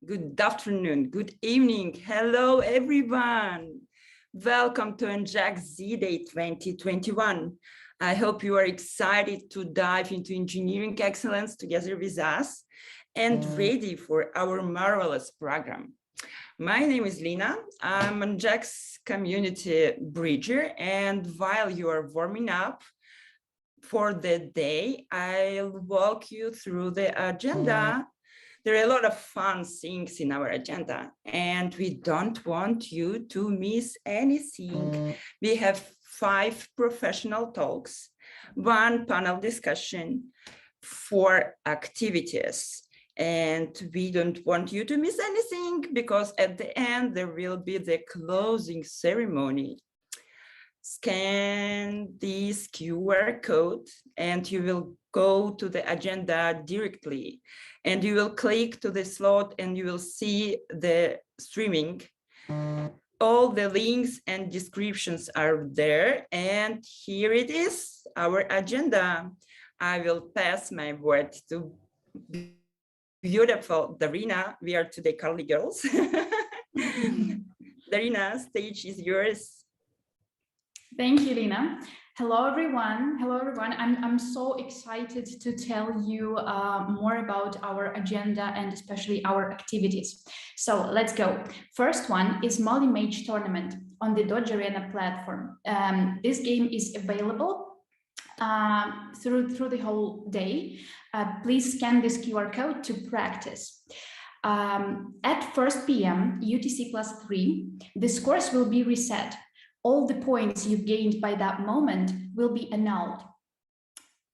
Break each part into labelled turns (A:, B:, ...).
A: good afternoon, good evening. Hello, everyone. Welcome to EngX Z-Day 2021. I hope you are excited to dive into engineering excellence together with us and ready for our marvelous program. My name is Lina. I'm an EngX community bridger, and while you are warming up for the day, I'll walk you through the agenda. There are a lot of fun things in our agenda, and we don't want you to miss anything. We have 5 professional talks, 1 panel discussion, 4 activities, and we don't want you to miss anything because at the end there will be the closing ceremony. Scan this QR code and you will go to the agenda directly, and you will click to the slot and you will see the streaming. All the links and descriptions are there, and here it is, our agenda. I will pass my word to beautiful Darina. We are today Carly girls. Darina, stage is yours.
B: Thank you, Lina. Hello, everyone. Hello, everyone. I'm so excited to tell you more about our agenda and especially our activities. So let's go. First one is multi-match tournament on the Dodge Arena platform. This game is available through the whole day. Please scan this QR code to practice. At 1 p.m. UTC+3, the scores will be reset. All the points you gained by that moment will be annulled.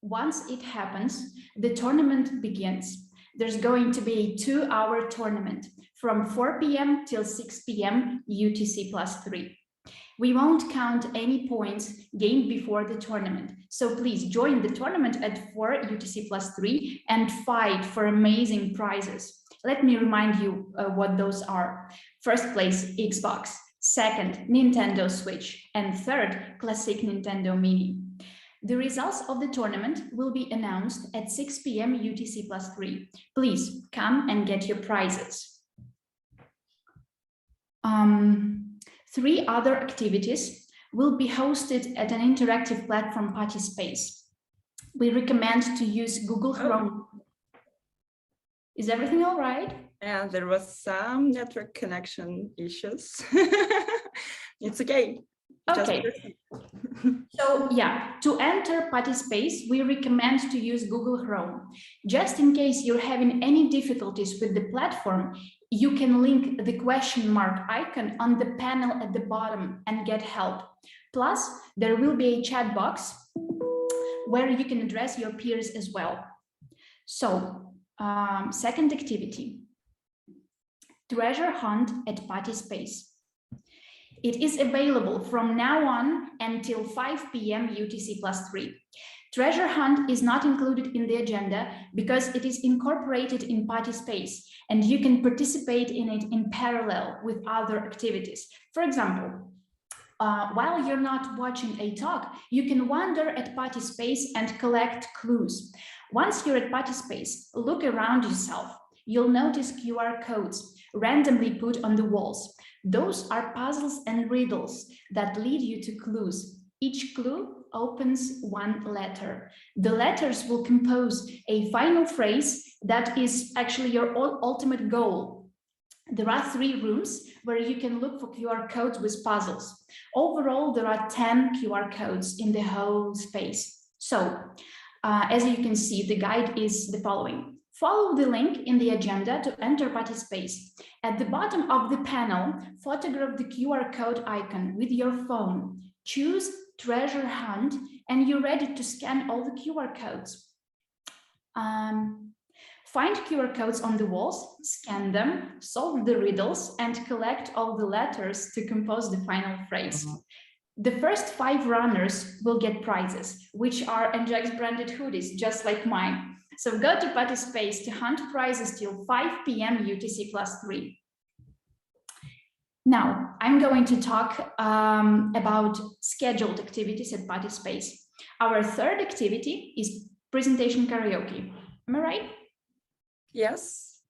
B: Once it happens, the tournament begins. There's going to be a 2-hour tournament from 4 p.m. till 6 p.m. UTC+3. We won't count any points gained before the tournament. So please join the tournament at 4 UTC+3 and fight for amazing prizes. Let me remind you what those are. First place, Xbox. Second, Nintendo Switch, and third, Classic Nintendo Mini. The results of the tournament will be announced at 6 p.m. UTC+3. Please come and get your prizes. 3 other activities will be hosted at an interactive platform party space. We recommend to use Google Chrome. Is everything all right?
A: Yeah, there was some network connection issues. It's okay.
B: Okay. So yeah, to enter party space, we recommend to use Google Chrome. Just in case you're having any difficulties with the platform, you can link the question mark icon on the panel at the bottom and get help. Plus, there will be a chat box where you can address your peers as well. So, second activity. Treasure hunt at party space. It is available from now on until 5 p.m. UTC+3. Treasure hunt is not included in the agenda because it is incorporated in party space and you can participate in it in parallel with other activities. For example, while you're not watching a talk, you can wander at party space and collect clues. Once you're at party space, look around yourself. You'll notice QR codes randomly put on the walls. Those are puzzles and riddles that lead you to clues. Each clue opens 1 letter. The letters will compose a final phrase that is actually your ultimate goal. There are 3 rooms where you can look for QR codes with puzzles. Overall, there are 10 QR codes in the whole space. So, as you can see, the guide is the following. Follow the link in the agenda to enter party space. At the bottom of the panel, photograph the QR code icon with your phone. Choose Treasure Hunt and you're ready to scan all the QR codes. Find QR codes on the walls, scan them, solve the riddles, and collect all the letters to compose the final phrase. The first 5 runners will get prizes, which are EngX branded hoodies, just like mine. So go to party space to hunt prizes till 5 p.m. UTC+3. Now, I'm going to talk about scheduled activities at party space. Our third activity is presentation karaoke. Am I right?
A: Yes.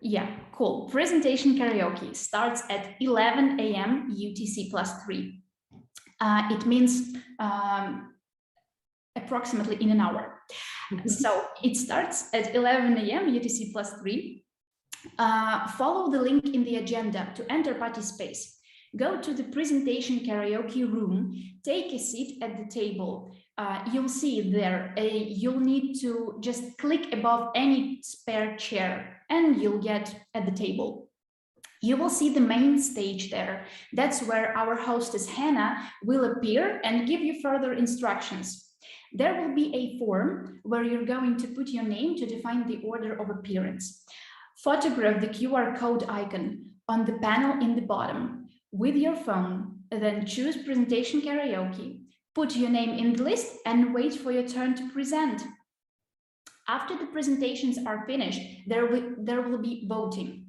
B: Yeah, cool. Presentation karaoke starts at 11 a.m. UTC +3. It means approximately in an hour. So it starts at 11 a.m. UTC +3. Follow the link in the agenda to enter party space. Go to the presentation karaoke room, take a seat at the table. You'll see there, you'll need to just click above any spare chair and you'll get at the table. You will see the main stage there. That's where our hostess Hannah will appear and give you further instructions. There will be a form where you're going to put your name to define the order of appearance. Photograph the QR code icon on the panel in the bottom with your phone, then choose presentation karaoke, put your name in the list and wait for your turn to present. After the presentations are finished, there will be voting.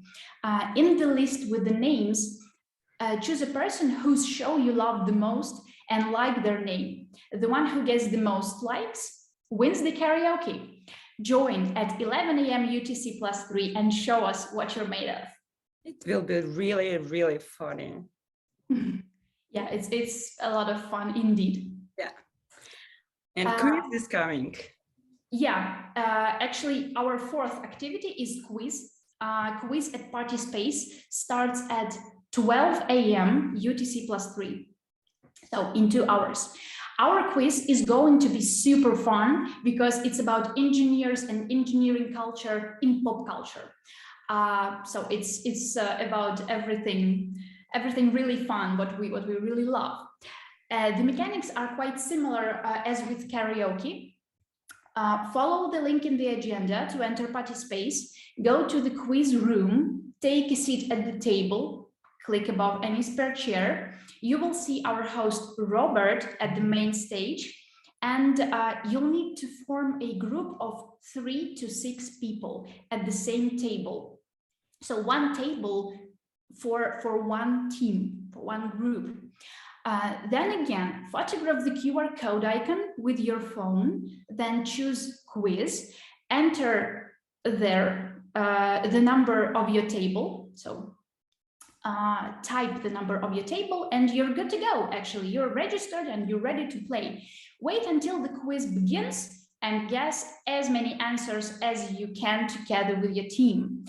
B: In the list with the names, choose a person whose show you love the most and like their name. The one who gets the most likes wins the karaoke. Join at 11 a.m. UTC +3 and show us what you're made of.
A: It will be really, really funny.
B: Yeah, it's a lot of fun indeed.
A: Yeah. And quiz is coming.
B: Yeah, actually our fourth activity is quiz. Quiz at Party Space starts at 12 a.m. UTC +3. So in 2 hours. Our quiz is going to be super fun because it's about engineers and engineering culture in pop culture. So it's about everything really fun, what we really love. The mechanics are quite similar as with karaoke. Follow the link in the agenda to enter Party Space, go to the quiz room, take a seat at the table, click above any spare chair. You will see our host Robert at the main stage, and you'll need to form a group of 3 to 6 people at the same table. So one table for one team, for one group. Then again, photograph the QR code icon with your phone, then choose quiz, enter there the number of your table. So type the number of your table and you're good to go. Actually, you're registered and you're ready to play. Wait until the quiz begins and guess as many answers as you can together with your team.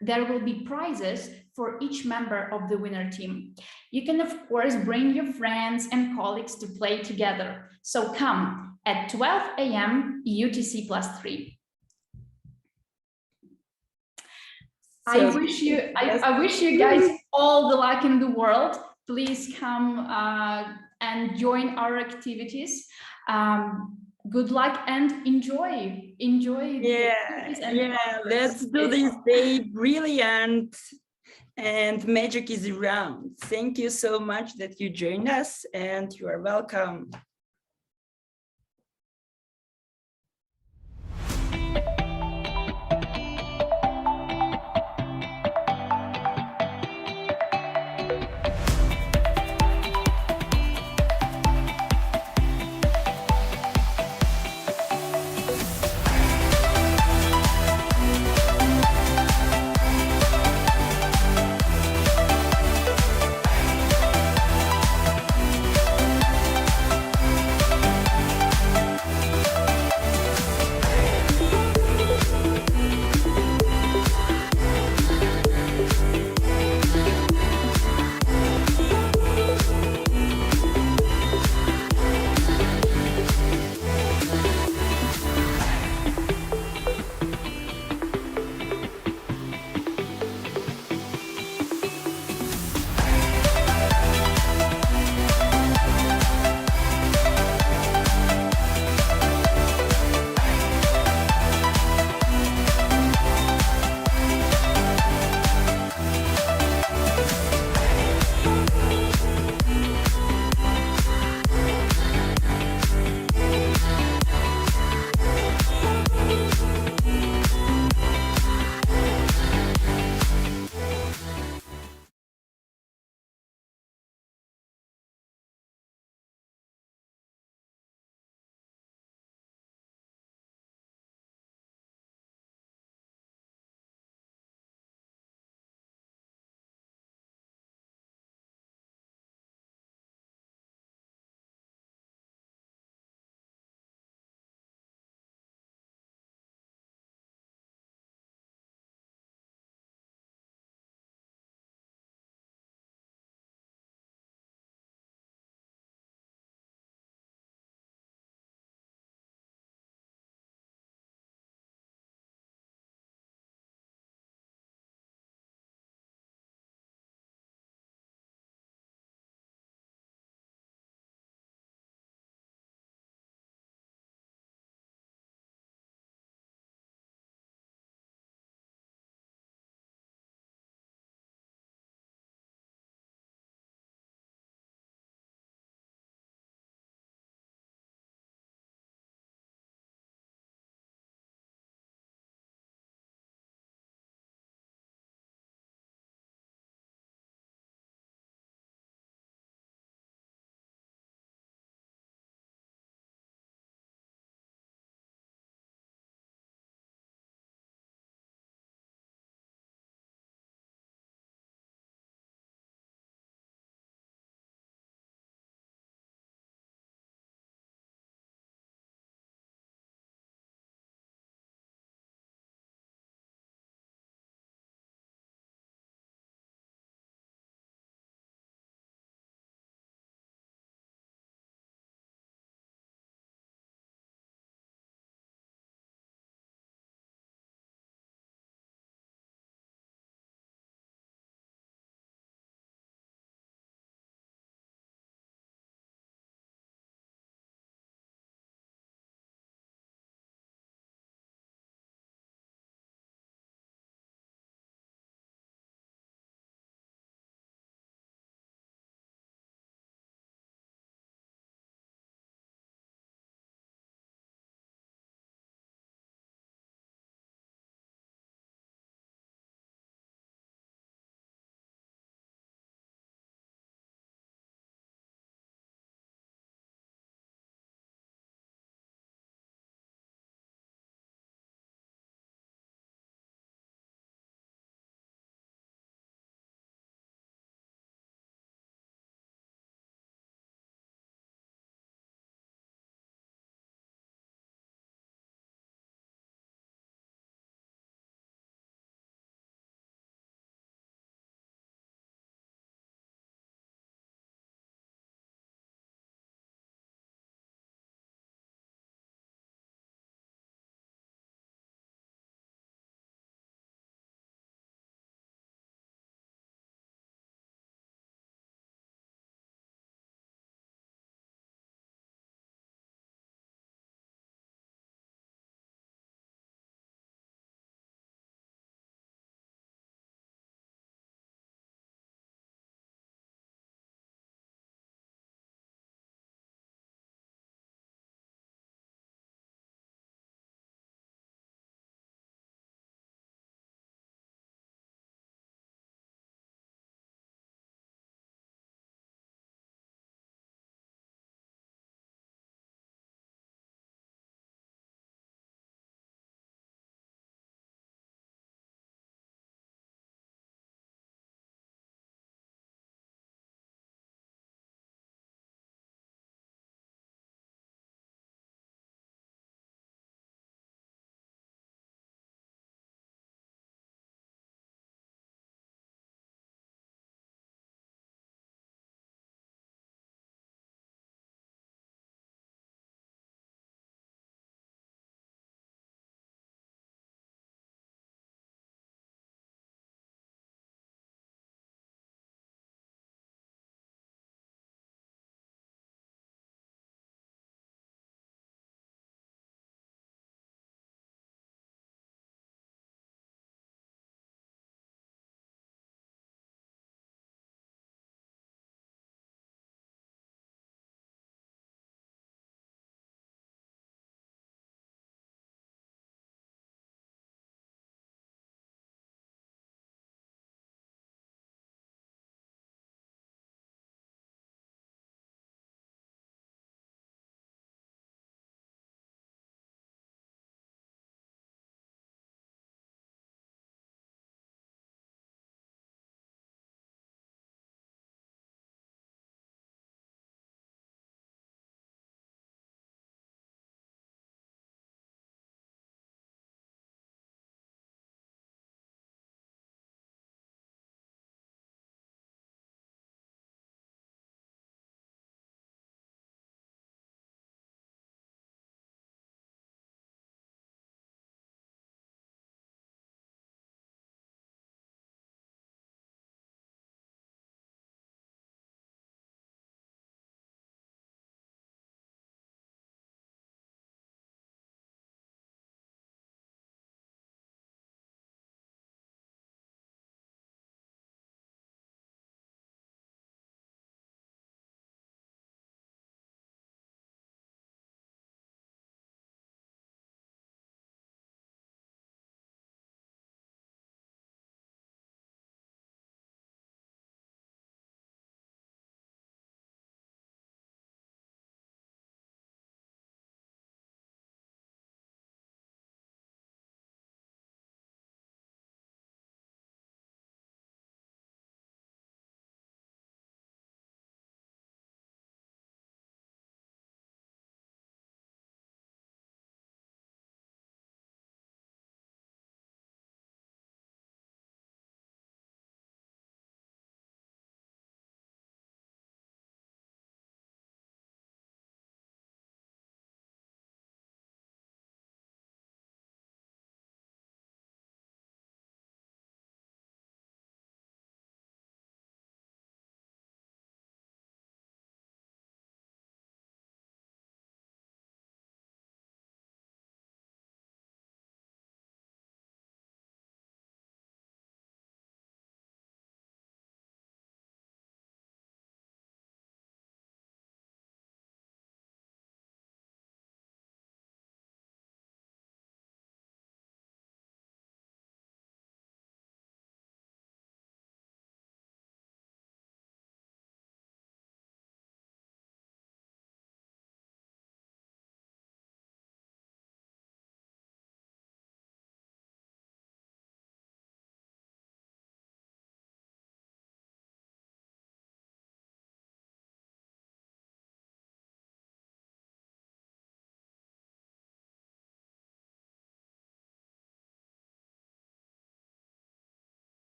B: There will be prizes for each member of the winner team. You can, of course, bring your friends and colleagues to play together. So come at 12 a.m. UTC +3. I wish you guys all the luck in the world. Please come and join our activities. Good luck and enjoy.
A: Let's do this day brilliant and magic is around. Thank you so much that you joined us and you are welcome.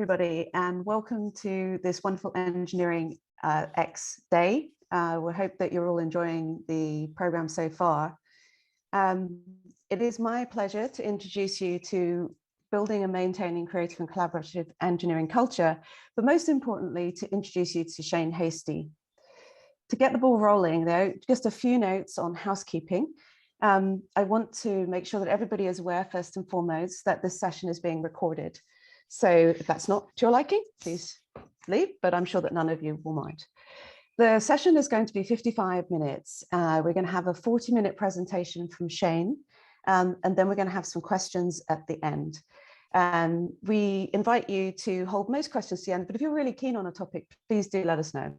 C: everybody, and welcome to this wonderful Engineering X Day. We hope that you're all enjoying the program so far. It is my pleasure to introduce you to building and maintaining creative and collaborative engineering culture, but most importantly, to introduce you to Shane Hastie. To get the ball rolling, though, just a few notes on housekeeping. I want to make sure that everybody is aware, first and foremost, that this session is being recorded. So if that's not to your liking, please leave, but I'm sure that none of you will mind. The session is going to be 55 minutes. We're going to have a 40-minute presentation from Shane, and then we're going to have some questions at the end. We invite you to hold most questions to the end, but if you're really keen on a topic, please do let us know.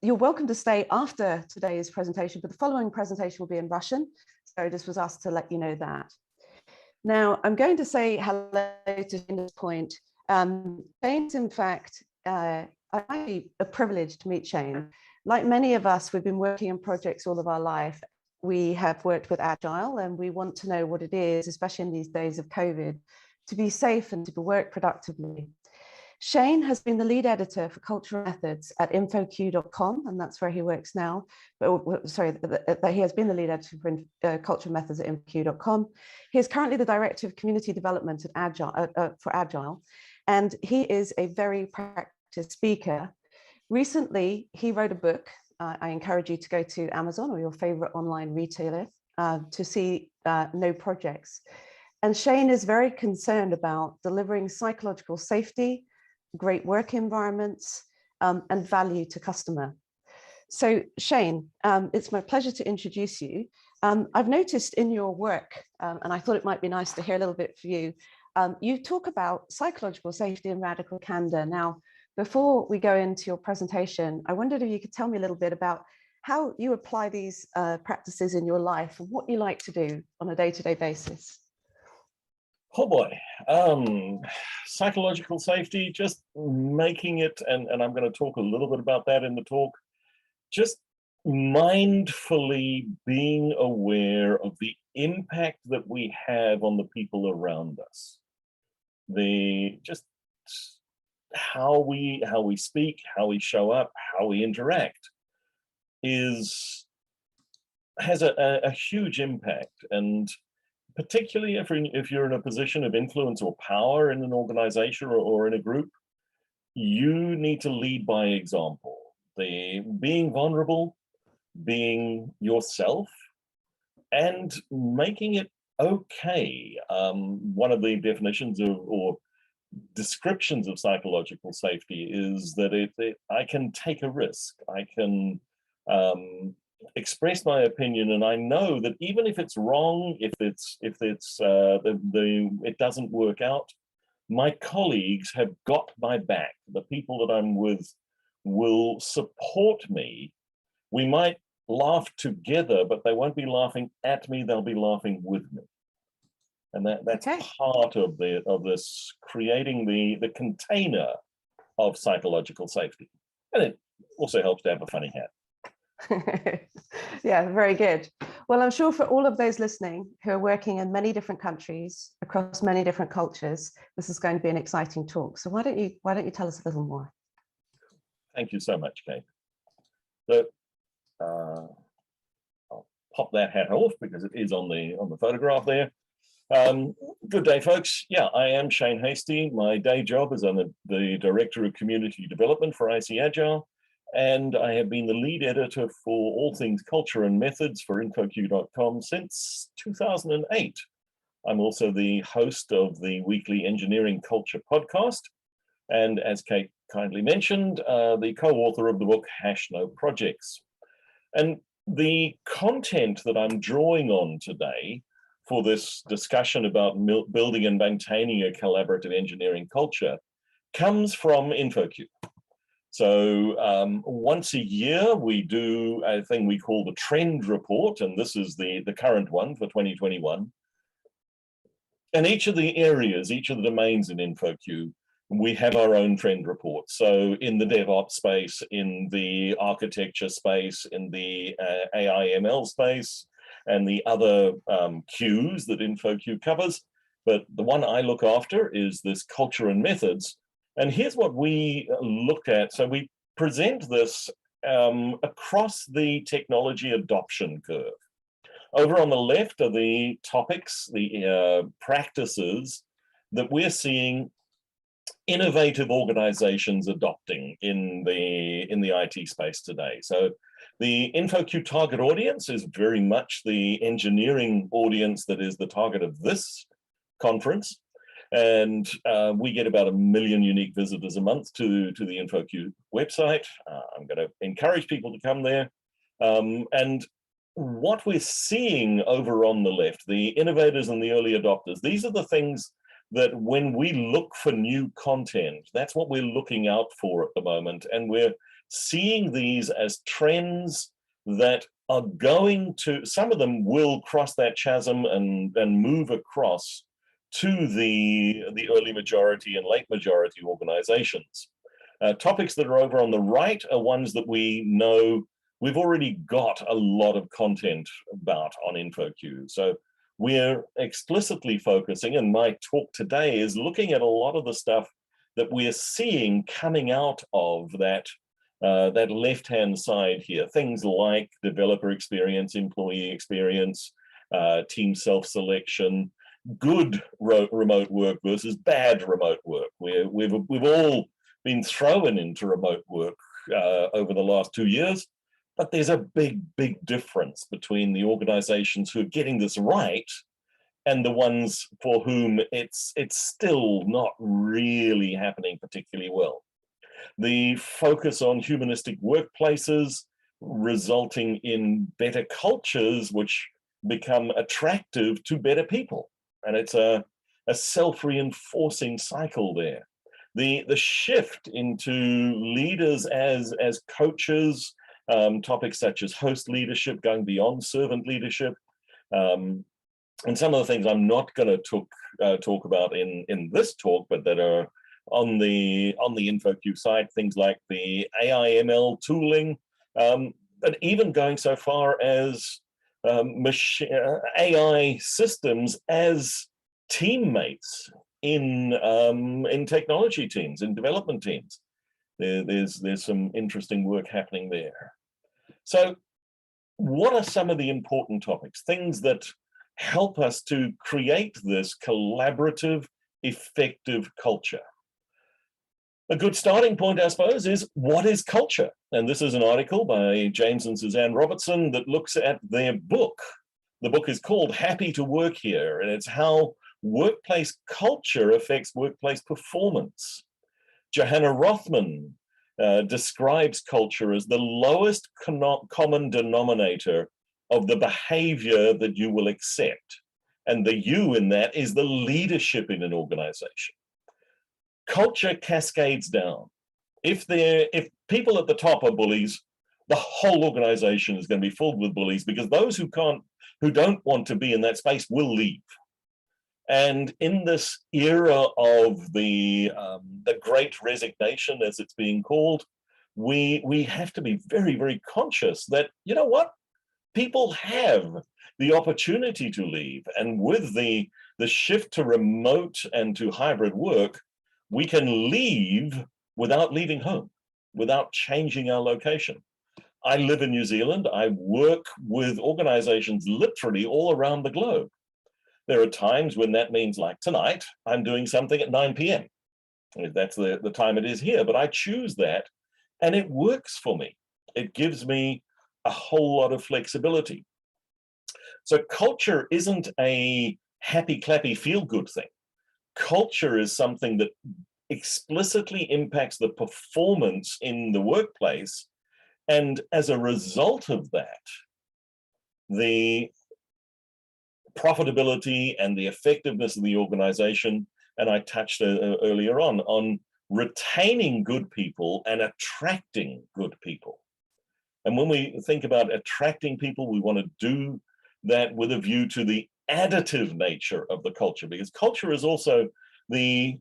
C: You're welcome to stay after today's presentation, but the following presentation will be in Russian. So this was asked to let you know that. Now, I'm going to say hello to Shane at this point. Shane's, in fact, I find it a privilege to meet Shane. Like many of us, we've been working on projects all of our life. We have worked with Agile, and we want to know what it is, especially in these days of COVID, to be safe and to work productively. Shane has been the lead editor for cultural methods at infoq.com, and that's where he works now. But, sorry, that he has been the lead editor for cultural methods at infoq.com. He is currently the director of community development at Agile, and he is a very practiced speaker. Recently, he wrote a book. I encourage you to go to Amazon or your favorite online retailer to see No Projects. And Shane is very concerned about delivering psychological safety, great work environments, and value to customer. So Shane, it's my pleasure to introduce you. I've noticed in your work, and I thought it might be nice to hear a little bit for you, you talk about psychological safety and radical candor. Now, before we go into your presentation, I wondered if you could tell me a little bit about how you apply these practices in your life and what you like to do on a day-to-day basis.
D: Oh boy, psychological safety, just making it, and I'm going to talk a little bit about that in the talk, just mindfully being aware of the impact that we have on the people around us. Just how we speak, how we show up, how we interact has a huge impact. And particularly if you're in a position of influence or power in an organization or in a group, you need to lead by example. Being vulnerable, being yourself, and making it okay. One of the definitions or descriptions of psychological safety is that I can take a risk. I can express my opinion, and I know that even if it's wrong, if it doesn't work out, my colleagues have got my back. The people that I'm with will support me. We might laugh together, but they won't be laughing at me, they'll be laughing with me. And that's okay. Part of this creating the container of psychological safety. And it also helps to have a funny hat.
C: Yeah, very good. Well, I'm sure for all of those listening who are working in many different countries across many different cultures, this is going to be an exciting talk. So why don't you tell us a little more?
D: Thank you so much, Kate. So I'll pop that hat off because it is on the photograph there. Good day, folks. Yeah, I am Shane Hastie. My day job is I'm the Director of Community Development for IC Agile, and I have been the lead editor for all things culture and methods for infoq.com since 2008. I'm also the host of the weekly Engineering Culture podcast, and as Kate kindly mentioned, the co-author of the book #No Projects. And the content that I'm drawing on today for this discussion about building and maintaining a collaborative engineering culture comes from InfoQ. So once a year, we do a thing we call the trend report, and this is the current one for 2021. And each of the areas, each of the domains in InfoQ, we have our own trend report. So in the DevOps space, in the architecture space, in the AI ML space, and the other Qs that InfoQ covers, but the one I look after is this culture and methods. And here's what we looked at. So we present this across the technology adoption curve. Over on the left are the topics, the practices that we're seeing innovative organizations adopting in the IT space today. So the InfoQ target audience is very much the engineering audience that is the target of this conference. And we get about 1 million unique visitors a month to the InfoQ website. I'm going to encourage people to come there. And what we're seeing over on the left, the innovators and the early adopters, these are the things that when we look for new content, that's what we're looking out for at the moment. And we're seeing these as trends that are going to, some of them will cross that chasm and move across to the early majority and late majority organizations. Topics that are over on the right are ones that we know we've already got a lot of content about on InfoQ. So we're explicitly focusing, and my talk today is looking at a lot of the stuff that we're seeing coming out of that left-hand side here. Things like developer experience, employee experience, team self-selection, good remote work versus bad remote work. We've all been thrown into remote work over the last 2 years, but there's a big difference between the organizations who are getting this right and the ones for whom it's still not really happening particularly well. The focus on humanistic workplaces resulting in better cultures which become attractive to better people. And it's a self-reinforcing cycle there. The shift into leaders as coaches, topics such as host leadership, going beyond servant leadership, and some of the things I'm not going to talk about in this talk, but that are on the InfoQ site, things like the AI ML tooling, but even going so far as AI systems as teammates in technology teams, in development teams. There's some interesting work happening there. So what are some of the important topics, things that help us to create this collaborative, effective culture? A good starting point, I suppose, is what is culture? And this is an article by James and Suzanne Robertson that looks at their book. The book is called Happy to Work Here, and it's how workplace culture affects workplace performance. Johanna Rothman describes culture as the lowest common denominator of the behavior that you will accept. And the you in that is the leadership in an organization. Culture cascades down. If people at the top are bullies, the whole organization is going to be filled with bullies, because those who don't want to be in that space will leave. And in this era of the Great Resignation, as it's being called, we have to be very conscious that, you know what, people have the opportunity to leave, and with the shift to remote and to hybrid work, we can leave without leaving home, without changing our location. I live in New Zealand. I work with organizations literally all around the globe. There are times when that means, like tonight, I'm doing something at 9 p.m. That's the time it is here, but I choose that and it works for me. It gives me a whole lot of flexibility. So culture isn't a happy, clappy, feel-good thing. Culture is something that explicitly impacts the performance in the workplace. And as a result of that, the profitability and the effectiveness of the organization, and I touched earlier on retaining good people and attracting good people. And when we think about attracting people, we want to do that with a view to the additive nature of the culture, because culture is also the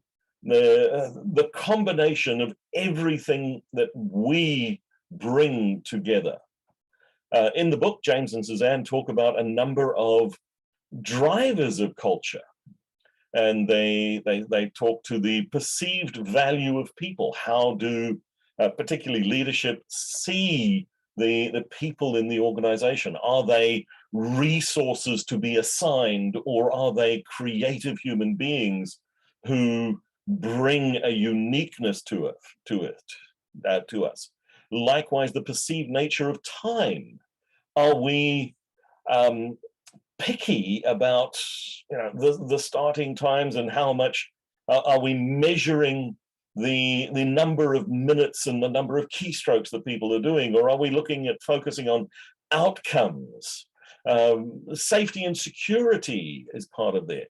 D: combination of everything that we bring together. In the book, James and Suzanne talk about a number of drivers of culture. and they talk to the perceived value of people. How do particularly leadership see the people in the organization? Are they resources to be assigned, or are they creative human beings who bring a uniqueness to us? Likewise, the perceived nature of time. Are we picky about the starting times, and how much are we measuring the number of minutes and the number of keystrokes that people are doing, or are we looking at focusing on outcomes? Safety and security is part of that.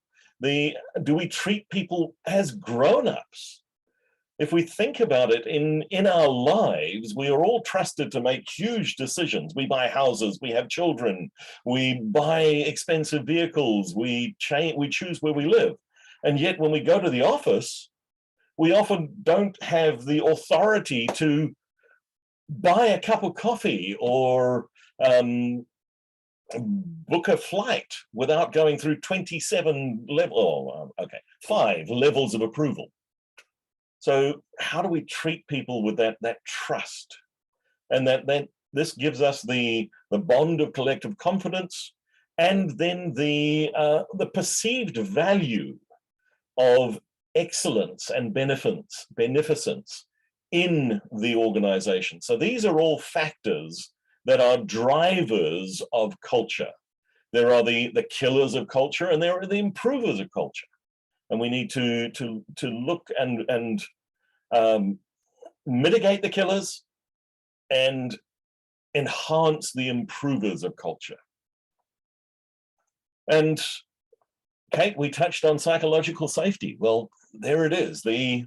D: Do we treat people as grown-ups? If we think about it, in our lives, we are all trusted to make huge decisions. We buy houses, we have children, we buy expensive vehicles, we choose where we live. And yet when we go to the office, we often don't have the authority to buy a cup of coffee or book a flight without going through 5 levels of approval. So how do we treat people with that trust? And that this gives us the bond of collective confidence, and then the perceived value of excellence and beneficence in the organization. So these are all factors that are drivers of culture. There are the killers of culture, and there are the improvers of culture. And we need to look and mitigate the killers and enhance the improvers of culture. And Kate, we touched on psychological safety. Well, there it is. The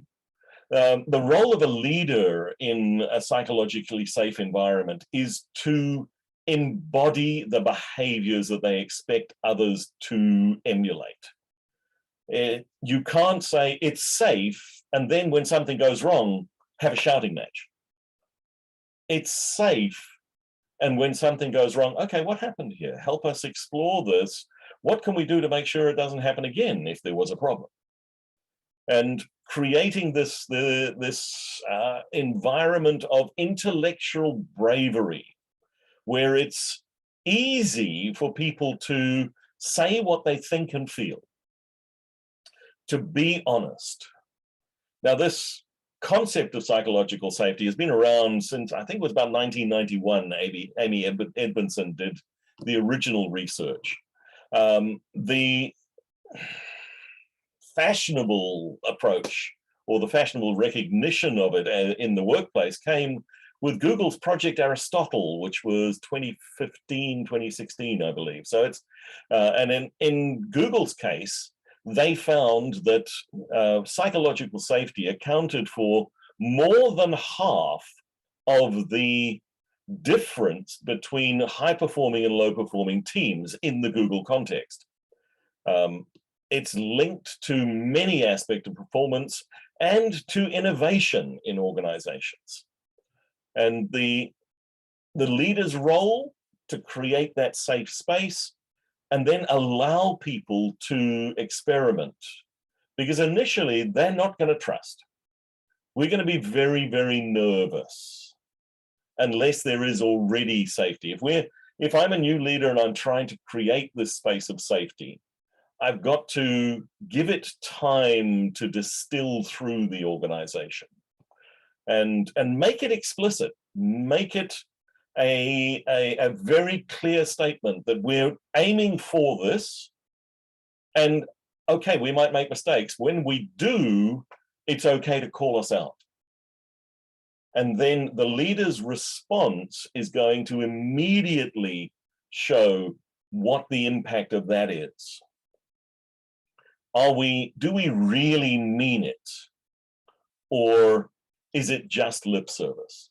D: role of a leader in a psychologically safe environment is to embody the behaviors that they expect others to emulate. You can't say it's safe and then when something goes wrong, have a shouting match. It's safe, and when something goes wrong, okay, what happened here? Help us explore this. What can we do to make sure it doesn't happen again if there was a problem? And creating this environment of intellectual bravery, where it's easy for people to say what they think and feel, to be honest. Now, this concept of psychological safety has been around since, I think it was about 1991. Amy Edmondson did the original research. The fashionable approach, or the fashionable recognition of it in the workplace, came with Google's Project Aristotle, which was 2015, 2016, I believe. So it's, and in Google's case, they found that psychological safety accounted for more than half of the difference between high-performing and low-performing teams in the Google context. It's linked to many aspects of performance and to innovation in organizations. And the leader's role to create that safe space and then allow people to experiment, because initially they're not going to trust. We're going to be very, very nervous unless there is already safety. If I'm a new leader and I'm trying to create this space of safety, I've got to give it time to distill through the organization and make it explicit, make it a very clear statement that we're aiming for this, and okay, we might make mistakes. When we do, it's okay to call us out. And then the leader's response is going to immediately show what the impact of that is. Do we really mean it? Or is it just lip service?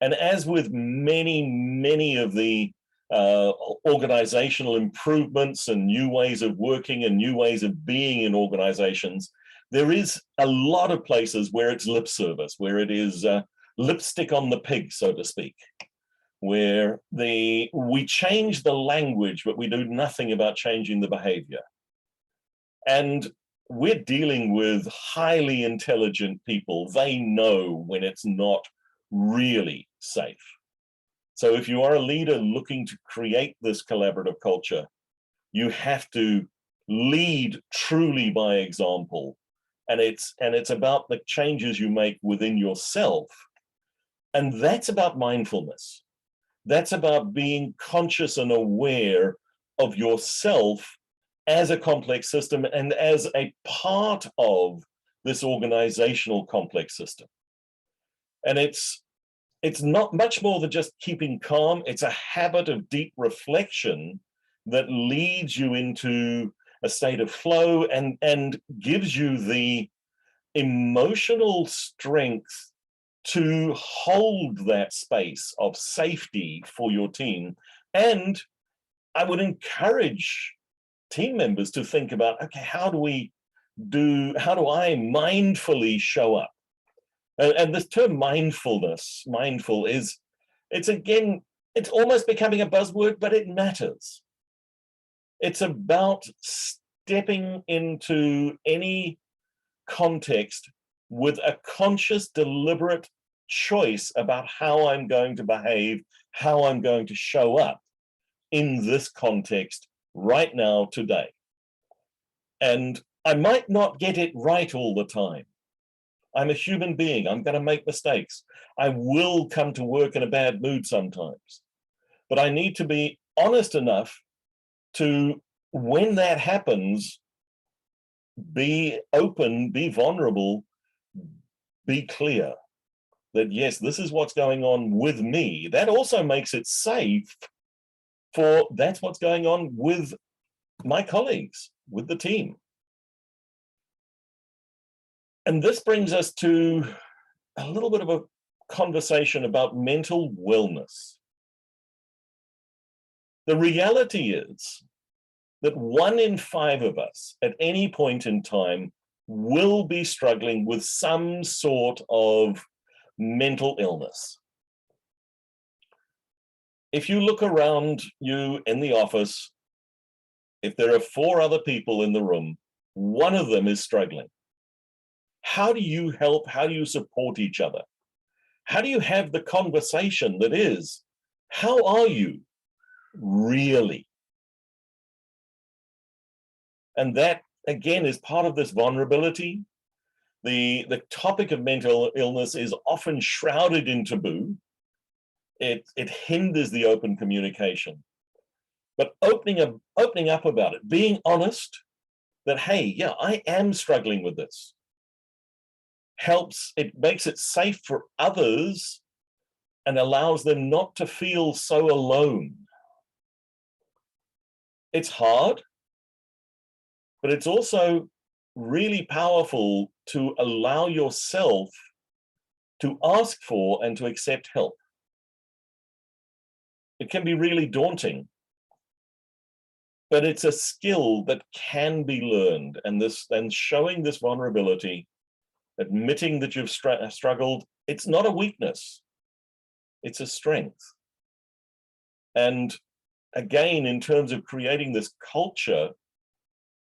D: And as with many of the organizational improvements and new ways of working and new ways of being in organizations, there is a lot of places where it's lip service, where it is lipstick on the pig, so to speak, where we change the language, but we do nothing about changing the behavior. And we're dealing with highly intelligent people. They know when it's not really safe. So if you are a leader looking to create this collaborative culture, you have to lead truly by example. And it's about the changes you make within yourself. And that's about mindfulness. That's about being conscious and aware of yourself as a complex system and as a part of this organizational complex system. And it's not much more than just keeping calm. It's a habit of deep reflection that leads you into a state of flow and gives you the emotional strength to hold that space of safety for your team. And I would encourage team members to think about, okay, how do I mindfully show up? And this term mindful it's almost becoming a buzzword, but it matters. It's about stepping into any context with a conscious, deliberate choice about how I'm going to behave, how I'm going to show up in this context right now, today. And I might not get it right all the time. I'm a human being. I'm going to make mistakes. I will come to work in a bad mood sometimes. But I need to be honest enough to, when that happens, be open, be vulnerable, be clear that, yes, this is what's going on with me. That also makes it safe for that's what's going on with my colleagues, with the team. And this brings us to a little bit of a conversation about mental wellness. The reality is that 1 in 5 of us at any point in time will be struggling with some sort of mental illness. If you look around you in the office, if there are 4 other people in the room, 1 of them is struggling. How do you help? How do you support each other? How do you have the conversation that is, how are you really? And that, again, is part of this vulnerability. The topic of mental illness is often shrouded in taboo. It hinders the open communication. But opening up about it, being honest that, hey, yeah, I am struggling with this, helps, it makes it safe for others and allows them not to feel so alone. It's hard, but it's also really powerful to allow yourself to ask for and to accept help. It can be really daunting, but it's a skill that can be learned, and showing this vulnerability, admitting that you've struggled, it's not a weakness, it's a strength. And again, in terms of creating this culture,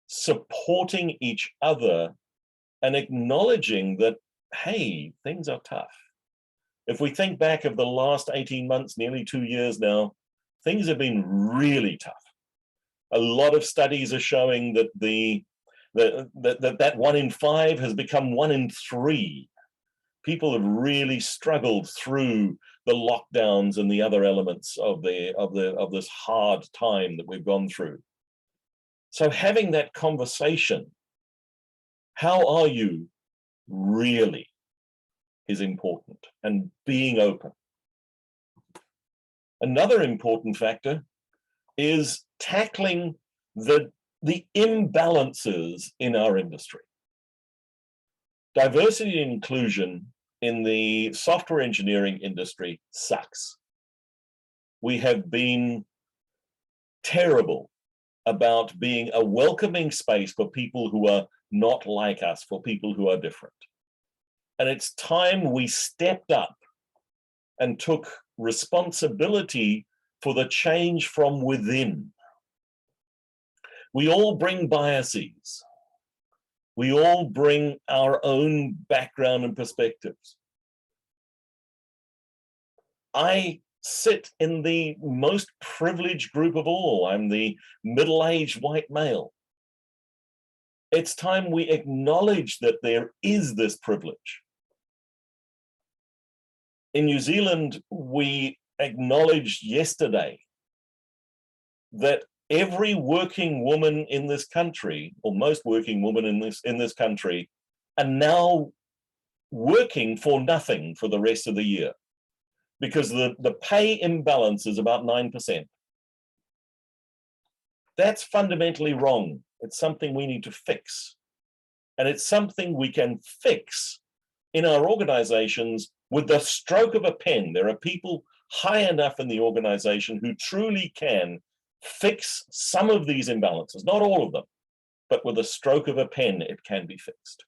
D: supporting each other and acknowledging that, hey, things are tough. If we think back of the last 18 months, nearly 2 years now, things have been really tough. A lot of studies are showing that that 1 in 5 has become 1 in 3. People have really struggled through the lockdowns and the other elements of this hard time that we've gone through. So having that conversation, how are you really, is important, and being open. Another important factor is tackling the imbalances in our industry. Diversity and inclusion in the software engineering industry sucks. We have been terrible about being a welcoming space for people who are not like us, for people who are different. And it's time we stepped up and took responsibility for the change from within. We all bring biases. We all bring our own background and perspectives. I sit in the most privileged group of all. I'm the middle-aged white male. It's time we acknowledge that there is this privilege. In New Zealand, we acknowledged yesterday that every working woman in this country, or most working women in this country, are now working for nothing for the rest of the year, because the pay imbalance is about 9%. That's fundamentally wrong. It's something we need to fix. And it's something we can fix in our organizations with the stroke of a pen. There are people high enough in the organization who truly can fix some of these imbalances, not all of them, but with a stroke of a pen, it can be fixed.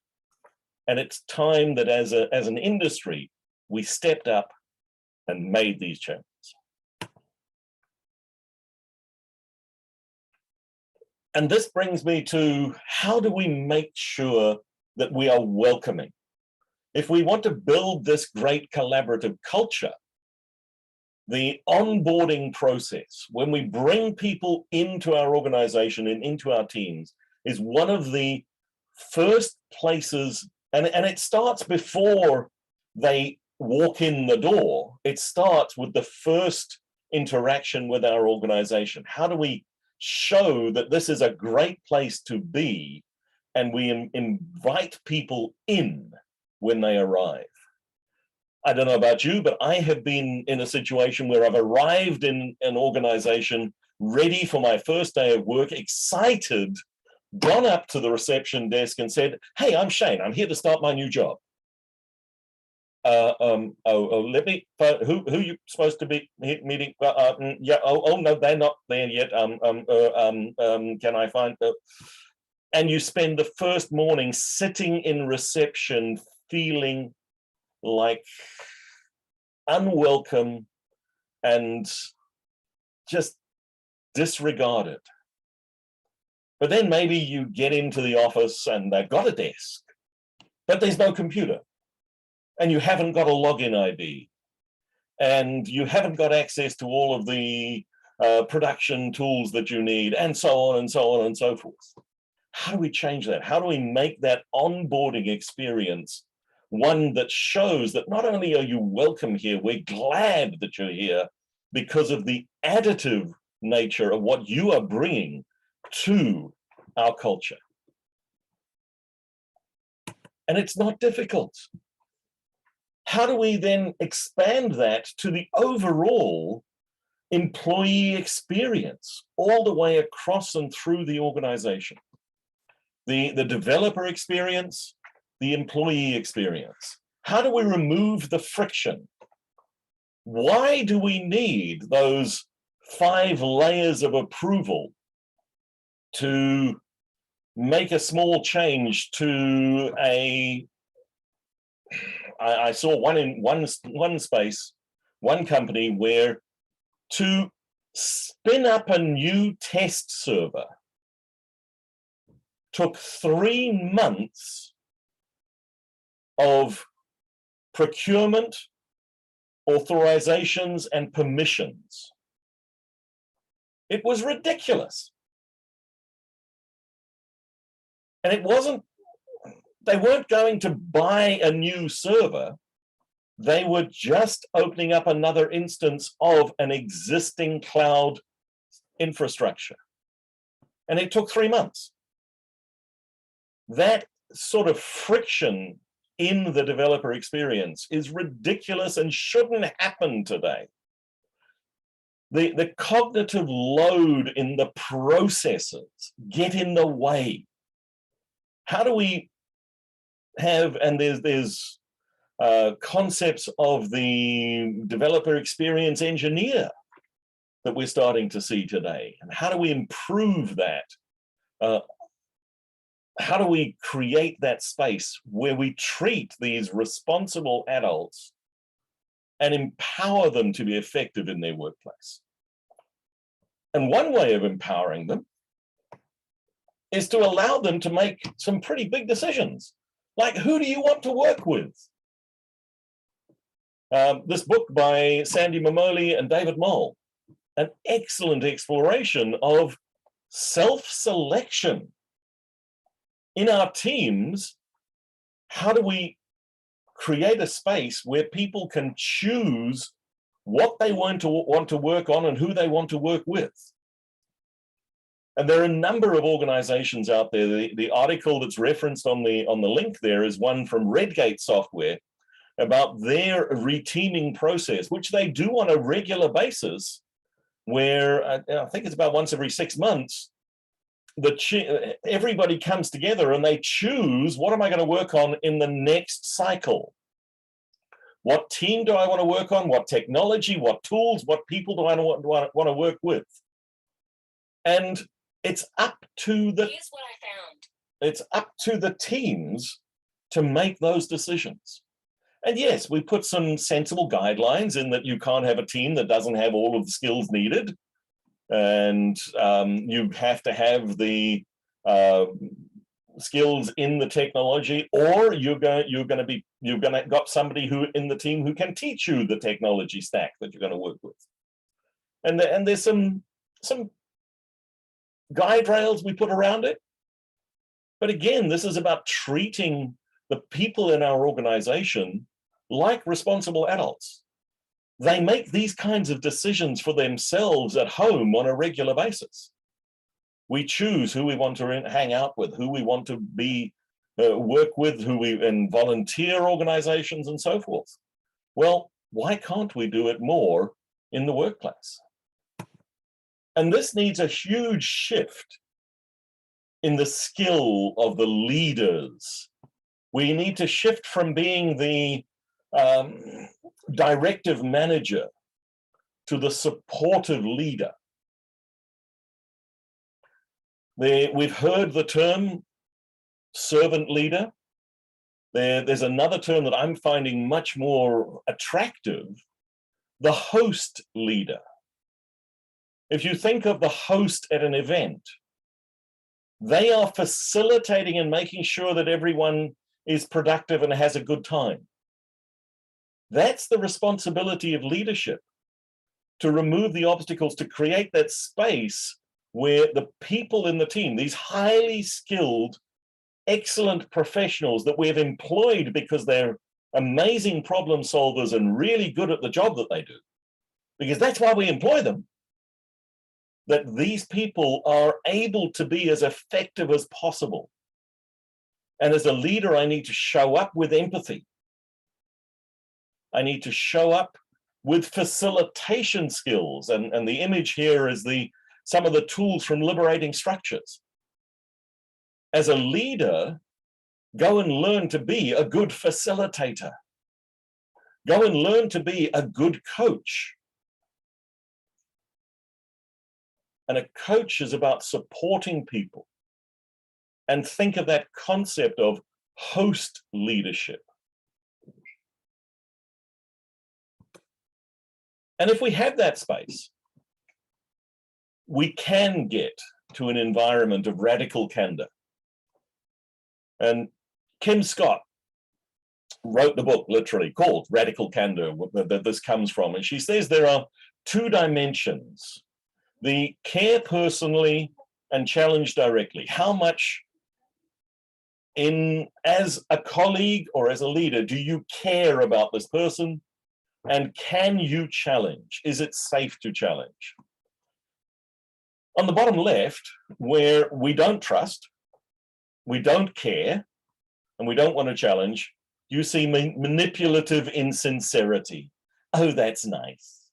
D: And it's time that as an industry, we stepped up and made these changes. And this brings me to, how do we make sure that we are welcoming? If we want to build this great collaborative culture, the onboarding process, when we bring people into our organization and into our teams, is one of the first places, and it starts before they walk in the door. It starts with the first interaction with our organization. How do we show that this is a great place to be, and we invite people in when they arrive? I don't know about you, but I have been in a situation where I've arrived in an organization ready for my first day of work, excited, gone up to the reception desk and said, "Hey, I'm Shane. I'm here to start my new job." Let me, who you supposed to be meeting? Yeah, no, they're not there yet. Can I find the, and you spend the first morning sitting in reception feeling like unwelcome and just disregarded. But then maybe you get into the office and they've got a desk, but there's no computer, and you haven't got a login ID, and you haven't got access to all of the production tools that you need, and so on and so on and so forth. How do we change that? How do we make that onboarding experience one that shows that not only are you welcome here, we're glad that you're here because of the additive nature of what you are bringing to our culture? And it's not difficult. How do we then expand that to the overall employee experience all the way across and through the organization? The developer experience, the employee experience. How do we remove the friction? Why do we need those 5 layers of approval to make a small change to a, I saw one space, one company where to spin up a new test server took 3 months of procurement, authorizations, and permissions. It was ridiculous. And it wasn't, they weren't going to buy a new server. They were just opening up another instance of an existing cloud infrastructure. And it took 3 months. That sort of friction in the developer experience is ridiculous and shouldn't happen today. The cognitive load in the processes get in the way. How do we have, and there's concepts of the developer experience engineer that we're starting to see today, and how do we improve that? How do we create that space where we treat these responsible adults and empower them to be effective in their workplace? And one way of empowering them is to allow them to make some pretty big decisions. Like, who do you want to work with? This book by Sandy Momoli and David Moll, an excellent exploration of self-selection. In our teams, how do we create a space where people can choose what they want to work on and who they want to work with? And there are a number of organizations out there. The article that's referenced on the link there is one from Redgate Software about their reteaming process, which they do on a regular basis, where I think it's about once every 6 months, everybody comes together and they choose, what am I going to work on in the next cycle? What team do I want to work on? What technology, what tools, what people do I want to work with? And it's up to the, here's what I found. It's up to the teams to make those decisions. And yes, we put some sensible guidelines in that you can't have a team that doesn't have all of the skills needed. And you have to have the skills in the technology, or you've got somebody who in the team who can teach you the technology stack that you're going to work with. And there's some guide rails we put around it. But again, this is about treating the people in our organization like responsible adults. They make these kinds of decisions for themselves at home on a regular basis. We choose who we want to hang out with, who we want to work with, in volunteer organizations and so forth. Well, why can't we do it more in the workplace? And this needs a huge shift in the skill of the leaders. We need to shift from being the directive manager to the supportive leader. We've heard the term servant leader. There's another term that I'm finding much more attractive, the host leader. If you think of the host at an event, they are facilitating and making sure that everyone is productive and has a good time. That's the responsibility of leadership, to remove the obstacles, to create that space where the people in the team, these highly skilled, excellent professionals that we have employed because they're amazing problem solvers and really good at the job that they do, because that's why we employ them, that these people are able to be as effective as possible. And as a leader, I need to show up with empathy. I need to show up with facilitation skills. And the image here is some of the tools from Liberating Structures. As a leader, go and learn to be a good facilitator. Go and learn to be a good coach. And a coach is about supporting people. And think of that concept of host leadership. And if we have that space, we can get to an environment of radical candor. And Kim Scott wrote the book literally called Radical Candor that this comes from. And she says there are two dimensions: the care personally and challenge directly. How much as a colleague or as a leader do you care about this person? And can you challenge? Is it safe to challenge? On the bottom left, where we don't trust, we don't care, and we don't want to challenge, you see manipulative insincerity. Oh, that's nice.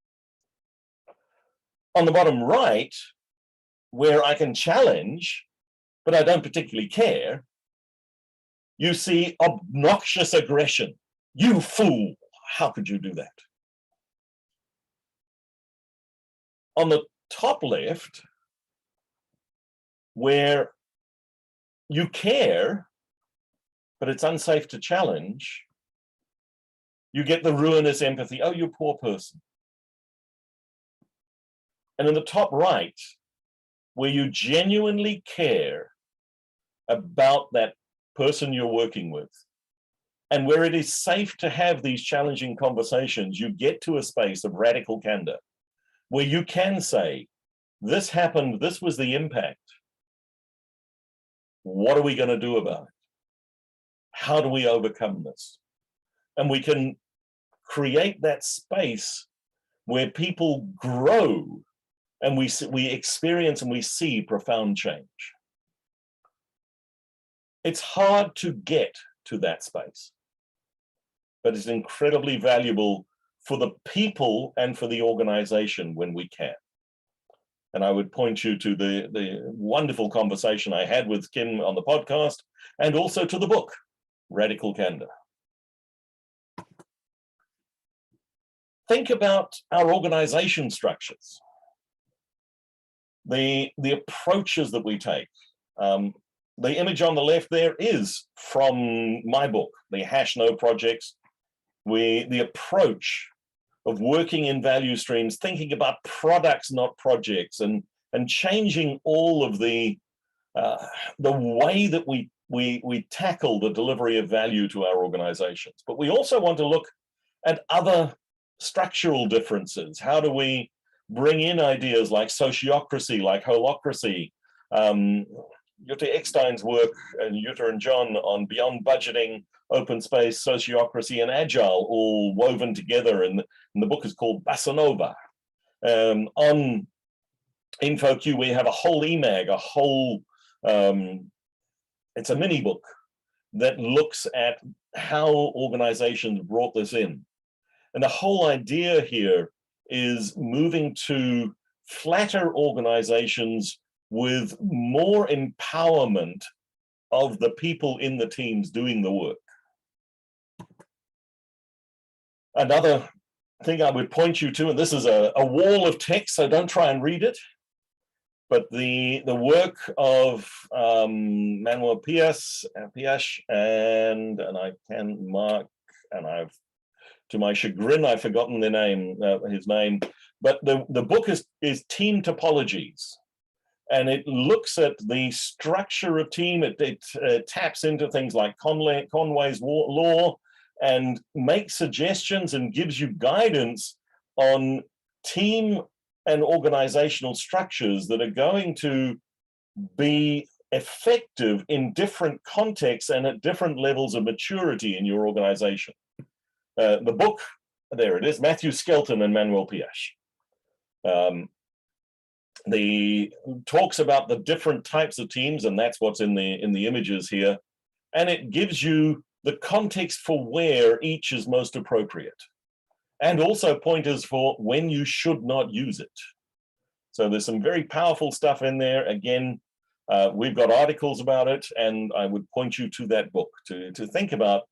D: On the bottom right, where I can challenge, but I don't particularly care, you see obnoxious aggression. You fool. How could you do that? On the top left, where you care, but it's unsafe to challenge, you get the ruinous empathy. Oh, you poor person. And in the top right, where you genuinely care, about that person you're working with. And where it is safe to have these challenging conversations, you get to a space of radical candor where you can say, this happened, this was the impact. What are we going to do about it? How do we overcome this? And we can create that space where people grow and we experience and we see profound change. It's hard to get to that space, but it's incredibly valuable for the people and for the organization when we can. And I would point you to the wonderful conversation I had with Kim on the podcast, and also to the book, Radical Candor. Think about our organization structures, the approaches that we take. The image on the left there is from my book, the #No Projects, where the approach of working in value streams, thinking about products, not projects, and changing all of the way that we tackle the delivery of value to our organizations. But we also want to look at other structural differences. How do we bring in ideas like sociocracy, like holocracy, Jutta Eckstein's work, and Jutta and John, on beyond budgeting, open space, sociocracy, and agile, all woven together, and the book is called Bossa Nova. On InfoQ, we have a whole EMAG, a whole, it's a mini book that looks at how organizations brought this in. And the whole idea here is moving to flatter organizations with more empowerment of the people in the teams doing the work. Another thing I would point you to, and this is a wall of text, so don't try and read it, but the work of Manuel Pias, and I can mark, and I've, to my chagrin, I've forgotten their name, his name, but the book is Team Topologies. And it looks at the structure of team. It taps into things like Conway's law and makes suggestions and gives you guidance on team and organizational structures that are going to be effective in different contexts and at different levels of maturity in your organization. The book, there it is, Matthew Skelton and Manuel Pias. Talks about the different types of teams, and that's what's in the images here, and it gives you the context for where each is most appropriate, and also pointers for when you should not use it. So there's some very powerful stuff in there. Again, we've got articles about it, and I would point you to that book to think about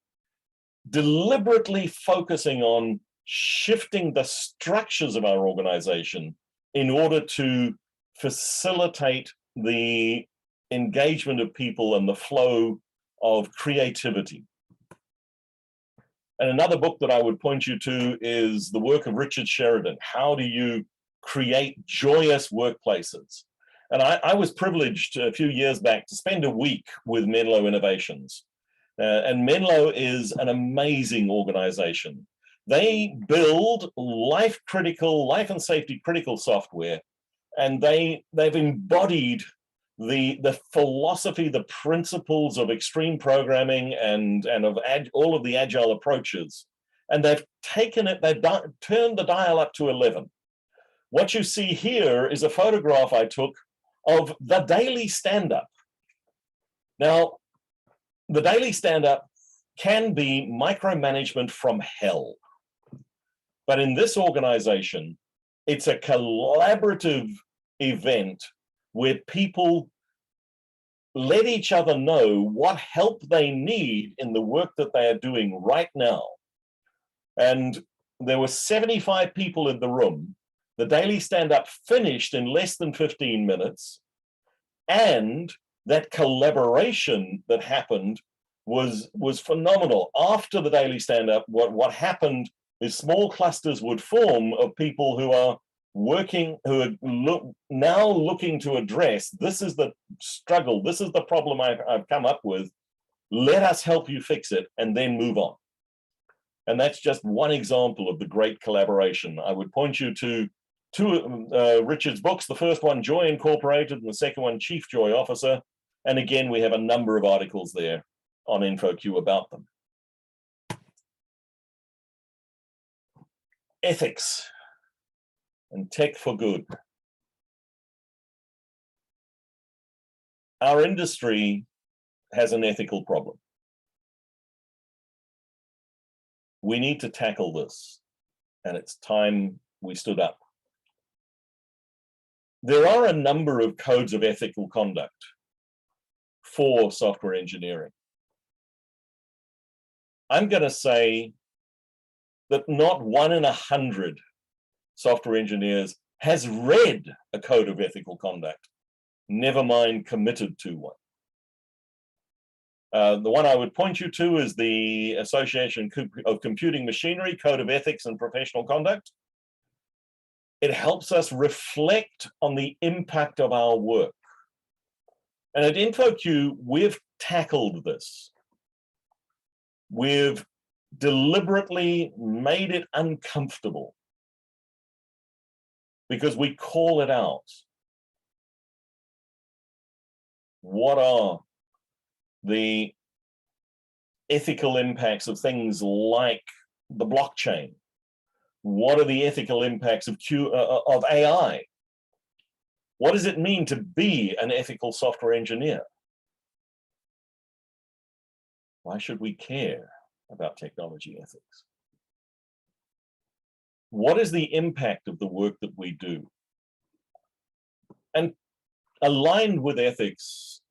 D: deliberately focusing on shifting the structures of our organization in order to facilitate the engagement of people and the flow of creativity. And another book that I would point you to is the work of Richard Sheridan. How do you create joyous workplaces? And I was privileged a few years back to spend a week with Menlo Innovations. And Menlo is an amazing organization. They build life and safety critical software, and they've embodied the philosophy, the principles of extreme programming and of all of the agile approaches, and they've taken it, they've turned the dial up to 11. What you see here is a photograph I took of the daily stand-up. Now, the daily stand-up can be micromanagement from hell. But in this organization, it's a collaborative event where people let each other know what help they need in the work that they are doing right now. And there were 75 people in the room. The daily stand-up finished in less than 15 minutes. And that collaboration that happened was phenomenal. After the daily stand-up, what happened is small clusters would form of people who are who are now looking to address, this is the struggle, this is the problem I've come up with, let us help you fix it and then move on. And that's just one example of the great collaboration. I would point you to two Richard's books, the first one, Joy Incorporated, and the second one, Chief Joy Officer. And again, we have a number of articles there on InfoQ about them. Ethics and tech for good. Our industry has an ethical problem. We need to tackle this, and it's time we stood up. There are a number of codes of ethical conduct for software engineering. I'm going to say that not 1 in 100 software engineers has read a code of ethical conduct, never mind committed to one. The one I would point you to is the Association of Computing Machinery Code of Ethics and Professional Conduct. It helps us reflect on the impact of our work. And at InfoQ, we've tackled this. We've deliberately made it uncomfortable because we call it out. What are the ethical impacts of things like the blockchain? What are the ethical impacts of AI? What does it mean to be an ethical software engineer? Why should we care about technology ethics? What is the impact of the work that we do? And aligned with ethics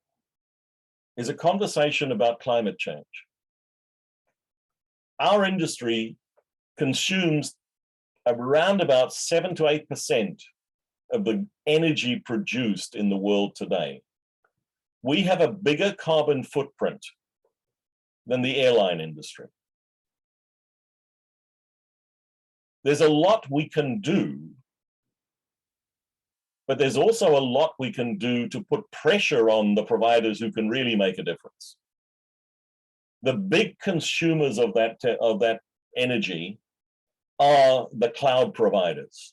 D: is a conversation about climate change. Our industry consumes around about 7 to 8% of the energy produced in the world today. We have a bigger carbon footprint than the airline industry. There's a lot we can do, but there's also a lot we can do to put pressure on the providers who can really make a difference. The big consumers of that energy are the cloud providers,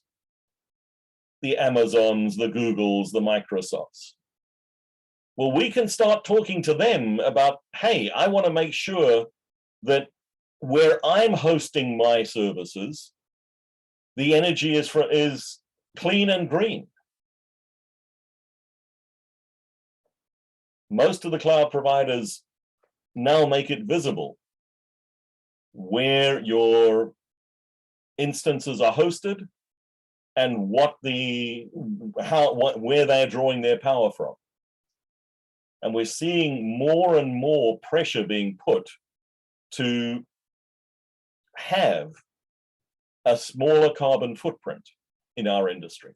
D: the Amazons, the Googles, the Microsofts. Well, we can start talking to them about, hey, I want to make sure that where I'm hosting my services, the energy is clean and green. Most of the cloud providers now make it visible where your instances are hosted and where they're drawing their power from. And we're seeing more and more pressure being put to have a smaller carbon footprint in our industry.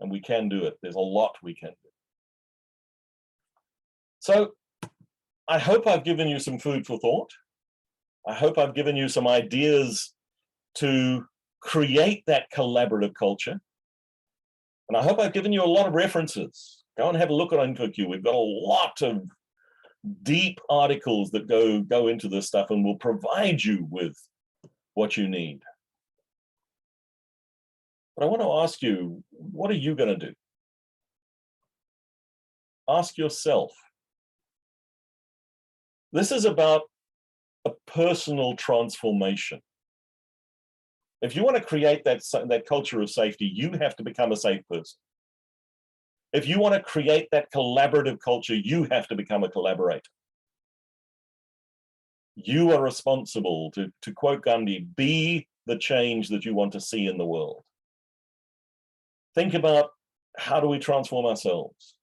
D: And we can do it. There's a lot we can do. So I hope I've given you some food for thought. I hope I've given you some ideas to create that collaborative culture. And I hope I've given you a lot of references. Go and have a look at InfoQ. We've got a lot of deep articles that go into this stuff and will provide you with what you need. But I want to ask you, what are you going to do? Ask yourself. This is about a personal transformation. If you want to create that culture of safety, you have to become a safe person. If you want to create that collaborative culture, you have to become a collaborator. You are responsible, to quote Gandhi, be the change that you want to see in the world. Think about, how do we transform ourselves?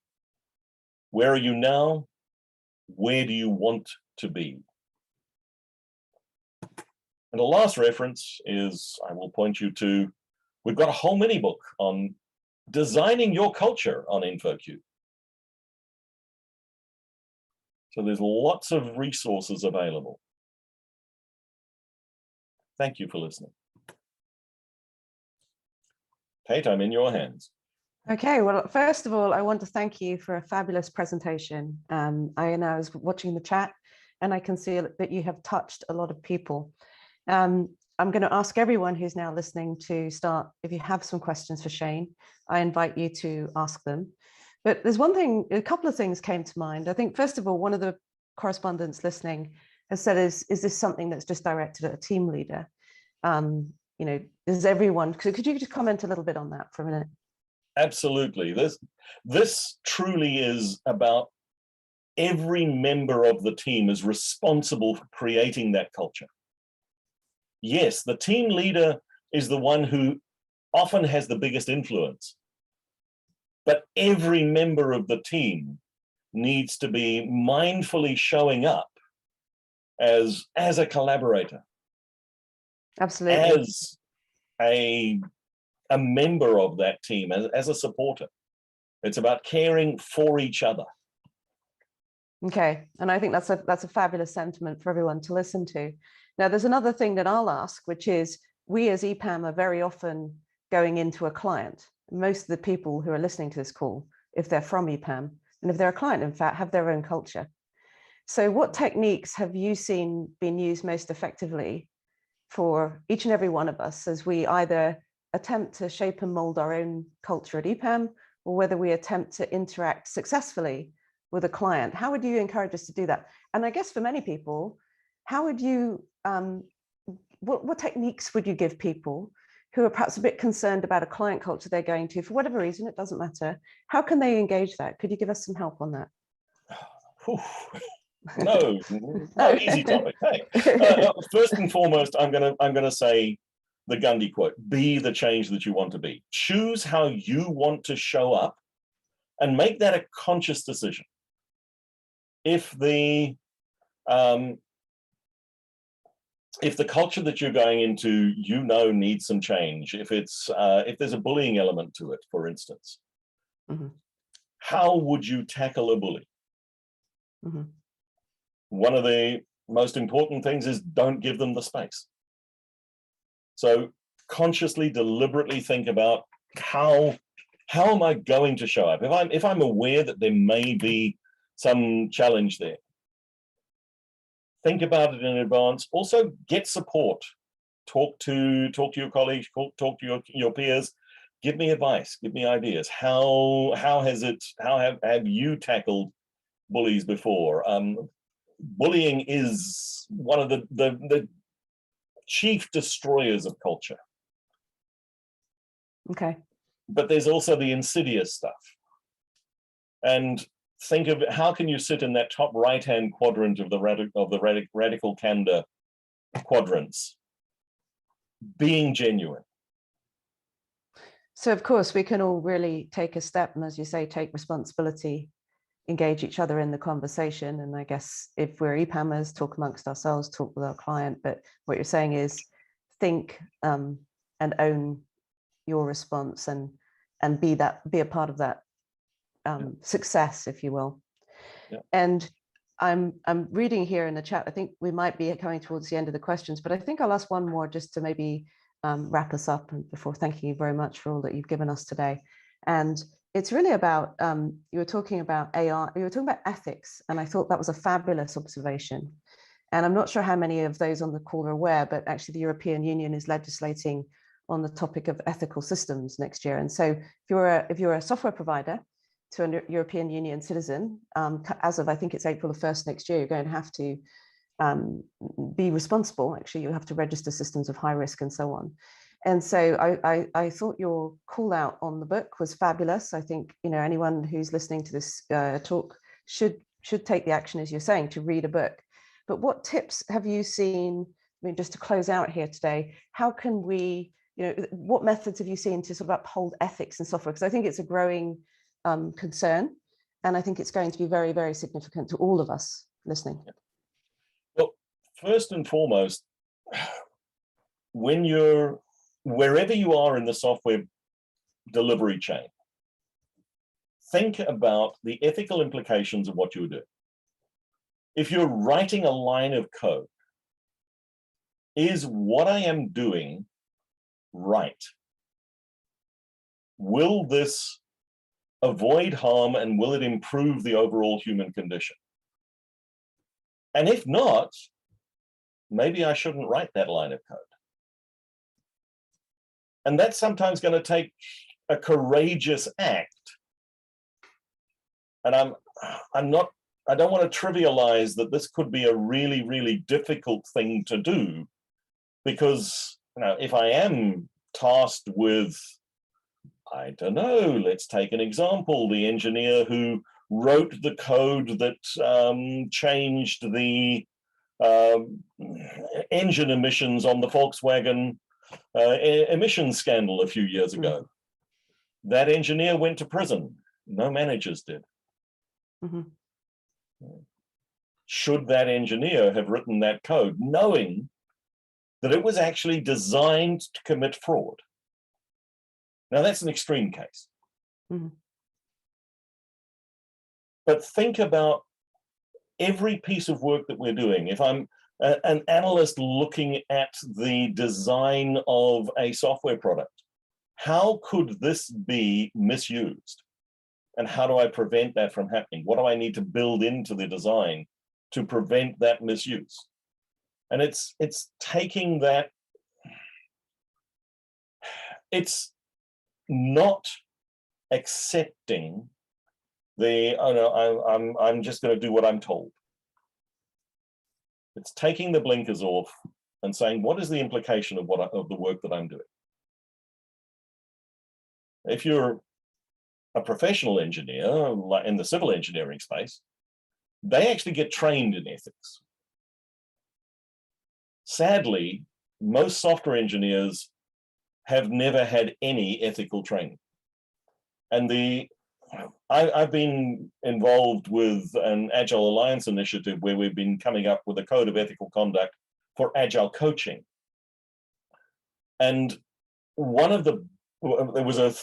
D: Where are you now? Where do you want to be? And the last reference is, I will point you to, we've got a whole mini book on designing your culture on InfoQ. So there's lots of resources available. Thank you for listening. Kate, I'm in your hands.
C: Okay, well, first of all, I want to thank you for a fabulous presentation. I was watching the chat and I can see that you have touched a lot of people. I'm going to ask everyone who's now listening to start, if you have some questions for Shane, I invite you to ask them. But there's one thing, a couple of things came to mind. I think, first of all, one of the correspondents listening has said, is this something that's just directed at a team leader? You know, is everyone, could you just comment a little bit on that for a minute?
D: Absolutely. This truly is about every member of the team is responsible for creating that culture. Yes, the team leader is the one who often has the biggest influence, but every member of the team needs to be mindfully showing up as a collaborator.
C: Absolutely.
D: As a member of that team, as a supporter. It's about caring for each other.
C: Okay, and I think that's a fabulous sentiment for everyone to listen to. Now, there's another thing that I'll ask, which is, we as EPAM are very often going into a client. Most of the people who are listening to this call, if they're from EPAM, and if they're a client, in fact, have their own culture. So what techniques have you seen being used most effectively for each and every one of us as we either attempt to shape and mold our own culture at EPAM, or whether we attempt to interact successfully with a client? How would you encourage us to do that? And I guess for many people, how would you, what techniques would you give people who are perhaps a bit concerned about a client culture they're going to, for whatever reason, it doesn't matter. How can they engage that? Could you give us some help on that?
D: No, easy topic. Hey, first and foremost, I'm gonna say the Gandhi quote: "Be the change that you want to be." Choose how you want to show up, and make that a conscious decision. If the culture that you're going into, needs some change, if there's a bullying element to it, for instance, how would you tackle a bully? One of the most important things is, don't give them the space. So consciously, deliberately think about how am I going to show up? If I'm aware that there may be some challenge there, think about it in advance. Also, get support. Talk to your colleagues, talk to your peers. Give me advice, give me ideas. How have you tackled bullies before? Bullying is one of the chief destroyers of culture.
C: Okay. But
D: there's also the insidious stuff. And think of how can you sit in that top right-hand quadrant of the radical candor quadrants, being genuine.
C: So of course we can all really take a step, and as you say, take responsibility, engage each other in the conversation. And I guess if we're EPAMers, talk amongst ourselves, talk with our client. But what you're saying is think and own your response and be a part of that success, if you will.
D: Yeah.
C: And I'm reading here in the chat. I think we might be coming towards the end of the questions, but I think I'll ask one more just to maybe wrap us up, and before thanking you very much for all that you've given us today. And it's really about, you were talking about AI, you were talking about ethics, and I thought that was a fabulous observation. And I'm not sure how many of those on the call are aware, but actually the European Union is legislating on the topic of ethical systems next year. And so if you're a software provider to a European Union citizen, as of, I think it's April the 1st next year, you're going to have to be responsible. Actually, you have to register systems of high risk and so on. And so I thought your call out on the book was fabulous. I think, you know, anyone who's listening to this talk should take the action, as you're saying, to read a book. But what tips have you seen, I mean, just to close out here today, how can we, you know, what methods have you seen to sort of uphold ethics in software? Because I think it's a growing concern, and I think it's going to be very, very significant to all of us listening.
D: Well, first and foremost, wherever you are in the software delivery chain, think about the ethical implications of what you do. If you're writing a line of code, is what I am doing right? will this avoid harm and will it improve the overall human condition? And if not, maybe I shouldn't write that line of code. And that's sometimes going to take a courageous act. And I don't want to trivialize that this could be a really, really difficult thing to do, because, you know, if I am tasked with, I don't know, let's take an example, the engineer who wrote the code that changed the engine emissions on the Volkswagen emissions scandal a few years ago. That engineer went to prison. No managers did. Should that engineer have written that code knowing that it was actually designed to commit fraud? Now, that's an extreme case. But think about every piece of work that we're doing. If I'm an analyst looking at the design of a software product, how could this be misused? And how do I prevent that from happening? What do I need to build into the design to prevent that misuse? And it's taking that, it's not accepting the, oh no, I'm just going to do what I'm told. It's taking the blinkers off and saying, what is the implication of of the work that I'm doing? If you're a professional engineer, like in the civil engineering space, they actually get trained in ethics. Sadly, most software engineers have never had any ethical training. And I've been involved with an Agile Alliance initiative where we've been coming up with a code of ethical conduct for Agile coaching. And there was a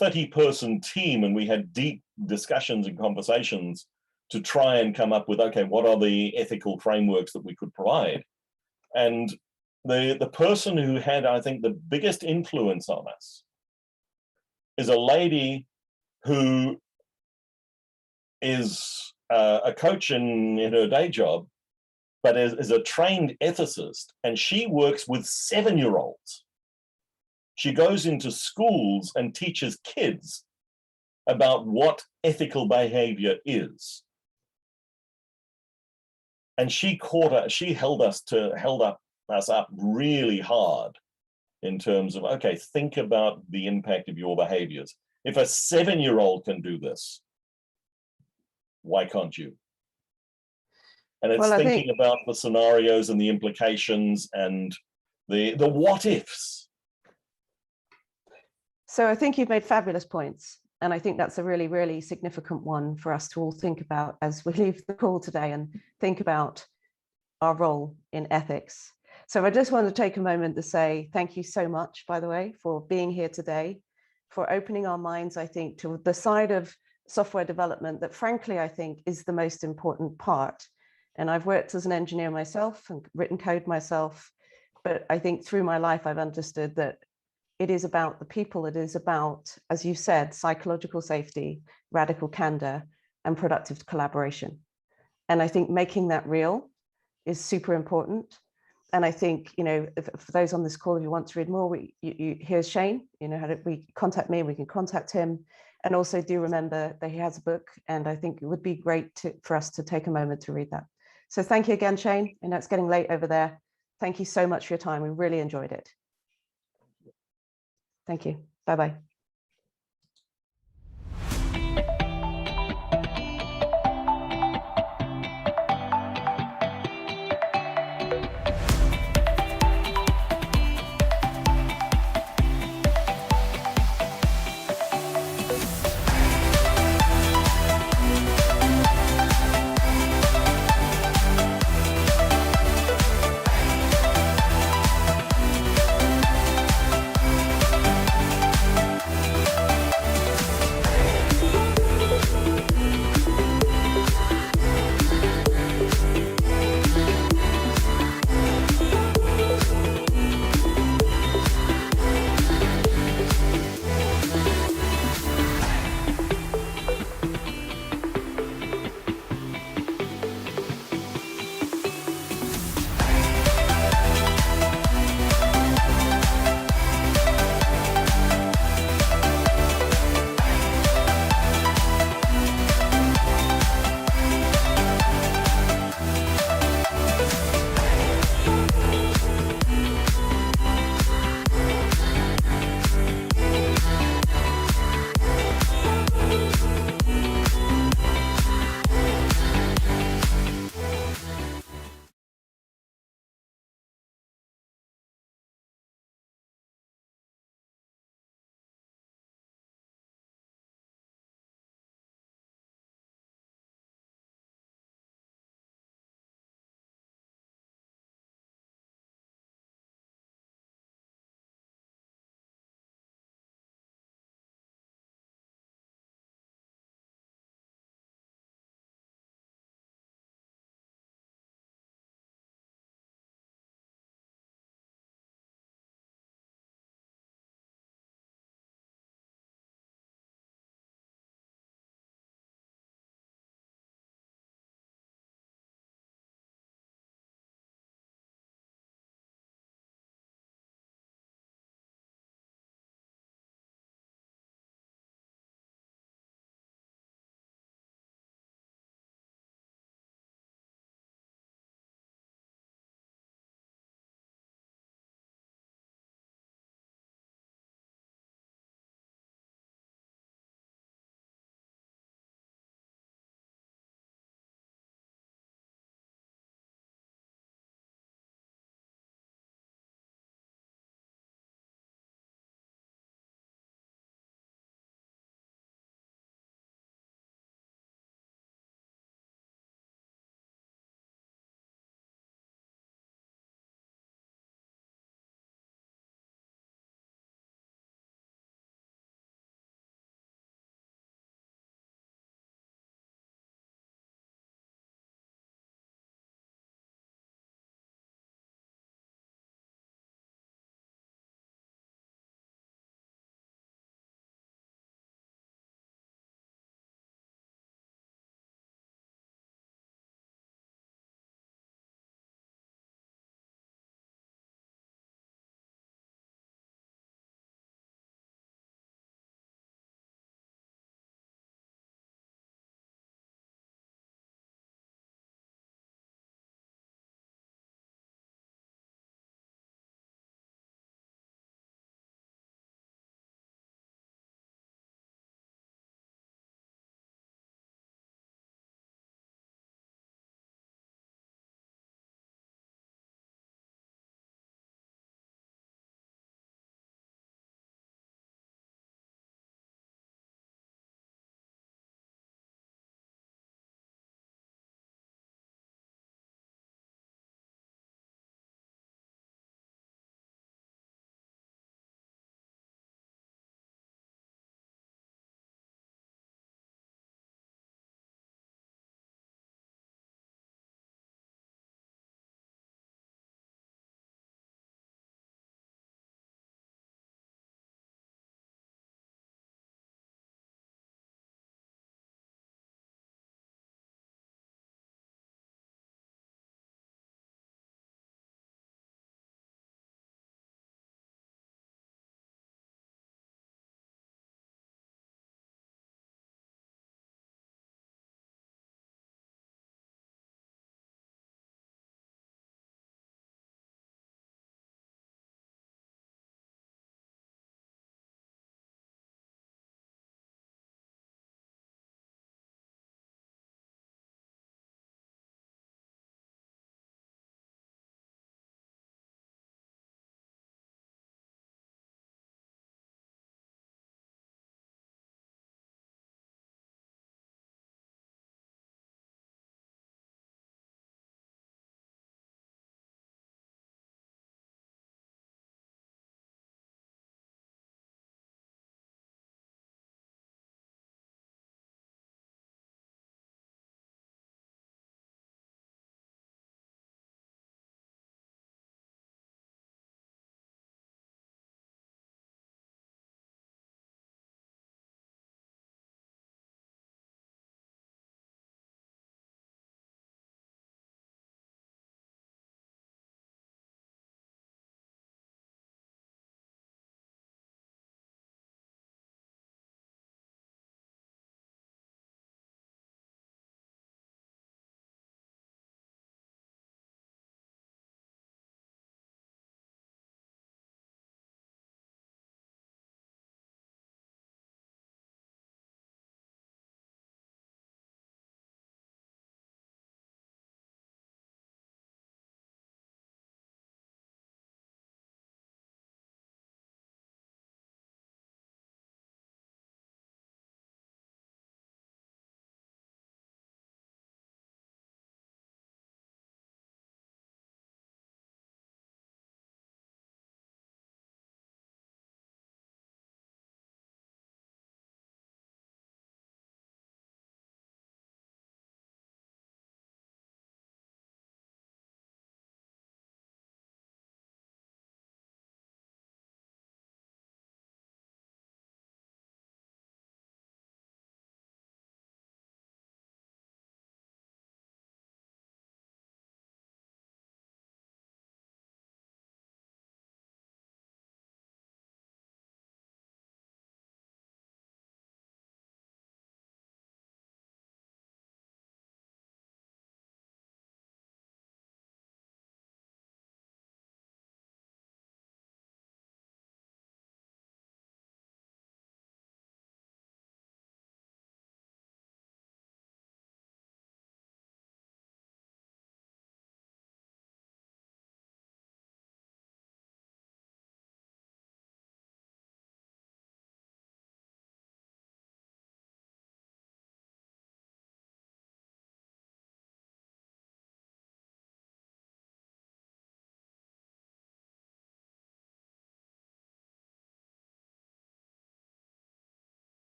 D: 30-person team, and we had deep discussions and conversations to try and come up with, okay, what are the ethical frameworks that we could provide? And the person who had, I think, the biggest influence on us is a lady who is a coach in her day job, but is a trained ethicist, and she works with 7-year-olds. She goes into schools and teaches kids about what ethical behavior is. And she held us up really hard in terms of, okay, think about the impact of your behaviors. If a 7-year-old can do this, why can't you? And it's thinking about the scenarios and the implications and the what ifs.
C: So I think you've made fabulous points. And I think that's a really, really significant one for us to all think about as we leave the call today and think about our role in ethics. So I just want to take a moment to say thank you so much, by the way, for being here today, for opening our minds, I think, to the side of software development that, frankly, I think is the most important part. And I've worked as an engineer myself and written code myself, but I think through my life, I've understood that it is about the people. It is about, as you said, psychological safety, radical candor, and productive collaboration. And I think making that real is super important. And I think, you know, for those on this call, if you want to read more, here's Shane. You know, contact me, we can contact him. And also do remember that he has a book, and I think it would be great for us to take a moment to read that. So thank you again, Shane. I know it's getting late over there. Thank you so much for your time. We really enjoyed it. Thank you. Bye-bye.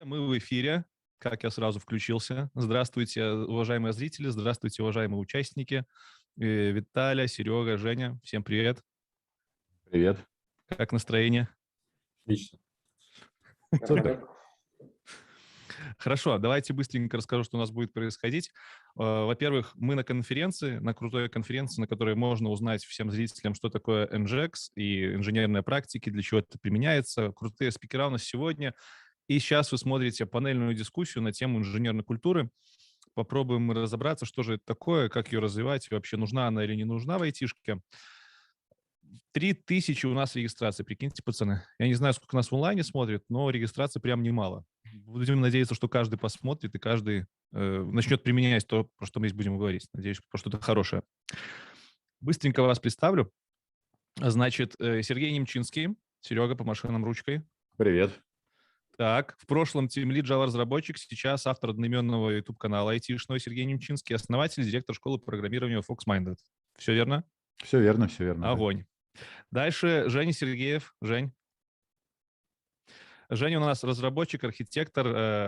E: Мы в эфире, как я сразу включился. Здравствуйте, уважаемые зрители, здравствуйте, уважаемые участники. Виталя, Серега, Женя, всем привет.
F: Привет.
E: Как настроение?
F: Отлично.
G: Супер.
E: Хорошо, давайте быстренько расскажу, что у нас будет происходить. Во-первых, мы на конференции, на крутой конференции, на которой можно узнать всем зрителям, что такое EngX и инженерные практики, для чего это применяется. Крутые спикера у нас сегодня. И сейчас вы смотрите панельную дискуссию на тему инженерной культуры. Попробуем мы разобраться, что же это такое, как ее развивать, и вообще нужна она или не нужна в айтишке. 3000 у нас регистраций, прикиньте, пацаны. Я не знаю, сколько нас в онлайне смотрит, но регистраций прям немало. Будем надеяться, что каждый посмотрит и каждый начнет применять то, про что мы здесь будем говорить. Надеюсь, про что-то хорошее. Быстренько вас представлю. Значит, Сергей Немчинский. Серега, помаши нам ручкой.
F: Привет.
E: Так, в прошлом тимлид Java-разработчик, сейчас автор одноименного YouTube-канала айтишного Сергей Немчинский, основатель, директор школы программирования FoxMinded. Все верно?
F: Все верно, все верно.
E: Огонь. Дальше Женя Сергеев. Жень. Женя у нас разработчик, архитектор,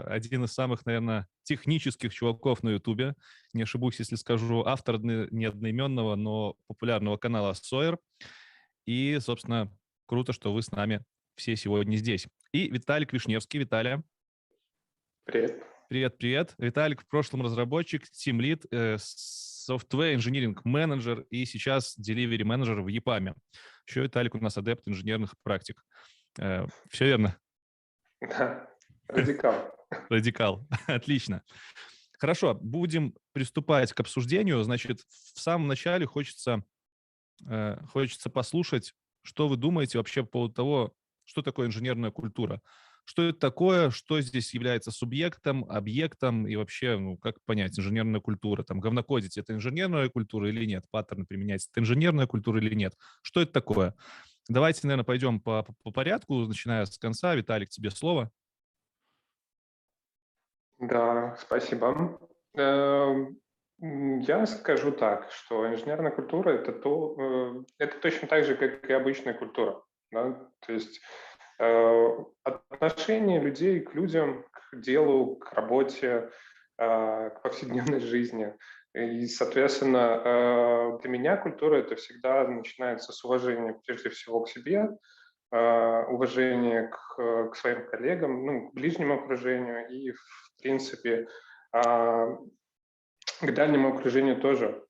E: один из самых, наверное, технических чуваков на YouTube. Не ошибусь, если скажу, автор не одноименного, но популярного канала Sawyer. И, собственно, круто, что вы с нами все сегодня здесь. И Виталик Вишневский. Виталий.
G: Привет.
E: Привет, привет. Виталик в прошлом разработчик, тимлид, software engineering менеджер и сейчас delivery менеджер в EPAM. Еще Виталик у нас адепт инженерных практик. Все верно?
G: Да, радикал.
E: Радикал. Отлично. Хорошо, будем приступать к обсуждению. Значит, в самом начале хочется послушать, что вы думаете вообще по поводу того, что такое инженерная культура. Что это такое, что здесь является субъектом, объектом и вообще, ну, как понять, инженерная культура, там, говнокодить, это инженерная культура или нет, паттерны применять, это инженерная культура или нет, что это такое? Давайте, наверное, пойдем по порядку, начиная с конца. Виталик, тебе слово.
G: Да, спасибо. Я скажу так, что инженерная культура это точно так же, как и обычная культура. Да? То есть отношение людей к людям, к делу, к работе, к повседневной жизни. И, соответственно, для меня культура это всегда начинается с уважения прежде всего к себе, уважение к своим коллегам, ну, к ближнему окружению и, в принципе, к дальнему окружению тоже.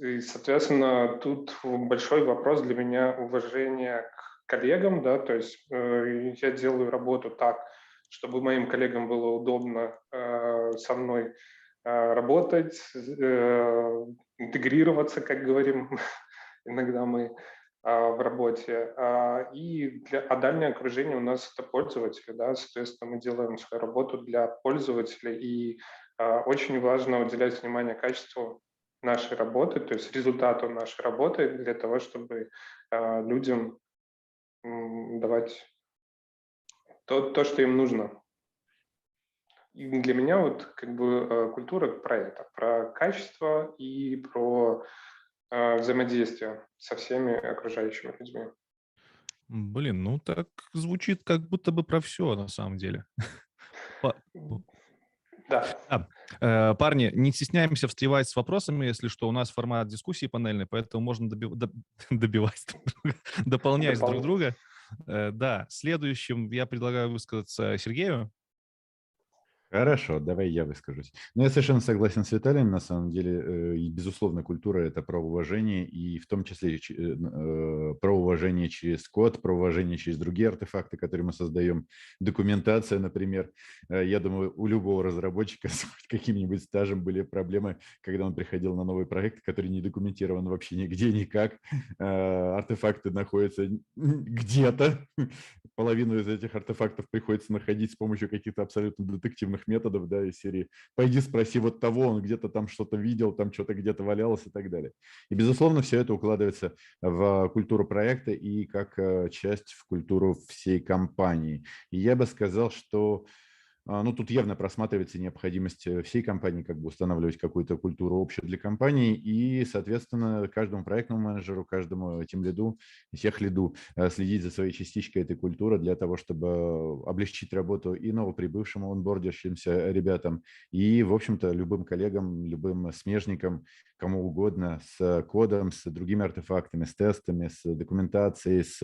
G: И, соответственно, тут большой вопрос для меня уважение к коллегам, да, то есть я делаю работу так, чтобы моим коллегам было удобно со мной работать, интегрироваться, как говорим иногда мы в работе. Дальнее окружение у нас это пользователи, да, соответственно, мы делаем свою работу для пользователей, и очень важно уделять внимание качеству нашей работы, то есть результату нашей работы для того, чтобы людям давать то, что им нужно. И для меня вот как бы культура про это, про качество и про взаимодействие со всеми окружающими людьми.
E: Блин, ну так звучит как будто бы про все на самом деле.
G: Да.
E: Парни, не стесняемся встревать с вопросами, если что, у нас формат дискуссии панельной, поэтому можно добивать друг друга, дополнять друг друга. Да, следующим я предлагаю высказаться Сергею.
F: Хорошо, давай я выскажусь. Ну, я совершенно согласен с Виталием, на самом деле, и, безусловно, культура – это про уважение, и в том числе про уважение через код, про уважение через другие артефакты, которые мы создаем. Документация, например. Я думаю, у любого разработчика с каким-нибудь стажем были проблемы, когда он приходил на новый проект, который не документирован вообще нигде, никак. Артефакты находятся где-то. Половину из этих артефактов приходится находить с помощью каких-то абсолютно детективных методов, да, из серии «пойди спроси вот того, он где-то там что-то видел, там что-то где-то валялось» и так далее. И, безусловно, все это укладывается в культуру проекта и как часть в культуру всей компании. И я бы сказал, что Ну, тут явно просматривается необходимость всей компании как бы устанавливать какую-то культуру общую для компании и, соответственно, каждому проектному менеджеру, каждому тимлиду, техлиду следить за своей частичкой этой культуры для того, чтобы облегчить работу и новоприбывшим онбордящимся ребятам, и, в общем-то, любым коллегам, любым смежникам, кому угодно, с кодом, с другими артефактами, с тестами, с документацией, с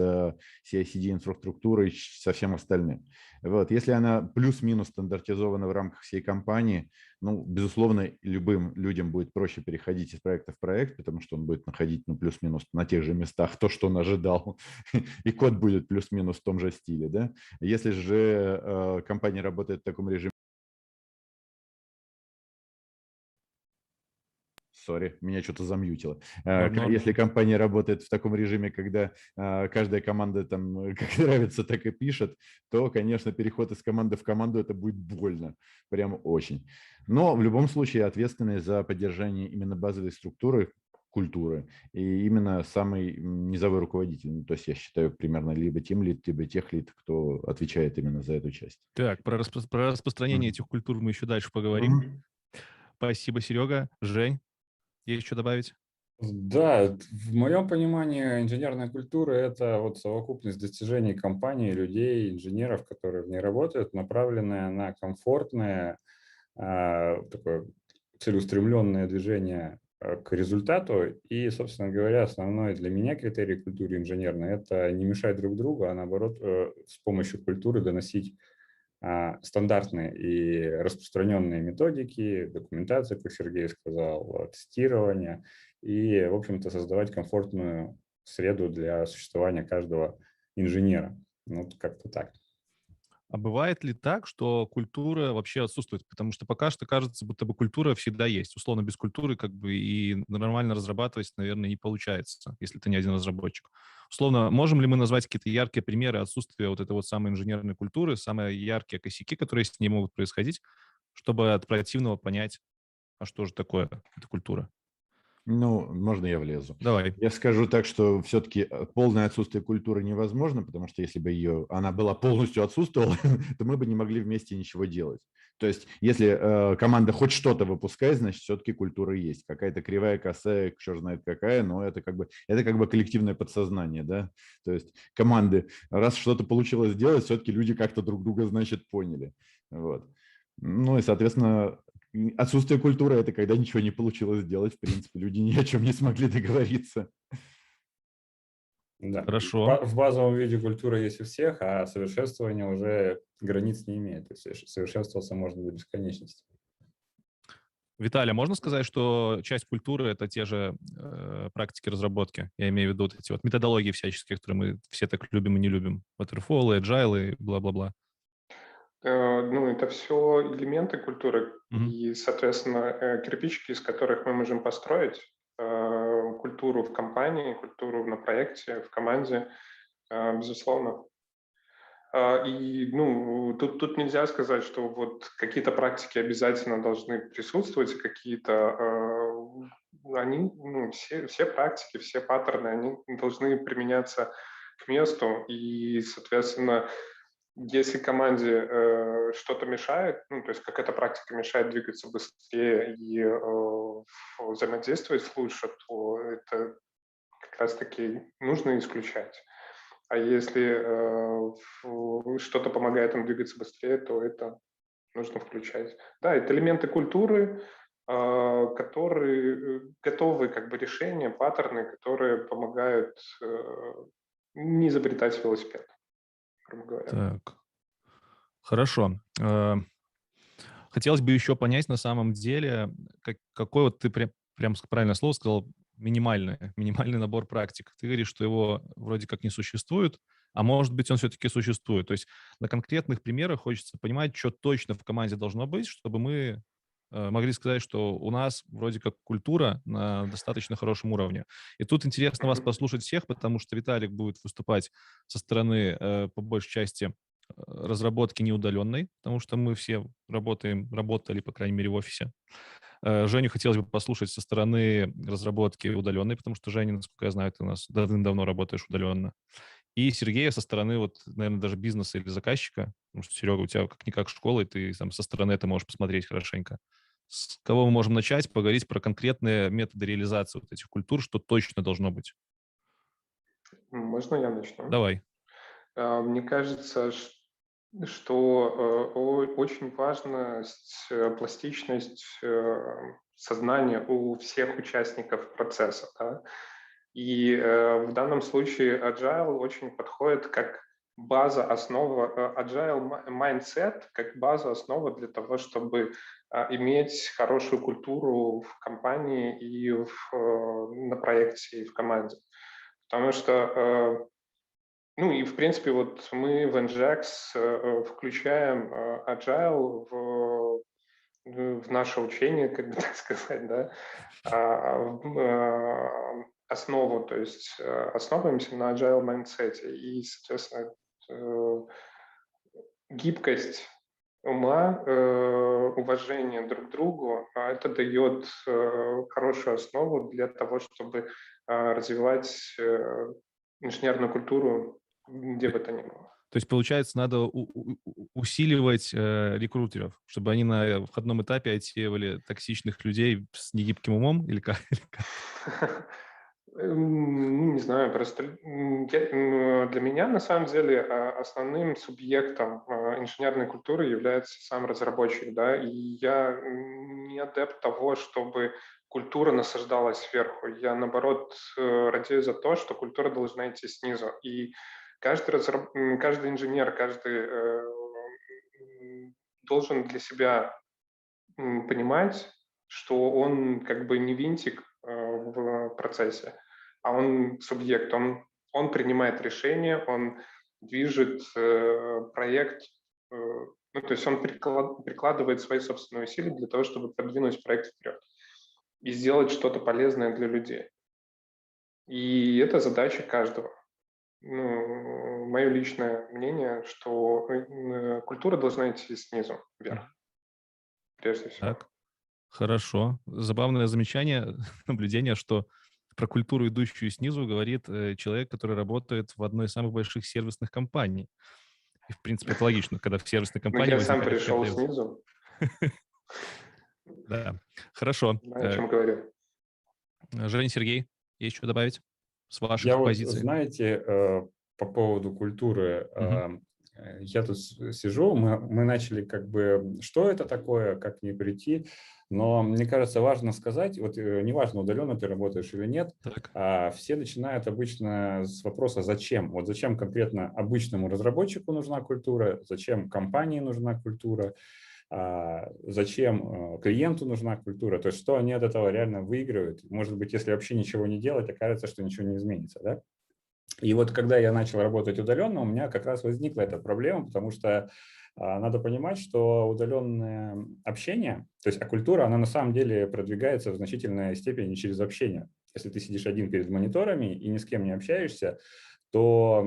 F: CI/CD-инфраструктурой, со всем остальным. Вот. Если она плюс-минус стандартизована в рамках всей компании, ну, безусловно, любым людям будет проще переходить из проекта в проект, потому что он будет находить, ну, плюс-минус на тех же местах то, что он ожидал, и код будет плюс-минус в том же стиле, да. Если же компания работает в таком режиме, сори, меня что-то замьютило. Если компания работает в таком режиме, когда каждая команда там как нравится, так и пишет, то, конечно, переход из команды в команду это будет больно, прям очень. Но в любом случае ответственность за поддержание именно базовой структуры, культуры и именно самый низовой руководитель. Ну, то есть я считаю примерно либо тимлид, либо техлид, кто отвечает именно за эту часть.
E: Так, про распространение этих культур мы еще дальше поговорим. Спасибо, Серега. Жень, есть что добавить?
H: Да, в моем понимании инженерная культура – это вот совокупность достижений компании, людей, инженеров, которые в ней работают, направленная на комфортное, такое целеустремленное движение к результату. И, собственно говоря, основной для меня критерий культуры инженерной – это не мешать друг другу, а наоборот с помощью культуры доносить стандартные и распространенные методики, документация, как Сергей сказал, тестирование и, в общем-то, создавать комфортную среду для существования каждого инженера. Ну, как-то так.
E: А бывает ли так, что культура вообще отсутствует? Потому что пока что кажется, будто бы культура всегда есть. Условно, без культуры как бы и нормально разрабатывать, наверное, не получается, если ты не один разработчик. Условно, можем ли мы назвать какие-то яркие примеры отсутствия вот этой вот самой инженерной культуры, самые яркие косяки, которые с ней могут происходить, чтобы от противного понять, а что же такое эта культура?
F: Ну, можно я влезу?
E: Давай.
F: Я скажу так, что все-таки полное отсутствие культуры невозможно, потому что если бы она была полностью отсутствовала, то мы бы не могли вместе ничего делать. То есть, если команда хоть что-то выпускает, значит, все-таки культура есть. Какая-то кривая, косая, черт знает какая, но это как бы коллективное подсознание, да. То есть команды, раз что-то получилось сделать, все-таки люди как-то друг друга, значит, поняли. Вот. Ну и, соответственно, отсутствие культуры – это когда ничего не получилось сделать. В принципе, люди ни о чем не смогли договориться.
H: Да.
E: Хорошо.
H: В базовом виде культура есть у всех, а совершенствование уже границ не имеет. То есть совершенствоваться можно до бесконечности.
E: Виталий, можно сказать, что часть культуры – это те же практики разработки? Я имею в виду вот эти вот методологии всяческие, которые мы все так любим и не любим. Waterfall, Agile и бла-бла-бла.
G: Ну, это все элементы культуры
E: Мгм.
G: и, соответственно, кирпичики, из которых мы можем построить культуру в компании, культуру на проекте, в команде, безусловно. И ну, тут нельзя сказать, что вот какие-то практики обязательно должны присутствовать, они, ну, все практики, все паттерны, они должны применяться к месту, и, соответственно, если команде что-то мешает, ну, то есть какая-то практика мешает двигаться быстрее и взаимодействовать лучше, то это как раз-таки нужно исключать. А если что-то помогает им двигаться быстрее, то это нужно включать. Да, это элементы культуры, которые готовы как бы решения, паттерны, которые помогают не изобретать велосипед, грубо говоря.
E: Так, хорошо. Хотелось бы еще понять на самом деле, какой вот ты прям правильное слово сказал, минимальный набор практик. Ты говоришь, что его вроде как не существует, а может быть, он все-таки существует. То есть на конкретных примерах хочется понимать, что точно в команде должно быть, чтобы мы могли сказать, что у нас вроде как культура на достаточно хорошем уровне. И тут интересно вас послушать всех, потому что Виталик будет выступать со стороны, по большей части, разработки неудаленной, потому что мы все работали, по крайней мере, в офисе. Женю хотелось бы послушать со стороны разработки удаленной, потому что, Женя, насколько я знаю, ты у нас давным-давно работаешь удаленно. и Сергея со стороны, вот, наверное, даже бизнеса или заказчика, потому что, Серега, у тебя как-никак школа, и ты там со стороны это можешь посмотреть хорошенько. С кого мы можем начать? Поговорить про конкретные методы реализации вот этих культур, что точно должно быть.
G: Можно я начну?
E: Давай.
G: Мне кажется, что очень важна пластичность сознания у всех участников процесса. Да? И в данном случае Agile очень подходит как база, основа, Agile mindset как база, основа для того, чтобы иметь хорошую культуру в компании и на проекте, и в команде. Потому что ну и, в принципе, вот мы в EngX включаем Agile в наше учение, как бы так сказать, да, основу, то есть основываемся на Agile mindset и, соответственно, гибкость ума, уважение друг к другу, это дает хорошую основу для того, чтобы развивать инженерную культуру где бы то ни было.
E: То есть, получается, надо усиливать рекрутеров, чтобы они на входном этапе отсеивали токсичных людей с негибким умом или как?
G: Ну, не знаю, просто для меня, на самом деле, основным субъектом инженерной культуры является сам разработчик, да, и я не адепт того, чтобы культура насаждалась сверху. Я, наоборот, радею за то, что культура должна идти снизу. И каждый инженер, каждый должен для себя понимать, что он как бы не винтик в процессе, а он субъект, он принимает решения, он движет проект, ну, то есть он прикладывает свои собственные усилия для того, чтобы продвинуть проект вперед и сделать что-то полезное для людей. И это задача каждого. Ну, мое личное мнение, что культура должна идти снизу вверх, прежде всего.
E: Так, хорошо. Забавное замечание, наблюдение, что про культуру, идущую снизу, говорит человек, который работает в одной из самых больших сервисных компаний. И, в принципе, это логично, когда в сервисной
G: Но
E: компании
G: я сам
E: возникает
G: пришел
E: какая-то...
G: снизу.
E: Да, хорошо.
G: Знаю, о чем говорю.
E: Женя, Сергей, есть что добавить с
H: Я
E: ваших
H: вот,
E: позиций?
H: знаете, по поводу культуры, я тут сижу, мы начали как бы, что это такое, как не прийти, но мне кажется, важно сказать, вот неважно, удаленно ты работаешь или нет, все начинают обычно с вопроса «зачем?». Вот зачем конкретно обычному разработчику нужна культура, зачем компании нужна культура, зачем клиенту нужна культура, то есть что они от этого реально выигрывают. Может быть, если вообще ничего не делать, окажется, что ничего не изменится, да? И вот когда я начал работать удаленно, у меня как раз возникла эта проблема, потому что надо понимать, что удаленное общение, то есть культура, она на самом деле продвигается в значительной степени через общение. Если ты сидишь один перед мониторами и ни с кем не общаешься, то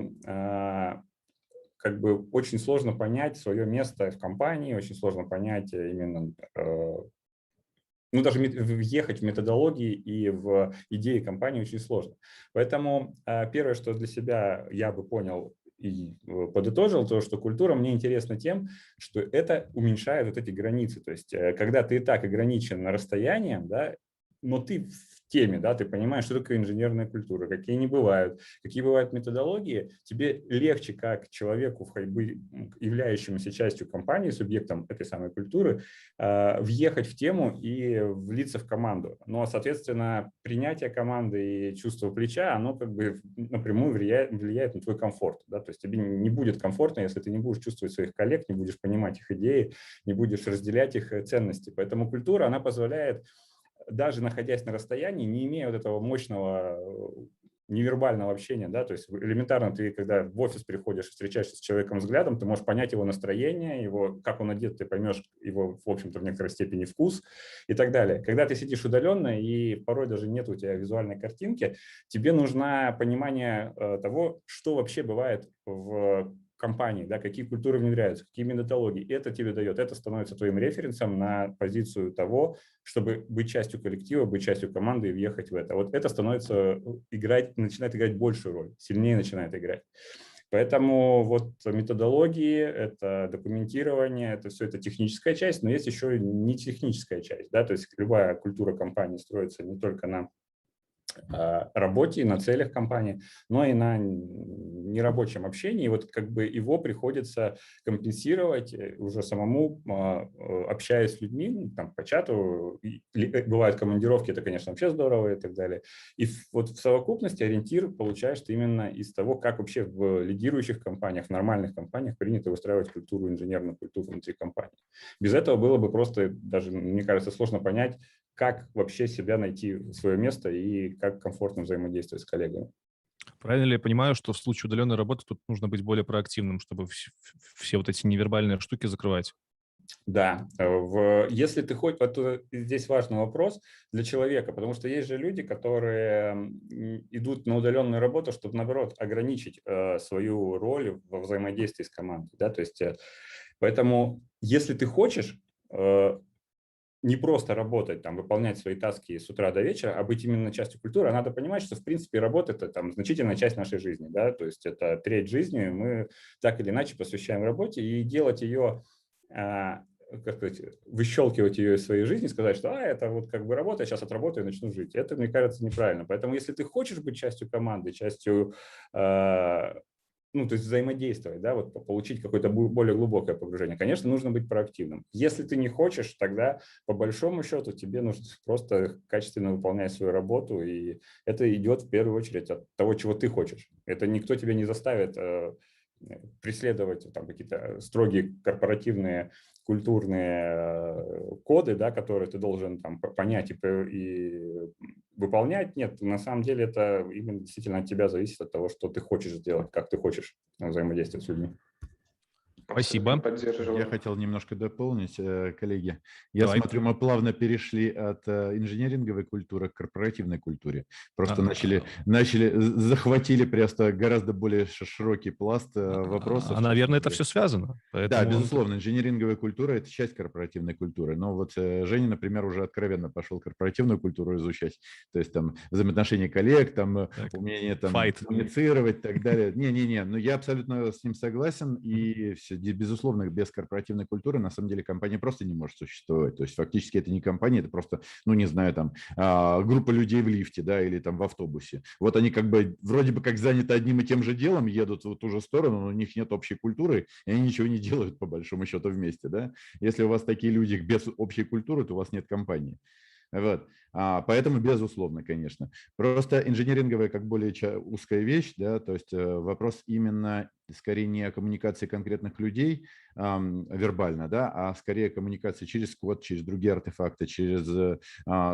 H: как бы очень сложно понять свое место в компании, очень сложно понять именно, ну, даже въехать в методологии и в идеи компании очень сложно. Поэтому первое, что для себя я бы понял и подытожил, то, что культура мне интересна тем, что это уменьшает вот эти границы. То есть когда ты и так ограничен на расстоянием, да, но ты в теме, да, ты понимаешь, что такое инженерная культура, какие они бывают, какие бывают методологии, тебе легче как человеку, являющемуся частью компании, субъектом этой самой культуры, въехать в тему и влиться в команду. Но, соответственно, принятие команды и чувство плеча, оно как бы напрямую влияет на твой комфорт. Да? То есть тебе не будет комфортно, если ты не будешь чувствовать своих коллег, не будешь понимать их идеи, не будешь разделять их ценности. Поэтому культура, она позволяет, даже находясь на расстоянии, не имея вот этого мощного невербального общения, да, то есть элементарно ты, когда в офис приходишь, встречаешься с человеком взглядом, ты можешь понять его настроение, его, как он одет, ты поймешь его, в общем-то, в некоторой степени вкус и так далее. Когда ты сидишь удаленно и порой даже нет у тебя визуальной картинки, тебе нужно понимание того, что вообще бывает в компании, да, какие культуры внедряются, какие методологии. Это тебе дает, это становится твоим референсом на позицию того, чтобы быть частью коллектива, быть частью команды и въехать в это. Вот это становится начинает играть большую роль, сильнее начинает играть. Поэтому вот методологии, это документирование, это все это техническая часть, но есть еще и не техническая часть. Да? То есть любая культура компании строится не только на работе и на целях компании, но и на нерабочем общении. И вот как бы его приходится компенсировать уже самому, общаясь с людьми, там, по чату. Бывают командировки, это, конечно, вообще здорово и так далее. И вот в совокупности ориентир получаешь ты именно из того, как вообще в лидирующих компаниях, в нормальных компаниях принято выстраивать культуру, инженерную культуру внутри компании. Без этого было бы просто, даже, мне кажется, сложно понять, как вообще себя найти, свое место и как комфортно взаимодействовать с коллегами.
E: Правильно ли я понимаю, что в случае удаленной работы тут нужно быть более проактивным, чтобы все вот эти невербальные штуки закрывать?
H: Да, если ты хоть, вот здесь важный вопрос для человека, потому что есть же люди, которые идут на удаленную работу, чтобы, наоборот, ограничить свою роль во взаимодействии с командой. Да? То есть, поэтому, если ты хочешь не просто работать, там, выполнять свои таски с утра до вечера, а быть именно частью культуры, надо понимать, что, в принципе, работа – это там значительная часть нашей жизни, да, то есть это треть жизни, мы так или иначе посвящаем работе, и делать ее, как сказать, выщелкивать ее из своей жизни, сказать, что это вот как бы работа, я сейчас отработаю и начну жить. Это, мне кажется, неправильно. Поэтому, если ты хочешь быть частью команды, частью ну, то есть взаимодействовать, да, вот получить какое-то более глубокое погружение. Конечно, нужно быть проактивным. Если ты не хочешь, тогда по большому счету тебе нужно просто качественно выполнять свою работу, и это идет в первую очередь от того, чего ты хочешь. Это никто тебя не заставит преследовать там какие-то строгие корпоративные культурные коды, да, которые ты должен там понять и выполнять. Нет, на самом деле это именно действительно от тебя зависит, от того, что ты хочешь сделать, как ты хочешь взаимодействовать с людьми.
E: Спасибо.
F: Я хотел немножко дополнить, коллеги. Я
E: Давай.
F: смотрю, мы плавно перешли от инженеринговой культуры к корпоративной культуре. Просто захватили просто гораздо более широкий пласт вопросов.
E: Наверное, это все связано.
F: Да, безусловно, инженеринговая культура – это часть корпоративной культуры. Но вот Женя, например, уже откровенно пошел корпоративную культуру изучать. То есть там взаимоотношения коллег, там умение там коммуницировать и так далее. Не-не-не, но я абсолютно с ним согласен. И все, безусловно, без корпоративной культуры на самом деле компания просто не может существовать. То есть фактически это не компания, это просто, ну не знаю, там группа людей в лифте, да, или там в автобусе. Вот они как бы вроде бы как заняты одним и тем же делом, едут в ту же сторону, но у них нет общей культуры, и они ничего не делают по большому счету вместе, да. Если у вас такие люди без общей культуры, то у вас нет компании. Вот. Поэтому, безусловно, конечно. Просто инженеринговая как более узкая вещь, да, то есть вопрос именно скорее не о коммуникации конкретных людей вербально, да, а скорее коммуникации через код, через другие артефакты, через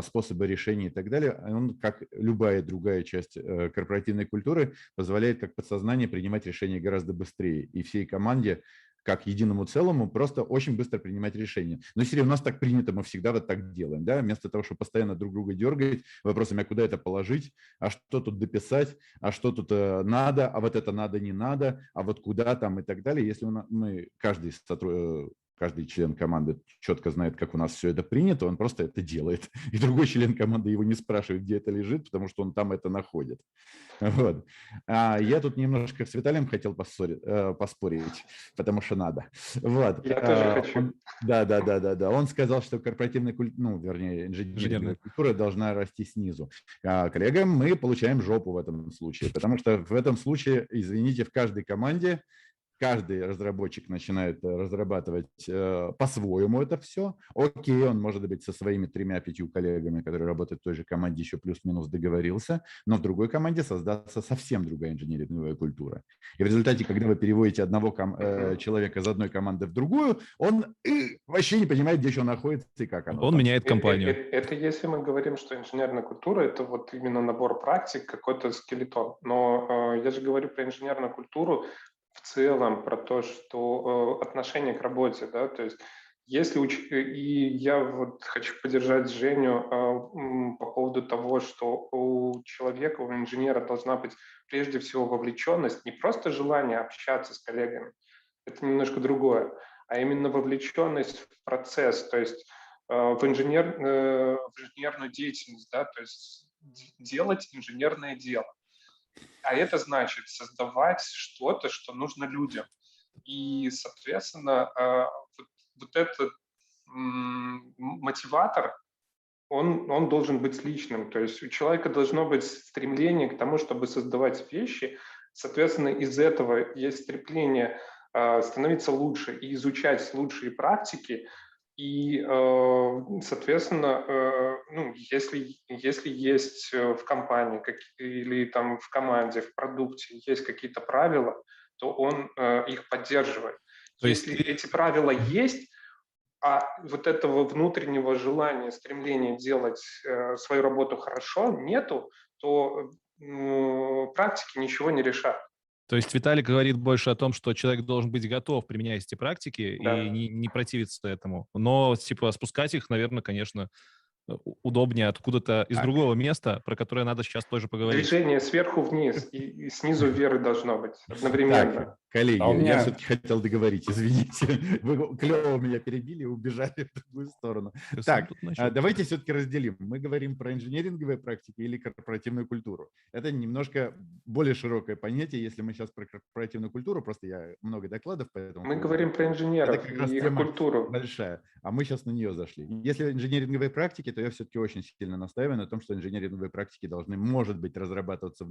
F: способы решения и так далее. Он, как любая другая часть корпоративной культуры, позволяет как подсознание принимать решения гораздо быстрее. И всей команде как единому целому, просто очень быстро принимать решения. Но если у нас так принято, мы всегда вот так делаем, да, вместо того, чтобы постоянно друг друга дергать вопросами, а куда это положить, а что тут дописать, а что тут надо, а вот это надо, не надо, а вот куда там и так далее. Если мы, каждый член команды четко знает, как у нас все это принято, он просто это делает. И другой член команды его не спрашивает, где это лежит, потому что он там это находит. Вот. Я тут немножко с Виталием хотел поспорить, потому что надо. Вот.
G: Я тоже хочу.
F: Да. Он сказал, что корпоративная культура, ну, вернее, инженерная культура должна расти снизу. Коллегам мы получаем жопу в этом случае, потому что в этом случае, извините, в каждой команде каждый разработчик начинает разрабатывать по-своему это все. Окей, он может быть со своими 3-5 коллегами, которые работают в той же команде, еще плюс-минус договорился, но в другой команде создастся совсем другая инженерная культура. И в результате, когда вы переводите одного человека из одной команды в другую, он вообще не понимает, где что находится и как оно.
E: Он меняет компанию.
G: Это если мы говорим, что инженерная культура – это вот именно набор практик, какой-то скелетон. Но я же говорю про инженерную культуру в целом, про то, что отношение к работе, да, то есть И я вот хочу поддержать Женю по поводу того, что у человека, у инженера должна быть прежде всего вовлеченность, не просто желание общаться с коллегами, это немножко другое, а именно вовлеченность в процесс, то есть в инженерную деятельность, да, то есть делать инженерное дело. А это значит создавать что-то, что нужно людям. И, соответственно, вот этот мотиватор, он должен быть личным. То есть у человека должно быть стремление к тому, чтобы создавать вещи. Соответственно, из этого есть стремление становиться лучше и изучать лучшие практики. И, соответственно, ну, если есть в компании или там в команде, в продукте есть какие-то правила, то он их поддерживает.
E: То есть
G: Если эти правила есть, а вот этого внутреннего желания, стремления делать свою работу хорошо нету, то практики ничего не решат.
E: То есть Виталик говорит больше о том, что человек должен быть готов применять эти практики
G: Да.
E: и не противиться этому. Но, типа, спускать их, наверное, конечно, удобнее откуда-то из другого места, про которое надо сейчас тоже поговорить.
G: Движение сверху вниз и снизу вверх должно быть одновременно.
F: Так, коллеги,
H: А у меня-
F: я все-таки хотел договорить, извините. Вы клево меня перебили и убежали в другую сторону.
E: Ты сам
F: Так,
E: тут начал.
F: давайте все-таки разделим. Мы говорим про инженеринговые практики или корпоративную культуру. Это немножко более широкое понятие, если мы сейчас про корпоративную культуру, просто я много докладов по этому
G: Мы
F: поводу.
G: говорим про инженеров
F: Это как раз
G: и их
F: тема
G: культуру.
F: большая, а мы сейчас на нее зашли. Если инженеринговые практики, то я все-таки очень сильно настаиваю на том, что инженеринговые практики должны, может быть, разрабатываться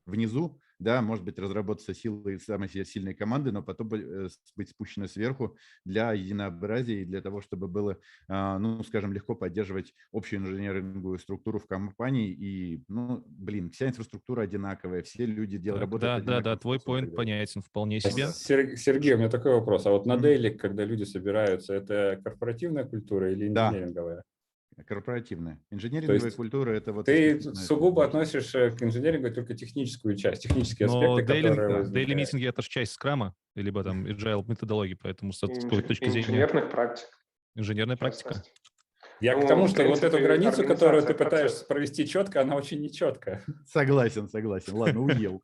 F: внизу, да, может быть, разработаться силой самой сильной команды, но потом быть спущены сверху для единообразия и для того, чтобы было, ну, скажем, легко поддерживать общую инженеринговую структуру в компании. И, ну, блин, вся инфраструктура одинаковая, все люди работают
E: Да, твой поинт понятен вполне себе.
H: Сергей, у меня такой вопрос. А вот на Дейли, когда люди собираются, это корпоративная культура или
F: Да.
H: инженеринговая?
F: Корпоративная. Инженеринговая культура – это вот…
H: Ты сугубо относишь к инженерингу только техническую часть, технические аспекты, которые возникают.
E: Дейли-митинги – это же часть скрама, либо там agile методологии, поэтому с такой точки зрения…
G: Инженерных практик.
E: Инженерная практика.
G: частности.
H: Я
G: Ну,
H: к тому,
G: в
H: что вот эту
G: принципе,
H: границу, которую ты
G: организация
H: пытаешься провести четко, она очень нечеткая.
F: Согласен. Ладно, уел.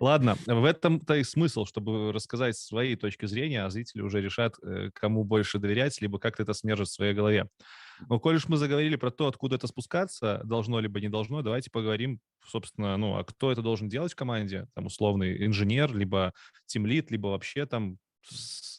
E: Ладно, в этом-то и смысл, чтобы рассказать своей точки зрения, а зрители уже решат, кому больше доверять, либо как это смержит в своей голове. Но коль уж мы заговорили про то, откуда это спускаться, должно либо не должно, давайте поговорим, собственно, ну, а кто это должен делать в команде? Там условный инженер, либо тимлид, либо вообще там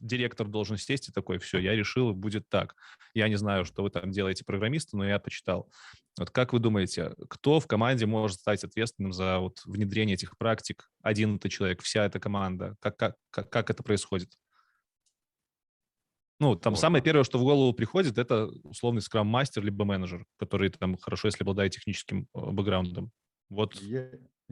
E: директор должен сесть и такой, все, я решил, будет так. Я не знаю, что вы там делаете, программисты, но я почитал. Вот как вы думаете, кто в команде может стать ответственным за вот внедрение этих практик? Один это человек, вся эта команда. Как это происходит? Ну, там самое первое, что в голову приходит, это условный скрам-мастер либо менеджер, который там хорошо, если обладает техническим бэкграундом. Вот.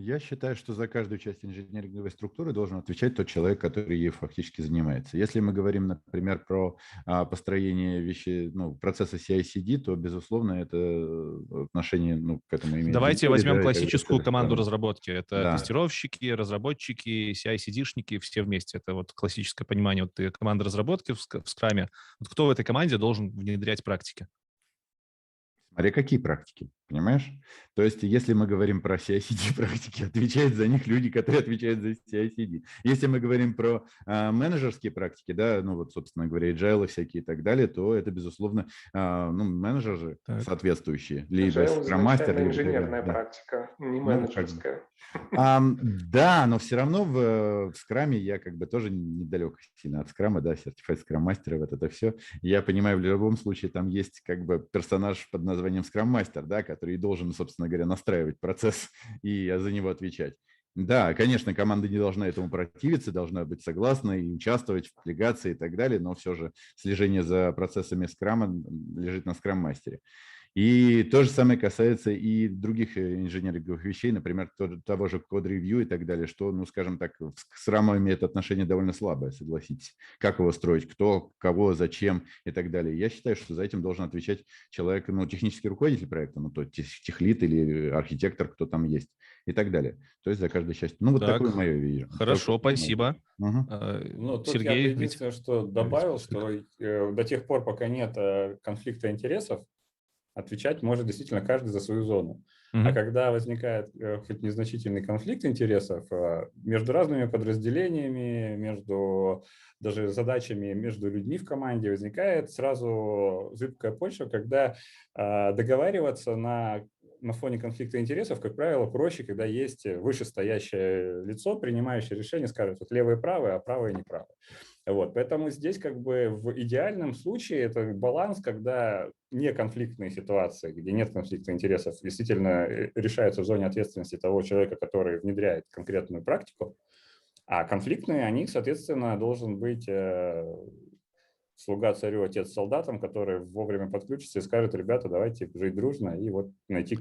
F: Я считаю, что за каждую часть инженеринговой структуры должен отвечать тот человек, который ей фактически занимается. Если мы говорим, например, про построение вещей, ну, процесса CI/CD, то, безусловно, это отношение, ну, к этому имеет.
E: Давайте возьмем классическую команду разработки. Это
F: Да.
E: тестировщики, разработчики, CI/CD-шники, все вместе. Это вот классическое понимание. Вот команда разработки в скраме. Вот кто в этой команде должен внедрять практики?
F: Смотри, какие практики, понимаешь? То есть, если мы говорим про CI/CD практики, отвечают за них люди, которые отвечают за CI/CD. Если мы говорим про менеджерские практики, да, ну вот, собственно говоря, agile всякие и так далее, то это, безусловно, ну, менеджеры соответствующие. Либо скрам-мастер, либо…
G: инженерная практика, не менеджерская.
F: Да, но все равно в скраме я как бы тоже недалек сильно от скрама, да, сертификат скрам-мастера, вот это все. Я понимаю, в любом случае там есть как бы персонаж под названием скрам-мастер, да, который должен, собственно говоря, настраивать процесс и за него отвечать. Да, конечно, команда не должна этому противиться, должна быть согласна и участвовать, впрягаться и так далее, но все же слежение за процессами скрама лежит на скрам-мастере. И то же самое касается и других инженерных вещей, например, того же код-ревью и так далее, что, ну, скажем так, с рамами это отношение довольно слабое, согласитесь. Как его строить, кто, кого, зачем и так далее. Я считаю, что за этим должен отвечать человек, ну, технический руководитель проекта, ну, то техлид или архитектор, кто там есть и так далее. То есть за каждой частью. Ну, вот
E: Так,
F: такое мое видение.
E: хорошо, спасибо.
H: Ну, тут я бы
E: Сергей,
H: единственное, что добавил, что до тех пор, пока нет конфликта интересов, отвечать может действительно каждый за свою зону. А когда возникает хоть незначительный конфликт интересов между разными подразделениями, между даже задачами, между людьми в команде, возникает сразу зыбкая почва, когда договариваться на фоне конфликта интересов, как правило, проще, когда есть вышестоящее лицо, принимающее решение, скажет, вот левое правое, а правое неправое. Вот, поэтому здесь как бы в идеальном случае это баланс, когда неконфликтные ситуации, где нет конфликта интересов, действительно решаются в зоне ответственности того человека, который внедряет конкретную практику, а конфликтные, они, соответственно, должен быть слуга царю, отец солдатам, который вовремя подключится и скажет, ребята, давайте жить дружно и вот найти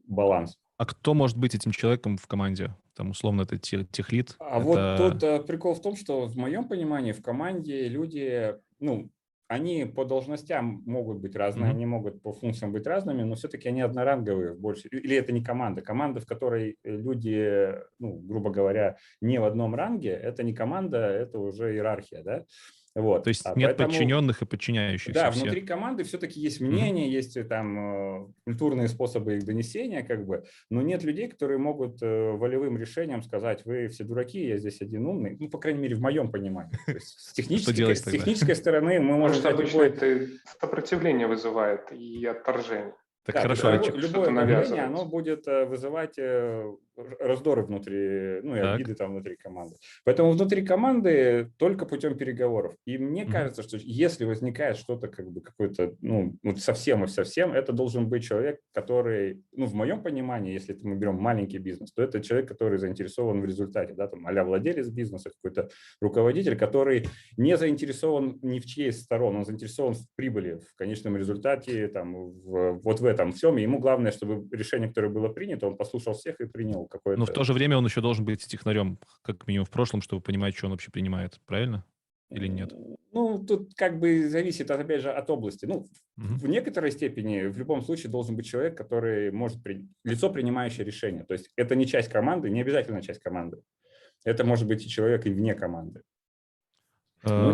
H: баланс.
E: А кто может быть этим человеком в команде? Там, условно, это техлид?
H: Вот тут прикол в том, что в моем понимании в команде люди, ну, они по должностям могут быть разные, они могут по функциям быть разными, но все-таки они одноранговые больше. Или это не команда. Команда, в которой люди, ну, грубо говоря, не в одном ранге, это не команда, это уже иерархия, да? Вот.
E: То есть нет подчиненных и подчиняющихся.
H: Да, внутри команды все-таки есть мнение, есть там культурные способы их донесения, как бы, но нет людей, которые могут волевым решением сказать, вы все дураки, я здесь один умный, ну, по крайней мере, в моем понимании. То есть с технической стороны мы можем...
G: Потому что обычно это сопротивление вызывает и отторжение.
E: Так
H: да,
E: хорошо.
H: Любое давление, оно будет вызывать раздоры внутри, ну и обиды там внутри команды. Поэтому внутри команды только путем переговоров. И мне кажется, что если возникает что-то как бы какое-то, ну, вот совсем и совсем, это должен быть человек, который, ну, в моем понимании, если мы берем маленький бизнес, то это человек, который заинтересован в результате, да, там, а-ля владелец бизнеса, какой-то руководитель, который не заинтересован ни в чьей сторон, он заинтересован в прибыли, в конечном результате, там, вот в этом всем, и ему главное, чтобы решение, которое было принято, он послушал всех и принял какое-то...
E: Но в то же время он еще должен быть технарем, как минимум в прошлом, чтобы понимать, что он вообще принимает, правильно? Или нет?
H: Ну, тут как бы зависит, опять же, от области. Ну, в некоторой степени в любом случае должен быть человек, который может... Лицо, принимающее решение. То есть это не часть команды, не обязательно часть команды. Это может быть и человек и вне команды. Ну,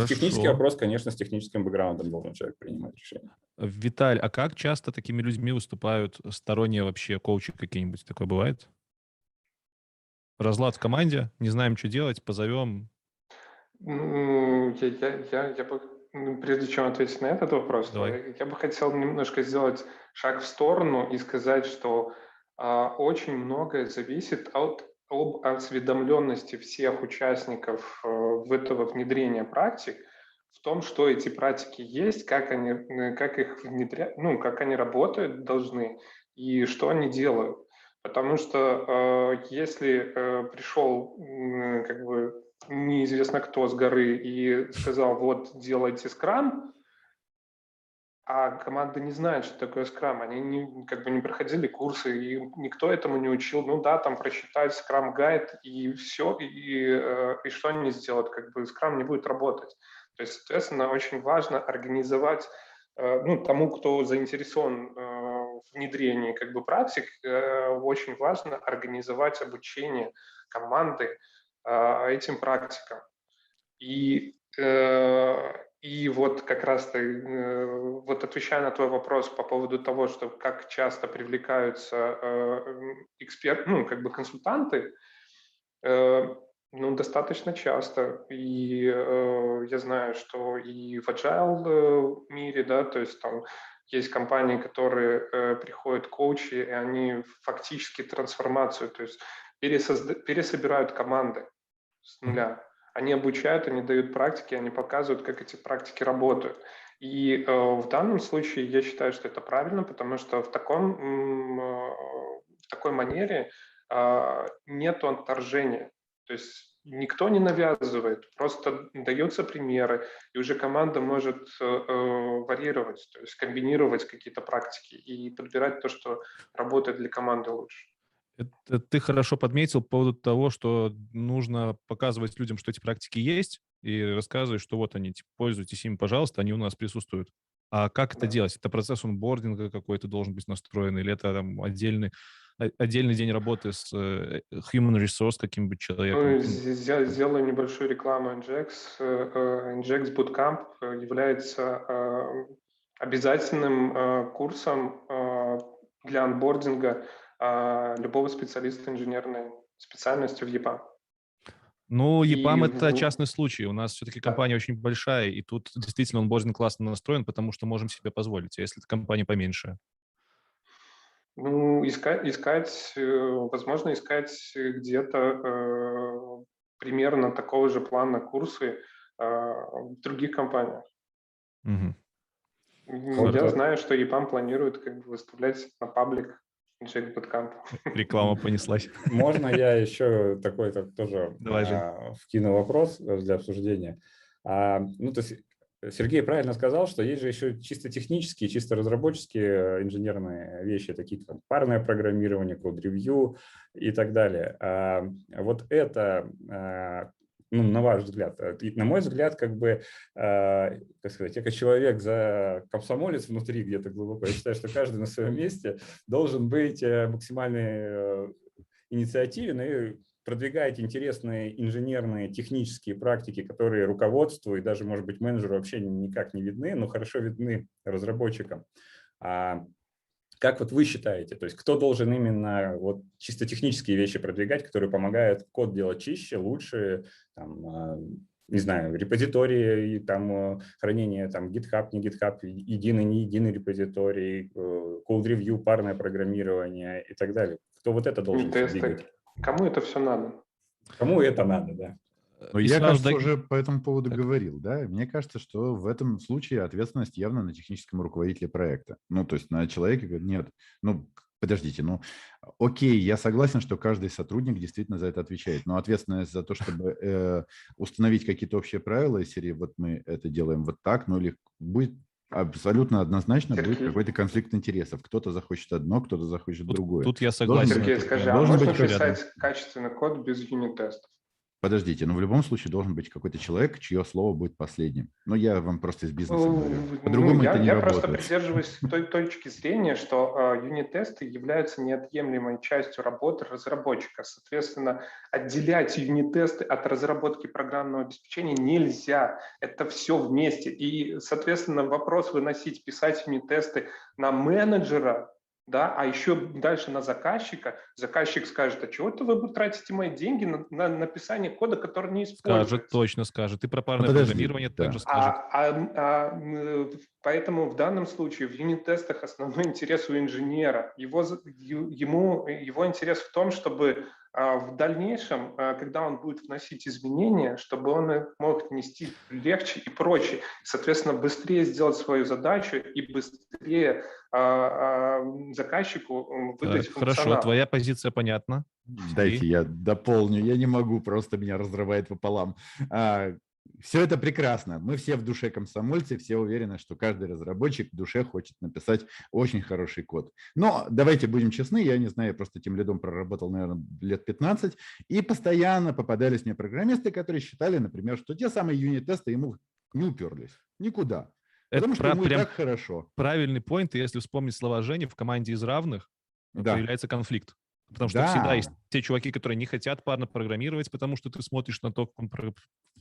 H: технический вопрос, конечно, с техническим бэкграундом должен человек принимать решение.
E: Виталь, а как часто такими людьми выступают сторонние вообще коучи какие-нибудь? Такое бывает? Разлад в команде, не знаем, что делать, позовем.
G: Я бы, прежде чем ответить на этот вопрос, я бы хотел немножко сделать шаг в сторону и сказать, что очень многое зависит об осведомленности всех участников этого внедрения практик в том, что эти практики есть, как их внедряют, ну, как они работают должны и что они делают. Потому что если пришел как бы неизвестно кто с горы и сказал, вот делайте скрам, а команда не знает, что такое скрам, они как бы не проходили курсы, и никто этому не учил. Ну да, там прочитать скрам-гайд и все, и что они сделают, как бы скрам не будет работать. То есть, соответственно, очень важно организовать, ну, тому, кто заинтересован в внедрении как бы практик, очень важно организовать обучение команды этим практикам. И вот как раз-то, вот отвечая на твой вопрос по поводу того, что как часто привлекаются эксперты, ну, как бы консультанты, ну, достаточно часто. И я знаю, что и в agile мире, да, то есть там есть компании, которые приходят коучи, и они фактически трансформацию, то есть пересобирают команды с нуля. Они обучают, они дают практики, они показывают, как эти практики работают. И в данном случае я считаю, что это правильно, потому что в такой манере нет отторжения. То есть никто не навязывает, просто даются примеры, и уже команда может варьировать, то есть комбинировать какие-то практики и подбирать то, что работает для команды лучше.
E: Это ты хорошо подметил по поводу того, что нужно показывать людям, что эти практики есть, и рассказывать, что вот они, типа, пользуйтесь ими, пожалуйста, они у нас присутствуют. А как это
G: Да.
E: делать? Это процесс онбординга какой-то должен быть настроен, или это там отдельный день работы с human resource каким-нибудь человеком?
G: Ну, сделаю небольшую рекламу EngX. EngX Bootcamp является обязательным курсом для онбординга любого специалиста инженерной специальности в EPAM.
E: Ну, EPAM — это
G: в-
E: частный случай. У нас все-таки
G: Да.
E: компания очень большая, и тут действительно онбординг классно настроен, потому что можем себе позволить. А если это компания поменьше?
G: Ну, возможно, искать где-то примерно такого же плана курсы в других компаниях.
E: Мгм.
H: Вот,
G: Я знаю, что EPAM планирует как бы выставлять на паблик EngX Bootcamp.
E: Реклама понеслась.
H: можно я еще такой тоже
E: Давай, Жень.
H: вкину вопрос для обсуждения? Ну, то есть Сергей правильно сказал, что есть же еще чисто технические, чисто разработческие инженерные вещи, такие как парное программирование, код-ревью и так далее. Вот это, ну, на ваш взгляд, и на мой взгляд, как бы, как сказать, я как человек за комсомолец внутри где-то глубоко, я считаю, что каждый на своем месте должен быть максимально инициативен и продвигать интересные инженерные, технические практики, которые руководству и даже, может быть, менеджеру вообще никак не видны, но хорошо видны разработчикам. Как вот вы считаете, то есть кто должен именно вот чисто технические вещи продвигать, которые помогают код делать чище, лучше, там, не знаю, репозитории, и там хранение, там, GitHub, не GitHub, единый, не единый репозиторий, code-review, парное программирование и так далее. Кто вот это должен двигать?
G: Кому это все надо?
H: Кому это надо, да?
F: Но
E: И
F: я,
E: сразу
F: кажется,
E: да-
F: уже по этому поводу
E: Так.
F: говорил, да. Мне кажется, что в этом случае ответственность явно на техническом руководителе проекта. Ну, то есть на человеке говорит, нет, ну, подождите, ну, окей, я согласен, что каждый сотрудник действительно за это отвечает, но ответственность за то, чтобы установить какие-то общие правила из серии, вот мы это делаем вот так, ну, или будет абсолютно однозначно будет
G: Сергей.
F: какой-то конфликт интересов. Кто-то захочет одно, кто-то захочет другое.
E: Тут я согласен.
F: Должен быть-
G: Сергей, скажи, а
F: должен быть
G: можно
F: какой-то-
G: писать качественный код без юнит-тестов?
F: Подождите, но в любом случае должен быть какой-то человек, чье слово будет последним. Ну, я вам просто из бизнеса говорю. По-другому это не
G: Я просто
F: работает.
G: придерживаюсь той точки зрения, что юнит-тесты являются неотъемлемой частью работы разработчика. Соответственно, отделять юнит-тесты от разработки программного обеспечения нельзя. Это все вместе. И, соответственно, вопрос выносить, писать юнит-тесты на менеджера, да, а еще дальше на заказчика. Заказчик скажет, а чего это вы тратите мои деньги на написание кода, который не используется?
E: Скажет, точно скажет. И про парное
F: подожди,
E: программирование
F: да.
E: также скажет.
G: Поэтому в данном случае в юнит-тестах основной интерес у инженера. Его интерес в том, чтобы в дальнейшем, когда он будет вносить изменения, чтобы он их мог внести легче и проще. Соответственно, быстрее сделать свою задачу и быстрее заказчику выдать
E: Так,
G: функционал.
E: хорошо, твоя позиция понятна.
F: Дайте я дополню. Я не могу, просто меня разрывает пополам. Все это прекрасно. Мы все в душе комсомольцы, все уверены, что каждый разработчик в душе хочет написать очень хороший код. Но давайте будем честны, я не знаю, я просто тем лидом проработал, наверное, лет 15, и постоянно попадались мне программисты, которые считали, например, что те самые юнит-тесты ему не уперлись никуда. Потому что ему и
E: прям
F: так хорошо.
E: правильный поинт, и если вспомнить слова Жени, в команде из равных
F: Да.
E: появляется конфликт. Потому что
F: Да.
E: всегда есть те чуваки, которые не хотят парно программировать, потому что ты смотришь на то, как он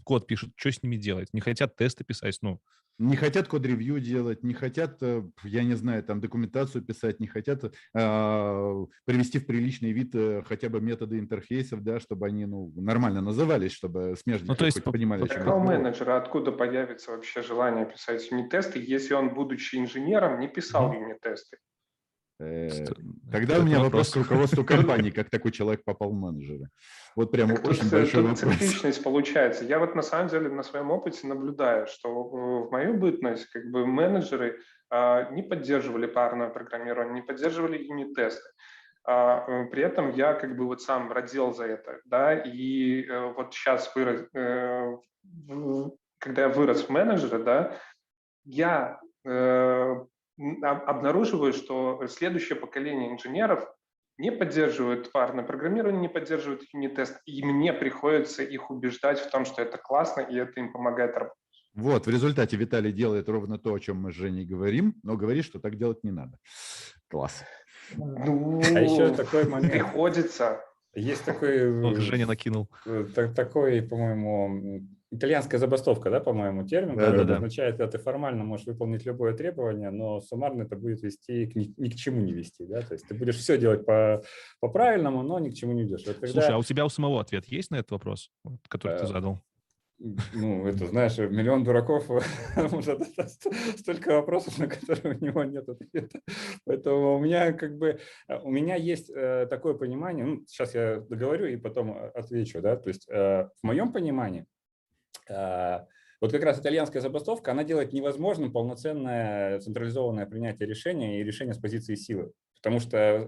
E: код пишет, что с ними делать. Не хотят тесты писать, ну.
F: Не хотят код-ревью делать, не хотят, я не знаю, там документацию писать, не хотят привести в приличный вид хотя бы методы интерфейсов, да, чтобы они нормально назывались, чтобы смежники
E: то есть
F: хоть понимали, о чем
G: Так, а у
F: разговор.
G: менеджера откуда появится вообще желание писать юнит-тесты, если он, будучи инженером, не писал юнит-тесты?
F: Тогда у меня вопрос к руководству компании, как такой человек попал в менеджеры. Вот прямо очень большой
G: Тут
F: вопрос.
G: цикличность получается. Я вот на самом деле на своем опыте наблюдаю, что в мою бытность как бы менеджеры не поддерживали парное программирование, не поддерживали юнит-тесты. При этом я как бы вот сам родил за это, да, и вот сейчас когда я вырос в менеджера, да, я обнаруживаю, что следующее поколение инженеров не поддерживают парное программирование, не поддерживают юнит-тест, и мне приходится их убеждать в том, что это классно, и это им помогает работать.
F: Вот, в результате Виталий делает ровно то, о чем мы с Женей говорим, но говорит, что так делать не надо. Класс.
G: Ну,
H: А еще такой момент.
G: приходится.
H: Есть такой,
E: Женя накинул.
H: такой, по-моему, итальянская забастовка, да, по-моему, термин,
E: Да,
H: который
E: да, да.
H: обозначает, когда ты формально можешь выполнить любое требование, но суммарно это будет вести ни к чему не вести, да, то есть ты будешь все делать по правильному, но ни к чему не идешь. Вот когда,
E: Слушай, а у тебя у самого ответ есть на этот вопрос, который ты задал?
H: ну, это, знаешь, миллион дураков, уже столько вопросов, на которые у него нет ответа. Поэтому у меня у меня есть такое понимание, ну, сейчас я договорю и потом отвечу, да, то есть в моем понимании, вот как раз итальянская забастовка, она делает невозможным полноценное централизованное принятие решения и решение с позиции силы. Потому что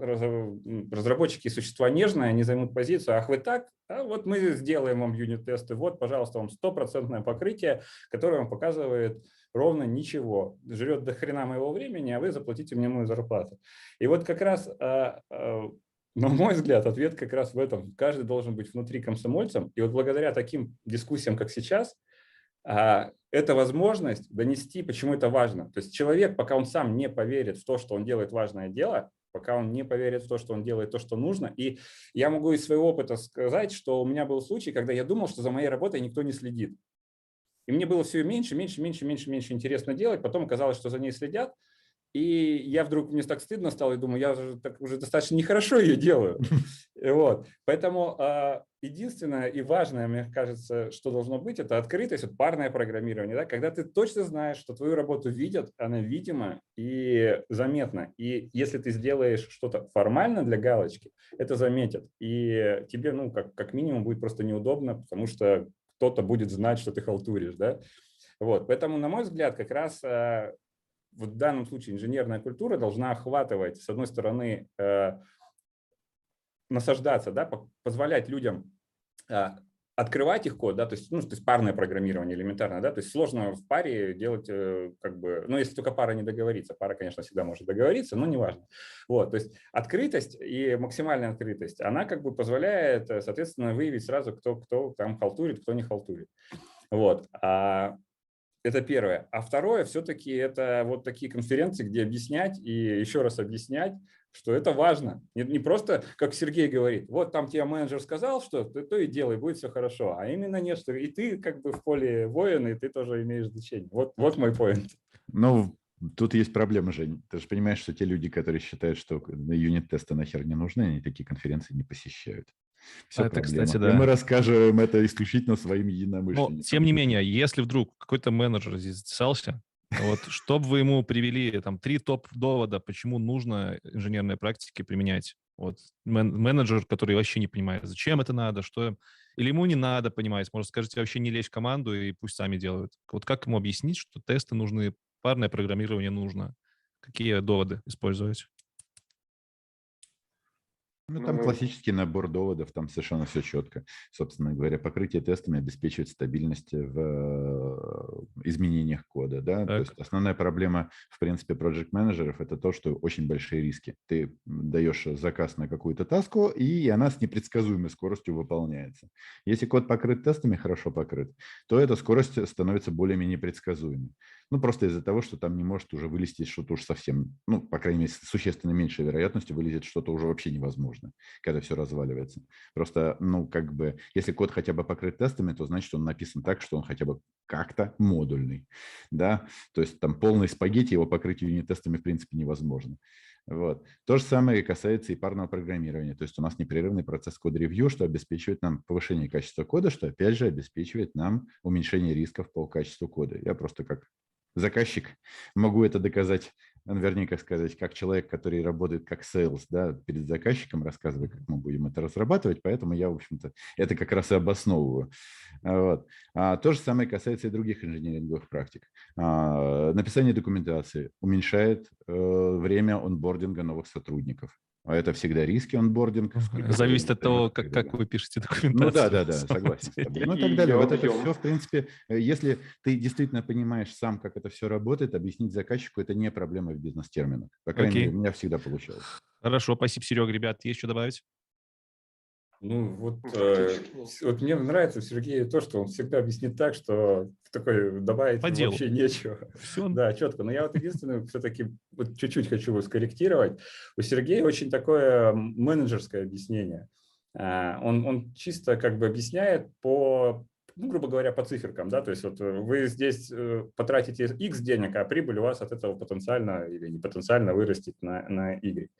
H: разработчики – существа нежные, они займут позицию, ах, вы так, а вот мы сделаем вам юнит-тесты, вот, пожалуйста, вам 100% покрытие, которое вам показывает ровно ничего. Жрет до хрена моего времени, а вы заплатите мне мою зарплату. И вот как раз, на мой взгляд, ответ как раз в этом. Каждый должен быть внутри комсомольцем. И вот благодаря таким дискуссиям, как сейчас, это возможность донести, почему это важно. То есть человек, пока он сам не поверит в то, что он делает важное дело, пока он не поверит в то, что он делает то, что нужно. И я могу из своего опыта сказать, что у меня был случай, когда я думал, что за моей работой никто не следит. И мне было все меньше интересно делать. Потом оказалось, что за ней следят. И я вдруг, мне так стыдно стало, и думаю, я уже достаточно нехорошо ее делаю. Вот. Поэтому единственное и важное, мне кажется, что должно быть, это открытость, вот парное программирование. Да? Когда ты точно знаешь, что твою работу видят, она видима и заметна. И если ты сделаешь что-то формально для галочки, это заметят. И тебе, ну, как минимум, будет просто неудобно, потому что кто-то будет знать, что ты халтуришь. Да? Вот. Поэтому, на мой взгляд, как раз вот в данном случае инженерная культура должна охватывать, с одной стороны, насаждаться, да, позволять людям открывать их код, да, то есть, ну, то есть парное программирование элементарно, да, то есть сложно в паре делать, ну, если только пара не договорится, пара, конечно, всегда может договориться, но неважно. Вот, то есть открытость и максимальная открытость, она позволяет, соответственно, выявить сразу, кто там халтурит, кто не халтурит. Вот. Это первое. А второе, все-таки это вот такие конференции, где объяснять и еще раз объяснять, что это важно. Не просто, как Сергей говорит, вот там тебе менеджер сказал, что ты то и делай, будет все хорошо. А именно нет, что и ты в поле воин, и ты тоже имеешь значение. Вот мой поинт.
F: Ну, тут есть проблема, Жень. Ты же понимаешь, что те люди, которые считают, что юнит-тесты нахер не нужны, они такие конференции не посещают. Все
E: Это,
F: проблема.
E: кстати, да.
F: И мы расскажем это исключительно своим единомышленникам.
E: Но, тем не менее, если вдруг какой-то менеджер здесь записался, вот, чтобы вы ему привели там 3 топ-довода, почему нужно инженерные практики применять. Вот, менеджер, который вообще не понимает, зачем это надо, что... Или ему не надо понимать, может, скажите, вообще не лезь в команду и пусть сами делают. Вот как ему объяснить, что тесты нужны, парное программирование нужно? Какие доводы использовать?
F: Ну, там классический набор доводов, там совершенно все четко. Собственно говоря, покрытие тестами обеспечивает стабильность в изменениях кода. Да? То есть основная проблема, в принципе, проект-менеджеров – это то, что очень большие риски. Ты даешь заказ на какую-то таску, и она с непредсказуемой скоростью выполняется. Если код покрыт тестами, хорошо покрыт, то эта скорость становится более-менее предсказуемой. Ну, просто из-за того, что там не может уже вылезти что-то уж совсем, ну, по крайней мере, с существенно меньшей вероятностью вылезет что-то уже вообще невозможно, когда все разваливается. Просто, ну, если код хотя бы покрыт тестами, то значит, он написан так, что он хотя бы как-то модульный, да, то есть там полный спагетти, его покрыть юнит-тестами в принципе невозможно. Вот. То же самое касается и парного программирования. То есть у нас непрерывный процесс код-ревью, что обеспечивает нам повышение качества кода, что опять же обеспечивает нам уменьшение рисков по качеству кода. Я просто как заказчик могу это доказать, вернее, как сказать, как человек, который работает как sales, да, перед заказчиком, рассказывая, как мы будем это разрабатывать, поэтому я, в общем-то, это как раз и обосновываю. Вот. То же самое касается и других инженеринговых практик. Написание документации уменьшает время онбординга новых сотрудников. А это всегда риски онбординг.
E: Зависит от того, как вы пишете документацию.
F: Ну да, согласен с тобой. Ну и так
G: И
F: далее. Вот это
G: объем.
F: все, в принципе, если ты действительно понимаешь сам, как это все работает, объяснить заказчику — это не проблема в бизнес-терминах. По крайней мере, у меня всегда получалось.
E: Хорошо, спасибо, Серега. Ребят, есть что добавить?
H: Ну вот,
G: Практически нет.
H: вот мне нравится у Сергея то, что он всегда объяснит так, что такой добавить
E: По делу.
H: вообще нечего.
E: Все.
H: Да, четко. Но я вот единственное все-таки вот чуть-чуть хочу его скорректировать. У Сергея очень такое менеджерское объяснение. Он чисто как бы объясняет по, ну, грубо говоря, по циферкам, да, то есть вот вы здесь потратите X денег, а прибыль у вас от этого потенциально или не потенциально вырастет на Y.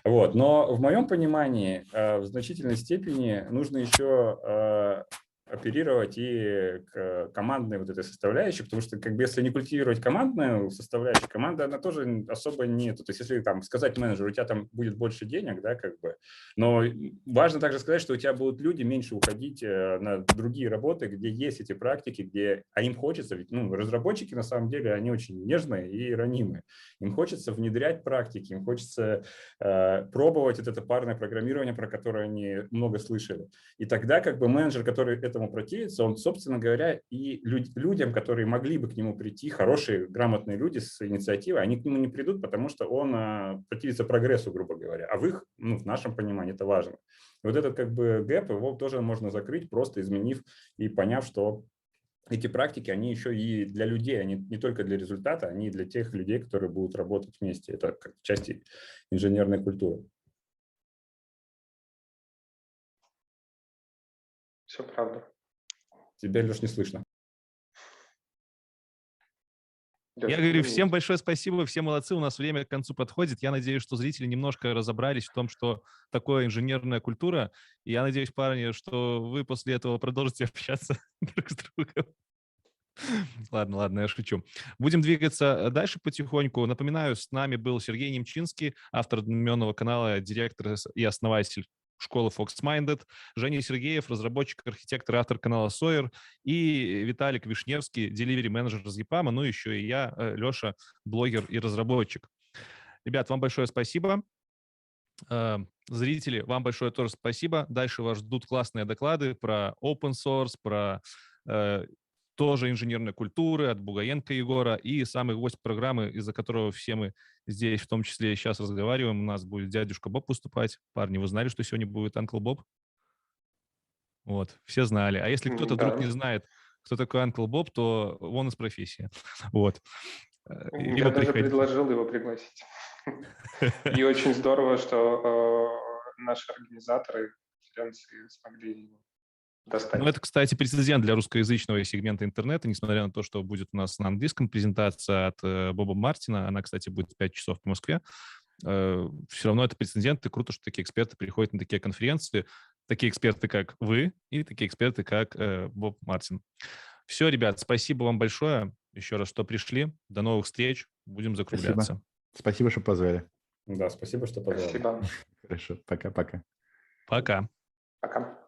H: Вот. Но в моем понимании в значительной степени нужно еще оперировать и к командной вот этой составляющей, потому что как бы если не культивировать командную составляющую, команда она тоже особо нет. То есть если там сказать менеджеру, у тебя там будет больше денег, да, как бы, но важно также сказать, что у тебя будут люди меньше уходить на другие работы, где есть эти практики, где, а им хочется, ведь ну, разработчики на самом деле, они очень нежные и ранимые. Им хочется внедрять практики, им хочется пробовать вот это парное программирование, про которое они много слышали. И тогда как бы менеджер, который этому противится, он, собственно говоря, и людям, которые могли бы к нему прийти, хорошие, грамотные люди с инициативой, они к нему не придут, потому что он противится прогрессу, грубо говоря. А в их, ну, в нашем понимании это важно. Вот этот как бы гэп, его тоже можно закрыть, просто изменив и поняв, что эти практики, они еще и для людей, они не только для результата, они и для тех людей, которые будут работать вместе. Это как части инженерной культуры.
G: Все правда.
H: Тебя, Леш, не слышно.
E: Я говорю, всем большое спасибо, все молодцы, у нас время к концу подходит. Я надеюсь, что зрители немножко разобрались в том, что такое инженерная культура. И я надеюсь, парни, что вы после этого продолжите общаться друг с другом. Ладно, я шучу. Будем двигаться дальше потихоньку. Напоминаю, с нами был Сергей Немчинский, автор одноименного канала, директор и основатель школы FoxMinded, Женя Сергеев, разработчик, архитектор, автор канала Sawyer, и Виталик Вишневский, delivery-менеджер из EPAM, ну еще и я, Леша, блогер и разработчик. Ребят, вам большое спасибо. Зрители, вам большое тоже спасибо. Дальше вас ждут классные доклады про open source, про тоже инженерной культуры от Бугаенко Егора, и самый гвоздь программы, из-за которого все мы здесь, в том числе и сейчас разговариваем, у нас будет дядюшка Боб выступать. Парни, вы знали, что сегодня будет Uncle Боб? Вот, все знали. А если кто-то вдруг не знает, кто такой Uncle Боб, то он из профессии. Вот.
G: Я даже предложил его пригласить. И очень здорово, что наши организаторы конференции смогли его достать.
E: Ну, это, кстати, прецедент для русскоязычного сегмента интернета, несмотря на то, что будет у нас на английском презентация от Боба Мартина. Она, кстати, будет в 5 часов по Москве. Все равно это прецедент, и круто, что такие эксперты приходят на такие конференции. Такие эксперты, как вы, и такие эксперты, как Боб Мартин. Все, ребят, спасибо вам большое еще раз, что пришли. До новых встреч. Будем закругляться.
F: Спасибо, что позвали.
H: Да, спасибо, что позвали.
G: Спасибо.
F: Хорошо, пока-пока.
E: Пока.
G: Пока.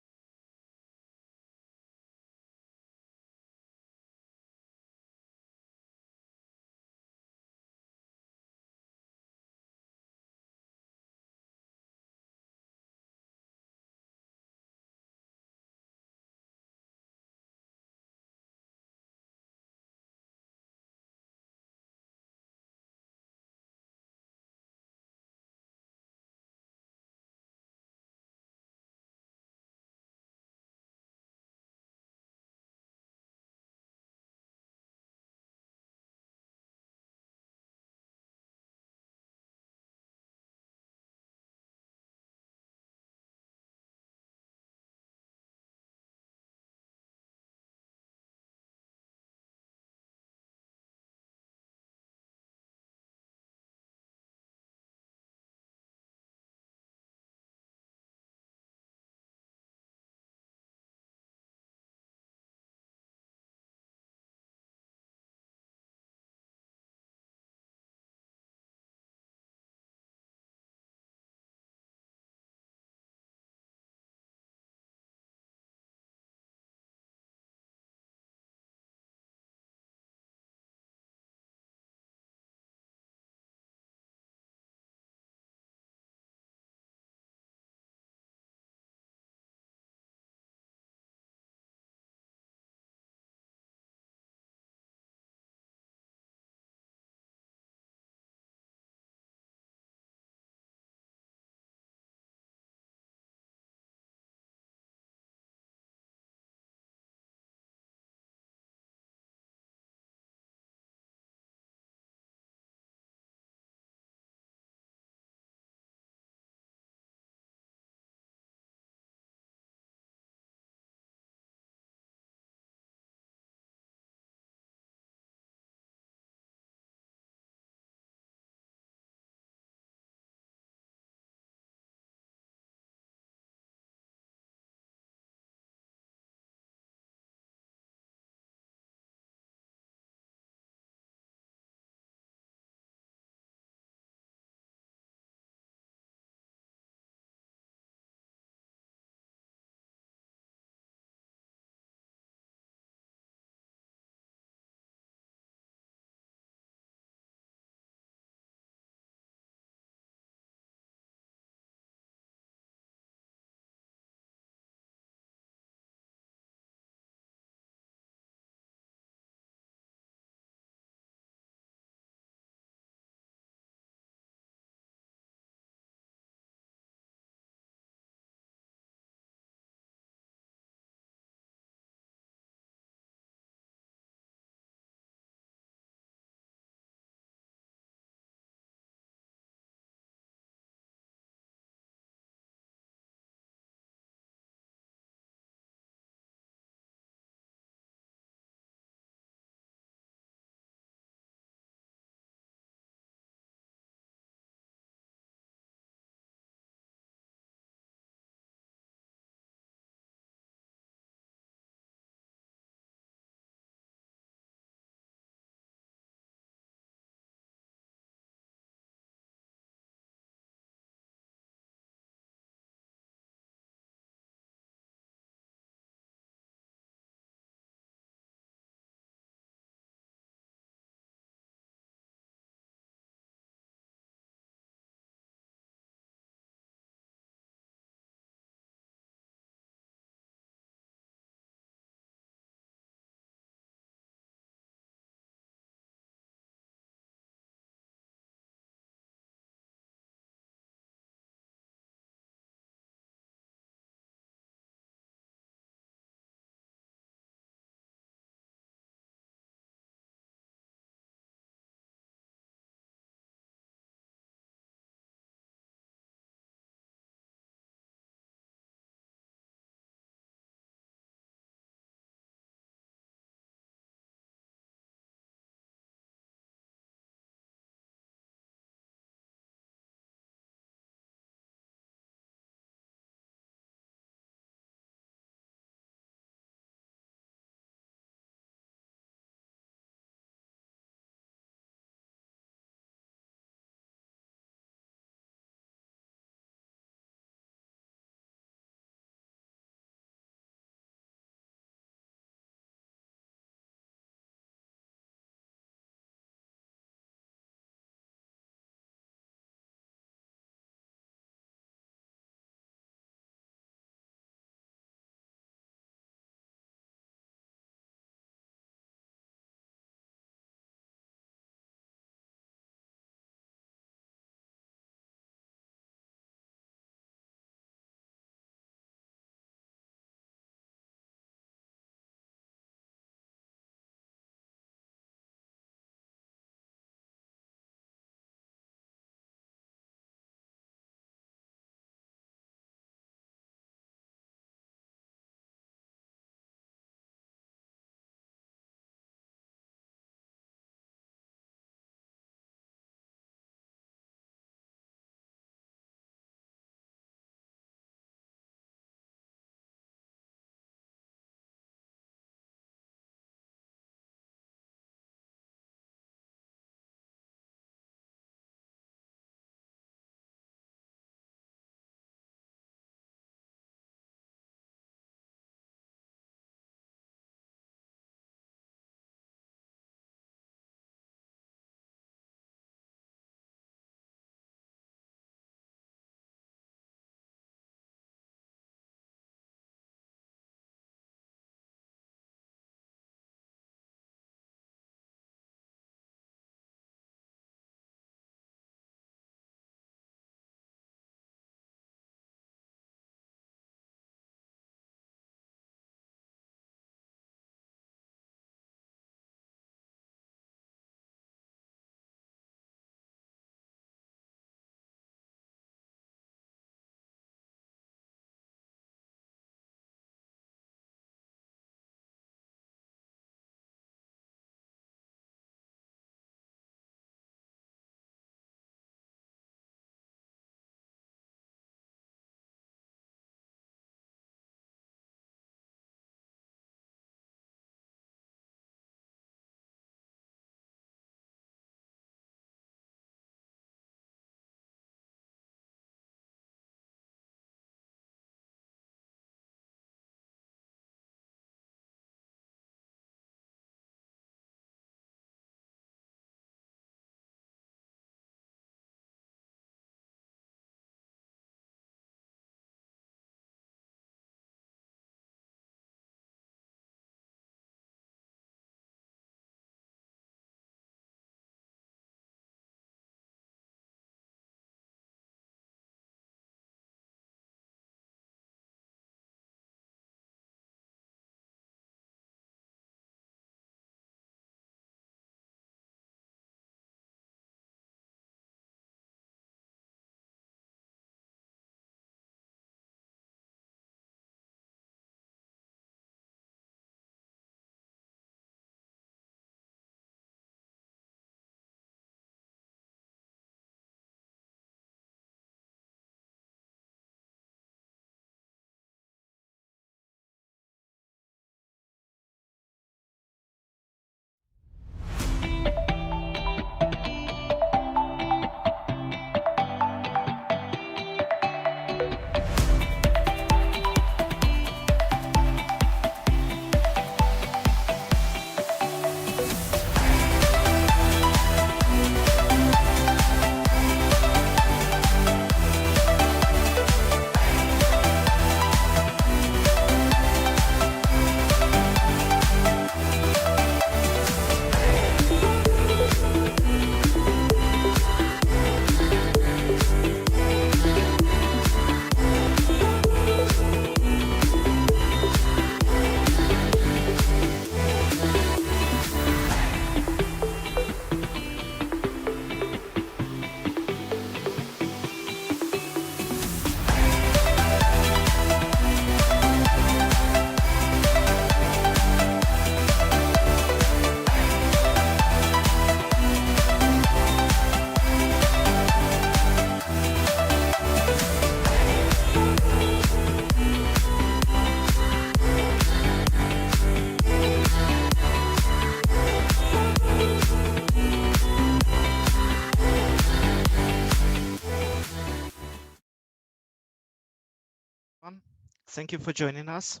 I: Thank you for joining us.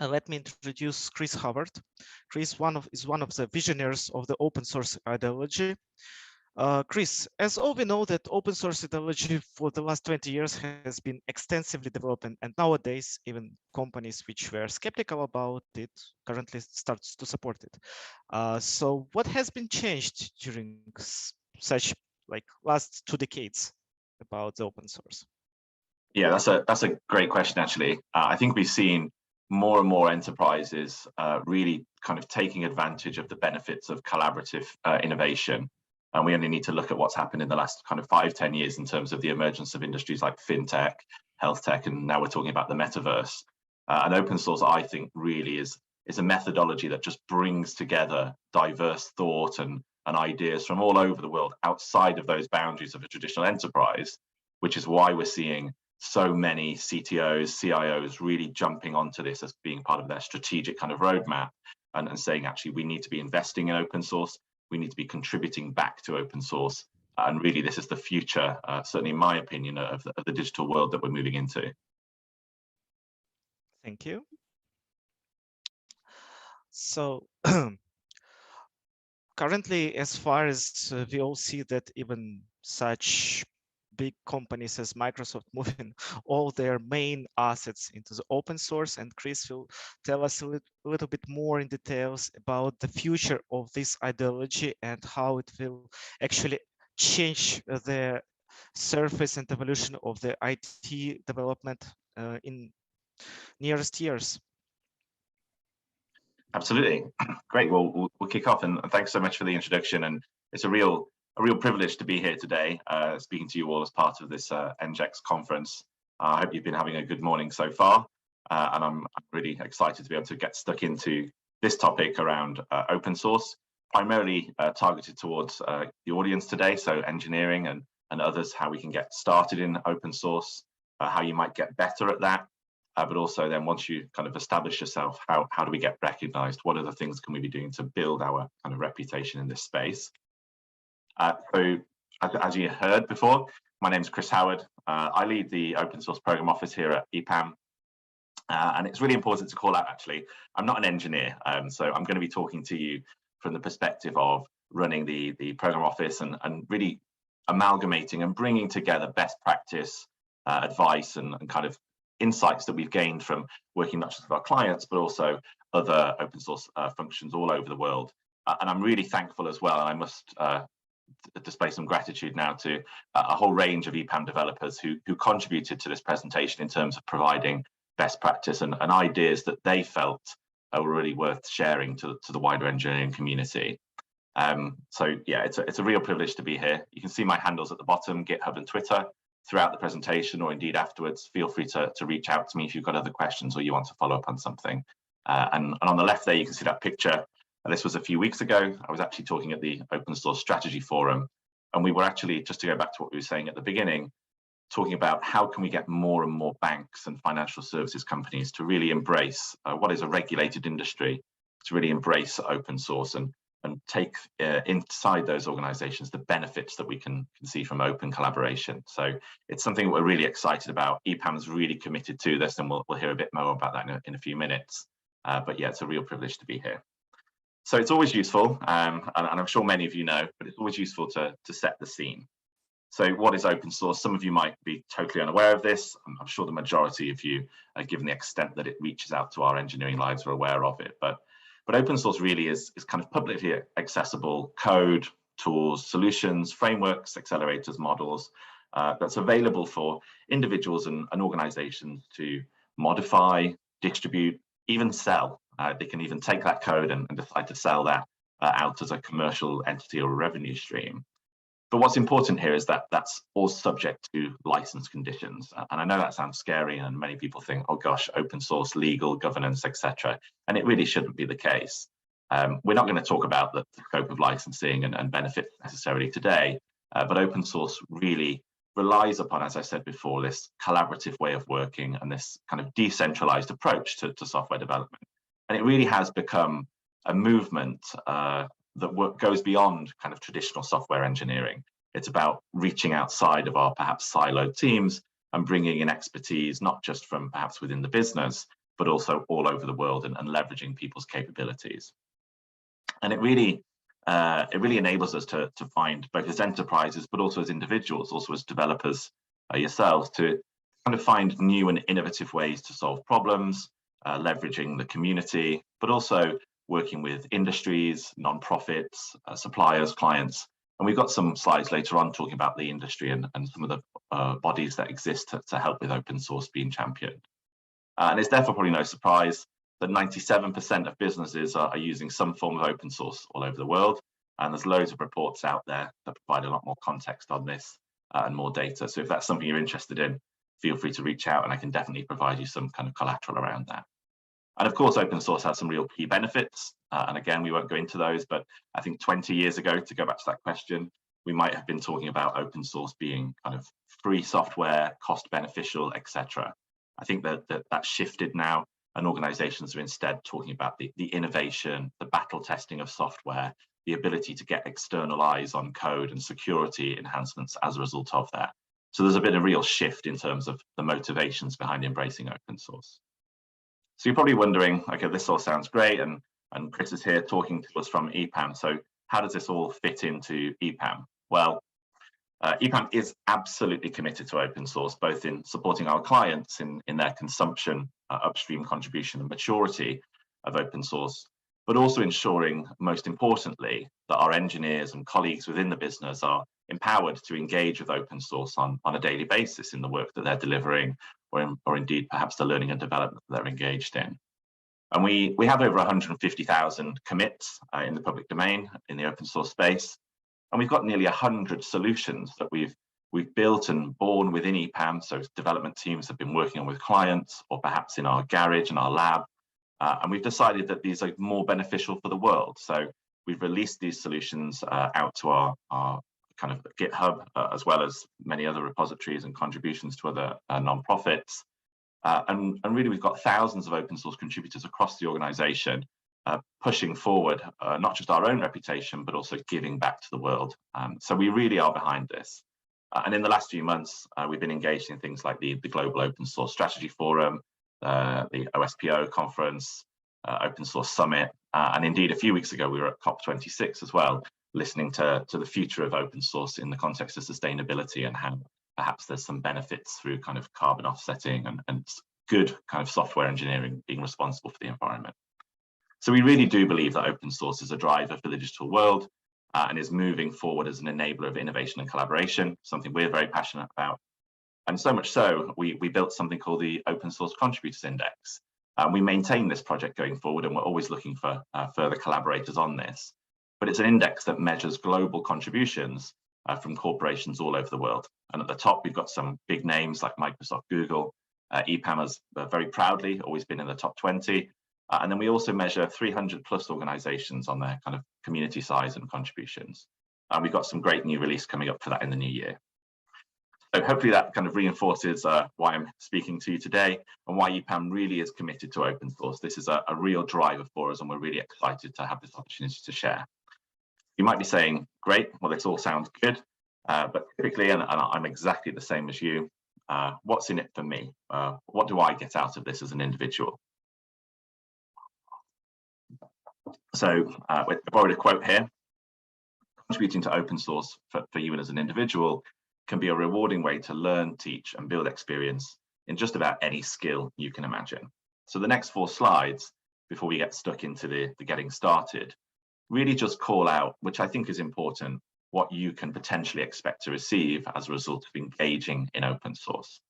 I: Let me introduce Chris Howard. Chris is one of the visionaries of the open source ideology. Chris, as all we know that open source ideology for the last 20 years has been extensively developed, and nowadays even companies which were skeptical about it currently starts to support it. So what has been changed during such like last 2 decades about the open source?
J: Yeah, that's a great question, actually. I think we've seen more and more enterprises really kind of taking advantage of the benefits of collaborative innovation. And we only need to look at what's happened in the last kind of 5-10 years in terms of the emergence of industries like fintech, health tech, and now we're talking about the metaverse. And open source, I think, really is a methodology that just brings together diverse thought and ideas from all over the world outside of those boundaries of a traditional enterprise, which is why we're seeing so many CTOs, CIOs really jumping onto this as being part of their strategic kind of roadmap and saying, actually, we need to be investing in open source. We need to be contributing back to open source. And really, this is the future, certainly in my opinion, of the digital world that we're moving into.
I: Thank you. So currently, as far as we all see that even such big companies as Microsoft moving all their main assets into the open source, and Chris will tell us a little bit more in details about the future of this ideology and how it will actually change the surface and evolution of the IT development in nearest years.
J: Absolutely. Great. Well, we'll kick off, and thanks so much for the introduction. And it's a real privilege to be here today, speaking to you all as part of this EngX conference. I hope you've been having a good morning so far, and I'm really excited to be able to get stuck into this topic around open source, primarily targeted towards the audience today, so engineering and others, how we can get started in open source, how you might get better at that, but also then once you kind of establish yourself, how do we get recognized? What other things can we be doing to build our kind of reputation in this space? So as you heard before, my name is Chris Howard. I lead the open source program office here at EPAM. And it's really important to call out, actually, I'm not an engineer. So I'm going to be talking to you from the perspective of running the program office and really amalgamating and bringing together best practice advice and kind of insights that we've gained from working not just with our clients, but also other open source functions all over the world. And I'm really thankful as well, and I must display some gratitude now to a whole range of EPAM developers who contributed to this presentation in terms of providing best practice and ideas that they felt were really worth sharing to the wider engineering community. So yeah, it's a real privilege to be here. You can see my handles at the bottom, GitHub and Twitter. Throughout the presentation or indeed afterwards, feel free to reach out to me if you've got other questions or you want to follow up on something. And on the left there, you can see that picture. This was a few weeks ago. I was actually talking at the Open Source Strategy Forum, and we were actually, just to go back to what we were saying at the beginning, talking about how can we get more and more banks and financial services companies to really embrace what is a regulated industry, to really embrace open source and take inside those organizations the benefits that we can see from open collaboration. So it's something we're really excited about. EPAM is really committed to this, and we'll hear a bit more about that in a few minutes. But yeah, it's a real privilege to be here. So it's always useful, and I'm sure many of you know, but it's always useful to set the scene. So what is open source? Some of you might be totally unaware of this. I'm sure the majority of you, given the extent that it reaches out to our engineering lives, are aware of it. But open source really is kind of publicly accessible code, tools, solutions, frameworks, accelerators, models that's available for individuals and organizations to modify, distribute, even sell. They can even take that code and decide to sell that out as a commercial entity or a revenue stream. But what's important here is that that's all subject to license conditions. And I know that sounds scary and many people think, oh gosh, open source, legal, governance, etc. And it really shouldn't be the case. We're not going to talk about the scope of licensing and benefits necessarily today, but open source really relies upon, as I said before, this collaborative way of working and this kind of decentralized approach to software development. And it really has become a movement that goes beyond kind of traditional software engineering. It's about reaching outside of our perhaps siloed teams and bringing in expertise, not just from perhaps within the business, but also all over the world and leveraging people's capabilities. And it really enables us to find, both as enterprises, but also as individuals, also as developers yourselves, to kind of find new and innovative ways to solve problems, leveraging the community, but also working with industries, non-profits, suppliers, clients. And we've got some slides later on talking about the industry and some of the bodies that exist to help with open source being championed. And it's therefore probably no surprise that 97% of businesses are using some form of open source all over the world. And there's loads of reports out there that provide a lot more context on this and more data. So if that's something you're interested in, feel free to reach out and I can definitely provide you some kind of collateral around that. And of course, open source has some real key benefits. And again, we won't go into those, but I think 20 years ago, to go back to that question, we might have been talking about open source being kind of free software, cost beneficial, etc. I think that's shifted now, and organizations are instead talking about the innovation, the battle testing of software, the ability to get external eyes on code and security enhancements as a result of that. So there's been a real shift in terms of the motivations behind embracing open source. So you're probably wondering, okay, this all sounds great, and Chris is here talking to us from EPAM. So how does this all fit into EPAM? Well, EPAM is absolutely committed to open source, both in supporting our clients in their consumption, upstream contribution and maturity of open source, but also ensuring, most importantly, that our engineers and colleagues within the business are empowered to engage with open source on a daily basis in the work that they're delivering, or indeed perhaps the learning and development that they're engaged in. And we have over 150,000 commits in the public domain in the open source space. And we've got nearly 100 solutions that we've built and born within EPAM. So development teams have been working on with clients, or perhaps in our garage and our lab. And we've decided that these are more beneficial for the world. So we've released these solutions out to our kind of GitHub, as well as many other repositories and contributions to other non-profits. And really, we've got thousands of open source contributors across the organization pushing forward, not just our own reputation, but also giving back to the world. So we really are behind this. And in the last few months, we've been engaged in things like the Global Open Source Strategy Forum, the OSPO conference, Open Source Summit, and indeed a few weeks ago we were at COP26 as well, listening to the future of open source in the context of sustainability and how perhaps there's some benefits through kind of carbon offsetting and good kind of software engineering being responsible for the environment. So we really do believe that open source is a driver for the digital world and is moving forward as an enabler of innovation and collaboration, something we're very passionate about. And so much so, we built something called the Open Source Contributors Index. We maintain this project going forward, and we're always looking for further collaborators on this. But it's an index that measures global contributions from corporations all over the world. And at the top, we've got some big names like Microsoft, Google. EPAM has very proudly always been in the top 20. And then we also measure 300 plus organizations on their kind of community size and contributions. And we've got some great new release coming up for that in the new year. So hopefully that kind of reinforces why I'm speaking to you today and why EPAM really is committed to open source. This is a real driver for us, and we're really excited to have this opportunity to share. You might be saying, great, well, this all sounds good, but typically, and I'm exactly the same as you, what's in it for me? What do I get out of this as an individual? So I've borrowed a quote here. Contributing to open source for you as an individual can be a rewarding way to learn, teach, and build experience in just about any skill you can imagine. So the next 4 slides, before we get stuck into the getting started, really just call out, which I think is important, what you can potentially expect to receive as a result of engaging in open source.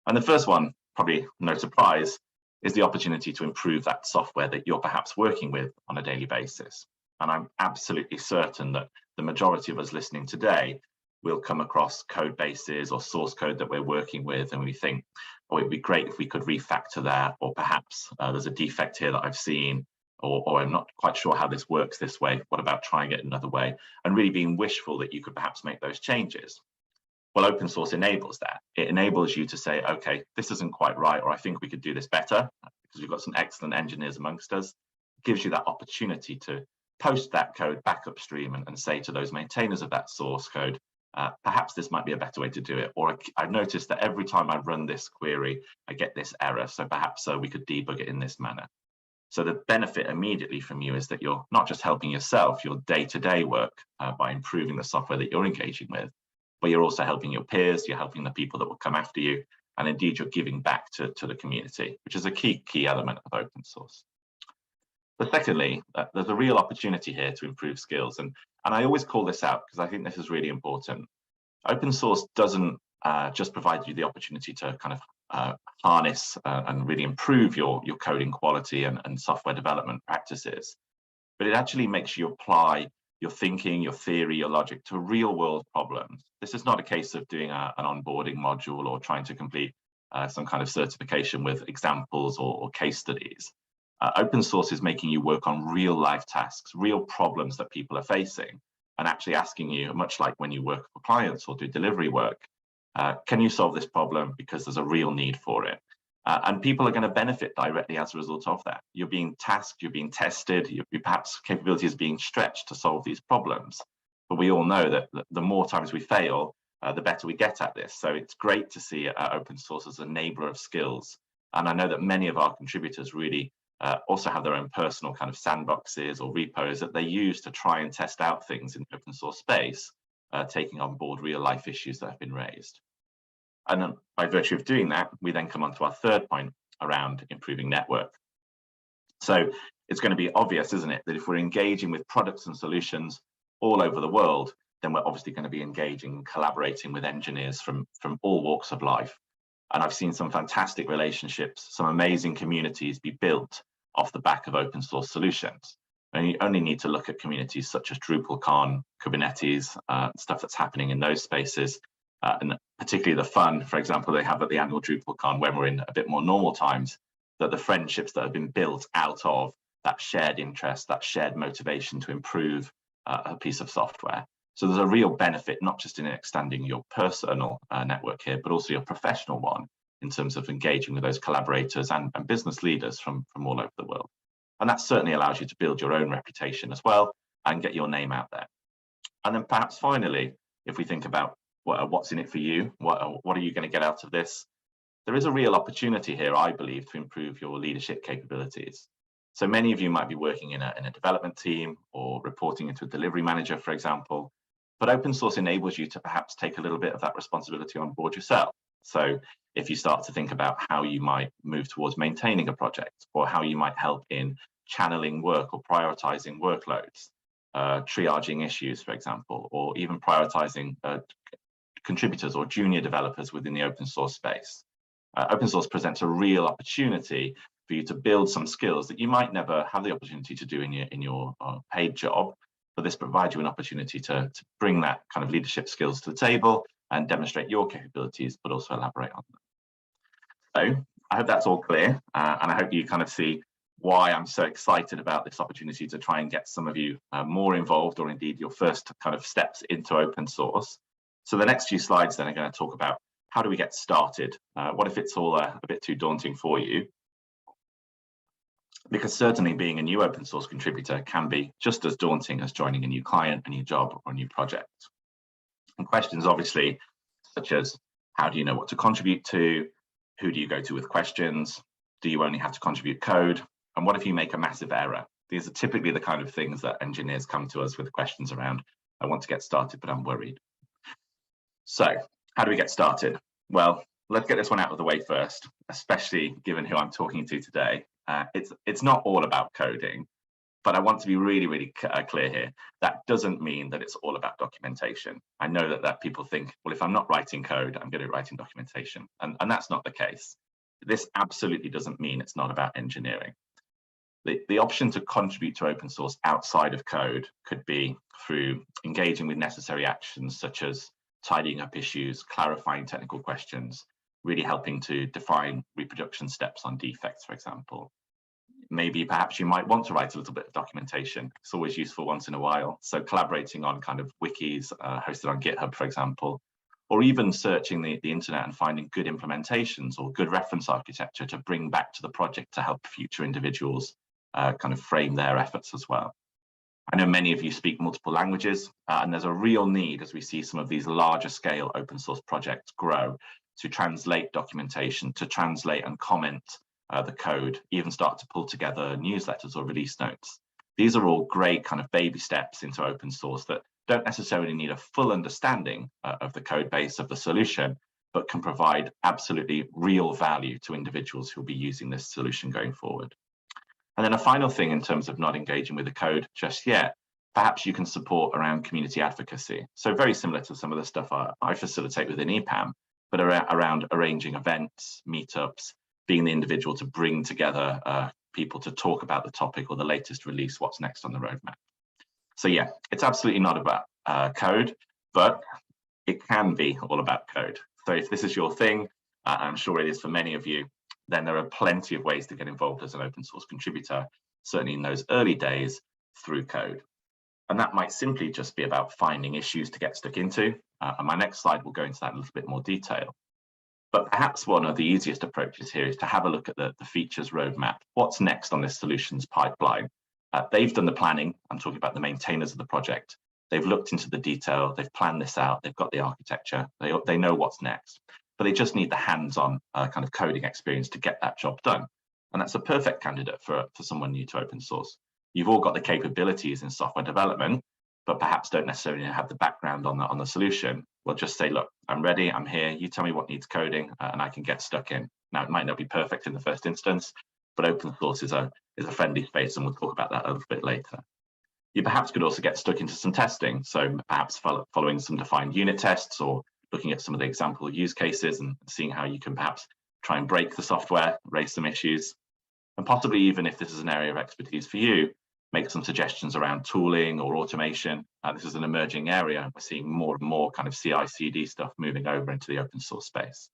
J: And the first one, probably no surprise, is the opportunity to improve that software that you're perhaps working with on a daily basis. And I'm absolutely certain that the majority of us listening today will come across code bases or source code that we're working with, and we think, oh, it'd be great if we could refactor that, or perhaps there's a defect here that I've seen, or I'm not quite sure how this works this way. What about trying it another way? And really being wishful that you could perhaps make those changes. Well, open source enables that. It enables you to say, okay, this isn't quite right, or I think we could do this better, because we've got some excellent engineers amongst us. It gives you that opportunity to post that code back upstream and say to those maintainers of that source code, perhaps this might be a better way to do it. Or I've noticed that every time I run this query, I get this error. So perhaps we could debug it in this manner. So the benefit immediately from you is that you're not just helping yourself, your day-to-day work by improving the software that you're engaging with, but you're also helping your peers, you're helping the people that will come after you, and indeed you're giving back to the community, which is a key element of open source. But secondly, there's a real opportunity here to improve skills. And I always call this out because I think this is really important. Open source doesn't just provide you the opportunity to kind of harness and really improve your coding quality and software development practices, but it actually makes you apply your thinking, your theory, your logic to real world problems. This is not a case of doing an onboarding module or trying to complete some kind of certification with examples or case studies. Open source is making you work on real life tasks, real problems that people are facing, and actually asking you, much like when you work for clients or do delivery work, can you solve this problem because there's a real need for it? And people are going to benefit directly as a result of that. You're being tasked, you're being tested, your perhaps capabilities being stretched to solve these problems. But we all know that the more times we fail, the better we get at this. So it's great to see open source as an enabler of skills. And I know that many of our contributors really also have their own personal kind of sandboxes or repos that they use to try and test out things in the open source space, taking on board real life issues that have been raised. And then by virtue of doing that, we then come on to our third point around improving network. So it's going to be obvious, isn't it, that if we're engaging with products and solutions all over the world, then we're obviously going to be engaging and collaborating with engineers from all walks of life. And I've seen some fantastic relationships, some amazing communities be built off the back of open source solutions. And you only need to look at communities such as DrupalCon, Kubernetes, stuff that's happening in those spaces. And particularly the fun, for example, they have at the annual DrupalCon when we're in a bit more normal times, that the friendships that have been built out of that shared interest, that shared motivation to improve a piece of software. So there's a real benefit, not just in extending your personal network here, but also your professional one in terms of engaging with those collaborators and business leaders from all over the world. And that certainly allows you to build your own reputation as well and get your name out there. And then perhaps finally, if we think about what's in it for you, what are you going to get out of this? There is a real opportunity here, I believe, to improve your leadership capabilities. So many of you might be working in a development team or reporting into a delivery manager, for example, but open source enables you to perhaps take a little bit of that responsibility on board yourself. So if you start to think about how you might move towards maintaining a project, or how you might help in channeling work or prioritizing workloads, triaging issues, for example, or even prioritizing contributors or junior developers within the open source space. Open source presents a real opportunity for you to build some skills that you might never have the opportunity to do in your paid job, but this provides you an opportunity to bring that kind of leadership skills to the table and demonstrate your capabilities, but also elaborate on them. So I hope that's all clear, and I hope you kind of see why I'm so excited about this opportunity to try and get some of you more involved, or indeed your first kind of steps into open source. So the next few slides then are going to talk about how do we get started? What if it's all a bit too daunting for you? Because certainly being a new open source contributor can be just as daunting as joining a new client, a new job, or a new project. And questions obviously such as, how do you know what to contribute to? Who do you go to with questions? Do you only have to contribute code? And what if you make a massive error? These are typically the kind of things that engineers come to us with questions around. I want to get started, but I'm worried. So how do we get started? Well, let's get this one out of the way first, especially given who I'm talking to today. It's not all about coding, but I want to be really, really clear here. That doesn't mean that it's all about documentation. I know that people think, well, if I'm not writing code, I'm going to be writing documentation. And that's not the case. This absolutely doesn't mean it's not about engineering. The option to contribute to open source outside of code could be through engaging with necessary actions, such as tidying up issues, clarifying technical questions, really helping to define reproduction steps on defects, for example. Maybe perhaps you might want to write a little bit of documentation. It's always useful once in a while. So collaborating on kind of wikis hosted on GitHub, for example, or even searching the internet and finding good implementations or good reference architecture to bring back to the project to help future individuals kind of frame their efforts as well. I know many of you speak multiple languages, and there's a real need as we see some of these larger scale open source projects grow to translate documentation, to translate and comment the code, even start to pull together newsletters or release notes. These are all great kind of baby steps into open source that don't necessarily need a full understanding of the code base of the solution, but can provide absolutely real value to individuals who will be using this solution going forward. And then a final thing in terms of not engaging with the code just yet, perhaps you can support around community advocacy. So very similar to some of the stuff I facilitate within EPAM, but around arranging events, meetups, being the individual to bring together people to talk about the topic or the latest release, what's next on the roadmap. So yeah, it's absolutely not about code, but it can be all about code. So if this is your thing, I'm sure it is for many of you, then there are plenty of ways to get involved as an open source contributor, certainly in those early days through code. And that might simply just be about finding issues to get stuck into. And my next slide will go into that in a little bit more detail. But perhaps one of the easiest approaches here is to have a look at the features roadmap. What's next on this solutions pipeline? They've done the planning. I'm talking about the maintainers of the project. They've looked into the detail, they've planned this out, they've got the architecture, they know what's next, but they just need the hands-on kind of coding experience to get that job done. And that's a perfect candidate for someone new to open source. You've all got the capabilities in software development, but perhaps don't necessarily have the background on the solution. Well, just say, look, I'm ready, I'm here, you tell me what needs coding, and I can get stuck in. Now, it might not be perfect in the first instance, but open source is a friendly space, and we'll talk about that a little bit later. You perhaps could also get stuck into some testing, so perhaps following some defined unit tests or looking at some of the example use cases and seeing how you can perhaps try and break the software, raise some issues, and possibly even if this is an area of expertise for you, make some suggestions around tooling or automation. This is an emerging area. We're seeing more and more kind of CI/CD stuff moving over into the open source space.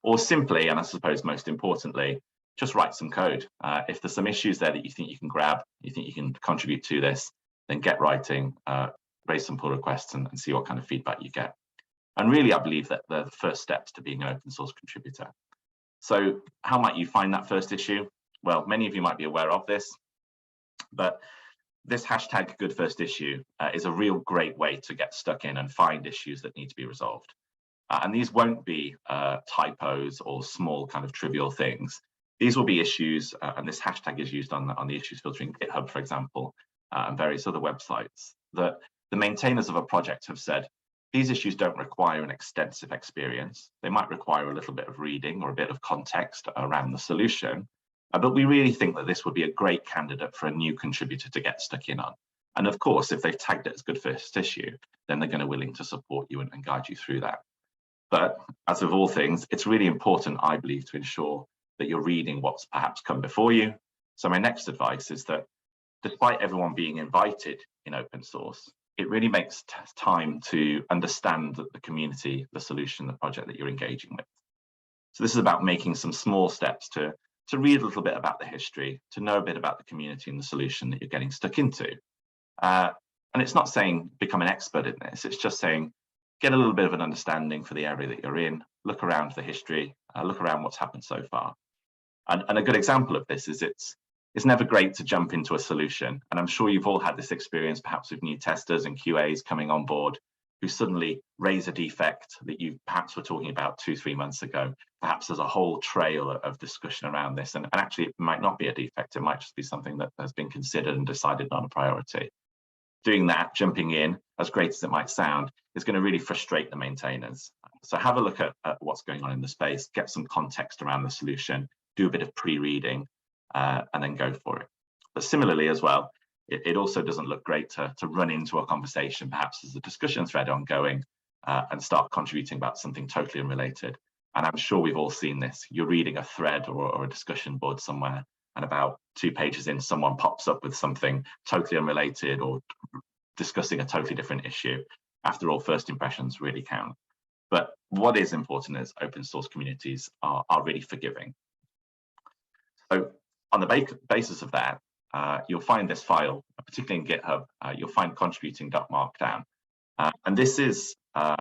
J: Or simply, and I suppose most importantly, just write some code. If there's some issues there that you think you can grab, you think you can contribute to this, then get writing, raise some pull requests and see what kind of feedback you get. And really, I believe that they're the first steps to being an open source contributor. So how might you find that first issue? Well, many of you might be aware of this, but this hashtag good first issue is a real great way to get stuck in and find issues that need to be resolved. And these won't be typos or small kind of trivial things. These will be issues, and this hashtag is used on the issues filtering GitHub, for example, and various other websites, that the maintainers of a project have said, these issues don't require an extensive experience. They might require a little bit of reading or a bit of context around the solution, but we really think that this would be a great candidate for a new contributor to get stuck in on. And of course, if they've tagged it as good first issue, then they're going to be willing to support you and guide you through that. But as with all things, it's really important, I believe, to ensure that you're reading what's perhaps come before you. So my next advice is that despite everyone being invited in open source, it really makes time to understand the community, the solution, the project that you're engaging with. So this is about making some small steps to read a little bit about the history, to know a bit about the community and the solution that you're getting stuck into. And it's not saying become an expert in this, it's just saying get a little bit of an understanding for the area that you're in, look around the history, look around what's happened so far. And a good example of this is it's never great to jump into a solution. And I'm sure you've all had this experience, perhaps with new testers and QAs coming on board who suddenly raise a defect that you perhaps were talking about 2-3 months ago. Perhaps there's a whole trail of discussion around this. And actually, it might not be a defect. It might just be something that has been considered and decided on a priority. Doing that, jumping in, as great as it might sound, is going to really frustrate the maintainers. So have a look at what's going on in the space, get some context around the solution, do a bit of pre-reading, and then go for it. But similarly as well, it also doesn't look great to run into a conversation, perhaps as a discussion thread ongoing, and start contributing about something totally unrelated. And I'm sure we've all seen this. You're reading a thread or a discussion board somewhere, and about 2 pages in, someone pops up with something totally unrelated or discussing a totally different issue. After all, first impressions really count. But what is important is open source communities are really forgiving. So on the basis of that, you'll find this file, particularly in GitHub, you'll find contributing.markdown. And this is a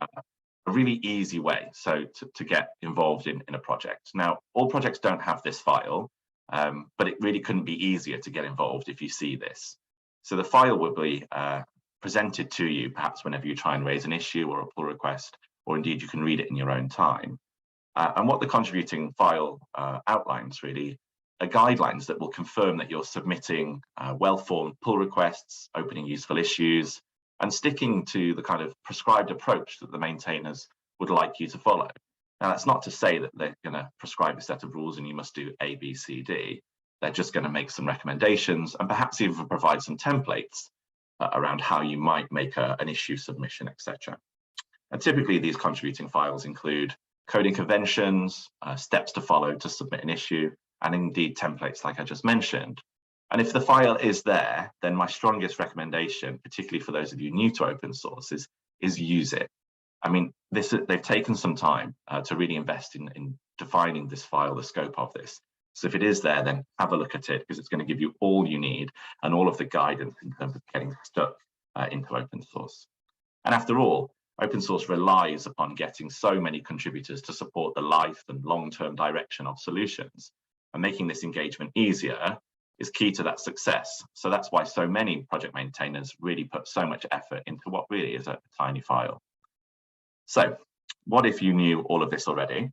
J: really easy way to get involved in a project. Now, all projects don't have this file, but it really couldn't be easier to get involved if you see this. So the file will be presented to you perhaps whenever you try and raise an issue or a pull request, or indeed you can read it in your own time. And what the contributing file outlines really are guidelines that will confirm that you're submitting well-formed pull requests, opening useful issues, and sticking to the kind of prescribed approach that the maintainers would like you to follow. Now, that's not to say that they're going to prescribe a set of rules and you must do A, B, C, D. They're just going to make some recommendations and perhaps even provide some templates around how you might make an issue submission, etc. And typically these contributing files include coding conventions, steps to follow to submit an issue, and indeed templates like I just mentioned. And if the file is there, then my strongest recommendation, particularly for those of you new to open source, is use it. I mean, they've taken some time to really invest in defining this file, the scope of this. So if it is there, then have a look at it, because it's going to give you all you need and all of the guidance in terms of getting stuck into open source. And after all, open source relies upon getting so many contributors to support the life and long-term direction of solutions. And making this engagement easier is key to that success. So that's why so many project maintainers really put so much effort into what really is a tiny file. So what if you knew all of this already?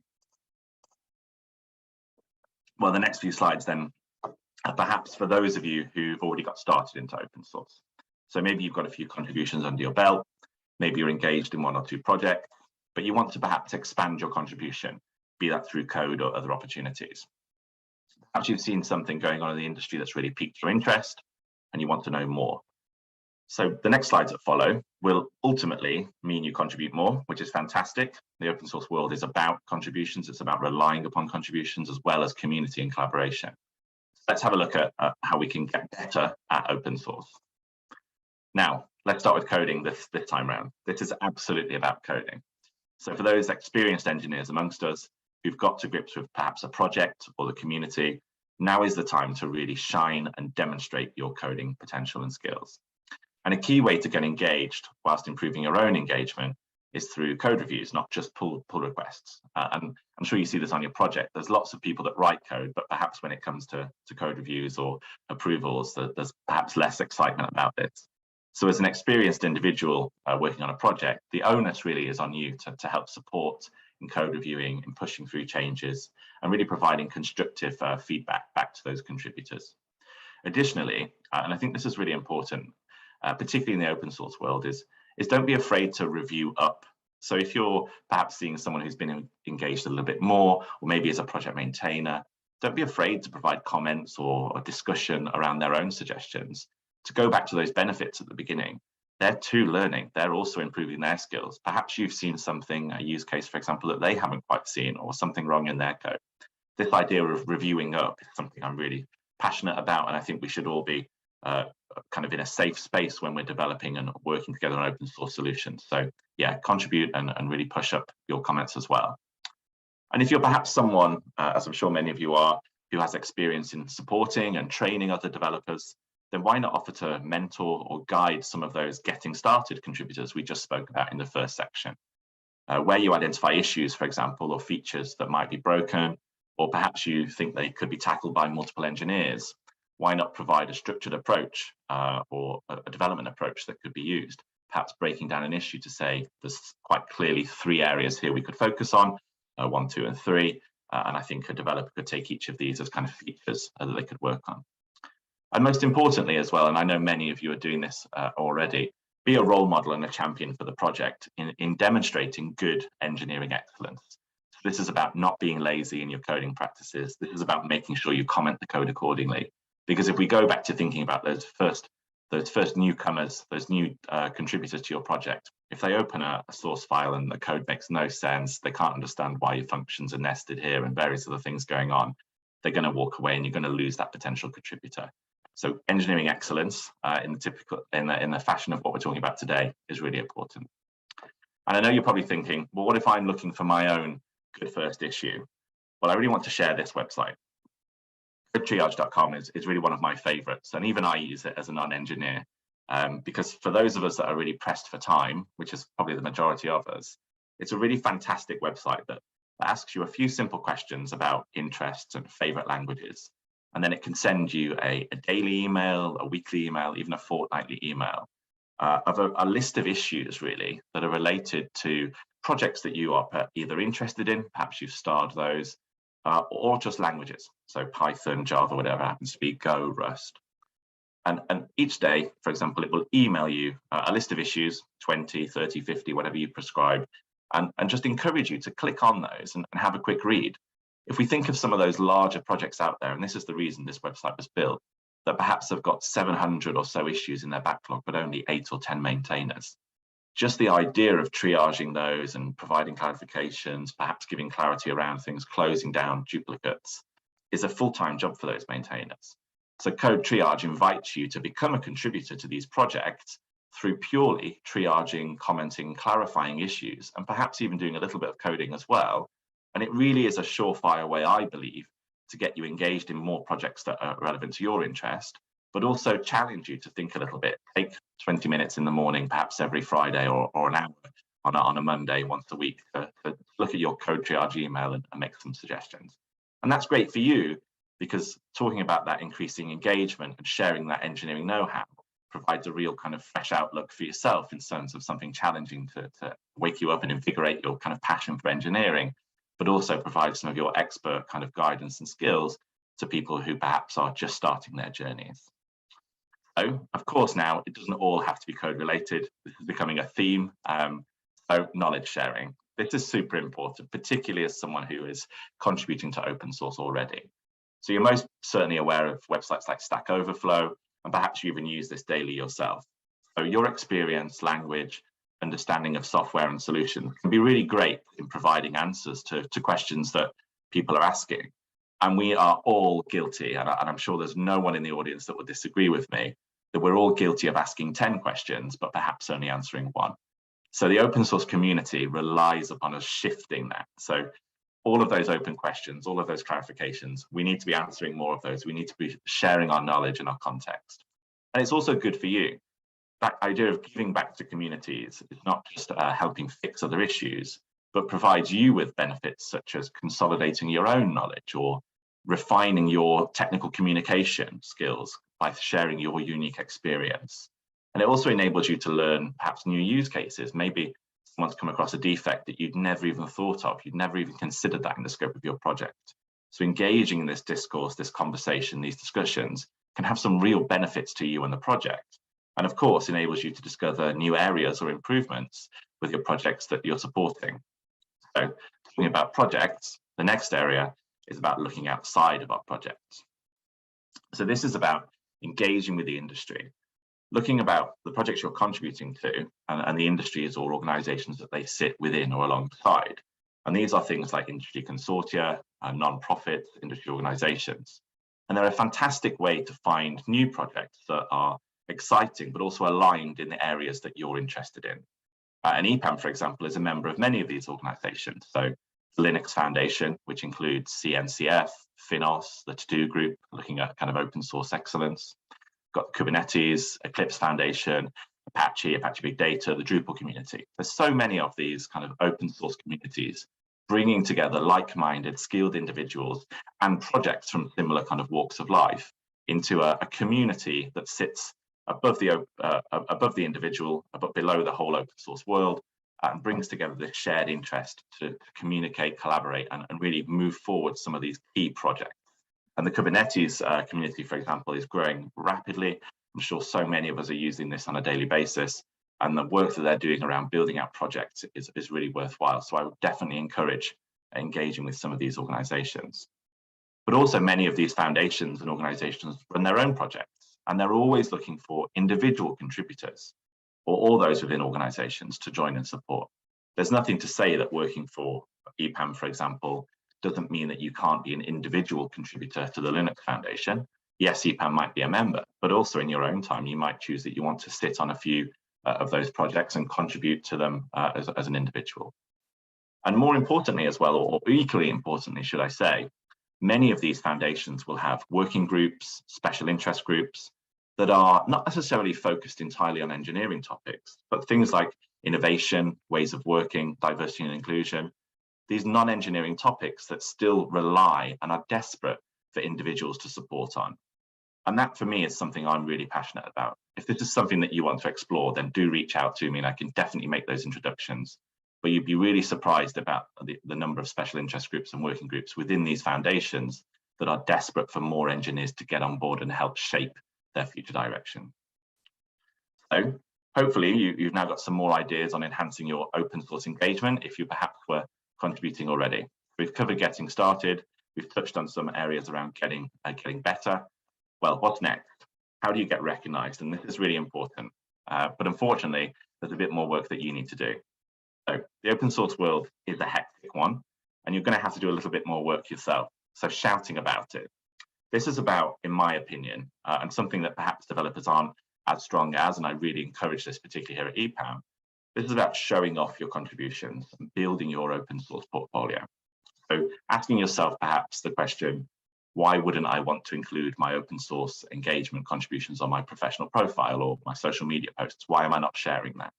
J: Well, the next few slides then are perhaps for those of you who've already got started into open source. So maybe you've got a few contributions under your belt, maybe you're engaged in 1 or 2 projects, but you want to perhaps expand your contribution, be that through code or other opportunities. Perhaps you've seen something going on in the industry that's really piqued your interest and you want to know more. So the next slides that follow will ultimately mean you contribute more, which is fantastic. The open source world is about contributions. It's about relying upon contributions as well as community and collaboration. Let's have a look at how we can get better at open source. Now, let's start with coding this time round. This is absolutely about coding. So for those experienced engineers amongst us who've got to grips with perhaps a project or the community, now is the time to really shine and demonstrate your coding potential and skills. And a key way to get engaged whilst improving your own engagement is through code reviews, not just pull requests. And I'm sure you see this on your project. There's lots of people that write code, but perhaps when it comes to code reviews or approvals, there's perhaps less excitement about this. So as an experienced individual working on a project, the onus really is on you to help support in code reviewing and pushing through changes and really providing constructive feedback back to those contributors. Additionally, and I think this is really important, particularly in the open source world, is don't be afraid to review up. So if you're perhaps seeing someone who's been engaged a little bit more, or maybe as a project maintainer, don't be afraid to provide comments or a discussion around their own suggestions, to go back to those benefits at the beginning. They're too learning. They're also improving their skills. Perhaps you've seen something, a use case, for example, that they haven't quite seen, or something wrong in their code. This idea of reviewing up is something I'm really passionate about, and I think we should all be kind of in a safe space when we're developing and working together on open source solutions. So yeah, contribute and really push up your comments as well. And if you're perhaps someone, as I'm sure many of you are, who has experience in supporting and training other developers, then why not offer to mentor or guide some of those getting started contributors we just spoke about in the first section? Where you identify issues, for example, or features that might be broken, or perhaps you think they could be tackled by multiple engineers, why not provide a structured approach or a development approach that could be used? Perhaps breaking down an issue to say, there's quite clearly 3 areas here we could focus on, 1, 2, and 3. And I think a developer could take each of these as kind of features that they could work on. And most importantly as well, and I know many of you are doing this already, be a role model and a champion for the project in demonstrating good engineering excellence. So this is about not being lazy in your coding practices. This is about making sure you comment the code accordingly. Because if we go back to thinking about those first newcomers, those new contributors to your project, if they open a source file and the code makes no sense, they can't understand why your functions are nested here and various other things going on, they're going to walk away and you're going to lose that potential contributor. So engineering excellence in the fashion of what we're talking about today is really important. And I know you're probably thinking, well, what if I'm looking for my own good first issue? Well, I really want to share this website. Triage.com is really one of my favorites, and even I use it as a non-engineer because for those of us that are really pressed for time, which is probably the majority of us, it's a really fantastic website that asks you a few simple questions about interests and favorite languages. And then it can send you a daily email, a weekly email, even a fortnightly email of a list of issues really that are related to projects that you are either interested in, perhaps you've starred those, or just languages. So Python, Java, whatever happens to be, Go, Rust. And each day, for example, it will email you a list of issues, 20, 30, 50, whatever you prescribe, and just encourage you to click on those and have a quick read. If we think of some of those larger projects out there, and this is the reason this website was built, that perhaps have got 700 or so issues in their backlog, but only 8 or 10 maintainers. Just the idea of triaging those and providing clarifications, perhaps giving clarity around things, closing down duplicates, is a full-time job for those maintainers. So Code Triage invites you to become a contributor to these projects through purely triaging, commenting, clarifying issues, and perhaps even doing a little bit of coding as well. And it really is a surefire way, I believe, to get you engaged in more projects that are relevant to your interest, but also challenge you to think a little bit. Take 20 minutes in the morning, perhaps every Friday, or an hour on a Monday once a week to look at your Code Triage email and make some suggestions. And that's great for you, because talking about that increasing engagement and sharing that engineering know-how provides a real kind of fresh outlook for yourself in terms of something challenging to wake you up and invigorate your kind of passion for engineering, but also provide some of your expert kind of guidance and skills to people who perhaps are just starting their journeys. So, of course, now it doesn't all have to be code related. This is becoming a theme. So knowledge sharing. This is super important, particularly as someone who is contributing to open source already. So you're most certainly aware of websites like Stack Overflow, and perhaps you even use this daily yourself. So your experience, language, understanding of software and solutions can be really great in providing answers to questions that people are asking. And we are all guilty, and I'm sure there's no one in the audience that would disagree with me, that we're all guilty of asking 10 questions, but perhaps only answering one. So the open source community relies upon us shifting that. So all of those open questions, all of those clarifications, we need to be answering more of those. We need to be sharing our knowledge and our context. And it's also good for you. That idea of giving back to communities is not just helping fix other issues, but provides you with benefits such as consolidating your own knowledge or refining your technical communication skills by sharing your unique experience. And it also enables you to learn perhaps new use cases. Maybe someone's come across a defect that you'd never even thought of, you'd never even considered that in the scope of your project. So engaging in this discourse, this conversation, these discussions can have some real benefits to you and the project. And of course, enables you to discover new areas or improvements with your projects that you're supporting. So talking about projects, the next area is about looking outside of our projects. So this is about engaging with the industry, looking about the projects you're contributing to and the industries or organizations that they sit within or alongside. And these are things like industry consortia, non-profit industry organizations. And they're a fantastic way to find new projects that are exciting, but also aligned in the areas that you're interested in. And EPAM, for example, is a member of many of these organizations. So the Linux Foundation, which includes CNCF, Finos, the To-Do Group, looking at kind of open source excellence. Got Kubernetes, Eclipse Foundation, Apache Big Data, the Drupal community. There's so many of these kind of open source communities bringing together like-minded, skilled individuals and projects from similar kind of walks of life into a community that sits above the individual, below the whole open source world, and brings together this shared interest to communicate, collaborate, and really move forward some of these key projects. And the Kubernetes community, for example, is growing rapidly. I'm sure so many of us are using this on a daily basis, and the work that they're doing around building out projects is really worthwhile. So I would definitely encourage engaging with some of these organizations. But also many of these foundations and organizations run their own projects, and they're always looking for individual contributors or all those within organizations to join and support. There's nothing to say that working for EPAM, for example, doesn't mean that you can't be an individual contributor to the Linux Foundation. Yes, EPAM might be a member, but also in your own time, you might choose that you want to sit on a few of those projects and contribute to them as an individual. And more importantly as well, or equally importantly, should I say, many of these foundations will have working groups, special interest groups that are not necessarily focused entirely on engineering topics, but things like innovation, ways of working, diversity and inclusion, these non-engineering topics that still rely and are desperate for individuals to support on. And that for me is something I'm really passionate about. If this is something that you want to explore, then do reach out to me and I can definitely make those introductions. But you'd be really surprised about the number of special interest groups and working groups within these foundations that are desperate for more engineers to get on board and help shape their future direction. So hopefully you've now got some more ideas on enhancing your open source engagement if you perhaps were contributing already. We've covered getting started. We've touched on some areas around getting better. Well, what's next? How do you get recognized? And this is really important. But unfortunately, there's a bit more work that you need to do. So the open source world is a hectic one, and you're going to have to do a little bit more work yourself. So shouting about it. This is about, in my opinion, and something that perhaps developers aren't as strong as, and I really encourage this particularly here at EPAM, this is about showing off your contributions and building your open source portfolio. So asking yourself perhaps the question, why wouldn't I want to include my open source engagement contributions on my professional profile or my social media posts? Why am I not sharing that?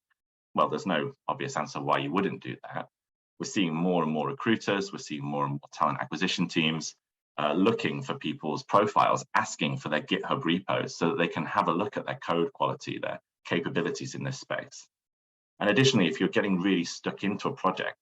J: Well, there's no obvious answer why you wouldn't do that. We're seeing more and more recruiters, we're seeing more and more talent acquisition teams looking for people's profiles, asking for their GitHub repos so that they can have a look at their code quality, their capabilities in this space. And additionally, if you're getting really stuck into a project,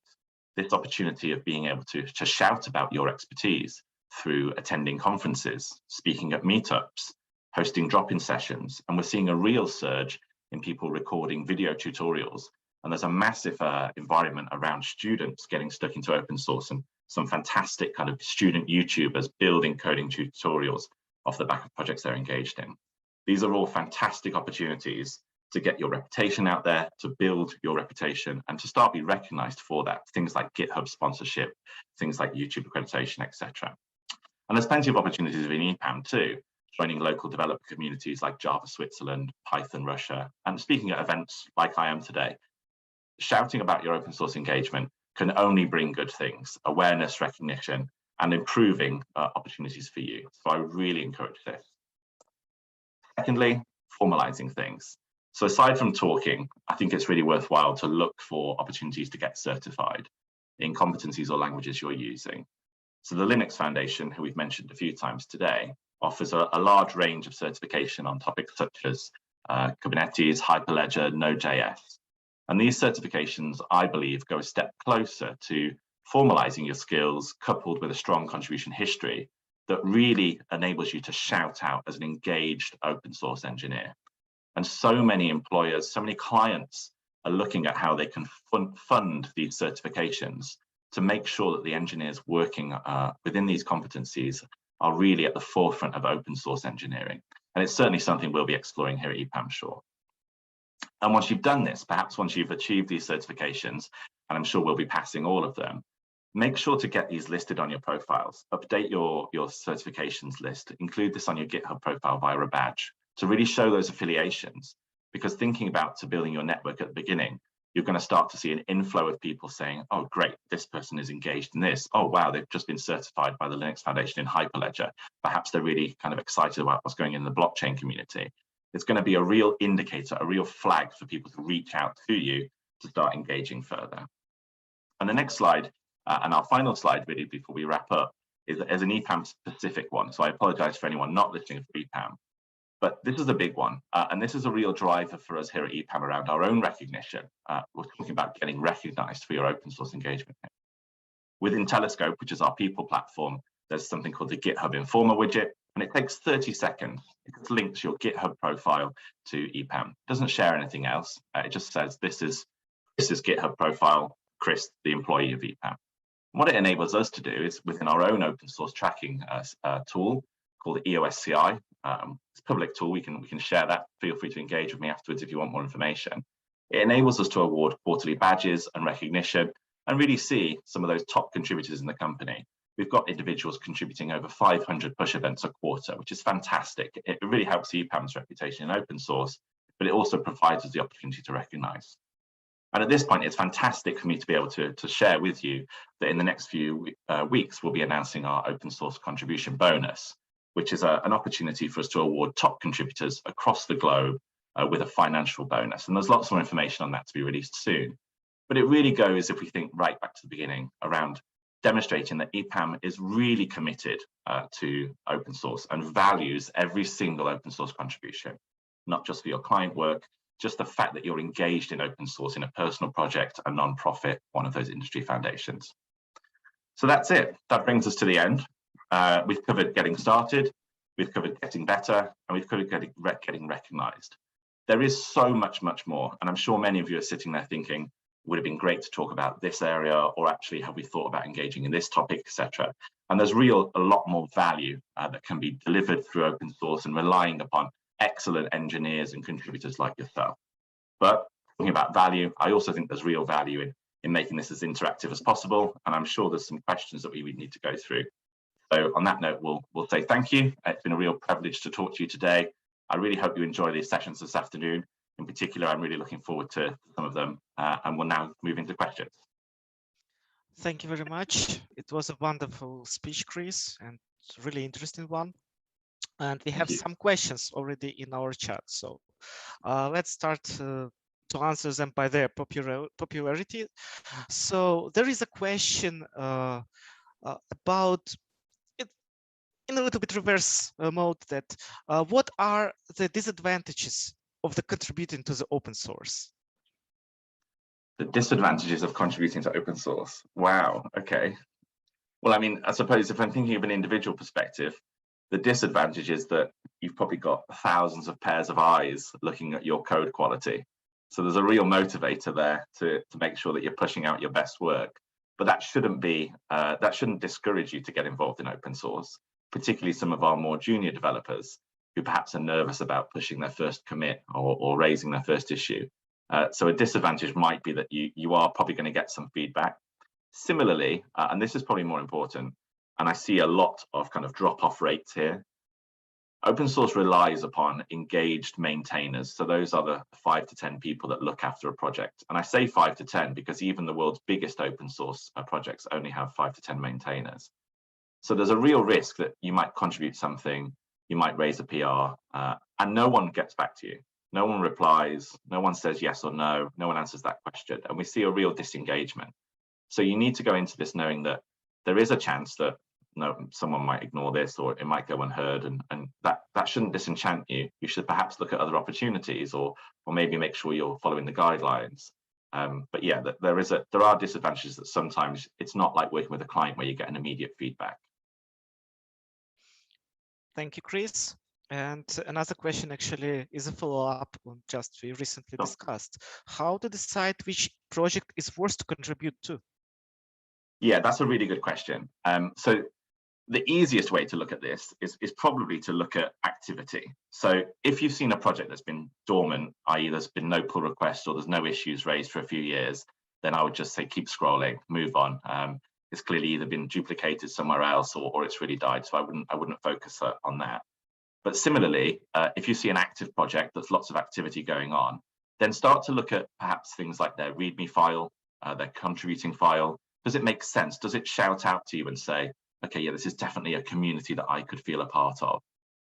J: this opportunity of being able to shout about your expertise through attending conferences, speaking at meetups, hosting drop-in sessions, and we're seeing a real surge in people recording video tutorials. And there's a massive environment around students getting stuck into open source and some fantastic kind of student YouTubers building coding tutorials off the back of projects they're engaged in. These are all fantastic opportunities to get your reputation out there, to build your reputation, and to start being recognized for that. Things like GitHub sponsorship, things like YouTube accreditation, etc. And there's plenty of opportunities within EPAM too, joining local developer communities like Java Switzerland, Python Russia, and speaking at events like I am today. Shouting about your open source engagement can only bring good things, awareness, recognition, and improving opportunities for you. So I really encourage this. Secondly, formalizing things. So aside from talking, I think it's really worthwhile to look for opportunities to get certified in competencies or languages you're using. So the Linux Foundation, who we've mentioned a few times today, offers a large range of certification on topics such as Kubernetes, Hyperledger, Node.js. And these certifications, I believe, go a step closer to formalizing your skills coupled with a strong contribution history that really enables you to shout out as an engaged open source engineer. And so many employers, so many clients are looking at how they can fund these certifications to make sure that the engineers working within these competencies are really at the forefront of open source engineering. And it's certainly something we'll be exploring here at EPAM, sure. And once you've done this, perhaps once you've achieved these certifications, and I'm sure we'll be passing all of them, make sure to get these listed on your profiles. Update your certifications list, include this on your GitHub profile via a badge to really show those affiliations. Because thinking about building your network at the beginning, you're going to start to see an inflow of people saying, oh, great, this person is engaged in this. Oh, wow, they've just been certified by the Linux Foundation in Hyperledger. Perhaps they're really kind of excited about what's going on in the blockchain community. It's going to be a real indicator, a real flag for people to reach out to you to start engaging further. And the next slide, and our final slide really before we wrap up, is an EPAM specific one. So I apologize for anyone not listening for EPAM. But this is a big one, and this is a real driver for us here at EPAM around our own recognition. We're talking about getting recognized for your open source engagement. Within Telescope, which is our people platform, there's something called the GitHub Informer widget, and it takes 30 seconds. It just links your GitHub profile to EPAM. It doesn't share anything else. It just says, this is GitHub profile, Chris, the employee of EPAM. And what it enables us to do is within our own open source tracking tool called EOSCI. It's a public tool, we can share that. Feel free to engage with me afterwards if you want more information. It enables us to award quarterly badges and recognition and really see some of those top contributors in the company. We've got individuals contributing over 500 push events a quarter, which is fantastic. It really helps EPAM's reputation in open source, but it also provides us the opportunity to recognize. And at this point, it's fantastic for me to be able to share with you that in the next few weeks, we'll be announcing our open source contribution bonus, which is an opportunity for us to award top contributors across the globe with a financial bonus. And there's lots more information on that to be released soon. But it really goes, if we think right back to the beginning, around demonstrating that EPAM is really committed to open source and values every single open source contribution, not just for your client work, just the fact that you're engaged in open source in a personal project, a non-profit, one of those industry foundations. So that's it. That brings us to the end. We've covered getting started, we've covered getting better, and we've covered getting recognized. There is so much more, and I'm sure many of you are sitting there thinking, would have been great to talk about this area, or actually have we thought about engaging in this topic, etc. And there's a lot more value that can be delivered through open source and relying upon excellent engineers and contributors like yourself. But talking about value, I also think there's real value in making this as interactive as possible, and I'm sure there's some questions that we would need to go through. So on that note, we'll say thank you. It's been a real privilege to talk to you today. I really hope you enjoy these sessions this afternoon. In particular, I'm really looking forward to some of them, and we'll now move into questions.
I: Thank you very much. It was a wonderful speech, Chris, and really interesting one. And we have some questions already in our chat. So let's start to answer them by their popularity. So there is a question about it in a little bit reverse mode, that what are the disadvantages of the contributing to the open source?
J: The disadvantages of contributing to open source. Wow, okay. Well, I mean, I suppose if I'm thinking of an individual perspective, the disadvantage is that you've probably got thousands of pairs of eyes looking at your code quality. So there's a real motivator there to make sure that you're pushing out your best work. But that shouldn't discourage you to get involved in open source, particularly some of our more junior developers who perhaps are nervous about pushing their first commit or raising their first issue. So a disadvantage might be that you are probably going to get some feedback. Similarly, and this is probably more important, and I see a lot of kind of drop-off rates here, open source relies upon engaged maintainers. So those are the 5 to 10 people that look after a project. And I say 5 to 10 because even the world's biggest open source projects only have 5 to 10 maintainers. So there's a real risk that you might contribute something, you might raise a PR, and no one gets back to you. No one replies, no one says yes or no, no one answers that question. And we see a real disengagement. So you need to go into this knowing that there is a chance that someone might ignore this, or it might go unheard, and that shouldn't disenchant you. You should perhaps look at other opportunities, or maybe make sure you're following the guidelines. But yeah, there are disadvantages that sometimes it's not like working with a client where you get an immediate feedback.
I: Thank you, Chris. And another question actually is a follow-up on just we recently discussed. How to decide which project is worth to contribute to?
J: Yeah, that's a really good question. So the easiest way to look at this is probably to look at activity. So if you've seen a project that's been dormant, i.e. there's been no pull requests or there's no issues raised for a few years, then I would just say keep scrolling, move on. It's clearly either been duplicated somewhere else or it's really died. So I wouldn't focus on that. But similarly, if you see an active project that's lots of activity going on, then start to look at perhaps things like their README file, their contributing file. Does it make sense? Does it shout out to you and say, okay, yeah, this is definitely a community that I could feel a part of?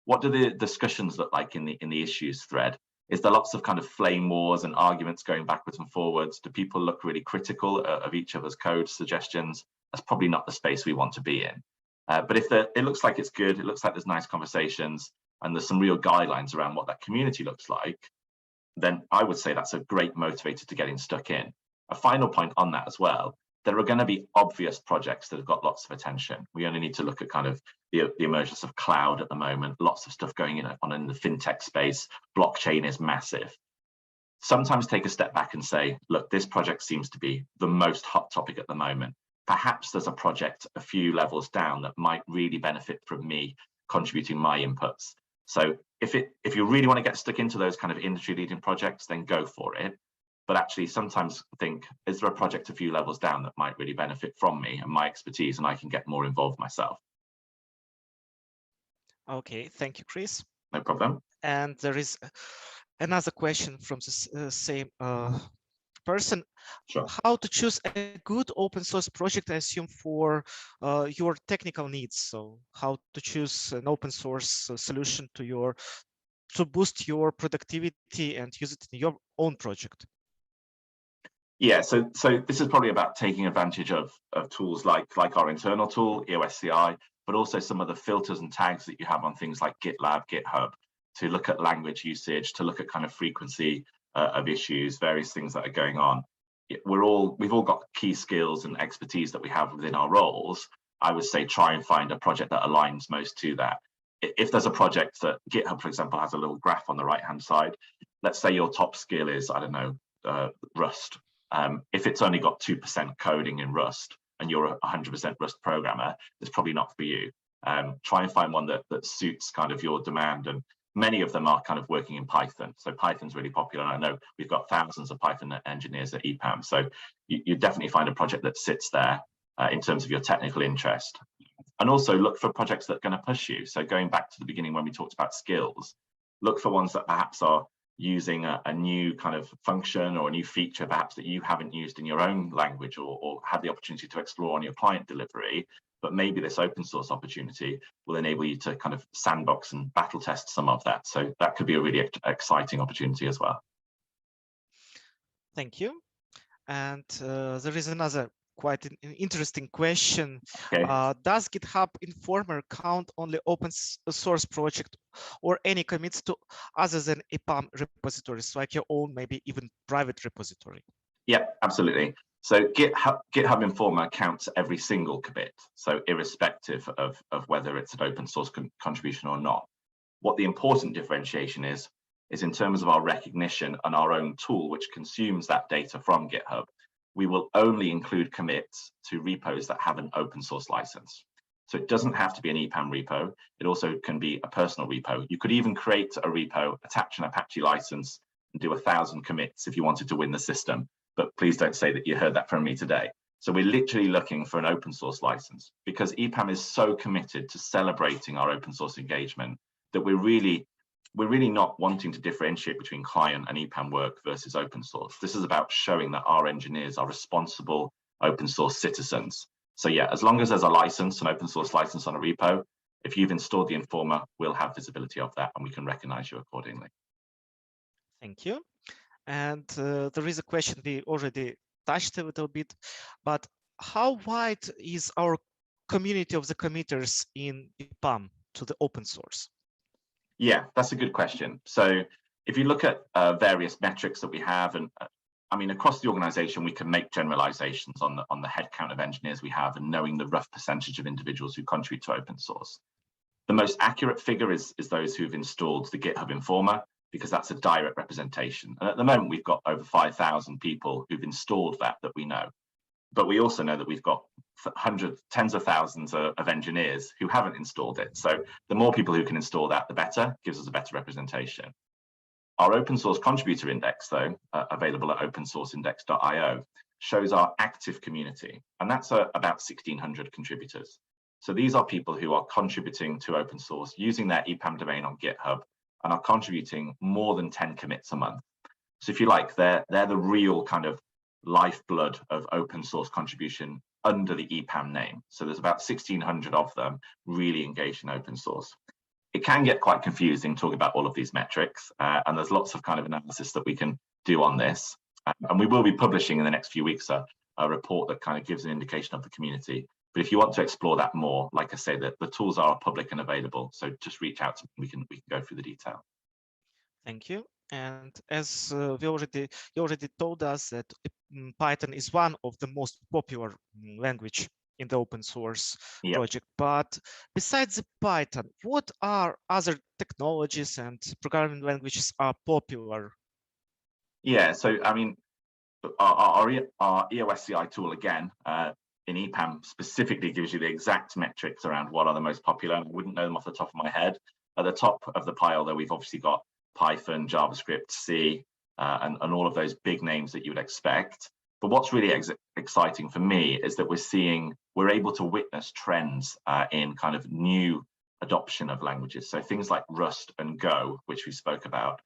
J: What do the discussions look like in the issues thread? Is there lots of kind of flame wars and arguments going backwards and forwards? Do people look really critical of each other's code suggestions? That's probably not the space we want to be in. But if it looks like it's good, it looks like there's nice conversations, and there's some real guidelines around what that community looks like, then I would say that's a great motivator to getting stuck in. A final point on that as well, there are going to be obvious projects that have got lots of attention. We only need to look at kind of the emergence of cloud at the moment, lots of stuff going on in the fintech space, blockchain is massive. Sometimes take a step back and say, look, this project seems to be the most hot topic at the moment. Perhaps there's a project a few levels down that might really benefit from me contributing my inputs. So if you really want to get stuck into those kind of industry leading projects, then go for it. But actually sometimes think, is there a project a few levels down that might really benefit from me and my expertise, and I can get more involved myself?
I: Okay, thank you, Chris.
J: No problem.
I: And there is another question from the same person.
J: Sure.
I: How to choose a good open source project, I assume, for your technical needs? So how to choose an open source solution to boost your productivity and use it in your own project?
J: Yeah, so this is probably about taking advantage of tools like our internal tool, EOS CI, but also some of the filters and tags that you have on things like GitLab, GitHub, to look at language usage, to look at kind of frequency of issues, various things that are going on. We've all got key skills and expertise that we have within our roles. I would say try and find a project that aligns most to that. If there's a project that GitHub, for example, has a little graph on the right-hand side, let's say your top skill is, I don't know, Rust. If it's only got 2% coding in Rust and you're a 100% Rust programmer, it's probably not for you. Try and find one that suits kind of your demand, and many of them are kind of working in Python. So Python's really popular. And I know we've got thousands of Python engineers at EPAM. So you definitely find a project that sits there in terms of your technical interest. And also look for projects that are going to push you. So going back to the beginning when we talked about skills, look for ones that perhaps are using a new kind of function or a new feature perhaps that you haven't used in your own language or had the opportunity to explore on your client delivery, but maybe this open source opportunity will enable you to kind of sandbox and battle test some of that. So that could be a really exciting opportunity as well.
I: Thank you. And there is another quite an interesting question.
J: Okay.
I: Does GitHub Informer count only open source project or any commits to other than EPAM repositories, like your own, maybe even private repository?
J: Yeah, absolutely. So GitHub Informer counts every single commit, so irrespective of whether it's an open source contribution or not. What the important differentiation is in terms of our recognition and our own tool, which consumes that data from GitHub. We will only include commits to repos that have an open source license. So it doesn't have to be an EPAM repo. It also can be a personal repo. You could even create a repo, attach an Apache license, and do 1,000 commits if you wanted to win the system. But please don't say that you heard that from me today. So we're literally looking for an open source license because EPAM is so committed to celebrating our open source engagement that we're really not wanting to differentiate between client and EPAM work versus open source. This is about showing that our engineers are responsible open source citizens. So yeah, as long as there's a license, an open source license on a repo, if you've installed the Informer, we'll have visibility of that and we can recognize you accordingly.
I: Thank you. And there is a question we already touched a little bit, but how wide is our community of the committers in EPAM to the open source?
J: Yeah, that's a good question. So if you look at various metrics that we have, and I mean, across the organization, we can make generalizations on the headcount of engineers we have and knowing the rough percentage of individuals who contribute to open source. The most accurate figure is those who've installed the GitHub Informer, because that's a direct representation. And at the moment, we've got over 5,000 people who've installed that we know. But we also know that we've got tens of thousands of engineers who haven't installed it. So the more people who can install that, the better, gives us a better representation. Our open source contributor index, though, available at opensourceindex.io, shows our active community. And that's about 1,600 contributors. So these are people who are contributing to open source using their EPAM domain on GitHub and are contributing more than 10 commits a month. So if you like, they're the real kind of lifeblood of open source contribution under the EPAM name. So there's about 1,600 of them really engaged in open source. It can get quite confusing talking about all of these metrics, and there's lots of kind of analysis that we can do on this. And we will be publishing in the next few weeks a report that kind of gives an indication of the community. But if you want to explore that more, like I say, the tools are public and available. So just reach out to me, we can go through the detail.
I: Thank you. And as you already told us that Python is one of the most popular language in the open source project. But besides the Python, what are other technologies and programming languages are popular?
J: Yeah, so I mean, our EOS CI tool again in EPAM specifically gives you the exact metrics around what are the most popular. I wouldn't know them off the top of my head. At the top of the pile, though, we've obviously got Python, JavaScript, C, and all of those big names that you would expect. But what's really exciting for me is that we're able to witness trends in kind of new adoption of languages. So things like Rust and Go, which we spoke about,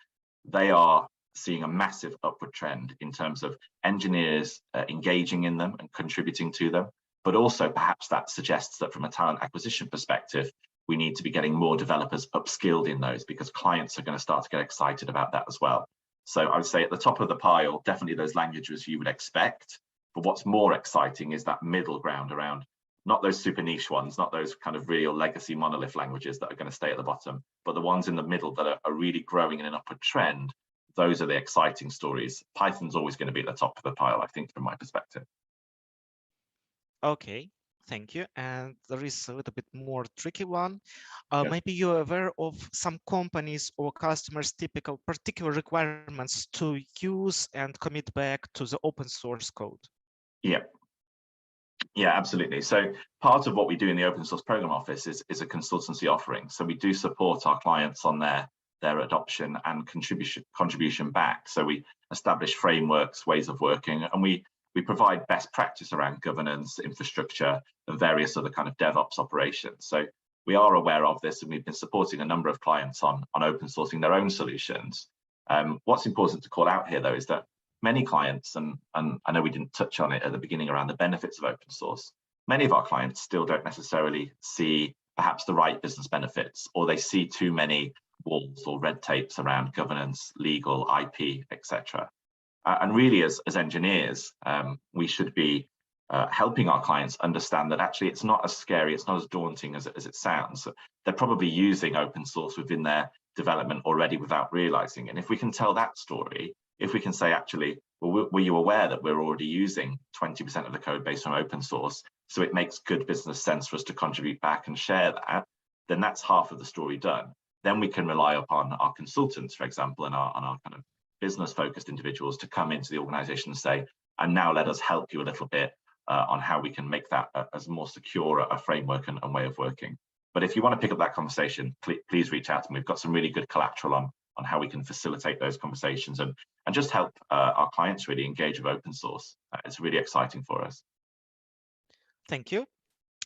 J: they are seeing a massive upward trend in terms of engineers engaging in them and contributing to them. But also perhaps that suggests that from a talent acquisition perspective, we need to be getting more developers upskilled in those because clients are going to start to get excited about that as well. So I would say at the top of the pile, definitely those languages you would expect. But what's more exciting is that middle ground around not those super niche ones, not those kind of real legacy monolith languages that are going to stay at the bottom, but the ones in the middle that are really growing in an upward trend. Those are the exciting stories. Python's always going to be at the top of the pile, I think, from my perspective.
I: Okay, thank you. And there is a little bit more tricky one.
J: Yeah.
I: Maybe you're aware of some companies or customers' typical particular requirements to use and commit back to the open source code.
J: Yeah. Yeah, absolutely. So part of what we do in the open source program office is a consultancy offering. So we do support our clients on their adoption and contribution back. So we establish frameworks, ways of working, and we provide best practice around governance, infrastructure, and various other kind of DevOps operations. So we are aware of this, and we've been supporting a number of clients on open sourcing their own solutions. What's important to call out here, though, is that many clients, and I know we didn't touch on it at the beginning around the benefits of open source, many of our clients still don't necessarily see perhaps the right business benefits, or they see too many walls or red tapes around governance, legal, IP, etc. And really, as engineers, we should be helping our clients understand that actually it's not as scary, it's not as daunting as it sounds. They're probably using open source within their development already without realizing. And if we can tell that story, if we can say, actually, well, were you aware that we're already using 20% of the code base from open source, so it makes good business sense for us to contribute back and share that, then that's half of the story done. Then we can rely upon our consultants, for example, and our kind of business-focused individuals to come into the organization and say, and now let us help you a little bit on how we can make that as more secure a framework and way of working. But if you want to pick up that conversation, please reach out, and we've got some really good collateral on how we can facilitate those conversations and just help our clients really engage with open source. It's really exciting for us.
I: Thank you.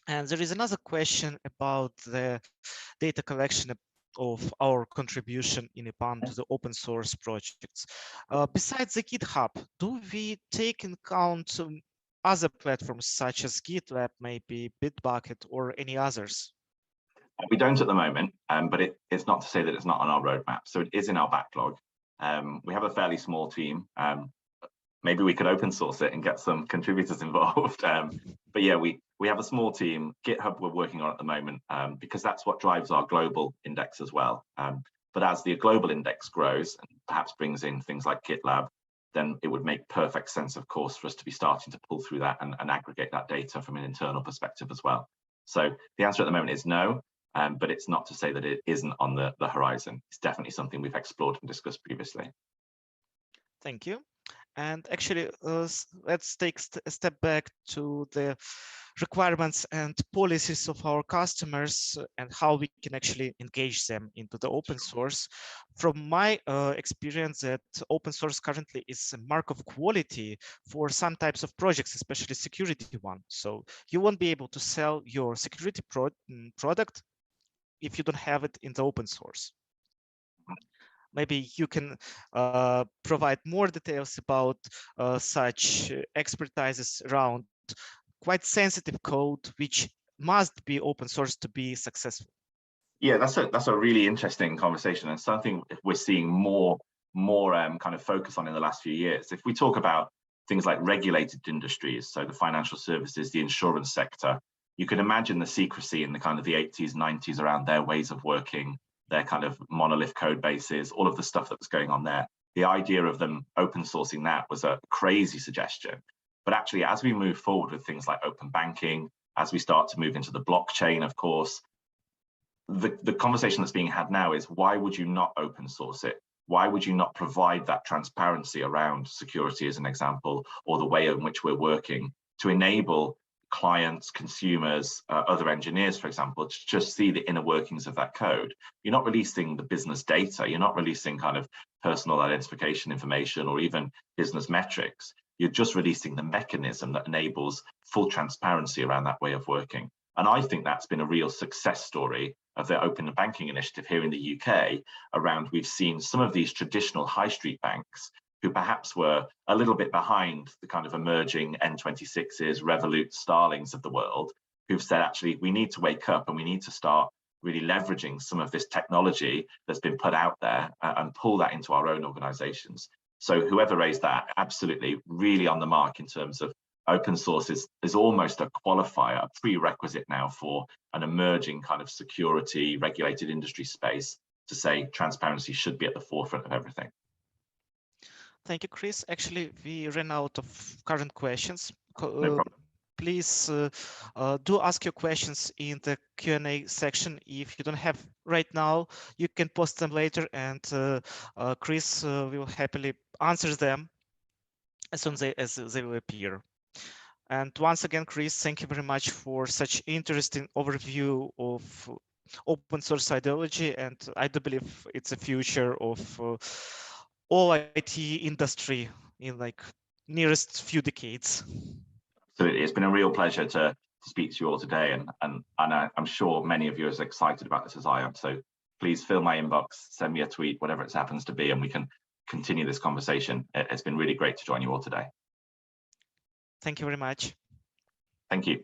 I: And there is another question about the data collection of our contribution in EPAM to the open source projects. Besides the GitHub, do we take in account other platforms such as GitLab, maybe Bitbucket, or any others?
J: We don't at the moment, but it's not to say that it's not on our roadmap. So it is in our backlog. We have a fairly small team. Maybe we could open source it and get some contributors involved. But yeah, we have a small team. GitHub we're working on at the moment because that's what drives our global index as well. But as the global index grows and perhaps brings in things like GitLab, then it would make perfect sense, of course, for us to be starting to pull through that and aggregate that data from an internal perspective as well. So the answer at the moment is no, but it's not to say that it isn't on the horizon. It's definitely something we've explored and discussed previously.
I: Thank you. And actually, let's take a step back to the requirements and policies of our customers and how we can actually engage them into the open source. From my experience, that open source currently is a mark of quality for some types of projects, especially security one. So you won't be able to sell your security product if you don't have it in the open source. Maybe you can provide more details about such expertises around quite sensitive code, which must be open source to be successful.
J: Yeah, that's a really interesting conversation and something we're seeing more kind of focus on in the last few years. If we talk about things like regulated industries, so the financial services, the insurance sector, you can imagine the secrecy in the kind of the 80s, 90s around their ways of working, their kind of monolith code bases, all of the stuff that was going on there. The idea of them open sourcing that was a crazy suggestion. But actually, as we move forward with things like open banking, as we start to move into the blockchain, of course, the conversation that's being had now is, why would you not open source it? Why would you not provide that transparency around security, as an example, or the way in which we're working to enable clients, consumers, other engineers, for example, to just see the inner workings of that code? You're not releasing the business data. You're not releasing kind of personal identification information or even business metrics. You're just releasing the mechanism that enables full transparency around that way of working. And I think that's been a real success story of the open banking initiative here in the UK around. We've seen some of these traditional high street banks who perhaps were a little bit behind the kind of emerging N26s, Revolut, Starlings of the world, who've said, actually, we need to wake up and we need to start really leveraging some of this technology that's been put out there and pull that into our own organizations. So whoever raised that, absolutely really on the mark in terms of open source is almost a qualifier, a prerequisite now for an emerging kind of security regulated industry space to say transparency should be at the forefront of everything.
I: Thank you, Chris. Actually, we ran out of current questions.
J: No problem.
I: Please do ask your questions in the Q&A section. If you don't have right now, you can post them later, and Chris will happily answer them as soon as they will appear. And once again, Chris, thank you very much for such interesting overview of open source ideology, and I do believe it's a future of all IT industry in like nearest few decades.
J: Absolutely, it's been a real pleasure to speak to you all today, and I'm sure many of you are as excited about this as I am. So please fill my inbox, send me a tweet, whatever it happens to be, and we can continue this conversation. It's been really great to join you all today.
I: Thank you very much.
J: Thank you.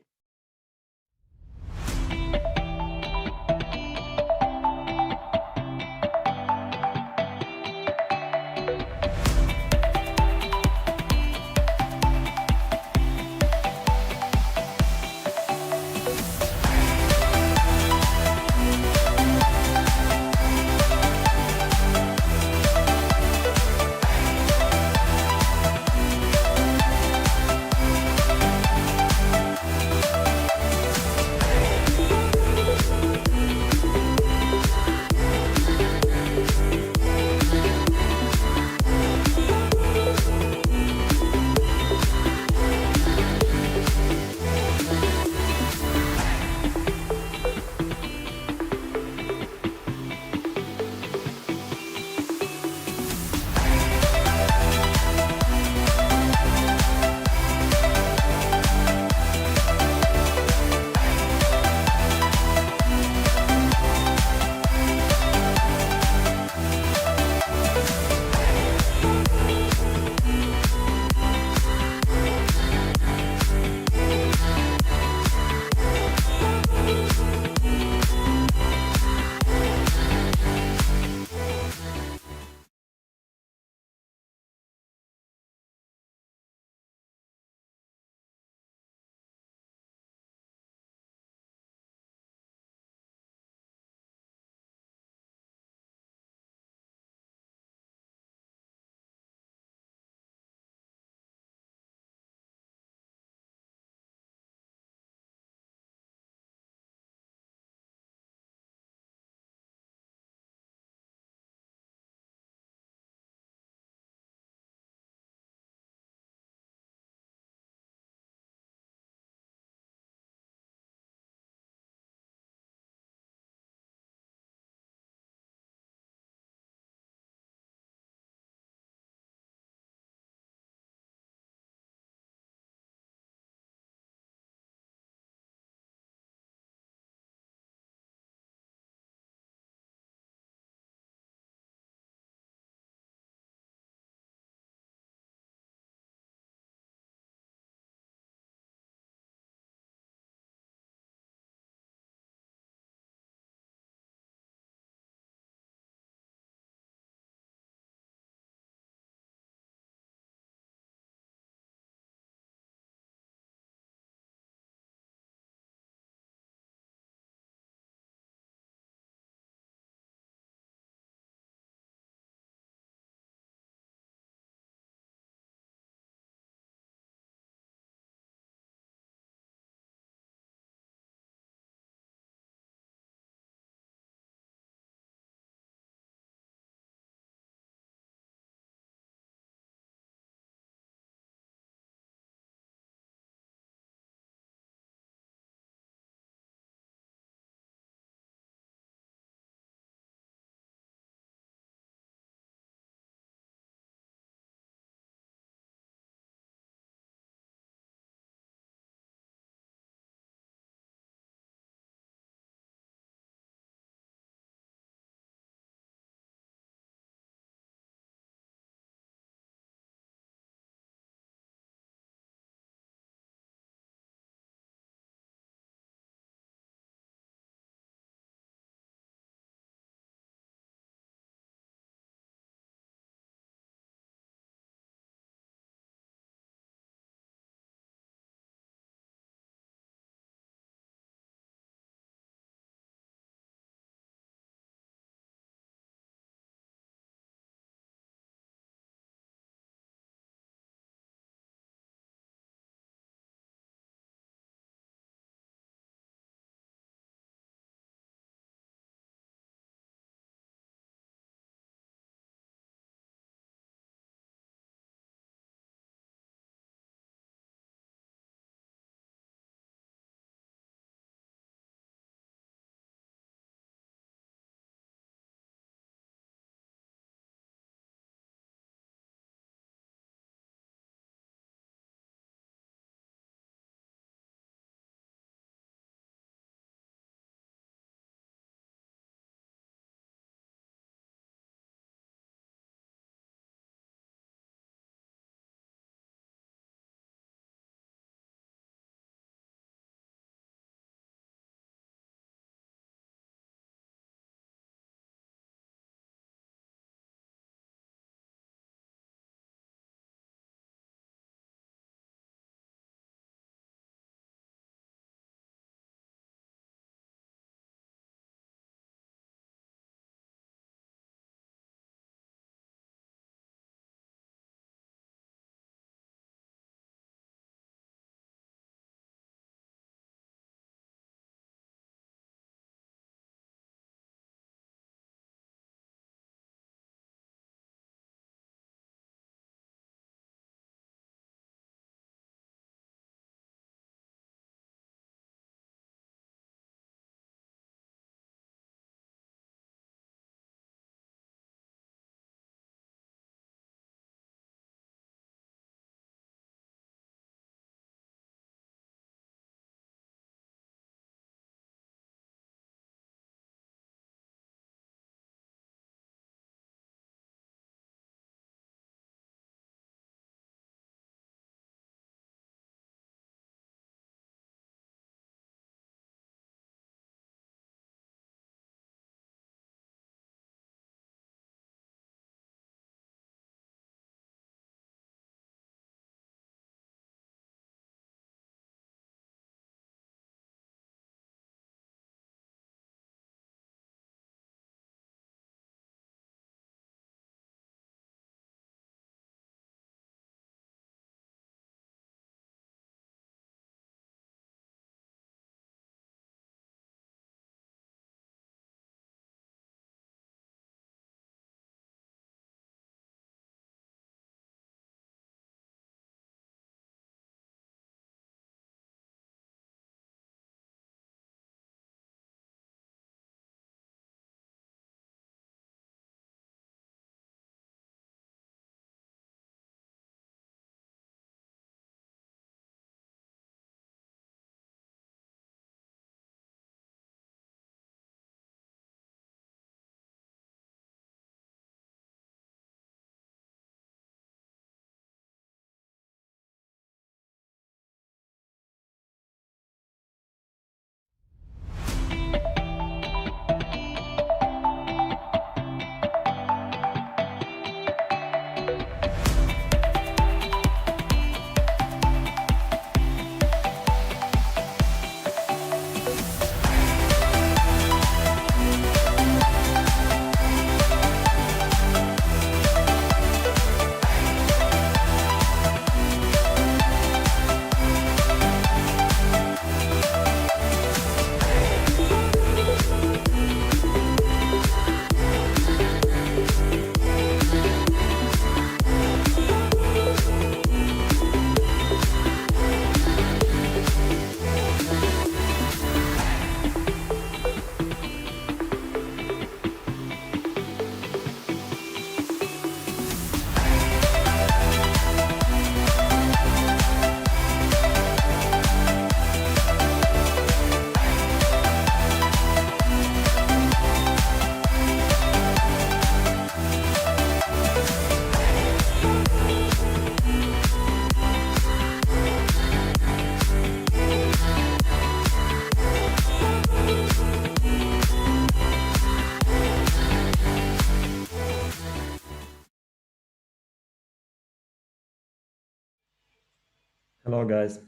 K: Hello, guys.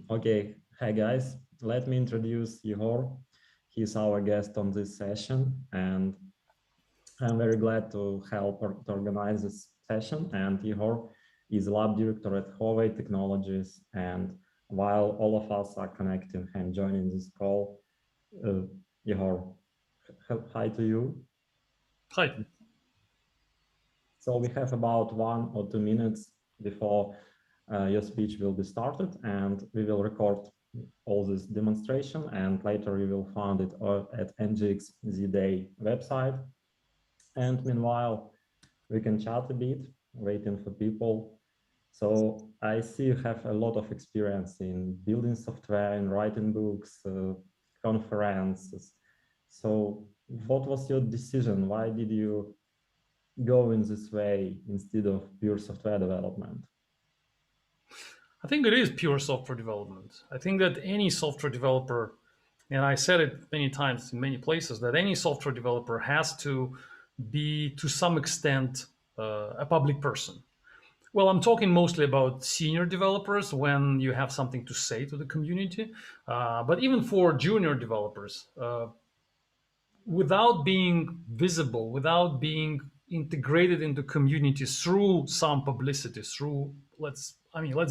K: Okay, hi guys. Let me introduce Ihor. He's our guest on this session, and I'm very glad to help to organize this session. And Ihor is lab director at Huawei Technologies. And while all of us are connecting and joining this call, Ihor, hi to you.
L: Hi.
K: So we have about 1 or 2 minutes before your speech will be started, and we will record all this demonstration, and later you will find it at EngX Z-Day website. And meanwhile, we can chat a bit, waiting for people. So I see you have a lot of experience in building software, in writing books, conferences. So what was your decision? Why did you go in this way instead of pure software development?
L: I think it is pure software development. I think that any software developer, and I said it many times in many places, that any software developer has to be, to some extent, a public person. Well, I'm talking mostly about senior developers when you have something to say to the community. But even for junior developers, without being visible, without being integrated into communities through some publicity, through, let's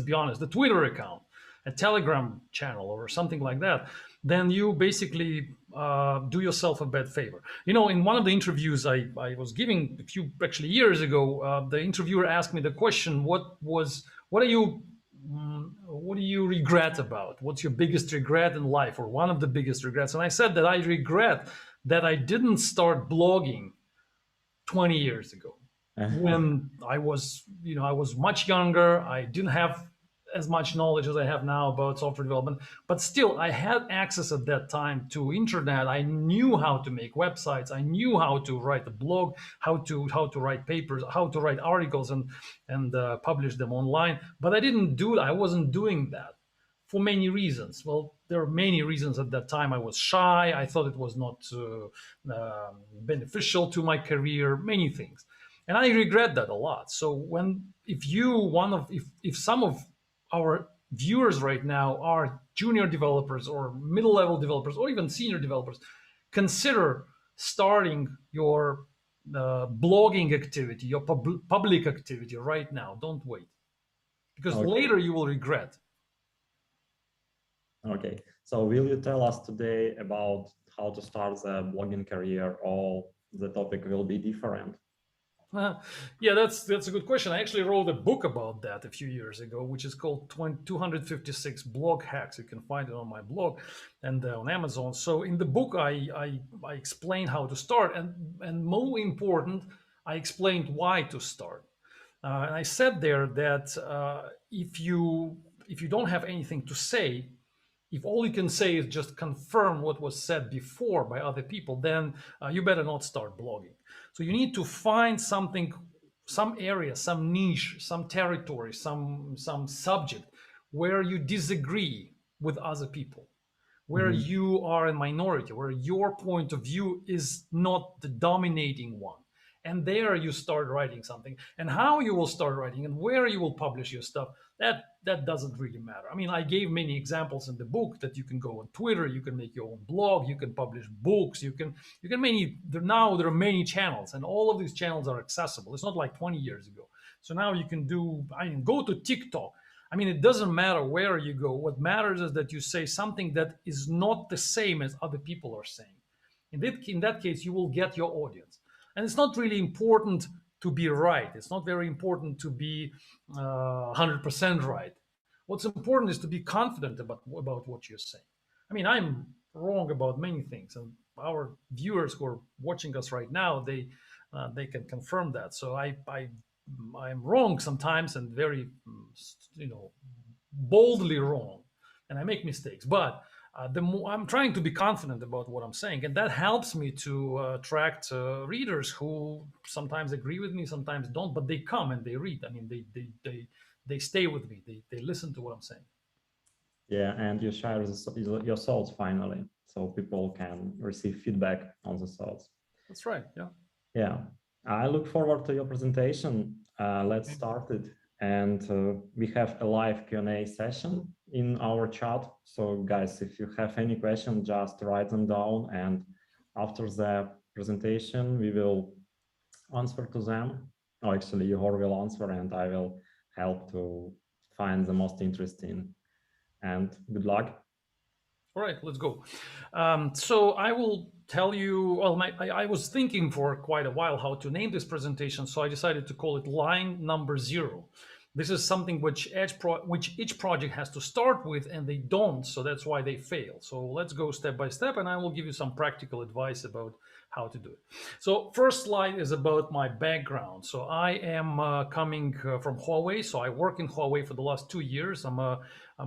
L: be honest, the Twitter account, a Telegram channel or something like that, then you basically do yourself a bad favor. You know, in one of the interviews I was giving a few actually years ago, the interviewer asked me the question, what do you regret about? What's your biggest regret in life, or one of the biggest regrets? And I said that I regret that I didn't start blogging 20 years ago when I was much younger. I didn't have as much knowledge as I have now about software development, but still I had access at that time to internet. I knew how to make websites. I knew how to write a blog, how to write papers, how to write articles and publish them online. But I wasn't doing that for many reasons. Well, there are many reasons. At that time I was shy. I thought it was not beneficial to my career, many things. And I regret that a lot. So if some of our viewers right now are junior developers or middle level developers or even senior developers, consider starting your blogging activity, your public activity right now. Don't wait, because later you will regret.
K: Okay, so will you tell us today about how to start the blogging career, or the topic will be different?
L: Yeah, that's a good question. I actually wrote a book about that a few years ago, which is called 256 Blog Hacks. You can find it on my blog and on Amazon. So in the book, I explain how to start, and more important, I explained why to start. And I said there that if you don't have anything to say, if all you can say is just confirm what was said before by other people, then you better not start blogging. So you need to find something, some area, some niche, some territory, some subject where you disagree with other people, where you are a minority, where your point of view is not the dominating one. And there you start writing something. And how you will start writing and where you will publish your stuff, that doesn't really matter. I mean, I gave many examples in the book that you can go on Twitter, you can make your own blog, you can publish books, now there are many channels, and all of these channels are accessible. It's not like 20 years ago. So now you can go to TikTok. I mean, it doesn't matter where you go. What matters is that you say something that is not the same as other people are saying. In that case, you will get your audience. And it's not really important to be right. It's not very important to be 100% right. What's important is to be confident about what you're saying. I mean, I'm wrong about many things, and our viewers who are watching us right now, they can confirm that. So I'm wrong sometimes, and very, boldly wrong, and I make mistakes. But the more I'm trying to be confident about what I'm saying, and that helps me to attract readers who sometimes agree with me, sometimes don't, but they come and they read. I mean, they stay with me. They listen to what I'm saying.
K: Yeah, and you share your thoughts finally, so people can receive feedback on the thoughts.
L: That's right. Yeah.
K: Yeah, I look forward to your presentation. Let's start it. And we have a live Q&A session in our chat. So guys, if you have any questions, just write them down, and after the presentation, we will answer to them. Oh, actually, Ihor will answer, and I will help to find the most interesting. And good luck.
L: All right, let's go. So I will tell you, well, I was thinking for quite a while how to name this presentation, so I decided to call it line number 0. This is something which each project has to start with, and they don't, so that's why they fail. So let's go step by step, and I will give you some practical advice about how to do it. So first slide is about my background. So I am coming from Huawei. So I work in Huawei for the last 2 years. I'm a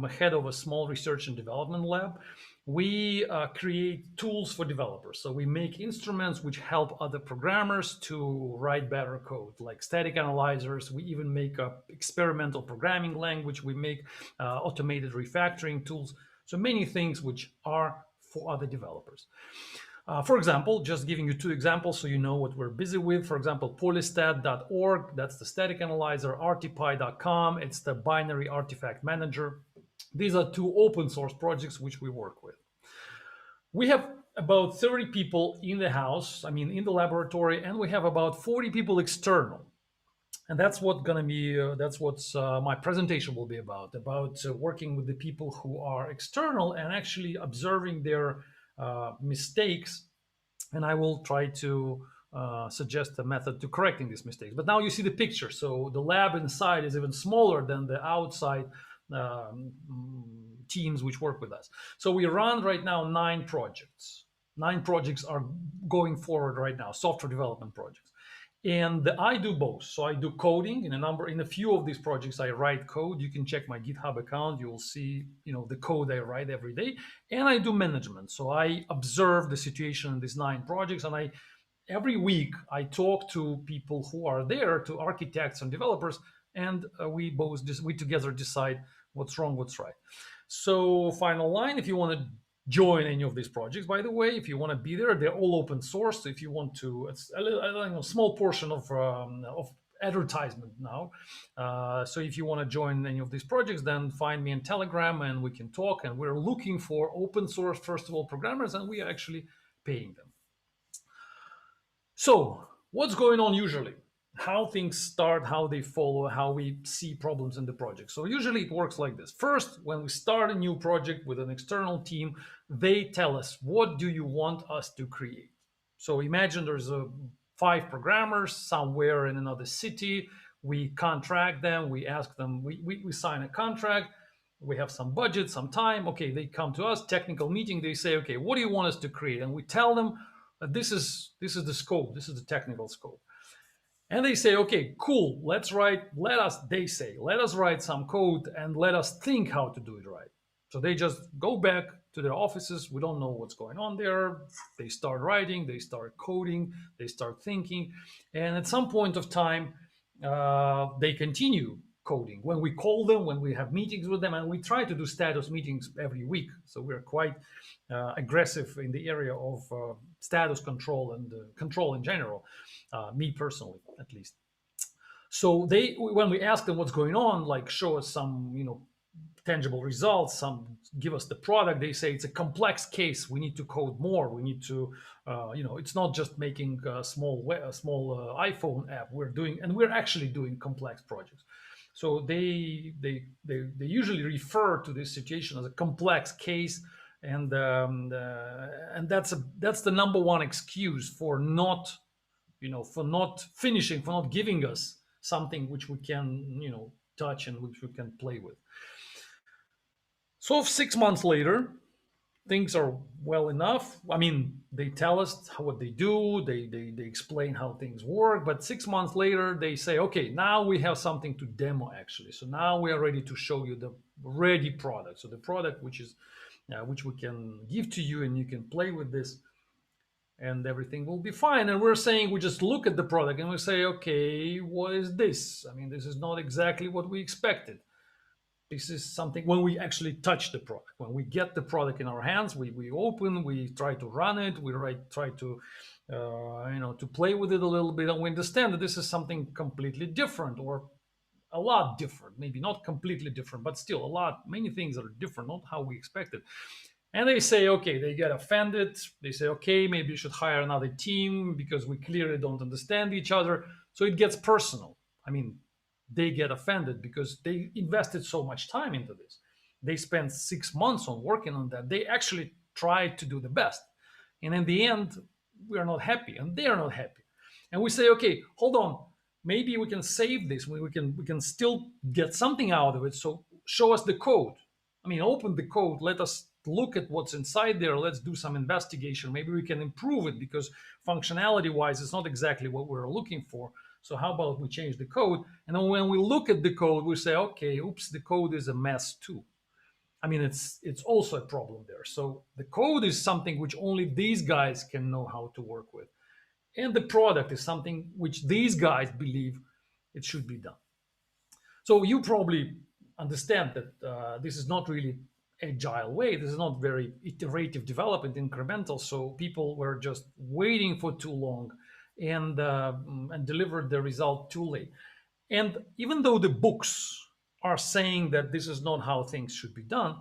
L: head of a small research and development lab. We create tools for developers. So we make instruments which help other programmers to write better code, like static analyzers. We even make a experimental programming language. We make automated refactoring tools. So many things which are for other developers. For example, just giving you 2 examples so you know what we're busy with. For example, polystat.org, that's the static analyzer, rtpy.com, it's the binary artifact manager. These are 2 open source projects which we work with. We have about 30 people in the house, in the laboratory, and we have about 40 people external. And that's what my presentation will be about working with the people who are external and actually observing their mistakes, and I will try to suggest a method to correcting these mistakes. But now you see the picture, so the lab inside is even smaller than the outside teams which work with us. So we run right now 9 projects. 9 projects are going forward right now, software development projects. And I do both. So I do coding in a few of these projects. I write code. You can check my GitHub account. You will see, the code I write every day. And I do management. So I observe the situation in these 9 projects. And every week I talk to people who are there, to architects and developers, and we together decide what's wrong, what's right. So final line, if you want to join any of these projects, by the way, if you want to be there, they're all open source. So if you want to, it's a small portion of advertisement now. So if you want to join any of these projects, then find me on Telegram and we can talk. And we're looking for open source, first of all, programmers, and we are actually paying them. So what's going on usually? How things start, how they follow, how we see problems in the project. So usually it works like this. First, when we start a new project with an external team, they tell us, what do you want us to create? So imagine there's 5 programmers somewhere in another city. We contract them, we ask them, we sign a contract, we have some budget, some time. Okay, they come to us, technical meeting, they say, okay, what do you want us to create? And we tell them, this is the scope, this is the technical scope. And they say, okay, cool, let us write some code and let us think how to do it right. So they just go back to their offices. We don't know what's going on there. They start writing, they start coding, they start thinking. And at some point of time, they continue coding. When we call them, when we have meetings with them, and we try to do status meetings every week. So we're quite aggressive in the area of status control and control in general, me personally, at least. So when we ask them what's going on, like show us some, tangible results, give us the product, they say it's a complex case. We need to code more. We need to, it's not just making a small iPhone app. We're actually doing complex projects. So they usually refer to this situation as a complex case, and that's the number one excuse for not finishing, for not giving us something which we can touch and which we can play with. So 6 months later, things are well enough. They tell us what they do, they explain how things work, but 6 months later they say, okay, now we have something to demo actually. So now we are ready to show you the ready product. So the product which we can give to you, and you can play with this and everything will be fine. And we're saying, we just look at the product and we say, okay, what is this? This is not exactly what we expected. This is something, when we actually touch the product, when we get the product in our hands, we open, we try to run it, we try to to play with it a little bit, and we understand that this is something completely different, or a lot different, maybe not completely different, but still many things are different, not how we expected. And they say, okay, they get offended. They say, okay, maybe you should hire another team because we clearly don't understand each other. So it gets personal. I mean, they get offended because they invested so much time into this. They spent 6 months on working on that. They actually tried to do the best. And in the end, we are not happy and they are not happy. And we say, okay, hold on, maybe we can save this. We can still get something out of it. So show us the code. I mean, open the code, let us look at what's inside there. Let's do some investigation. Maybe we can improve it because functionality wise, it's not exactly what we're looking for. So how about we change the code? And then when we look at the code, we say, okay, oops, the code is a mess too. I mean, it's also a problem there. So the code is something which only these guys can know how to work with. And the product is something which these guys believe it should be done. So you probably understand that this is not really agile way. This is not very iterative development, incremental. So people were just waiting for too long and delivered the result too late. And even though the books are saying that this is not how things should be done,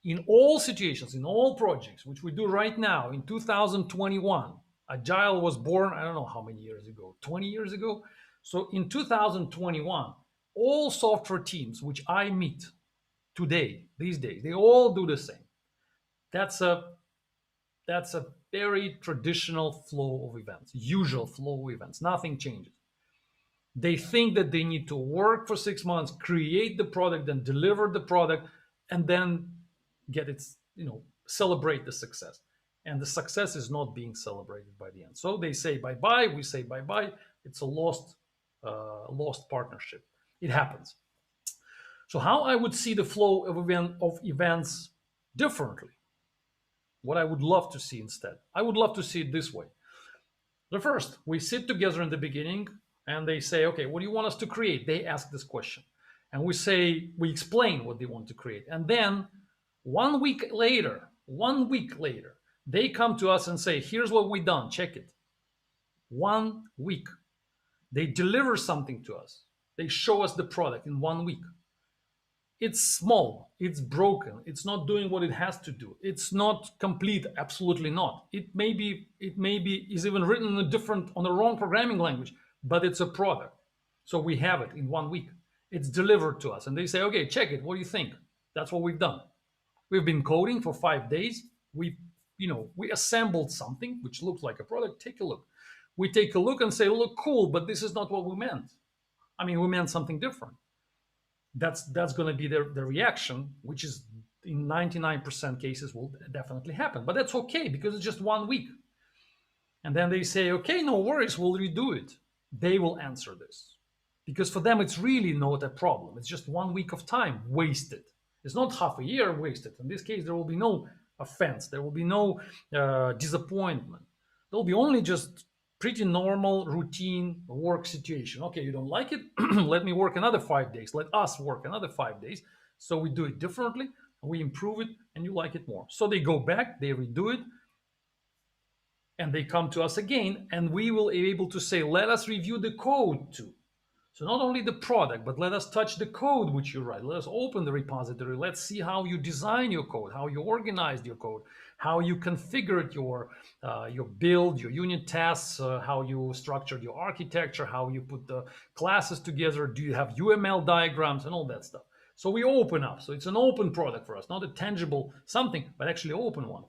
L: in all situations, in all projects, which we do right now in 2021, Agile was born, I don't know how many years ago, 20 years ago. So in 2021, all software teams which I meet today, these days, they all do the same. That's a very traditional flow of events, usual flow of events. Nothing changes. They think that they need to work for 6 months, create the product, and deliver the product, and then get it, celebrate the success. And the success is not being celebrated by the end. So they say bye-bye, we say bye-bye. It's a lost partnership. It happens. So how I would see the flow of events differently, what I would love to see instead, I would love to see it this way. The first, we sit together in the beginning and they say, okay, what do you want us to create? They ask this question. And we explain what they want to create. And then 1 week later, they come to us and say, here's what we've done, check it. 1 week. They deliver something to us. They show us the product in 1 week. It's small, it's broken, it's not doing what it has to do. It's not complete, absolutely not. It may be is even written on the wrong programming language, but it's a product. So we have it in 1 week. It's delivered to us and they say, okay, check it, what do you think? That's what we've done. We've been coding for 5 days. We assembled something which looks like a product. Take a look. We take a look and say, look, cool, but this is not what we meant. I mean, we meant something different. That's going to be the reaction, which is in 99% cases will definitely happen. But that's okay because it's just 1 week. And then they say, okay, no worries, we'll redo it. They will answer this. Because for them, it's really not a problem. It's just 1 week of time wasted. It's not half a year wasted. In this case, there will be no offense. There will be no disappointment. There will be only just pretty normal routine work situation. Okay, you don't like it? Let me work another 5 days. Let us work another 5 days. So we do it differently, we improve it, and you like it more. So they go back, they redo it, and they come to us again, and we will be able to say, let us review the code too. So not only the product, but let us touch the code which you write. Let us open the repository. Let's see how you design your code, how you organized your code, how you configured your build, your unit tests, how you structured your architecture, how you put the classes together. Do you have UML diagrams and all that stuff? So we open up. So it's an open product for us, not a tangible something, but actually open one.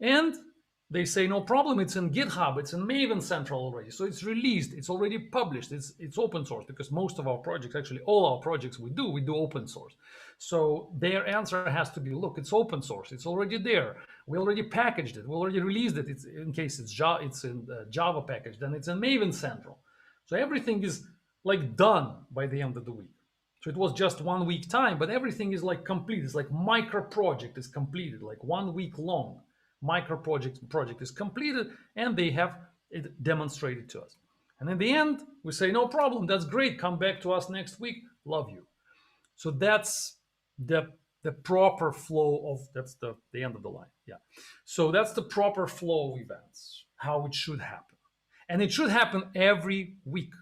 L: And they say, no problem, it's in GitHub, it's in Maven Central already. So it's released, it's already published, it's open source, because most of our projects, actually all our projects we do open source. So their answer has to be, look, it's open source, it's already there. We already packaged it, we already released it. It's in case it's in Java package, then it's in Maven Central. So everything is like done by the end of the week. So it was just 1 week time, but everything is like complete. It's like micro project is completed, like 1 week long. Micro project is completed, and they have it demonstrated to us. And in the end, we say, no problem, that's great, come back to us next week, love you. So that's the proper flow of, that's the end of the line. Yeah. So that's the proper flow of events, how it should happen. And it should happen every week.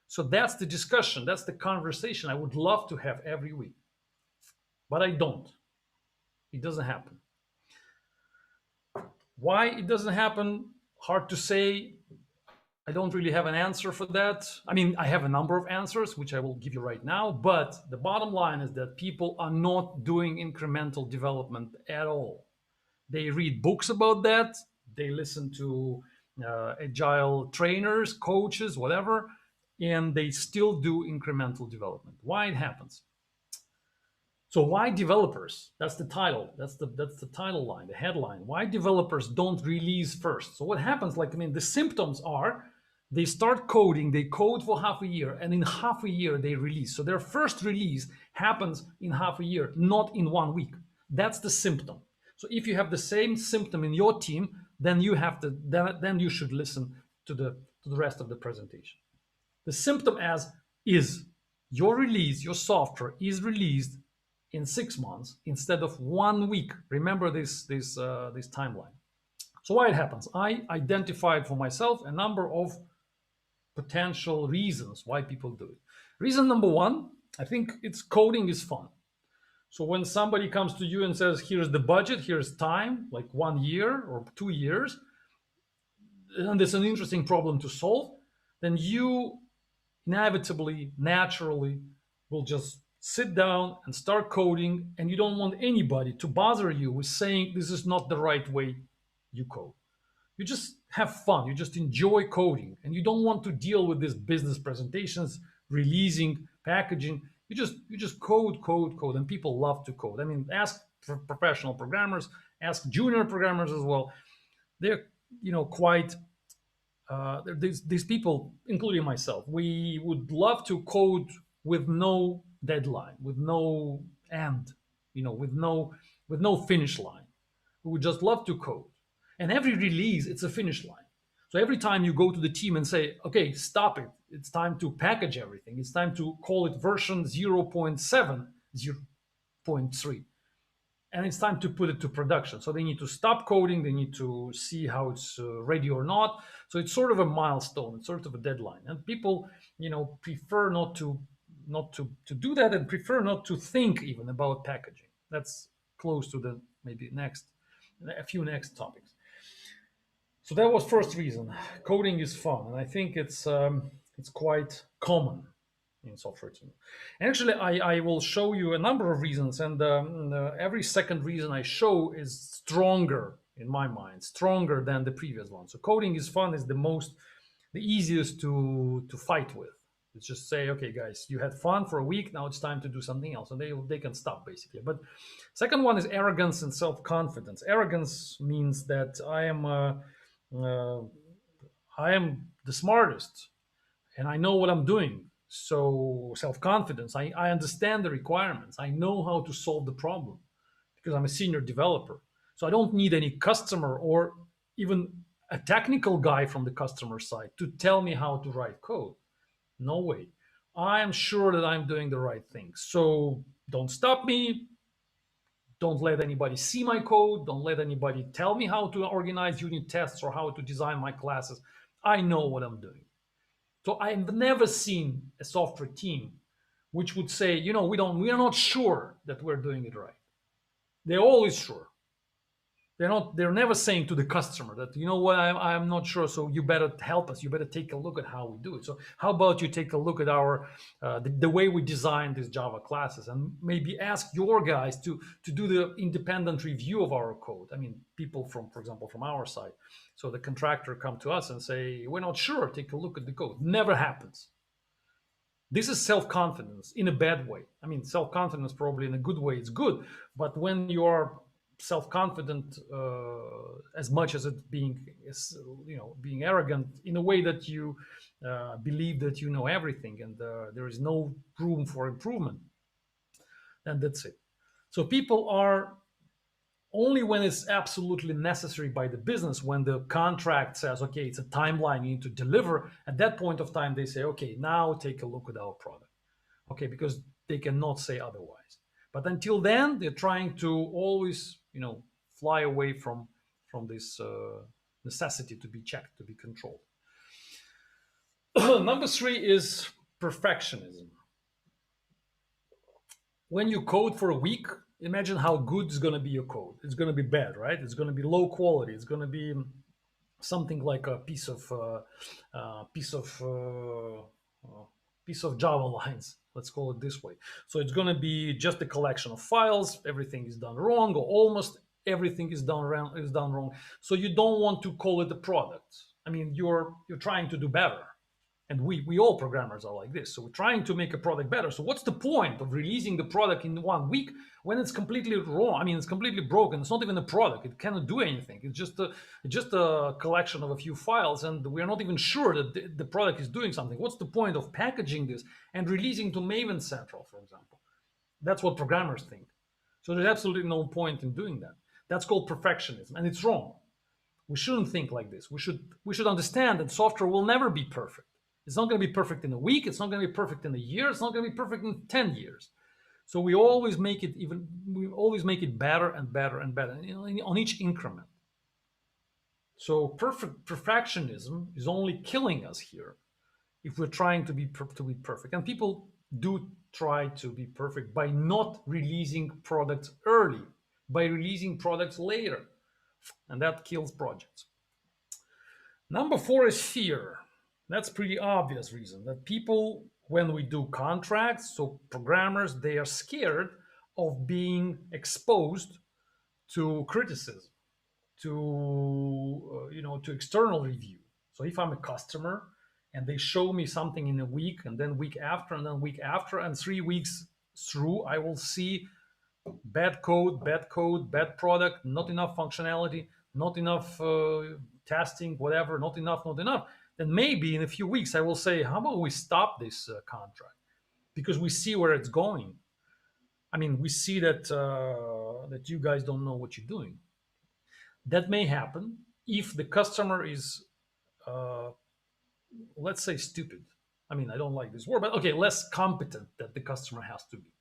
L: So that's the discussion, that's the conversation I would love to have every week. But I don't. It doesn't happen. Why it doesn't happen, hard to say. I don't really have an answer for that. I mean, I have a number of answers, which I will give you right now, but the bottom line is that people are not doing incremental development at all. They read books about that. They listen to agile trainers, coaches, whatever, and they still do incremental development. Why it happens? So why developers? That's the title. That's the title line, the headline. Why developers don't release first? So what happens? Like, I mean, the symptoms are they start coding, they code for half a year, and in half a year they release. So their first release happens in half a year, not in 1 week. That's the symptom. So if you have the same symptom in your team, then you have to then you should listen to the rest of the presentation. The symptom is your release, your software is released in 6 months instead of 1 week. Remember this timeline. So why it happens? I identified for myself a number of potential reasons why people do it. Reason number one, I think it's coding is fun. So when somebody comes to you and says, here's the budget, here's time, like 1 year or 2 years, and it's an interesting problem to solve, then you inevitably, naturally will just sit down and start coding, and you don't want anybody to bother you with saying this is not the right way you code. You just have fun, you just enjoy coding, and you don't want to deal with these business presentations, releasing, packaging. You just code, and people love to code. I mean, ask professional programmers, ask junior programmers as well. They're quite these people, including myself, we would love to code with no deadline, with no end, with no finish line. We would just love to code. And every release, it's a finish line. So every time you go to the team and say, okay, stop it. It's time to package everything. It's time to call it version 0.7, 0.3. And it's time to put it to production. So they need to stop coding. They need to see how it's ready or not. So it's sort of a milestone. It's sort of a deadline. And people, prefer not to do that, and prefer not to think even about packaging. That's close to the maybe a few next topics. So that was first reason. Coding is fun, and I think it's quite common in software team. And actually, I will show you a number of reasons, and every second reason I show is stronger in my mind, stronger than the previous one. So coding is fun is the easiest to fight with. It's just say, okay, guys, you had fun for a week. Now it's time to do something else, and they can stop basically. But second one is arrogance and self-confidence. Arrogance means that I am the smartest, and I know what I'm doing. So self-confidence, I understand the requirements. I know how to solve the problem because I'm a senior developer. So I don't need any customer or even a technical guy from the customer side to tell me how to write code. No way. I am sure that I'm doing the right thing. So don't stop me. Don't let anybody see my code. Don't let anybody tell me how to organize unit tests or how to design my classes. I know what I'm doing. So I've never seen a software team which would say, we are not sure that we're doing it right. They're always sure. They're never saying to the customer that, I'm not sure, so you better help us. You better take a look at how we do it. So how about you take a look at our the way we design these Java classes, and maybe ask your guys to do the independent review of our code. I mean, people for example, from our side. So the contractor come to us and say, we're not sure, take a look at the code. Never happens. This is self-confidence in a bad way. I mean, self-confidence probably in a good way, it's good. But when you are self-confident as much as it being arrogant in a way that you believe that you know everything and there is no room for improvement, then that's it. So people are only when it's absolutely necessary by the business, when the contract says, okay, it's a timeline you need to deliver, at that point of time they say, okay, now take a look at our product. Okay, because they cannot say otherwise. But until then, they're trying to always, fly away from this necessity to be checked, to be controlled. Number three is perfectionism. When you code for a week, imagine how good is going to be your code. It's going to be bad, right? It's going to be low quality. It's going to be something like a piece of Java lines. Let's call it this way. So it's going to be just a collection of files. Everything is done wrong, or almost everything is done wrong. So you don't want to call it a product. I mean, you're trying to do better. And we all programmers are like this. So we're trying to make a product better. So what's the point of releasing the product in 1 week when it's completely wrong? I mean, it's completely broken. It's not even a product. It cannot do anything. It's just a collection of a few files, and we're not even sure that the product is doing something. What's the point of packaging this and releasing to Maven Central, for example? That's what programmers think. So there's absolutely no point in doing that. That's called perfectionism, and it's wrong. We shouldn't think like this. We should understand that software will never be perfect. It's not going to be perfect in a week. It's not going to be perfect in a year. It's not going to be perfect in 10 years. So we always make it better and better and better, you know, on each increment. So perfectionism is only killing us here if we're trying to be perfect. And people do try to be perfect by not releasing products early, by releasing products later. And that kills projects. Number 4 is fear. That's pretty obvious reason that people, when we do contracts, so programmers, they are scared of being exposed to criticism, to to external review. So if I'm a customer and they show me something in a week, and then week after, and then week after, and 3 weeks through, I will see bad code, bad product, not enough functionality, not enough testing, whatever, not enough, then maybe in a few weeks I will say, how about we stop this contract? Because we see where it's going. I mean, we see that that you guys don't know what you're doing. That may happen if the customer is, let's say, stupid. I mean, I don't like this word, but okay, less competent that the customer has to be.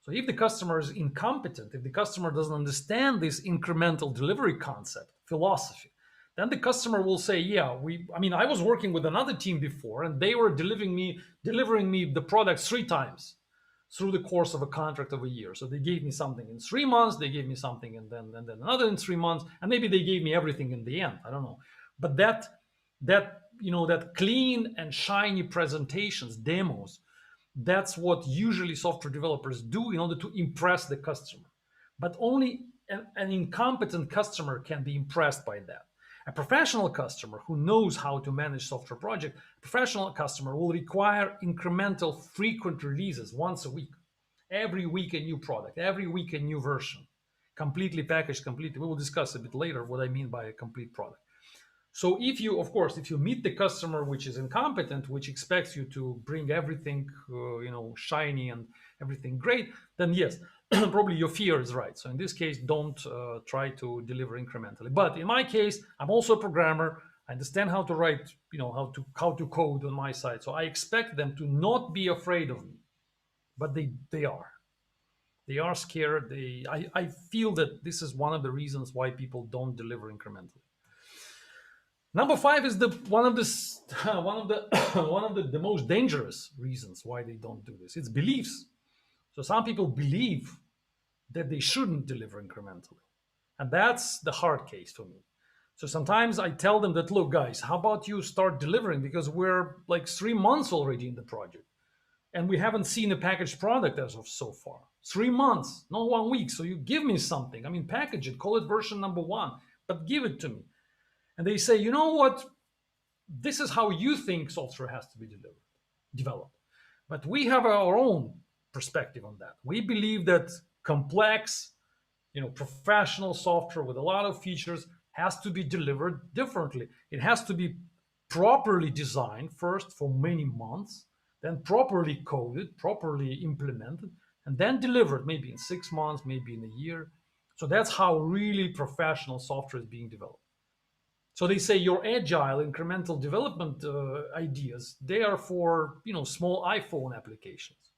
L: So if the customer is incompetent, if the customer doesn't understand this incremental delivery concept, philosophy, then the customer will say, yeah, I was working with another team before, and they were delivering me the products 3 times through the course of a contract of a year. So they gave me something in 3 months, they gave me something and then another in 3 months, and maybe they gave me everything in the end. I don't know. But that clean and shiny presentations, demos, that's what usually software developers do in order to impress the customer. But only an incompetent customer can be impressed by that. A professional customer who knows how to manage software project, a professional customer will require incremental frequent releases once a week. Every week a new product, every week a new version, completely packaged, completely. We will discuss a bit later what I mean by a complete product. So if you meet the customer which is incompetent, which expects you to bring everything, shiny and everything great, then yes, probably your fear is right. So in this case, don't try to deliver incrementally. But in my case, I'm also a programmer. I understand how to write, how to code on my side. So I expect them to not be afraid of me, but they are. They are scared. I feel that this is one of the reasons why people don't deliver incrementally. Number 5 is one of the most dangerous reasons why they don't do this. It's beliefs. So some people believe that they shouldn't deliver incrementally. And that's the hard case for me. So sometimes I tell them that, look, guys, how about you start delivering? Because we're like 3 months already in the project. And we haven't seen a packaged product as of so far. 3 months, not 1 week. So you give me something. I mean, package it, call it version number 1, but give it to me. And they say, you know what? This is how you think software has to be developed. But we have our own perspective on that. We believe that complex, professional software with a lot of features has to be delivered differently. It has to be properly designed first for many months, then properly coded, properly implemented, and then delivered maybe in 6 months, maybe in a year. So that's how really professional software is being developed. So they say your agile incremental development ideas, they are for small iPhone applications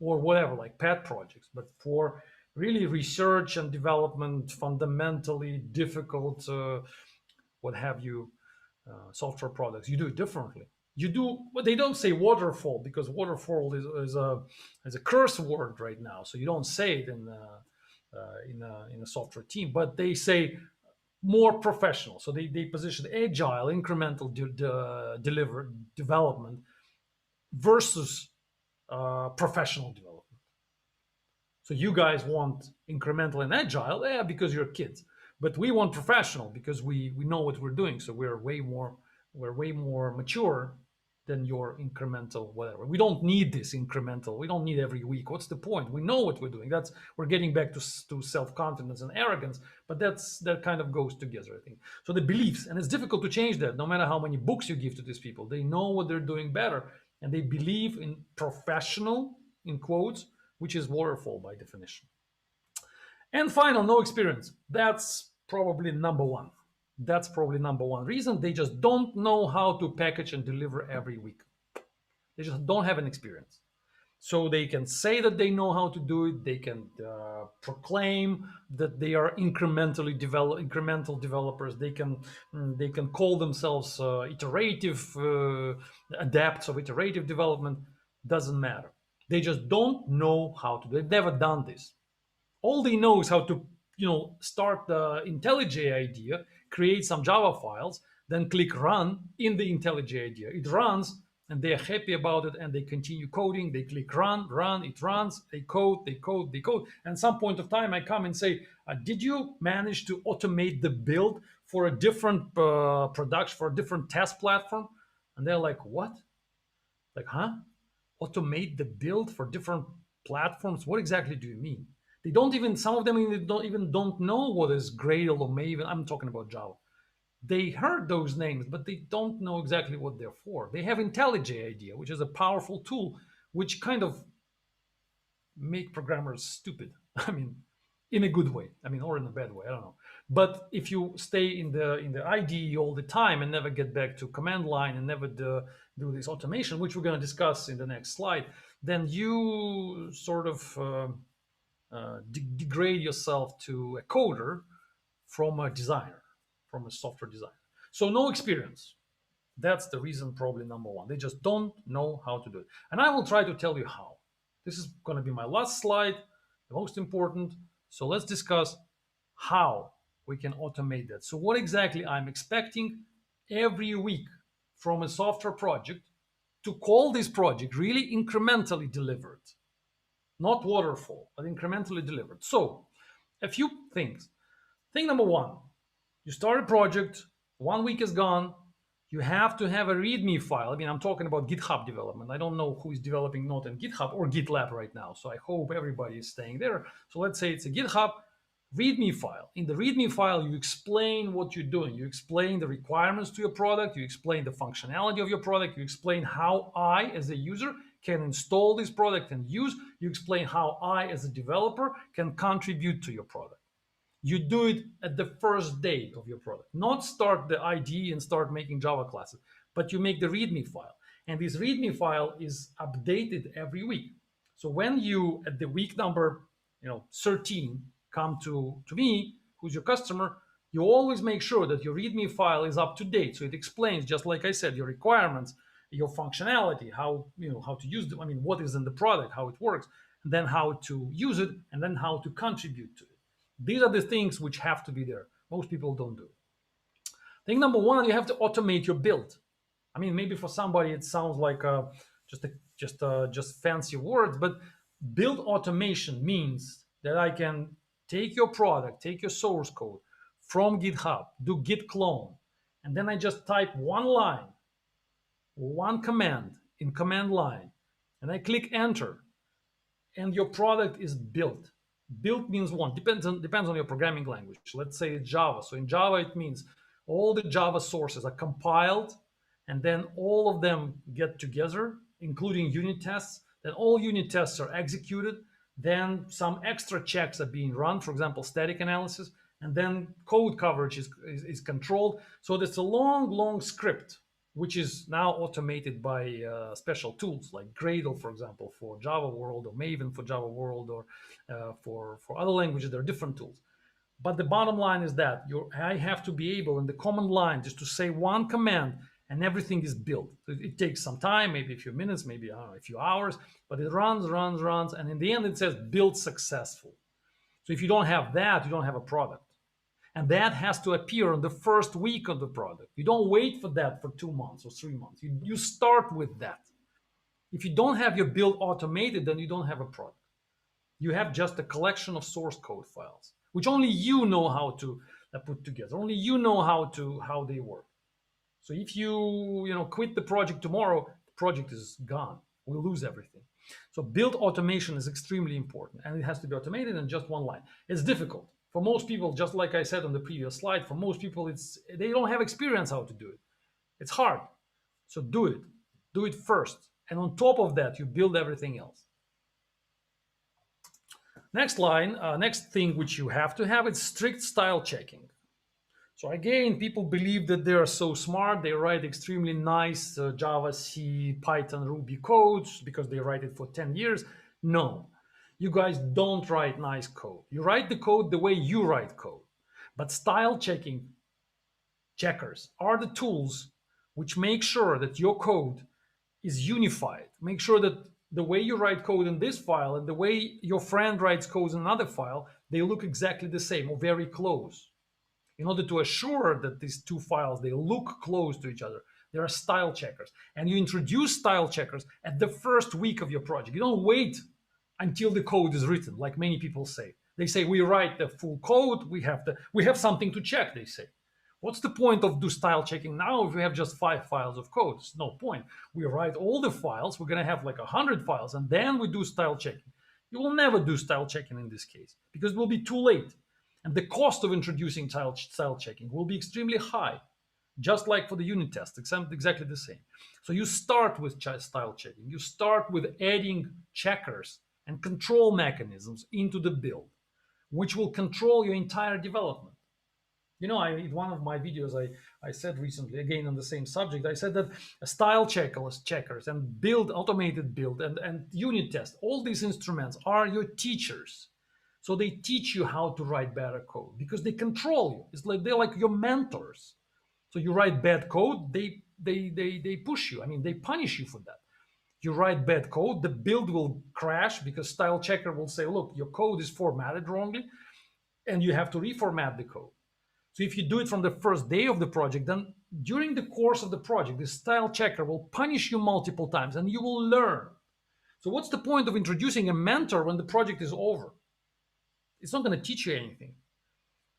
L: or whatever, like pet projects. But for really research and development, fundamentally difficult, software products, you do it differently. You do, but they don't say waterfall because waterfall is a curse word right now. So you don't say it in a software team, but they say more professional. So they position agile, incremental development versus professional development. So you guys want incremental and agile, yeah, because you're kids. But we want professional because we know what we're doing. So we're way more mature than your incremental whatever. We don't need this incremental. We don't need every week. What's the point? We know what we're doing. We're getting back to self-confidence and arrogance, but that kind of goes together, I think. So the beliefs, and it's difficult to change that no matter how many books you give to these people. They know what they're doing better and they believe in professional, in quotes, which is waterfall by definition. And final, no experience. That's probably number one. That's probably number one reason. They just don't know how to package and deliver every week. They just don't have an experience. So they can say that they know how to do it. They can proclaim that they are incremental developers. They can call themselves iterative adepts of iterative development. Doesn't matter. They just don't know how to do it. They've never done this. All they know is how to, start the IntelliJ IDEA, create some Java files, then click run in the IntelliJ IDEA. It runs, and they are happy about it, and they continue coding. They click run, it runs. They code. And at some point of time, I come and say, "Did you manage to automate the build for a different production, for a different test platform?" And they're like, "What? Like, huh? Automate the build for different platforms? What exactly do you mean?" They don't even, some of them don't know what is Gradle or Maven. I'm talking about Java. They heard those names, but they don't know exactly what they're for. They have IntelliJ IDEA, which is a powerful tool, which kind of make programmers stupid. I mean, in a good way. I mean, or in a bad way. I don't know. But if you stay in the IDE all the time and never get back to command line and never do this automation, which we're going to discuss in the next slide, then you sort of degrade yourself to a coder from a designer, from a software designer. So no experience. That's the reason, probably number one. They just don't know how to do it. And I will try to tell you how. This is going to be my last slide, the most important. So let's discuss how we can automate that. So what exactly I'm expecting every week from a software project to call this project really incrementally delivered. Not waterfall, but incrementally delivered. So a few things. Thing number one, you start a project, 1 week is gone, you have to have a README file. I mean, I'm talking about GitHub development. I don't know who is developing not in GitHub or GitLab right now. So I hope everybody is staying there. So let's say it's a GitHub README file. In the README file, you explain what you're doing. You explain the requirements to your product. You explain the functionality of your product. You explain how I, as a user, can install this product and use. You explain how I, as a developer, can contribute to your product. You do it at the first day of your product, not start the IDE and start making Java classes, but you make the README file. And this README file is updated every week. So when you, at the week number 13, come to me, who's your customer, you always make sure that your README file is up to date. So it explains, just like I said, your requirements, your functionality, how to use them. I mean, what is in the product, how it works, and then how to use it, and then how to contribute to it. These are the things which have to be there. Most people don't do. Thing number one, you have to automate your build. I mean, maybe for somebody it sounds like just fancy words, but build automation means that I can take your product, take your source code from GitHub, do git clone, and then I just type one line, one command in command line, and I click enter, and your product is built. Built means one, depends on your programming language. Let's say it's Java. So in Java, it means all the Java sources are compiled, and then all of them get together, including unit tests. Then all unit tests are executed. Then some extra checks are being run, for example, static analysis, and then code coverage is controlled. So there's a long script, which is now automated by special tools like Gradle, for example, for Java World, or Maven for Java World, or for other languages. There are different tools. But the bottom line is that I have to be able in the command line just to say one command, and everything is built. It takes some time, maybe a few minutes, maybe a few hours, but it runs, and in the end it says build successful. So if you don't have that, you don't have a product. And that has to appear on the first week of the product. You don't wait for that for 2 months or 3 months. You start with that. If you don't have your build automated, then you don't have a product. You have just a collection of source code files, which only you know how to put together. Only you know how they work. So if you quit the project tomorrow, the project is gone. We'll lose everything. So build automation is extremely important, and it has to be automated in just one line. It's difficult for most people, just like I said on the previous slide. For most people, they don't have experience how to do it. It's hard. So do it first, and on top of that, you build everything else. Next line, next thing which you have to have is strict style checking. So again, people believe that they are so smart. They write extremely nice Java, C, Python, Ruby codes because they write it for 10 years. No, you guys don't write nice code. You write the code the way you write code. But style checking checkers are the tools which make sure that your code is unified. Make sure that the way you write code in this file and the way your friend writes code in another file, they look exactly the same or very close. In order to assure that these two files, they look close to each other, there are style checkers. And you introduce style checkers at the first week of your project. You don't wait until the code is written, like many people say. They say, we write the full code, we have something to check, they say. What's the point of do style checking now if we have just 5 files of code? There's no point. We write all the files, we're gonna have like 100 files, and then we do style checking. You will never do style checking in this case, because it will be too late. And the cost of introducing style checking will be extremely high, just like for the unit test, exactly the same. So you start with style checking. You start with adding checkers and control mechanisms into the build, which will control your entire development. In one of my videos, I said recently, again on the same subject, I said that style checkers and automated build and unit test, all these instruments are your teachers. So they teach you how to write better code because they control you. It's like they're like your mentors. So you write bad code, they push you. I mean, they punish you for that. You write bad code, the build will crash because style checker will say, look, your code is formatted wrongly, and you have to reformat the code. So if you do it from the first day of the project, then during the course of the project, the style checker will punish you multiple times and you will learn. So what's the point of introducing a mentor when the project is over? It's not going to teach you anything.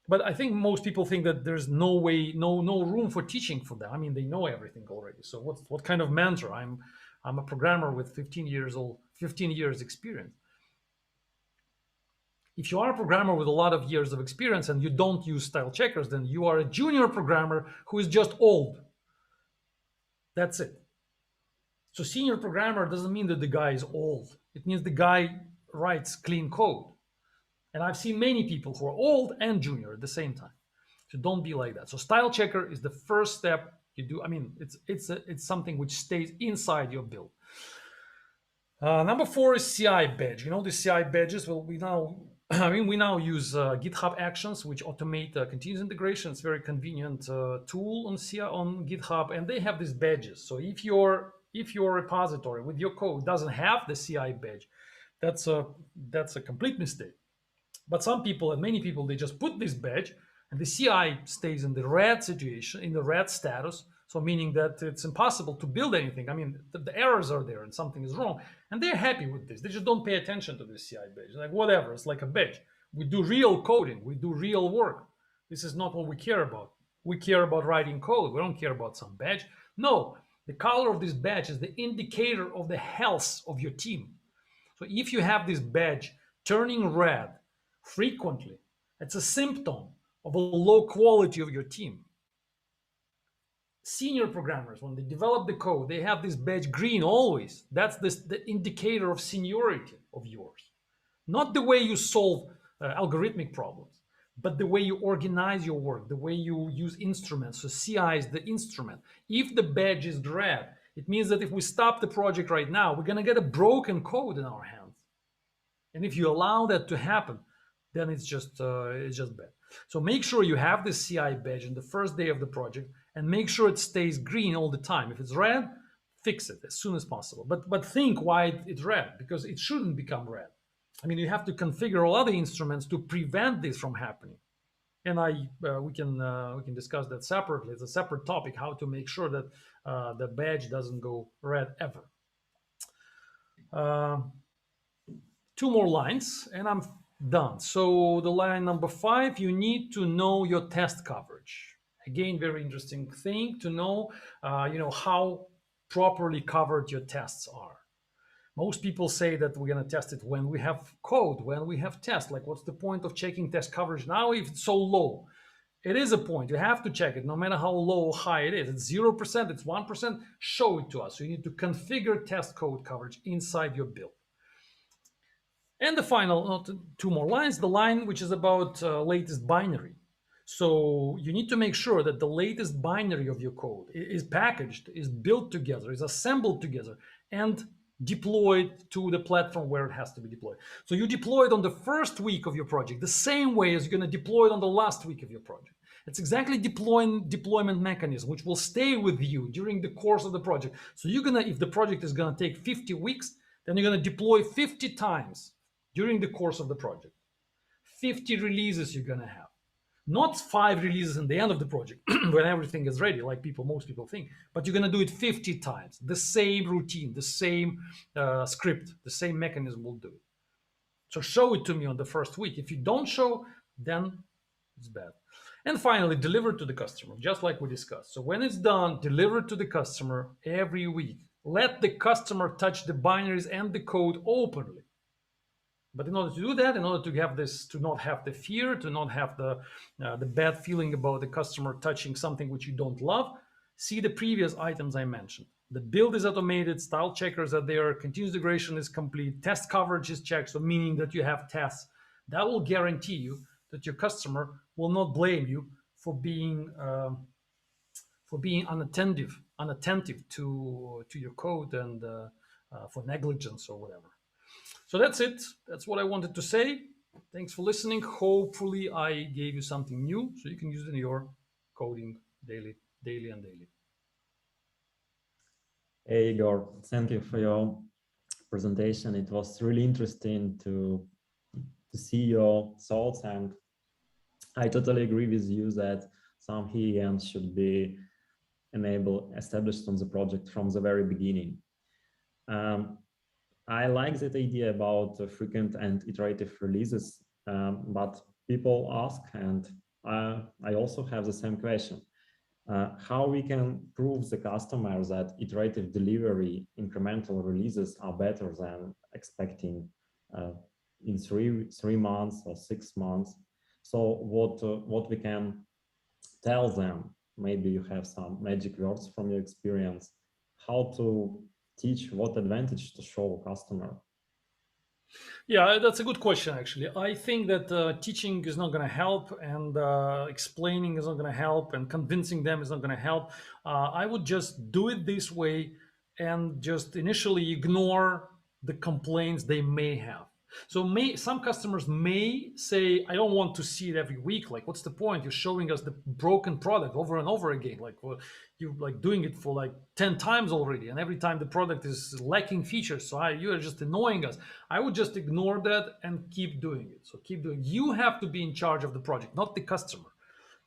L: But I think most people think that there's no way, no room for teaching for them. I mean, they know everything already. So what kind of mentor? I'm a programmer with 15 years experience. If you are a programmer with a lot of years of experience and you don't use style checkers, then you are a junior programmer who is just old. That's it. So senior programmer doesn't mean that the guy is old. It means the guy writes clean code. And I've seen many people who are old and junior at the same time. So don't be like that. So style checker is the first step you do. I mean, it's something which stays inside your build. Number 4 is CI badge. The CI badges. Well, we now use GitHub Actions, which automate continuous integration. It's a very convenient tool on GitHub, and they have these badges. So if your repository with your code doesn't have the CI badge, that's a complete mistake. But some people and many people, they just put this badge and the CI stays in the red situation, in the red status. So meaning that it's impossible to build anything. I mean, the errors are there and something is wrong. And they're happy with this. They just don't pay attention to the CI badge. Like whatever, it's like a badge. We do real coding. We do real work. This is not what we care about. We care about writing code. We don't care about some badge. No, the color of this badge is the indicator of the health of your team. So if you have this badge turning red frequently, it's a symptom of a low quality of your team. Senior programmers, when they develop the code, they have this badge green always. That's the indicator of seniority of yours. Not the way you solve algorithmic problems, but the way you organize your work, the way you use instruments. So CI is the instrument. If the badge is red, it means that if we stop the project right now, we're going to get a broken code in our hands. And if you allow that to happen, then it's just bad. So make sure you have the CI badge in the first day of the project, and make sure it stays green all the time. If it's red, fix it as soon as possible. But think why it's red, because it shouldn't become red. I mean, you have to configure all other instruments to prevent this from happening. And we can discuss that separately. It's a separate topic, how to make sure that the badge doesn't go red ever. 2 more lines and I'm done. So the line number 5, you need to know your test coverage. Again, very interesting thing to know, how properly covered your tests are. Most people say that we're going to test it when we have code, when we have tests. Like, what's the point of checking test coverage now if it's so low? It is a point. You have to check it, no matter how low or high it is. It's 0%, it's 1%. Show it to us. So you need to configure test code coverage inside your build. And the final 2 more lines, the line which is about latest binary. So you need to make sure that the latest binary of your code is packaged, is built together, is assembled together, and deployed to the platform where it has to be deployed. So you deploy it on the first week of your project, the same way as you're going to deploy it on the last week of your project. It's exactly deployment mechanism, which will stay with you during the course of the project. So you're going to, if the project is going to take 50 weeks, then you're going to deploy 50 times during the course of the project. 50 releases you're going to have. Not 5 releases in the end of the project when everything is ready, like most people think, but you're going to do it 50 times. The same routine, the same script, the same mechanism will do it. So show it to me on the first week. If you don't show, then it's bad. And finally, deliver to the customer, just like we discussed. So when it's done, deliver it to the customer every week. Let the customer touch the binaries and the code openly. But in order to do that, in order to have this, to not have the fear, to not have the bad feeling about the customer touching something which you don't love, see the previous items I mentioned. The build is automated, style checkers are there, continuous integration is complete, test coverage is checked, so meaning that you have tests. That will guarantee you that your customer will not blame you for being unattentive to your code and for negligence or whatever. So that's it. That's what I wanted to say. Thanks for listening. Hopefully I gave you something new so you can use it in your coding daily and daily.
K: Hey, Igor, thank you for your presentation. It was really interesting to see your thoughts, and I totally agree with you that some ENs should be established on the project from the very beginning. I like that idea about frequent and iterative releases, but people ask, and I also have the same question, how we can prove the customer that iterative delivery, incremental releases are better than expecting in three months or 6 months. So what we can tell them, maybe you have some magic words from your experience, how to teach, what advantage to show a customer?
L: Yeah, that's a good question, actually. I think that teaching is not going to help, and explaining is not going to help, and convincing them is not going to help. I would just do it this way and just initially ignore the complaints they may have. So some customers may say, I don't want to see it every week. Like, what's the point? You're showing us the broken product over and over again. Like, well, you're like doing it for like 10 times already. And every time the product is lacking features. So you are just annoying us. I would just ignore that and keep doing it. So keep doing it. You have to be in charge of the project, not the customer.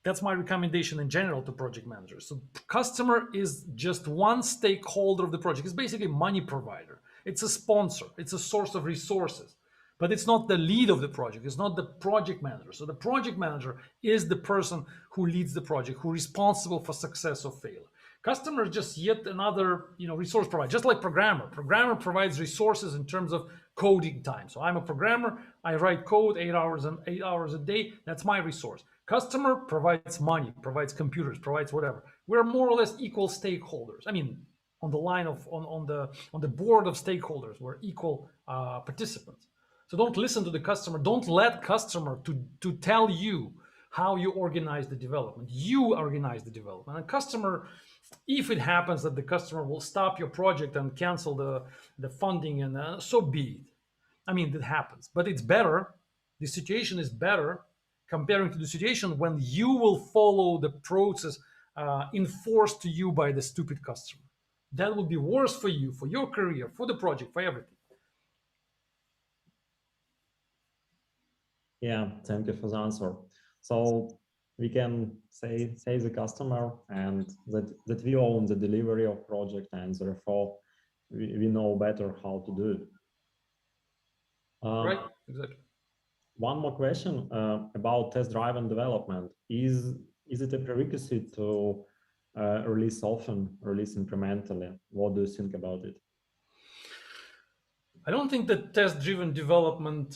L: That's my recommendation in general to project managers. So customer is just one stakeholder of the project. It's basically a money provider. It's a sponsor. It's a source of resources. But it's not the lead of the project. It's not the project manager. So the project manager is the person who leads the project, who is responsible for success or failure. Customer is just yet another, resource provider, just like programmer. Programmer provides resources in terms of coding time. So I'm a programmer. I write code 8 hours a day. That's my resource. Customer provides money, provides computers, provides whatever. We're more or less equal stakeholders. I mean, on the line of on the board of stakeholders, we're equal participants. So don't listen to the customer. Don't let customer to tell you how you organize the development. You organize the development. And customer, if it happens that the customer will stop your project and cancel the funding, and so be it. I mean, that happens. But it's better. The situation is better comparing to the situation when you will follow the process enforced to you by the stupid customer. That would be worse for you, for your career, for the project, for everything.
K: Yeah, thank you for the answer. So we can say the customer and that we own the delivery of project, and therefore we know better how to do it.
L: Right, exactly.
K: One more question about test-driven development. Is it a prerequisite to release often, release incrementally? What do you think about it?
L: I don't think that test-driven development,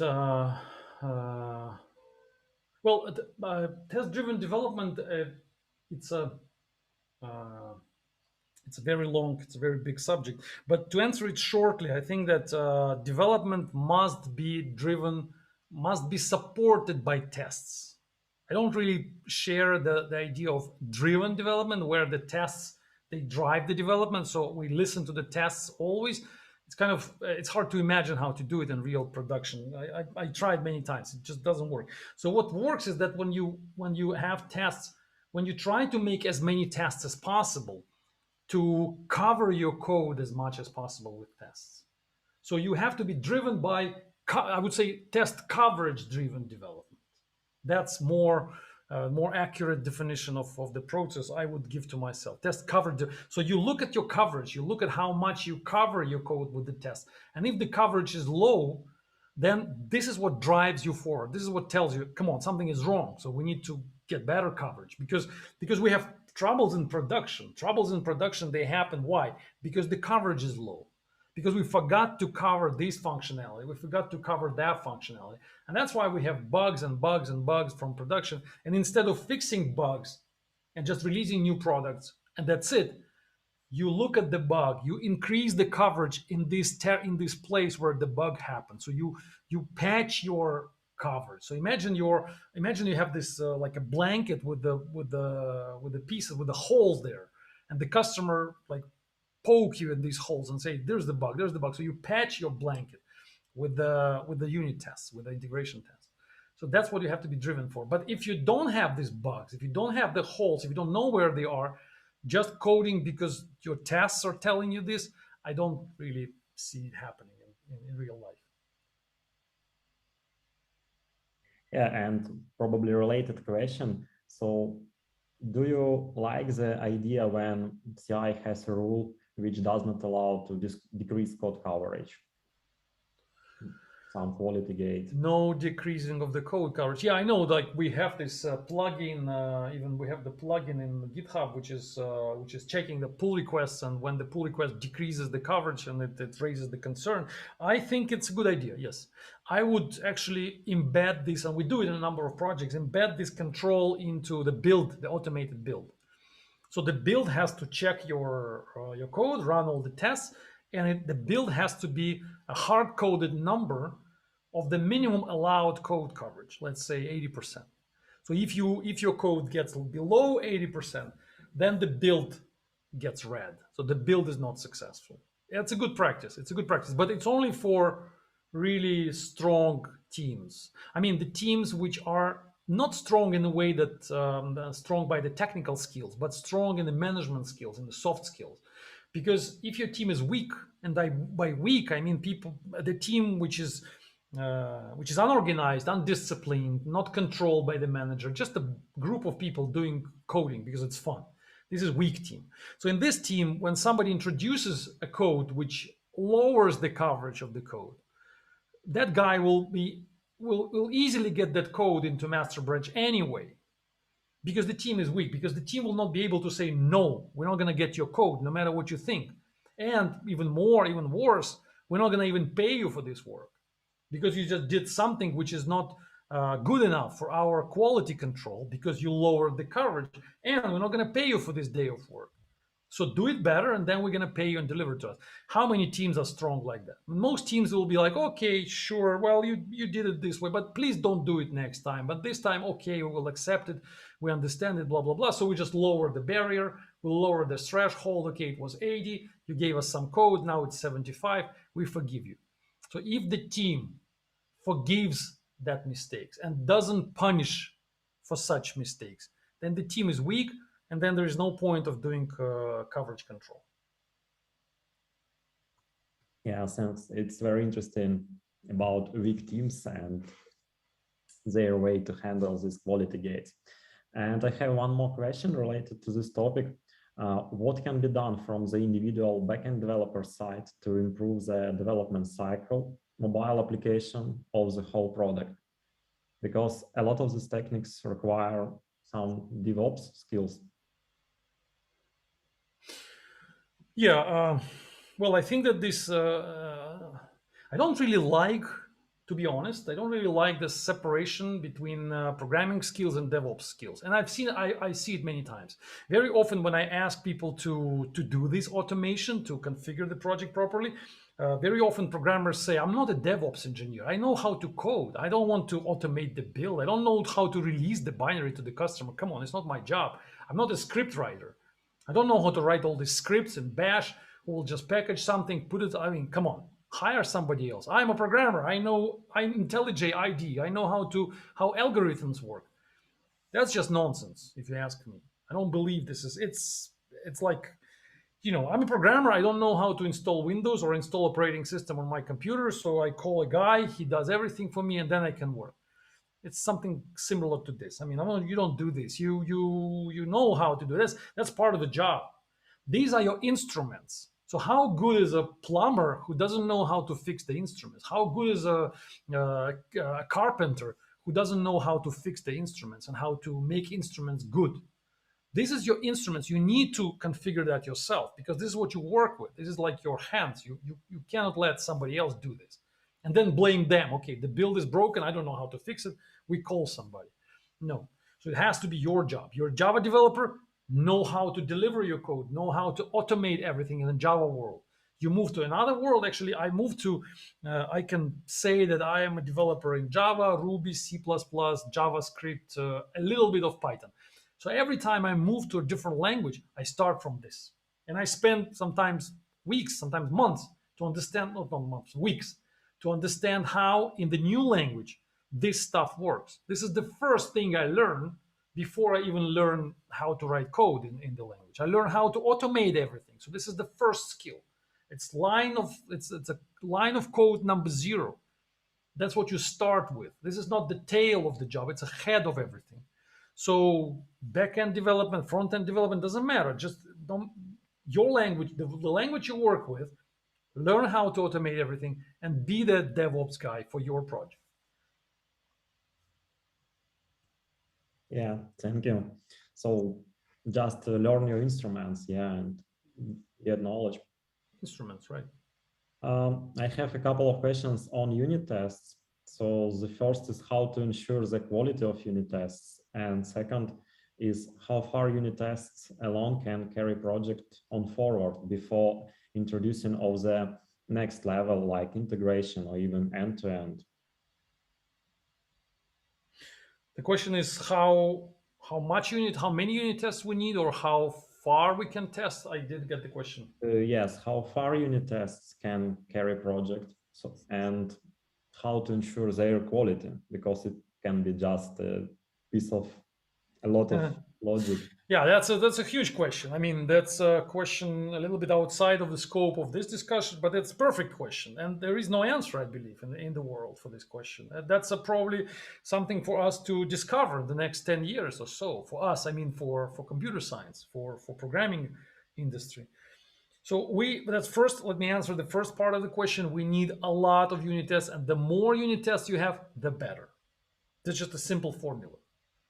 L: test-driven development, it's a very long, it's a very big subject. But to answer it shortly, I think that development must be supported by tests. I don't really share the idea of driven development where the tests, they drive the development. So we listen to the tests always. It's kind of, it's hard to imagine how to do it in real production. I tried many times, it just doesn't work. So what works is that when you have tests, when you try to make as many tests as possible, to cover your code as much as possible with tests. So you have to be driven by, I would say, test coverage driven development. That's more accurate definition of the process I would give to myself. Test coverage. So you look at your coverage, you look at how much you cover your code with the test. And if the coverage is low, then this is what drives you forward. This is what tells you, come on, something is wrong. So we need to get better coverage because we have troubles in production. Troubles in production, they happen. Why? Because the coverage is low. Because we forgot to cover this functionality. We forgot to cover that functionality. And that's why we have bugs and bugs and bugs from production. And instead of fixing bugs and just releasing new products, and that's it, you look at the bug, you increase the coverage in this place where the bug happened. So you patch your coverage. So imagine you have this like a blanket with the pieces with the holes there, and the customer like poke you in these holes and say, there's the bug. So you patch your blanket with the unit tests, with the integration tests. So that's what you have to be driven for. But if you don't have these bugs, if you don't have the holes, if you don't know where they are, just coding because your tests are telling you this, I don't really see it happening in real life.
K: Yeah, and probably related question. So do you like the idea when CI has a rule which does not allow to decrease code coverage? Some quality gate.
L: No decreasing of the code coverage. Yeah, I know. Like we have this plugin. Even we have the plugin in GitHub, which is checking the pull requests, and when the pull request decreases the coverage, and it raises the concern. I think it's a good idea. Yes, I would actually embed this, and we do it in a number of projects. Embed this control into the build, the automated build. So the build has to check your code, run all the tests, and the build has to be a hard-coded number of the minimum allowed code coverage, let's say 80%. So if your code gets below 80%, then the build gets red. So the build is not successful. It's a good practice. It's a good practice, but it's only for really strong teams. I mean, the teams which are not strong in the way that strong by the technical skills, but strong in the management skills, in the soft skills. Because if your team is weak, and by weak I mean the team which is unorganized, undisciplined, not controlled by the manager, just a group of people doing coding because it's fun. This is weak team. So in this team, when somebody introduces a code which lowers the coverage of the code, that guy will easily get that code into master branch anyway, because the team is weak, because the team will not be able to say, no, we're not going to get your code no matter what you think. And even worse, we're not going to even pay you for this work because you just did something which is not good enough for our quality control because you lowered the coverage, and we're not going to pay you for this day of work. So do it better, and then we're going to pay you and deliver to us. How many teams are strong like that? Most teams will be like, okay, sure, well, you did it this way, but please don't do it next time. But this time, okay, we will accept it. We understand it, blah, blah, blah. So we just lower the barrier. We'll lower the threshold. Okay, it was 80. You gave us some code. Now it's 75. We forgive you. So if the team forgives that mistakes and doesn't punish for such mistakes, then the team is weak, and then there is no point of doing coverage control.
K: Yeah, thanks. It's very interesting about weak teams and their way to handle these quality gates. And I have one more question related to this topic. What can be done from the individual backend developer side to improve the development cycle, mobile application of the whole product? Because a lot of these techniques require some DevOps skills.
L: Yeah, well, I think that this, I don't really like, to be honest, I don't really like the separation between programming skills and DevOps skills. And I've seen, I see it many times. Very often when I ask people to do this automation, to configure the project properly, very often programmers say, I'm not a DevOps engineer. I know how to code. I don't want to automate the build. I don't know how to release the binary to the customer. Come on, it's not my job. I'm not a script writer. I don't know how to write all these scripts in Bash. We'll just package something, put it, I mean, come on, hire somebody else. I'm a programmer. I know, I'm IntelliJ IDEA. I know how algorithms work. That's just nonsense, if you ask me. I don't believe this is, it's like, you know, I'm a programmer. I don't know how to install Windows or install operating system on my computer. So I call a guy, he does everything for me, and then I can work. It's something similar to this. I mean, you don't do this. You know how to do this. That's part of the job. These are your instruments. So how good is a plumber who doesn't know how to fix the instruments? How good is a carpenter who doesn't know how to fix the instruments and how to make instruments good? This is your instruments. You need to configure that yourself because this is what you work with. This is like your hands. You cannot let somebody else do this and then blame them. Okay, the build is broken. I don't know how to fix it. We call somebody. No. So it has to be your job. You're a Java developer, know how to deliver your code, know how to automate everything in the Java world. You move to another world. Actually, I moved to, I can say that I am a developer in Java, Ruby, C++, JavaScript, a little bit of Python. So every time I move to a different language, I start from this. And I spend sometimes weeks, sometimes months to understand, not months, weeks, to understand how in the new language this stuff works. This is the first thing I learn before I even learn how to write code in the language. I learn how to automate everything. So this is the first skill. It's a line of code number 0. That's what you start with. This is not the tail of the job. It's a head of everything. So back-end development, front-end development, doesn't matter. Just don't, your language, the language you work with, learn how to automate everything and be the DevOps guy for your project.
K: Yeah, thank you. So just learn your instruments, yeah, and get knowledge.
L: Instruments, right.
K: I have a couple of questions on unit tests. So the first is how to ensure the quality of unit tests. And second is how far unit tests alone can carry project on forward before introducing of the next level like integration or even end-to-end.
L: The question is how many unit tests we need or how far we can test. I did get the question.
K: Yes, how far unit tests can carry project, so, and how to ensure their quality, because it can be just a piece of a lot of logic.
L: Yeah, that's a huge question. I mean, that's a question a little bit outside of the scope of this discussion, but it's a perfect question. And there is no answer, I believe, in the world for this question. That's probably something for us to discover in the next 10 years or so. For us, I mean, for computer science, for programming industry. So that's first, let me answer the first part of the question. We need a lot of unit tests, and the more unit tests you have, the better. That's just a simple formula.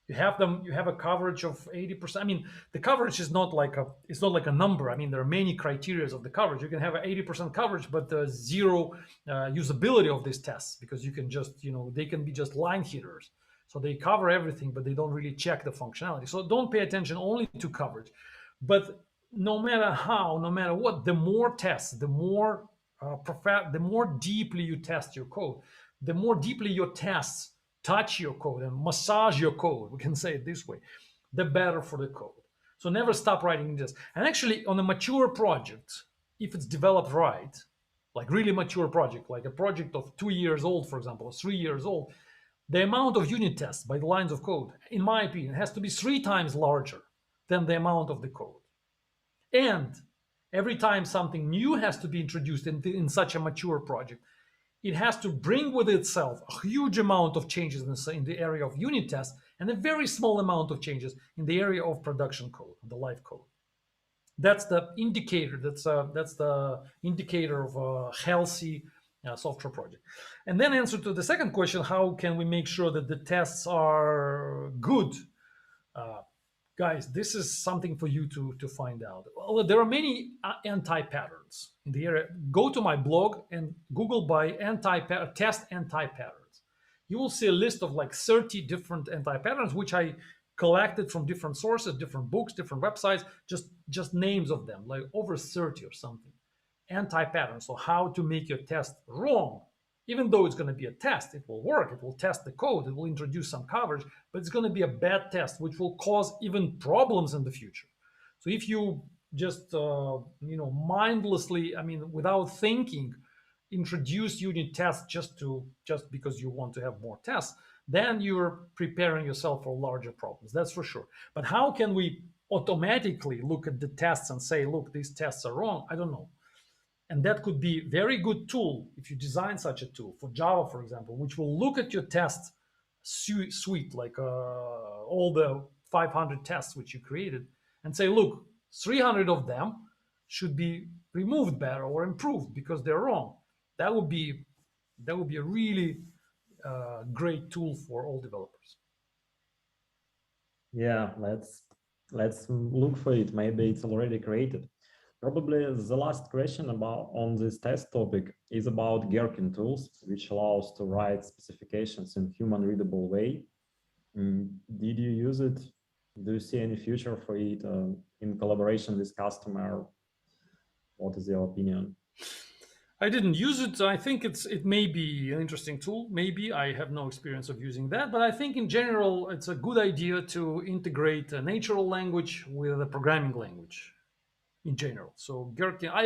L: You have them, you have a coverage of 80%. I mean, the coverage is not like a number. I mean, there are many criteria of the coverage. You can have an 80% coverage, but zero usability of these tests, because you can just, they can be just line hitters. So they cover everything, but they don't really check the functionality. So don't pay attention only to coverage. But no matter how, no matter what, the more tests, the more deeply you test your code, the more deeply your tests touch your code and massage your code, we can say it this way, the better for the code. So never stop writing this. And actually, on a mature project, if it's developed right, like really mature project, like a project of 2 years old, for example, or 3 years old, the amount of unit tests by the lines of code, in my opinion, has to be 3 times larger than the amount of the code. And every time something new has to be introduced in such a mature project, it has to bring with itself a huge amount of changes in the area of unit tests and a very small amount of changes in the area of production code, the live code. That's the indicator. That's the indicator of a healthy software project. And then answer to the second question: how can we make sure that the tests are good? Guys, this is something for you to find out. Well, there are many anti-patterns in the area. Go to my blog and Google by test anti-patterns. You will see a list of like 30 different anti-patterns, which I collected from different sources, different books, different websites, just names of them, like over 30 or something. Anti-patterns, so how to make your test wrong. Even though it's going to be a test, it will work, it will test the code, it will introduce some coverage, but it's going to be a bad test, which will cause even problems in the future. So if you just, mindlessly, without thinking, introduce unit tests just because you want to have more tests, then you're preparing yourself for larger problems, that's for sure. But how can we automatically look at the tests and say, look, these tests are wrong? I don't know. And that could be a very good tool if you design such a tool for Java, for example, which will look at your test suite, like all the 500 tests which you created, and say, look, 300 of them should be removed better or improved because they're wrong. That would be a really great tool for all developers.
K: Yeah, let's look for it. Maybe it's already created. Probably the last question on this test topic is about Gherkin tools, which allows to write specifications in human readable way. Did you use it? Do you see any future for it in collaboration with customer? What is your opinion?
L: I didn't use it. I think it may be an interesting tool. Maybe I have no experience of using that, but I think in general it's a good idea to integrate a natural language with a programming language. In general, so Gherkin, I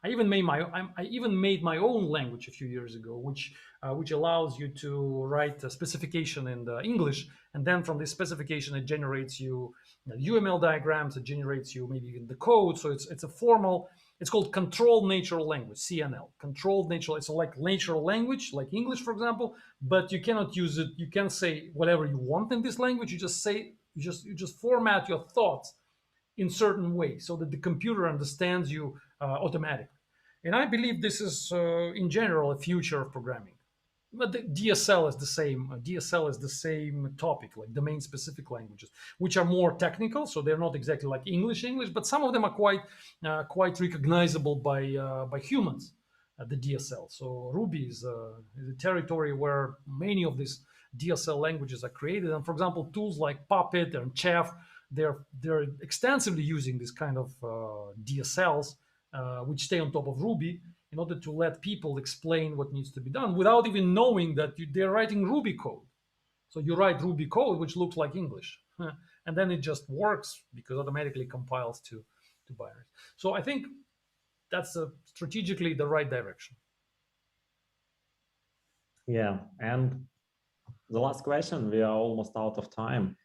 L: even made my own language a few years ago, which allows you to write a specification in English, and then from this specification it generates you UML diagrams, it generates you maybe even the code. So it's a formal. It's called controlled natural language, CNL. Controlled natural. It's like natural language, like English, for example, but you cannot use it. You can say whatever you want in this language. You just format your thoughts in certain ways so that the computer understands you automatically. And I believe this is, in general, a future of programming. But the DSL is the same. DSL is the same topic, like domain-specific languages, which are more technical. So they're not exactly like English, but some of them are quite recognizable by humans. The DSL. So Ruby is a territory where many of these DSL languages are created. And for example, tools like Puppet and Chef, they're extensively using this kind of DSLs, which stay on top of Ruby, in order to let people explain what needs to be done without even knowing that they're writing Ruby code. So you write Ruby code, which looks like English, and then it just works because it automatically compiles to binaries. So I think that's strategically the right direction.
K: Yeah, and the last question, we are almost out of time.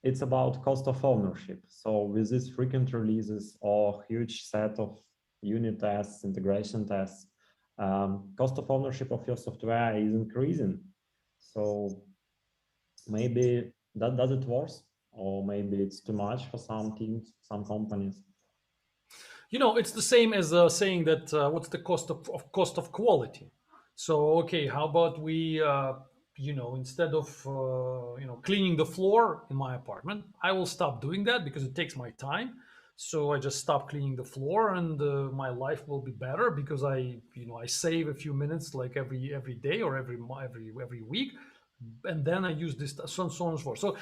K: It's about cost of ownership. So with these frequent releases or huge set of unit tests, integration tests, cost of ownership of your software is increasing. So maybe that does it worse, or maybe it's too much for some teams, some companies.
L: It's the same as saying that what's the cost of quality. So okay, how about we instead of cleaning the floor in my apartment, I will stop doing that because it takes my time. So I just stop cleaning the floor, and my life will be better because I save a few minutes, like every day or every week, and then I use this so on and so forth. So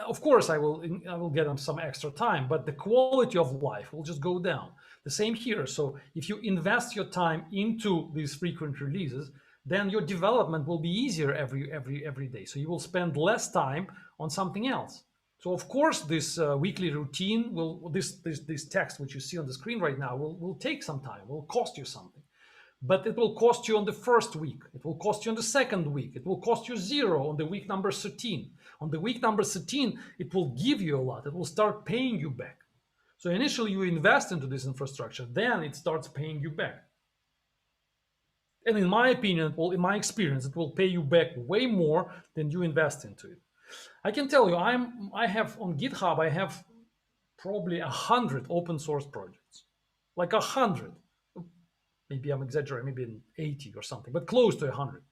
L: of course I will get some extra time, but the quality of life will just go down. The same here. So if you invest your time into these frequent releases, then your development will be easier every day. So you will spend less time on something else. So of course, this weekly routine this text which you see on the screen right now will take some time, will cost you something. But it will cost you on the first week. It will cost you on the second week. It will cost you 0 on the week number 13. On the week number 13, it will give you a lot. It will start paying you back. So initially you invest into this infrastructure, then it starts paying you back. And in my opinion, well, in my experience, it will pay you back way more than you invest into it. I can tell you, I have on GitHub, I have probably 100 open source projects, like 100. Maybe I'm exaggerating, maybe 80 or something, but close to 100.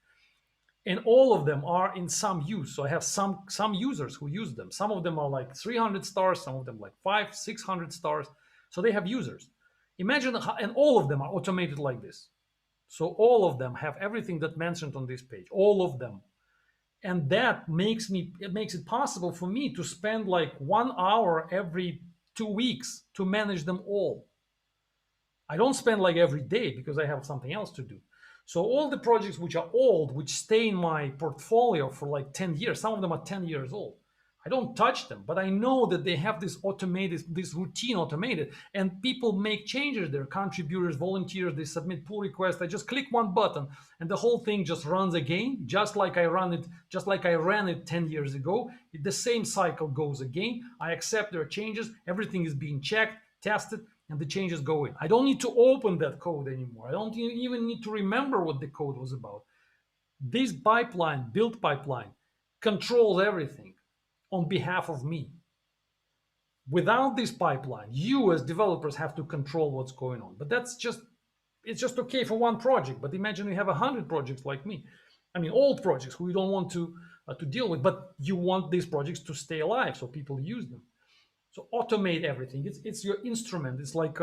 L: And all of them are in some use. So I have some users who use them. Some of them are like 300 stars, some of them like 500-600 stars. So they have users. Imagine how, and all of them are automated like this. So all of them have everything that mentioned on this page, all of them. And that makes it possible for me to spend like 1 hour every 2 weeks to manage them all. I don't spend like every day because I have something else to do. So all the projects which are old, which stay in my portfolio for like 10 years, some of them are 10 years old. I don't touch them, but I know that they have this routine automated, and people make changes there. Contributors, volunteers, they submit pull requests. I just click one button and the whole thing just runs again, just like I ran it 10 years ago. The same cycle goes again. I accept their changes. Everything is being checked, tested, and the changes go in. I don't need to open that code anymore. I don't even need to remember what the code was about. This build pipeline, controls everything on behalf of me. Without this pipeline, you as developers have to control what's going on. But it's just okay for one project. But imagine you have 100 projects like me. I mean, old projects who you don't want to deal with, but you want these projects to stay alive so people use them. So automate everything. It's your instrument. It's like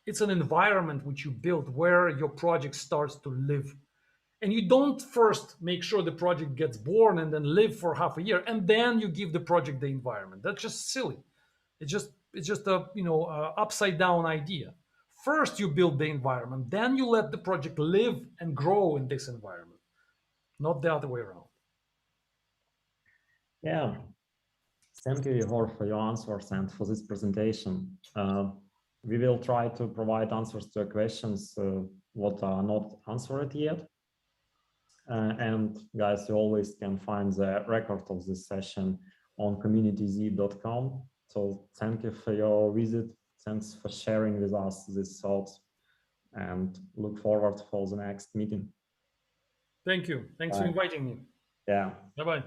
L: it's an environment which you build where your project starts to live. And you don't first make sure the project gets born and then live for half a year, and then you give the project the environment. That's just silly. It's just a upside down idea. First you build the environment, then you let the project live and grow in this environment, not the other way around.
K: Yeah. Thank you, Igor, for your answers and for this presentation. We will try to provide answers to questions what are not answered yet. And guys, you always can find the record of this session on communityz.com. So thank you for your visit. Thanks for sharing with us these thoughts, and look forward for the next meeting.
L: Thank you. Thanks for inviting me.
K: Yeah.
L: Bye-bye.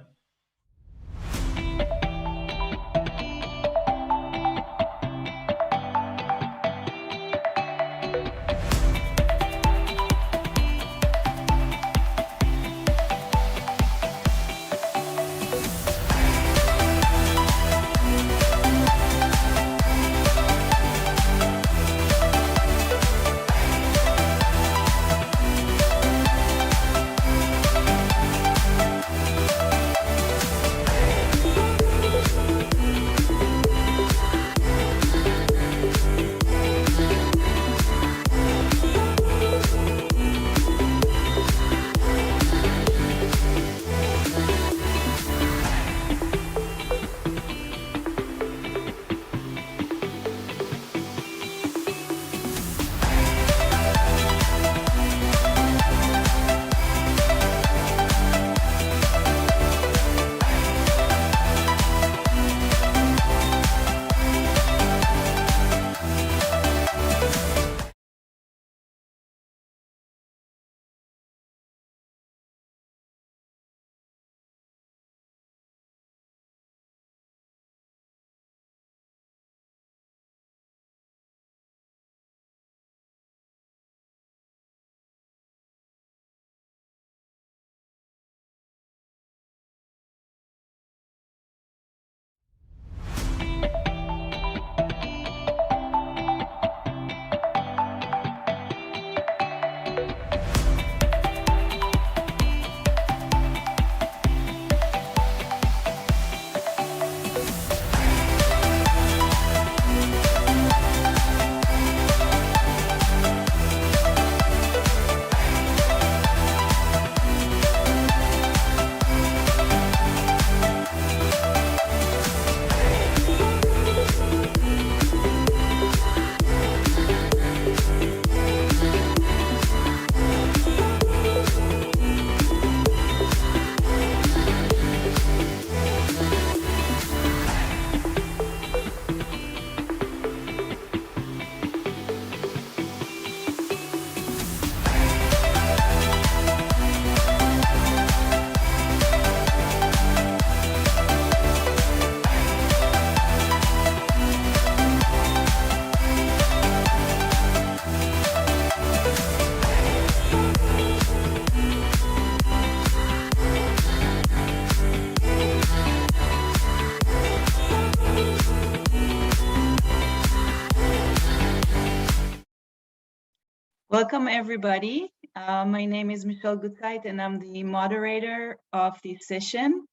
M: Welcome, everybody. My name is Michelle Goodside, and I'm the moderator of this session.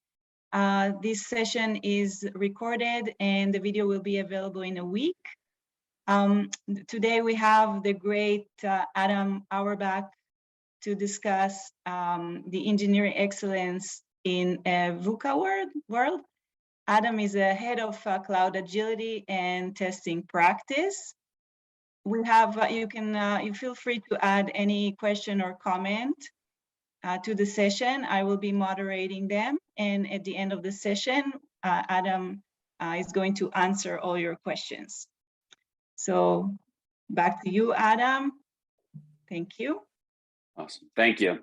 M: This session is recorded, and the video will be available in a week. Today, we have the great Adam Auerbach to discuss the engineering excellence in a VUCA world. Adam is a head of cloud agility and testing practice. We have, you feel free to add any question or comment to the session. I will be moderating them. And at the end of the session, Adam is going to answer all your questions. So back to you, Adam. Thank you.
N: Awesome, thank you.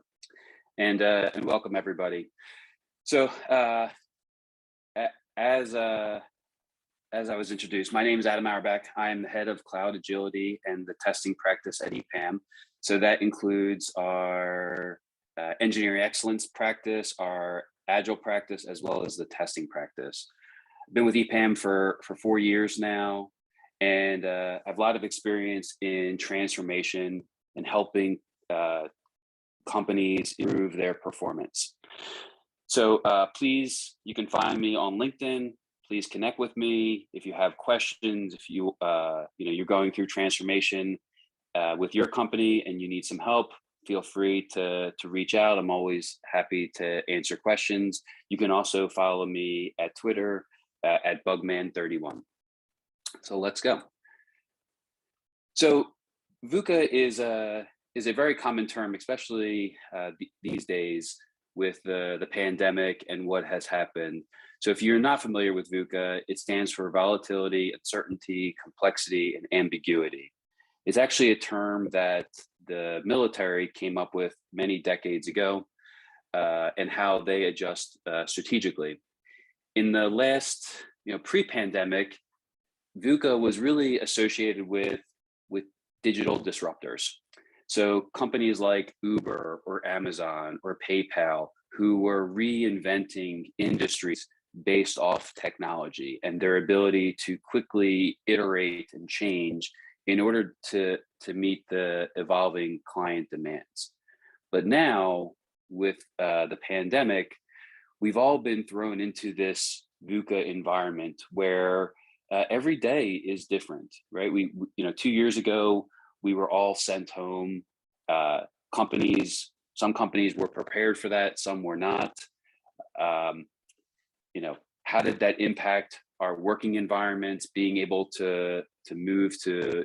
N: And welcome everybody. So as I was introduced, my name is Adam Auerbach. I am the head of cloud agility and the testing practice at EPAM. So that includes our engineering excellence practice, our agile practice, as well as the testing practice. I've been with EPAM for 4 years now, and I have a lot of experience in transformation and helping companies improve their performance. So please, you can find me on LinkedIn. Please connect with me if you have questions. If you you're going through transformation with your company and you need some help, feel free to reach out. I'm always happy to answer questions. You can also follow me at Twitter at Bugman31. So let's go. So VUCA is a very common term, especially these days with the pandemic and what has happened. So if you're not familiar with VUCA, it stands for volatility, uncertainty, complexity, and ambiguity. It's actually a term that the military came up with many decades ago and how they adjust strategically. In the last, pre-pandemic, VUCA was really associated with digital disruptors. So companies like Uber or Amazon or PayPal, who were reinventing industries based off technology and their ability to quickly iterate and change in order to meet the evolving client demands. But now with the pandemic, we've all been thrown into this VUCA environment where every day is different, right? 2 years ago, we were all sent home. Some companies were prepared for that, some were not. How did that impact our working environments, being able to move to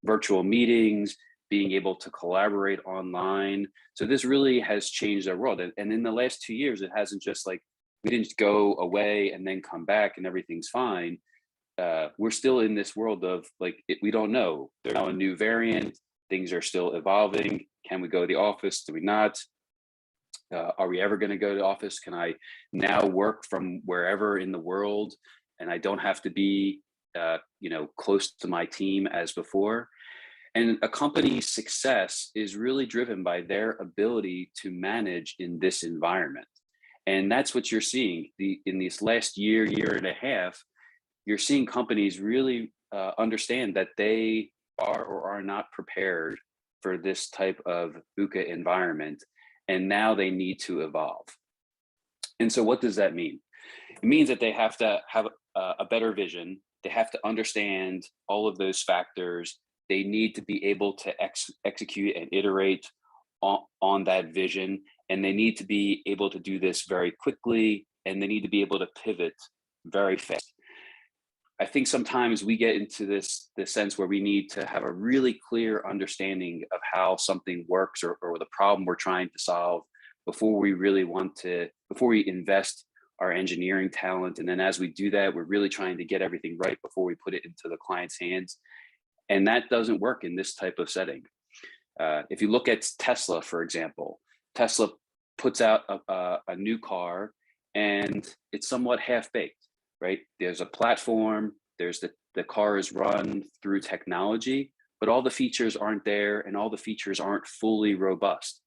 N: virtual meetings, being able to collaborate online? So this really has changed our world. And in the last 2 years, it hasn't just like, we didn't go away and then come back and everything's fine. We're still in this world of we don't know. There's now a new variant. Things are still evolving. Can we go to the office? Do we not? Are we ever going to go to the office? Can I now work from wherever in the world and I don't have to be, close to my team as before? And a company's success is really driven by their ability to manage in this environment. And that's what you're seeing in this last year and a half. You're seeing companies really understand that they are or are not prepared for this type of VUCA environment. And now they need to evolve. And so what does that mean? It means that they have to have a better vision. They have to understand all of those factors. They need to be able to execute and iterate on that vision. And they need to be able to do this very quickly. And they need to be able to pivot very fast. I think sometimes we get into this sense where we need to have a really clear understanding of how something works or the problem we're trying to solve before we invest our engineering talent. And then as we do that, we're really trying to get everything right before we put it into the client's hands. And that doesn't work in this type of setting. If you look at Tesla, for example, Tesla puts out a new car and it's somewhat half-baked. Right? There's a platform, there's the car is run through technology, but all the features aren't there and all the features aren't fully robust.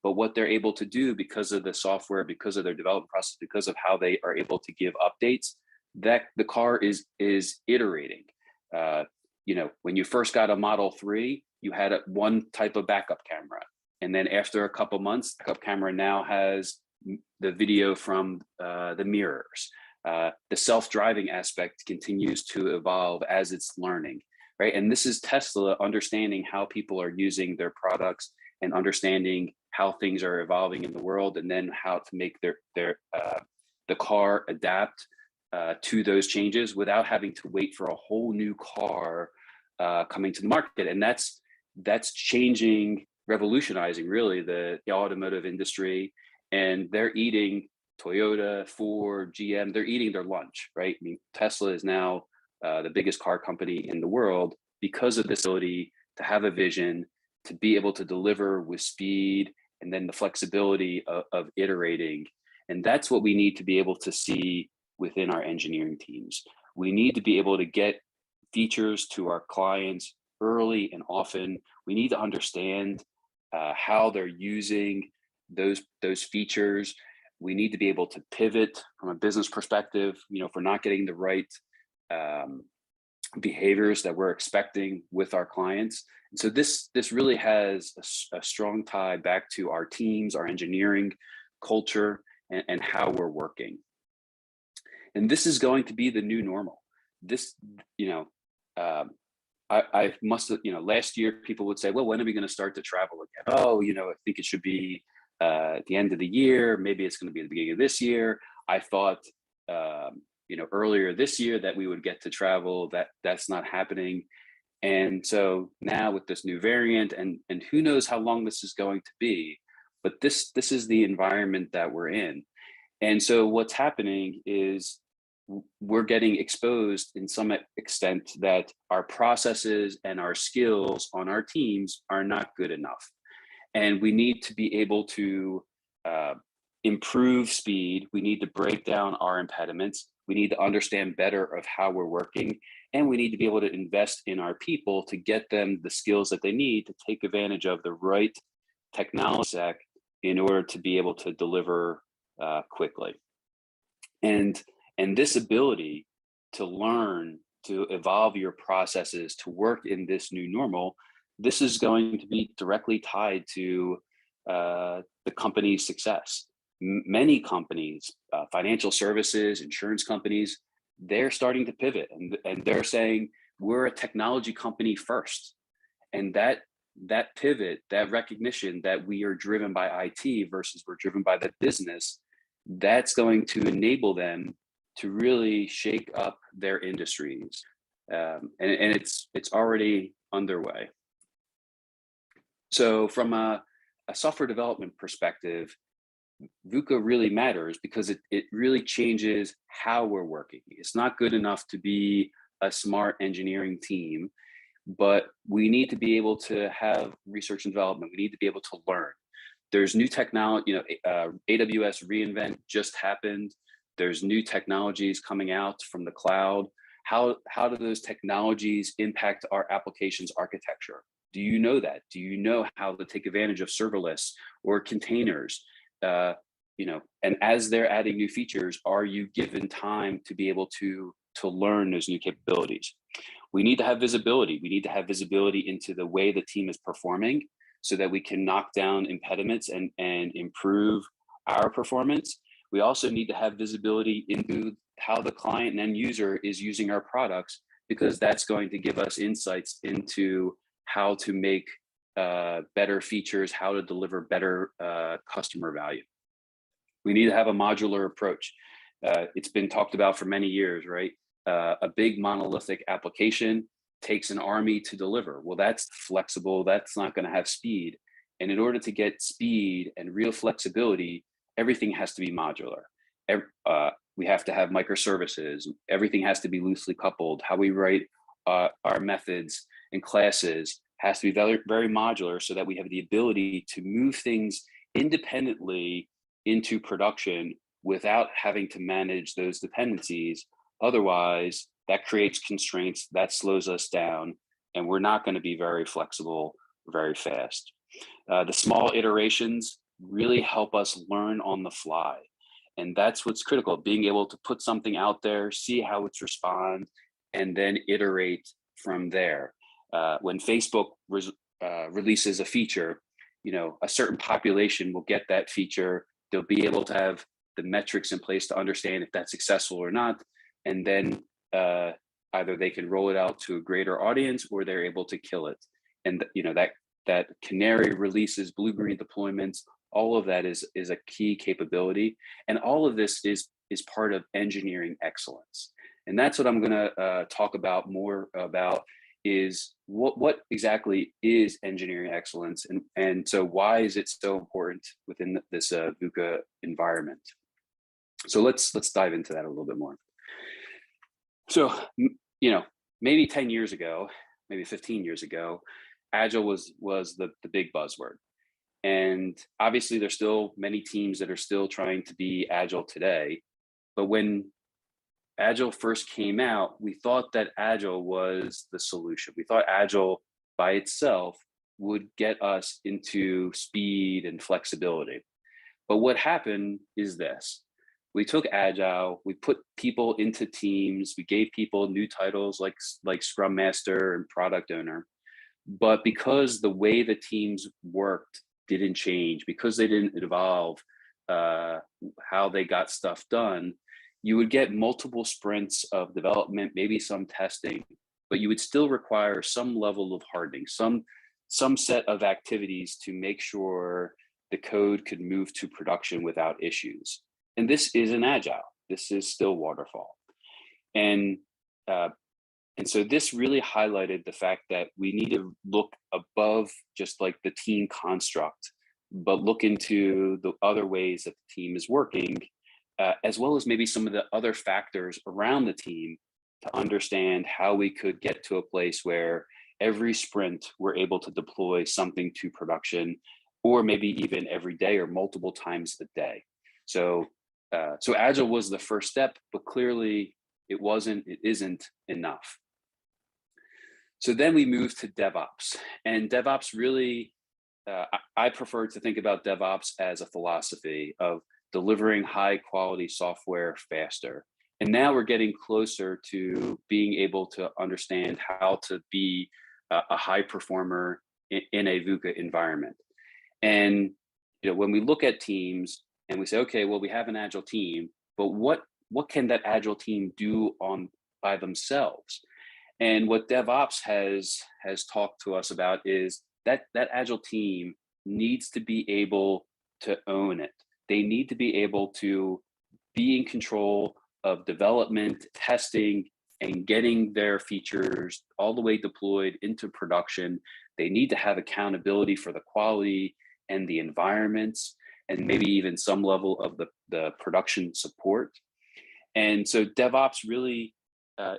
N: But what they're able to do because of the software, because of their development process, because of how they are able to give updates, that the car is iterating. When When you first got a Model 3, you had one type of backup camera. And then after a couple months, the backup camera now has the video from the mirrors. The self-driving aspect continues to evolve as it's learning, right? And this is Tesla understanding how people are using their products and understanding how things are evolving in the world, and then how to make the car adapt to those changes without having to wait for a whole new car coming to the market. And that's changing, revolutionizing really the automotive industry. And they're eating, Toyota, Ford, GM, they're eating their lunch, right? I mean, Tesla is now the biggest car company in the world because of this ability to have a vision, to be able to deliver with speed, and then the flexibility of iterating. And that's what we need to be able to see within our engineering teams. We need to be able to get features to our clients early and often. We need to understand how they're using those features. We need to be able to pivot from a business perspective, if we're not getting the right behaviors that we're expecting with our clients. And so this really has a strong tie back to our teams, our engineering culture, and how we're working. And this is going to be the new normal. This, I must have, last year people would say, well, when are we going to start to travel again? Oh, I think it should be at the end of the year. Maybe it's going to be at the beginning of this year. I thought, earlier this year that we would get to travel. That's not happening. And so now with this new variant, and who knows how long this is going to be, but this is the environment that we're in. And so what's happening is we're getting exposed in some extent that our processes and our skills on our teams are not good enough. And we need to be able to improve speed. We need to break down our impediments. We need to understand better of how we're working. And we need to be able to invest in our people to get them the skills that they need to take advantage of the right technology stack in order to be able to deliver quickly. And this ability to learn, to evolve your processes, to work in this new normal, this is going to be directly tied to the company's success. Many companies, financial services, insurance companies, they're starting to pivot, and they're saying, we're a technology company first. And that pivot, that recognition that we are driven by IT versus we're driven by the business, that's going to enable them to really shake up their industries. And it's already underway. So from a software development perspective, VUCA really matters because it really changes how we're working. It's not good enough to be a smart engineering team, but we need to be able to have research and development. We need to be able to learn. There's new technology, AWS reInvent just happened. There's new technologies coming out from the cloud. How do those technologies impact our applications architecture? Do you know that? Do you know how to take advantage of serverless or containers? And as they're adding new features, are you given time to be able to learn those new capabilities? We need to have visibility. We need to have visibility into the way the team is performing so that we can knock down impediments and improve our performance. We also need to have visibility into how the client and end user is using our products, because that's going to give us insights into how to make better features, how to deliver better customer value. We need to have a modular approach. It's been talked about for many years, right? A big monolithic application takes an army to deliver. Well, that's flexible. That's not going to have speed. And in order to get speed and real flexibility, everything has to be modular. We have to have microservices. Everything has to be loosely coupled. How we write our methods and classes has to be very, very modular so that we have the ability to move things independently into production without having to manage those dependencies. Otherwise, that creates constraints, that slows us down, and we're not going to be very flexible very fast. The small iterations really help us learn on the fly. And that's what's critical, being able to put something out there, see how it's respond, and then iterate from there. when Facebook releases a feature, a certain population will get that feature. They'll be able to have the metrics in place to understand if that's successful or not. And then either they can roll it out to a greater audience or they're able to kill it. And that canary releases, blue-green deployments, all of that is a key capability. And all of this is part of engineering excellence. And that's what I'm gonna talk about more about, is what exactly is engineering excellence, and so why is it so important within this VUCA environment? So let's dive into that a little bit more. So maybe 10 years ago, maybe 15 years ago, Agile was the big buzzword, and obviously there's still many teams that are still trying to be Agile today. But when Agile first came out, we thought that Agile was the solution. We thought Agile by itself would get us into speed and flexibility. But what happened is this: we took Agile, we put people into teams, we gave people new titles like Scrum Master and Product Owner. But because the way the teams worked didn't change, because they didn't evolve how they got stuff done, you would get multiple sprints of development, maybe some testing, but you would still require some level of hardening, some set of activities to make sure the code could move to production without issues. And this isn't Agile. This is still waterfall. And so this really highlighted the fact that we need to look above just like the team construct, but look into the other ways that the team is working, as well as maybe some of the other factors around the team, to understand how we could get to a place where every sprint we're able to deploy something to production, or maybe even every day or multiple times a day. So Agile was the first step, but clearly it isn't enough. So then we moved to DevOps, and DevOps really, I prefer to think about DevOps as a philosophy of delivering high quality software faster. And now we're getting closer to being able to understand how to be a high performer in a VUCA environment. And when we look at teams and we say, okay, well, we have an Agile team, but what can that Agile team do by themselves? And what DevOps has talked to us about is that Agile team needs to be able to own it. They need to be able to be in control of development, testing, and getting their features all the way deployed into production. They need to have accountability for the quality and the environments, and maybe even some level of the production support. And so DevOps really,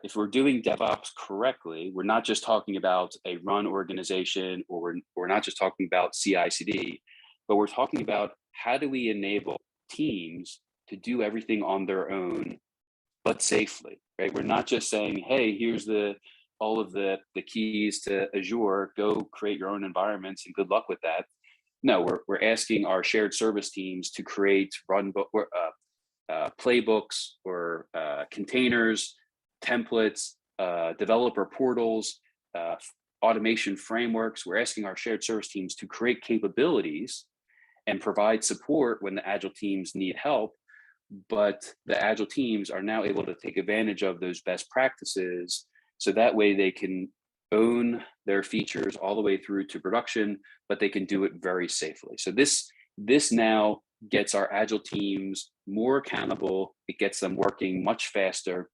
N: if we're doing DevOps correctly, we're not just talking about a run organization, or we're not just talking about CI/CD, but we're talking about how do we enable teams to do everything on their own, but safely, right? We're not just saying, hey, here's all of the keys to Azure, go create your own environments and good luck with that. No, we're asking our shared service teams to create playbooks or containers, templates, developer portals, automation frameworks. We're asking our shared service teams to create capabilities and provide support when the Agile teams need help. But the Agile teams are now able to take advantage of those best practices, so that way they can own their features all the way through to production, but they can do it very safely. So this now gets our Agile teams more accountable. It gets them working much faster,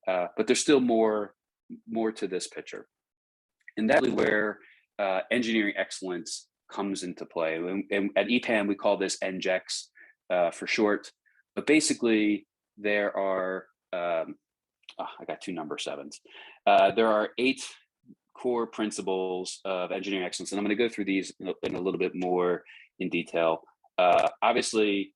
N: but there's still more to this picture. And that's really where engineering excellence comes into play. And at EPAM, we call this EngX for short. But basically, there are, I got two number sevens. There are 8 core principles of engineering excellence. And I'm going to go through these in a little bit more in detail. Obviously,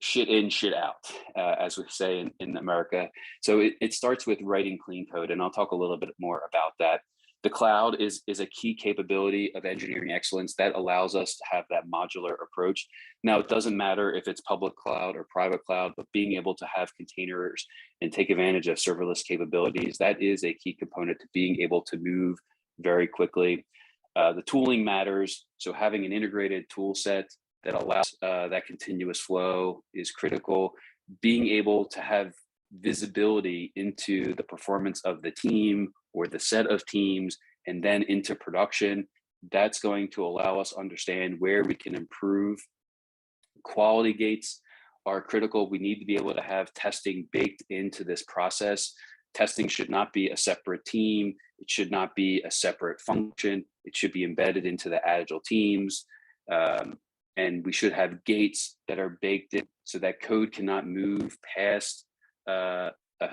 N: shit in, shit out, as we say in America. So it starts with writing clean code. And I'll talk a little bit more about that. The cloud is a key capability of engineering excellence that allows us to have that modular approach. Now, it doesn't matter if it's public cloud or private cloud, but being able to have containers and take advantage of serverless capabilities, that is a key component to being able to move very quickly. The tooling matters. So having an integrated tool set that allows that continuous flow is critical. Being able to have visibility into the performance of the team or the set of teams and then into production, that's going to allow us to understand where we can improve. Quality gates are critical. We need to be able to have testing baked into this process. Testing should not be a separate team. It should not be a separate function. It should be embedded into the Agile teams. And we should have gates that are baked in so that code cannot move past an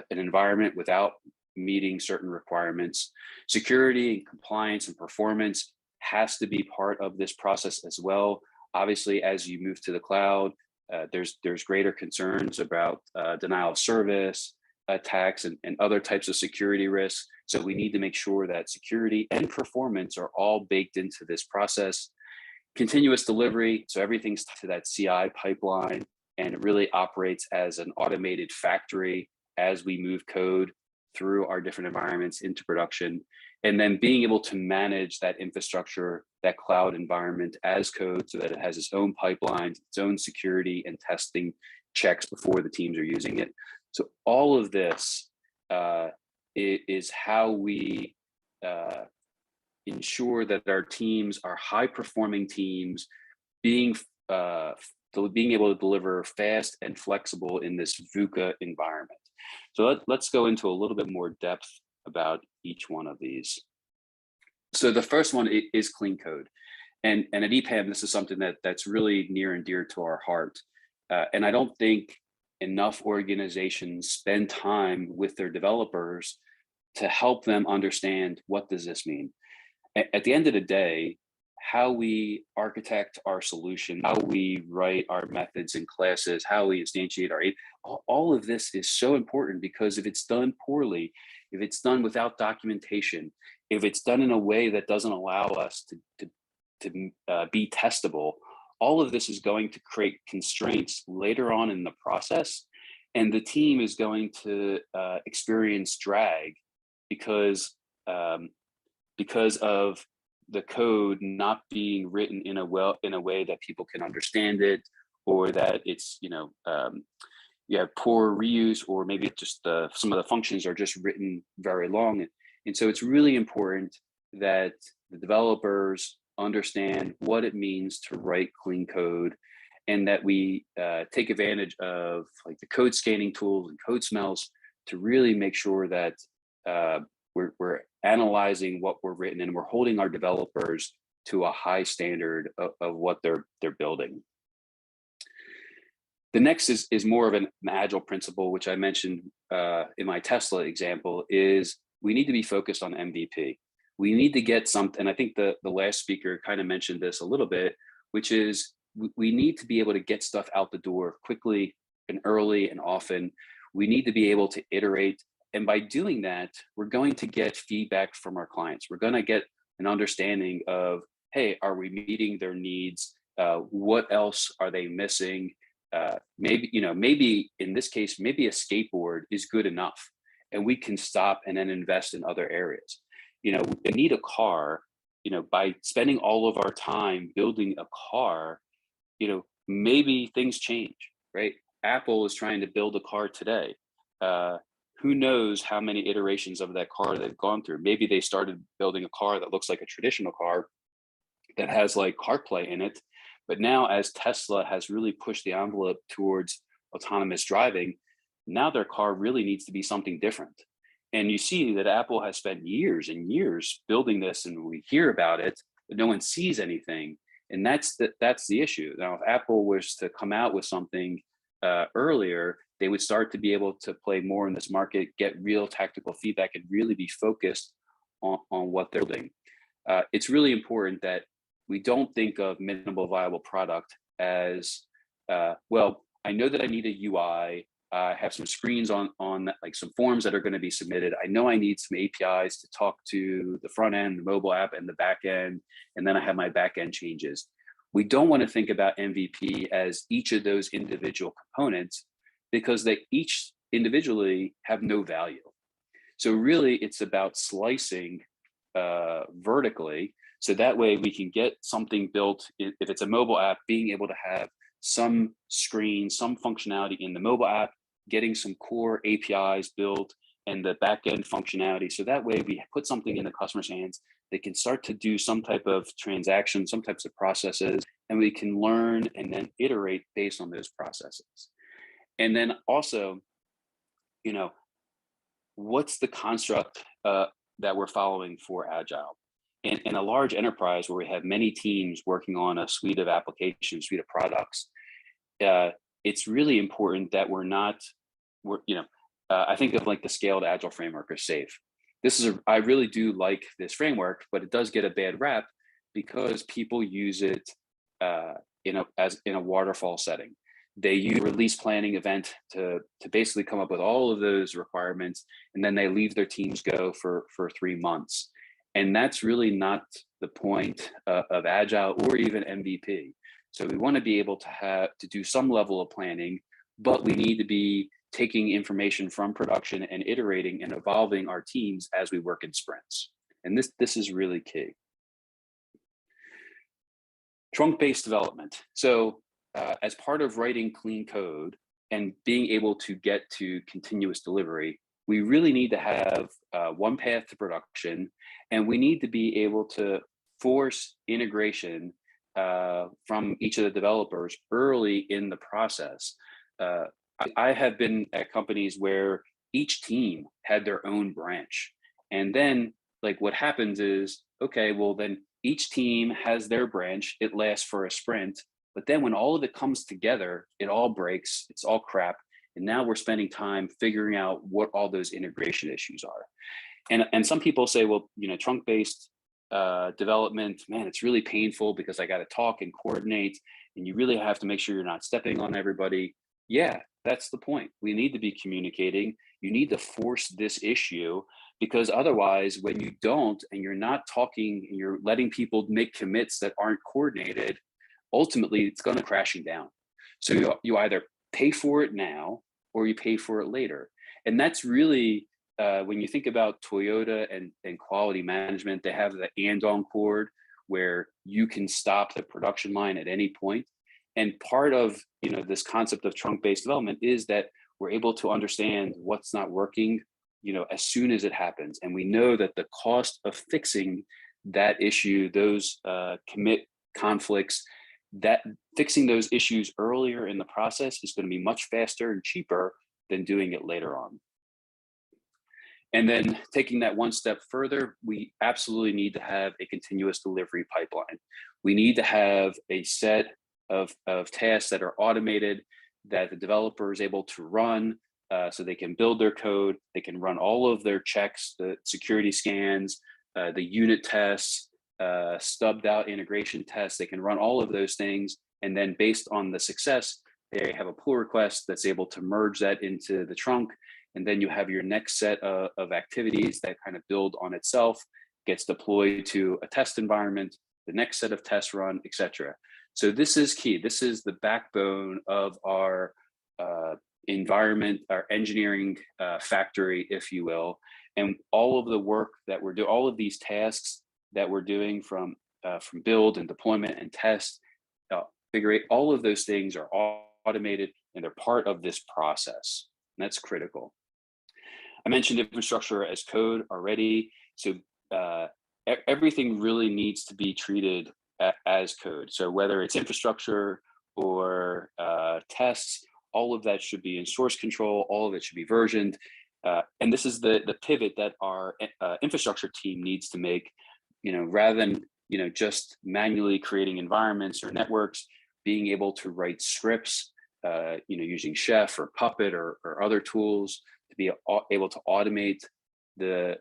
N: environment without meeting certain requirements. Security and compliance and performance has to be part of this process as well. Obviously, as you move to the cloud, there's greater concerns about denial of service, attacks, and other types of security risks. So we need to make sure that security and performance are all baked into this process. Continuous delivery, so everything's to that CI pipeline, and it really operates as an automated factory as we move code through our different environments into production. And then being able to manage that infrastructure, that cloud environment as code so that it has its own pipelines, its own security and testing checks before the teams are using it. So all of this is how we ensure that our teams are high performing teams, being able to deliver fast and flexible in this VUCA environment. So let's go into a little bit more depth about each one of these. So the first one is clean code. And at EPAM, this is something that's really near and dear to our heart. And I don't think enough organizations spend time with their developers to help them understand, what does this mean? At the end of the day, how we architect our solution, how we write our methods and classes, how we instantiate our, all of this is so important, because if it's done poorly, if it's done without documentation, if it's done in a way that doesn't allow us to be testable, all of this is going to create constraints later on in the process. And the team is going to experience drag because of the code not being written in a way that people can understand it, or that it's you have poor reuse, or maybe just some of the functions are just written very long. And so it's really important that the developers understand what it means to write clean code, and that we take advantage of like the code scanning tools and code smells to really make sure that we're analyzing what we're written, and we're holding our developers to a high standard of what they're building. The next is more of an agile principle, which I mentioned in my Tesla example, is we need to be focused on MVP. We need to get something, I think the last speaker kind of mentioned this a little bit, which is we need to be able to get stuff out the door quickly and early and often. We need to be able to iterate. And by doing that, we're going to get feedback from our clients. We're going to get an understanding of, hey, are we meeting their needs? What else are they missing? Maybe in this case, maybe a skateboard is good enough, and we can stop and then invest in other areas. We need a car. By spending all of our time building a car, maybe things change, right? Apple is trying to build a car today. Who knows how many iterations of that car they've gone through? Maybe they started building a car that looks like a traditional car that has like CarPlay in it. But now, as Tesla has really pushed the envelope towards autonomous driving, now their car really needs to be something different. And you see that Apple has spent years and years building this, and we hear about it, but no one sees anything. And that's the issue. Now, if Apple was to come out with something earlier, they would start to be able to play more in this market, get real tactical feedback, and really be focused on what they're building. It's really important that we don't think of minimal viable product as, well, I know that I need a UI, I have some screens on like some forms that are going to be submitted. I know I need some APIs to talk to the front end, the mobile app, and the back end, and then I have my back end changes. We don't want to think about MVP as each of those individual components because they each individually have no value. So really, it's about slicing vertically, so that way we can get something built. If it's a mobile app, being able to have some screen, some functionality in the mobile app, getting some core APIs built and the backend functionality. So that way we put something in the customer's hands, they can start to do some type of transaction, some types of processes, and we can learn and then iterate based on those processes. And then also, you know, what's the construct that we're following for Agile? In a large enterprise where we have many teams working on a suite of applications, suite of products, it's really important that I think of like the scaled Agile framework or SAFe. I really do like this framework, but it does get a bad rap because people use it in a waterfall setting. They use a release planning event to basically come up with all of those requirements, and then they leave their teams go for 3 months. And that's really not the point of Agile or even MVP. So we want to be able to do some level of planning, but we need to be taking information from production and iterating and evolving our teams as we work in sprints. And this is really key. Trunk-based development. So as part of writing clean code and being able to get to continuous delivery, we really need to have one path to production, and we need to be able to force integration from each of the developers early in the process. I have been at companies where each team had their own branch. And then like what happens is, okay, well then each team has their branch, it lasts for a sprint, but then when all of it comes together, it all breaks, it's all crap. And now we're spending time figuring out what all those integration issues are. And some people say, well, you know, trunk-based development, man, it's really painful because I got to talk and coordinate, and you really have to make sure you're not stepping on everybody. Yeah, that's the point. We need to be communicating. You need to force this issue, because otherwise, when you don't, and you're not talking, and you're letting people make commits that aren't coordinated, ultimately it's going to crashing down. So you either pay for it now or you pay for it later. And that's really, when you think about Toyota and quality management, they have the and-on cord where you can stop the production line at any point. And part of, you know, this concept of trunk-based development is that we're able to understand what's not working, you know, as soon as it happens. And we know that the cost of fixing that issue, those commit conflicts, that fixing those issues earlier in the process is going to be much faster and cheaper than doing it later on. And then taking that one step further, we absolutely need to have a continuous delivery pipeline. We need to have a set of tasks that are automated, that the developer is able to run, so they can build their code, they can run all of their checks, the security scans, the unit tests, stubbed out integration tests. They can run all of those things, and then based on the success, they have a pull request that's able to merge that into the trunk, and then you have your next set of activities that kind of build on itself, gets deployed to a test environment, the next set of tests run, etc. So this is key. This is the backbone of our environment, our engineering factory, if you will, and all of the work that we're doing, all of these tasks that we're doing from build and deployment and test, figure eight, all of those things are automated and they're part of this process. And that's critical. I mentioned infrastructure as code already. So everything really needs to be treated as code. So whether it's infrastructure or tests, all of that should be in source control, all of it should be versioned. And this is the pivot that our infrastructure team needs to make, you know, rather than, you know, just manually creating environments or networks, being able to write scripts, you know, using Chef or Puppet or other tools to be able to automate the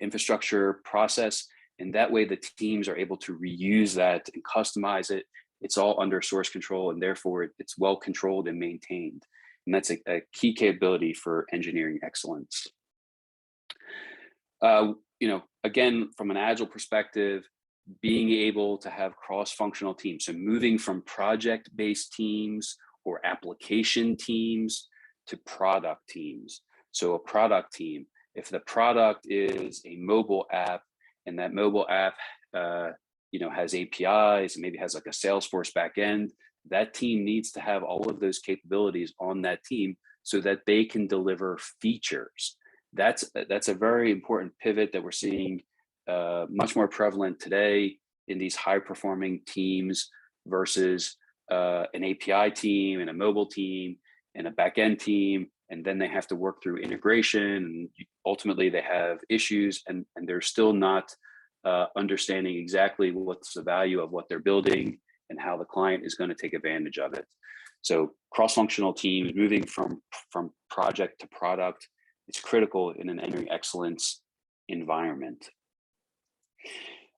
N: infrastructure process. And that way the teams are able to reuse that and customize it. It's all under source control, and therefore it's well controlled and maintained. And that's a key capability for engineering excellence. Again, from an agile perspective, being able to have cross-functional teams. So moving from project-based teams or application teams to product teams. So a product team, if the product is a mobile app and that mobile app has APIs and maybe has like a Salesforce backend, that team needs to have all of those capabilities on that team so that they can deliver features. That's a very important pivot that we're seeing much more prevalent today in these high-performing teams versus an API team and a mobile team and a backend team, and then they have to work through integration, and ultimately they have issues, and they're still not understanding exactly what's the value of what they're building and how the client is going to take advantage of it. So cross-functional teams moving from project to product, it's critical in an engineering excellence environment.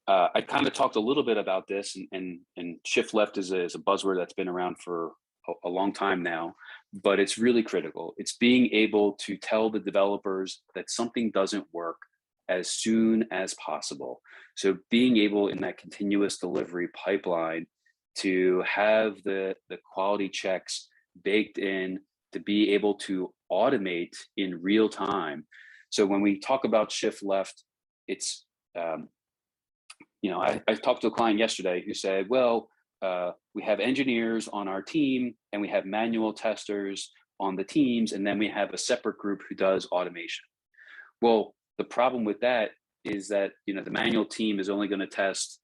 N: I kind of talked a little bit about this, and shift left is a buzzword that's been around for a long time now, but it's really critical. It's being able to tell the developers that something doesn't work as soon as possible. So being able in that continuous delivery pipeline to have the quality checks baked in, to be able to automate in real time. So when we talk about shift left, it's, I talked to a client yesterday who said, well, we have engineers on our team and we have manual testers on the teams, and then we have a separate group who does automation. Well, the problem with that is that the manual team is only going to test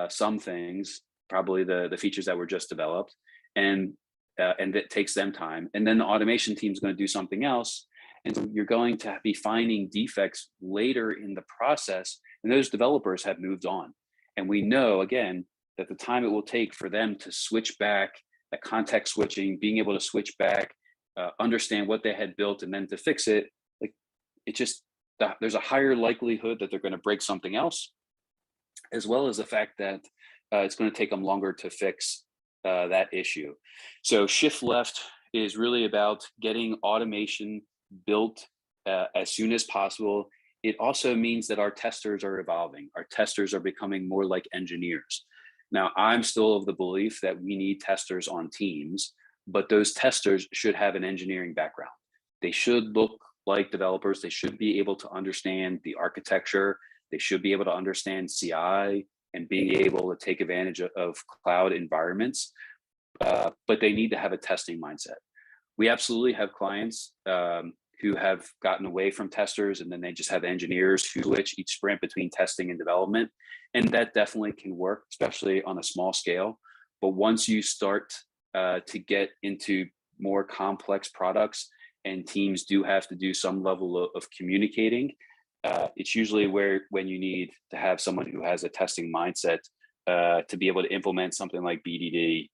N: some things, probably the features that were just developed, and that takes them time. And then the automation team is going to do something else, and so you're going to be finding defects later in the process, and those developers have moved on. And we know, again, that the time it will take for them to switch back, that context switching, being able to switch back, understand what they had built, and then to fix it, there's a higher likelihood that they're going to break something else, as well as the fact that it's going to take them longer to fix that issue. So shift left is really about getting automation built as soon as possible. It also means that our testers are evolving. Our testers are becoming more like engineers. Now, I'm still of the belief that we need testers on teams, but those testers should have an engineering background. They should look like developers. They should be able to understand the architecture. They should be able to understand CI and being able to take advantage of cloud environments, but they need to have a testing mindset. We absolutely have clients who have gotten away from testers, and then they just have engineers who switch each sprint between testing and development. And that definitely can work, especially on a small scale. But once you start to get into more complex products and teams do have to do some level of communicating, it's usually when you need to have someone who has a testing mindset to be able to implement something like BDD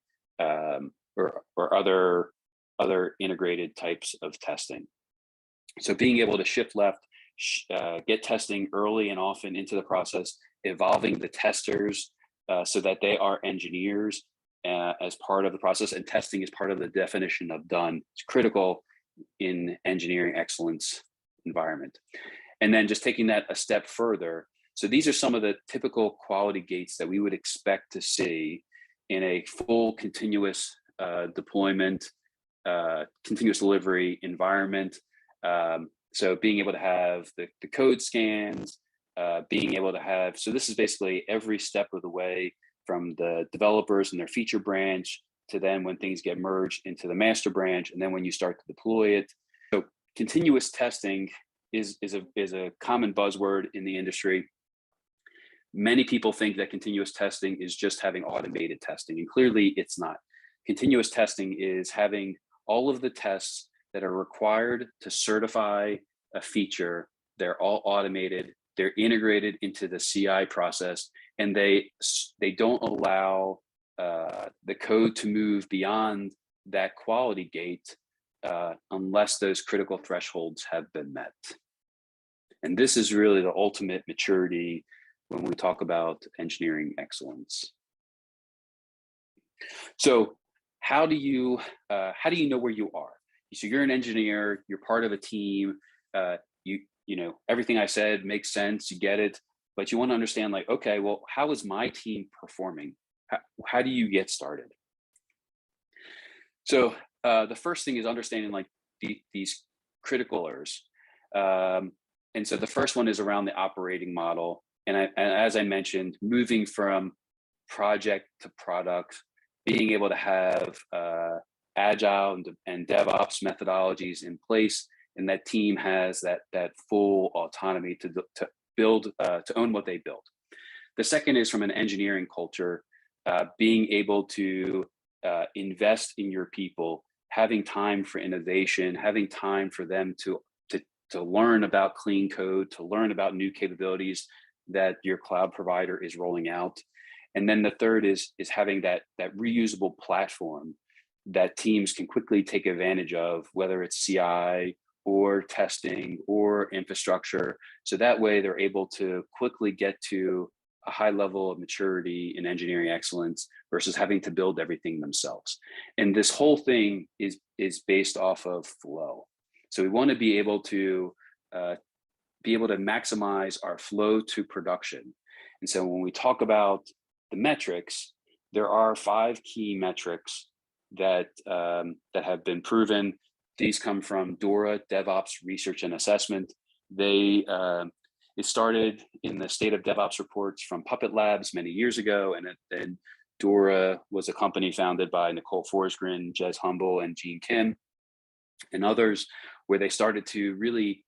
N: or other integrated types of testing. So being able to shift left, get testing early and often into the process, evolving the testers so that they are engineers as part of the process, and testing is part of the definition of done. It's critical in engineering excellence environment. And then just taking that a step further. So these are some of the typical quality gates that we would expect to see in a full continuous deployment, continuous delivery environment. So being able to have the code scans, being able to have, so this is basically every step of the way from the developers and their feature branch to then when things get merged into the master branch, and then when you start to deploy it. So continuous testing is a common buzzword in the industry. Many people think that continuous testing is just having automated testing, and clearly it's not. Continuous testing is having all of the tests that are required to certify a feature. They're all automated, they're integrated into the CI process, and they don't allow the code to move beyond that quality gate unless those critical thresholds have been met. And this is really the ultimate maturity when we talk about engineering excellence. So how do you know where you are? So you're an engineer, you're part of a team, you know, everything I said makes sense, you get it, but you want to understand like, okay, well, how is my team performing? How do you get started? So the first thing is understanding like these critical errors. And so the first one is around the operating model. And as I mentioned, moving from project to product, being able to have agile and DevOps methodologies in place, and that team has that full autonomy to build, to own what they build. The second is from an engineering culture, being able to invest in your people, having time for innovation, having time for them to learn about clean code, to learn about new capabilities that your cloud provider is rolling out. And then the third is having that reusable platform that teams can quickly take advantage of, whether it's CI or testing or infrastructure. So that way they're able to quickly get to a high level of maturity in engineering excellence versus having to build everything themselves. And this whole thing is based off of flow. So we want to be able to maximize our flow to production. And so when we talk about the metrics, there are 5 key metrics that have been proven. These come from DORA, DevOps Research and Assessment. It started in the State of DevOps reports from Puppet Labs many years ago, and DORA was a company founded by Nicole Forsgren, Jez Humble, and Gene Kim, and others, where they started to really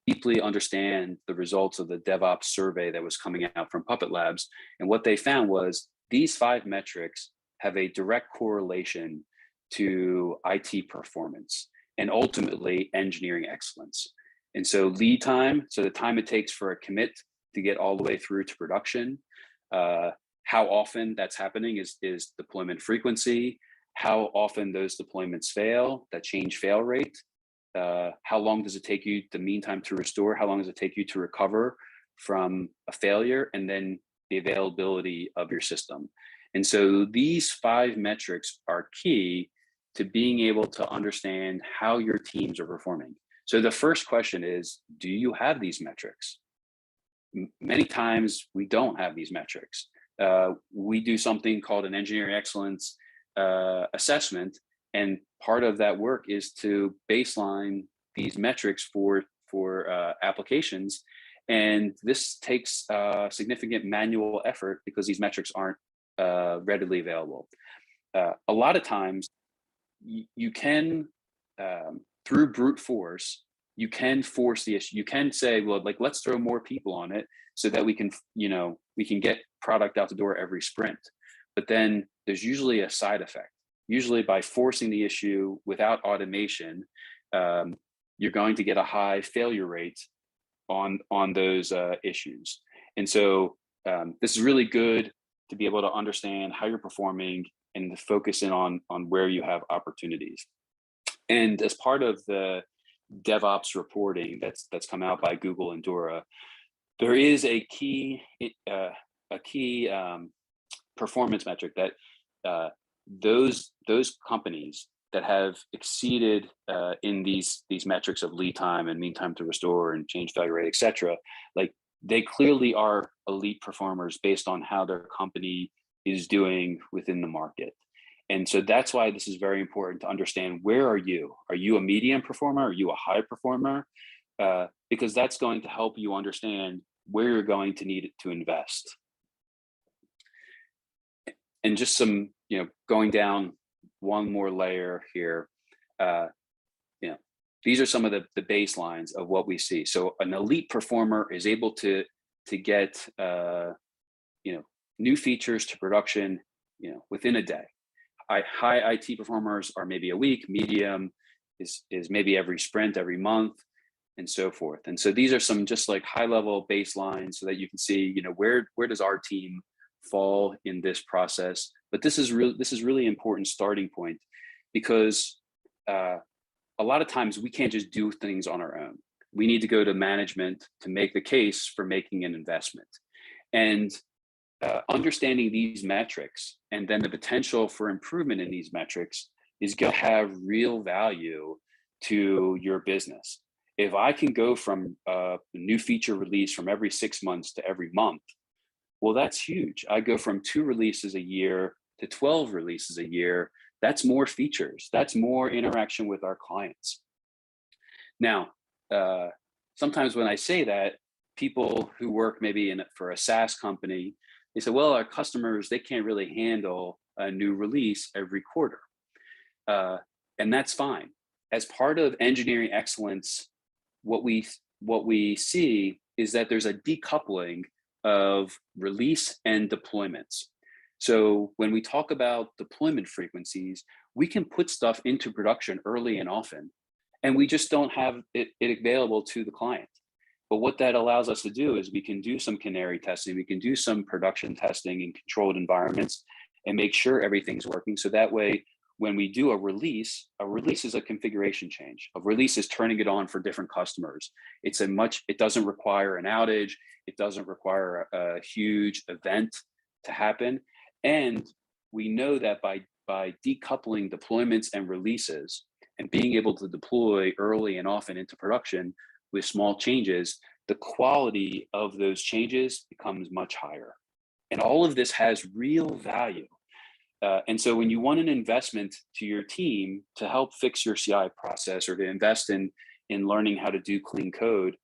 N: deeply understand the results of the DevOps survey that was coming out from Puppet Labs. And what they found was these 5 metrics have a direct correlation to IT performance and ultimately engineering excellence. And so lead time, so the time it takes for a commit to get all the way through to production, how often that's happening is deployment frequency, how often those deployments fail, that change fail rate, how long does it take you, the mean time to restore, how long does it take you to recover from a failure, and then the availability of your system. And so these 5 metrics are key to being able to understand how your teams are performing. So the first question is, do you have these metrics? Many times we don't have these metrics. We do something called an engineering excellence assessment, and part of that work is to baseline these metrics for applications. And this takes significant manual effort because these metrics aren't readily available. A lot of times you can, through brute force, you can force the issue. You can say, well, like, let's throw more people on it so that we can, we can get product out the door every sprint. But then there's usually a side effect. Usually by forcing the issue without automation, you're going to get a high failure rate on those issues. And so this is really good to be able to understand how you're performing and to focus in on where you have opportunities. And as part of the DevOps reporting that's come out by Google and DORA, there is a key performance metric that those companies that have exceeded in these metrics of lead time and mean time to restore and change failure rate, et cetera, like they clearly are elite performers based on how their company is doing within the market. And so that's why this is very important to understand, where are you? Are you a medium performer? Are you a high performer? Because that's going to help you understand where you're going to need to invest. And just some, going down one more layer here, these are some of the baselines of what we see. So an elite performer is able to get, new features to production, within a day. High IT performers are maybe a week, medium is maybe every sprint, every month, and so forth. And so these are some just like high level baselines so that you can see, where does our team fall in this process. But this is really important starting point, because a lot of times we can't just do things on our own. We need to go to management to make the case for making an investment. And understanding these metrics and then the potential for improvement in these metrics is going to have real value to your business. If I can go from a new feature release from every 6 months to every month, well, that's huge. I go from 2 releases a year to 12 releases a year. That's more features. That's more interaction with our clients. Now, sometimes when I say that, people who work maybe for a SaaS company, they say, well, our customers, they can't really handle a new release every quarter. And that's fine. As part of engineering excellence, what we see is that there's a decoupling of release and deployments. So when we talk about deployment frequencies, we can put stuff into production early and often, and we just don't have it available to the client. But what that allows us to do is we can do some canary testing, we can do some production testing in controlled environments and make sure everything's working. So that way, when we do a release is a configuration change. A release is turning it on for different customers. It doesn't require an outage. It doesn't require a huge event to happen. And we know that by decoupling deployments and releases and being able to deploy early and often into production with small changes, the quality of those changes becomes much higher. And all of this has real value. And so when you want an investment to your team to help fix your CI process or to invest in learning how to do clean code,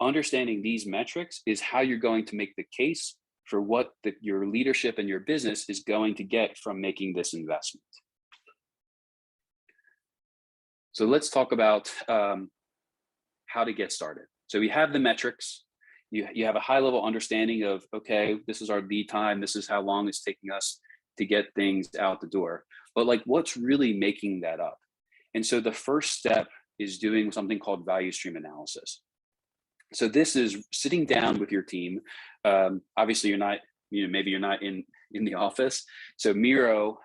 N: understanding these metrics is how you're going to make the case for what your leadership and your business is going to get from making this investment. So let's talk about how to get started. So we have the metrics. You have a high level understanding of, okay, this is our lead time. This is how long it's taking us to get things out the door. But like, what's really making that up? And so the first step is doing something called value stream analysis. So this is sitting down with your team. Obviously you're not, maybe you're not in the office. So Miro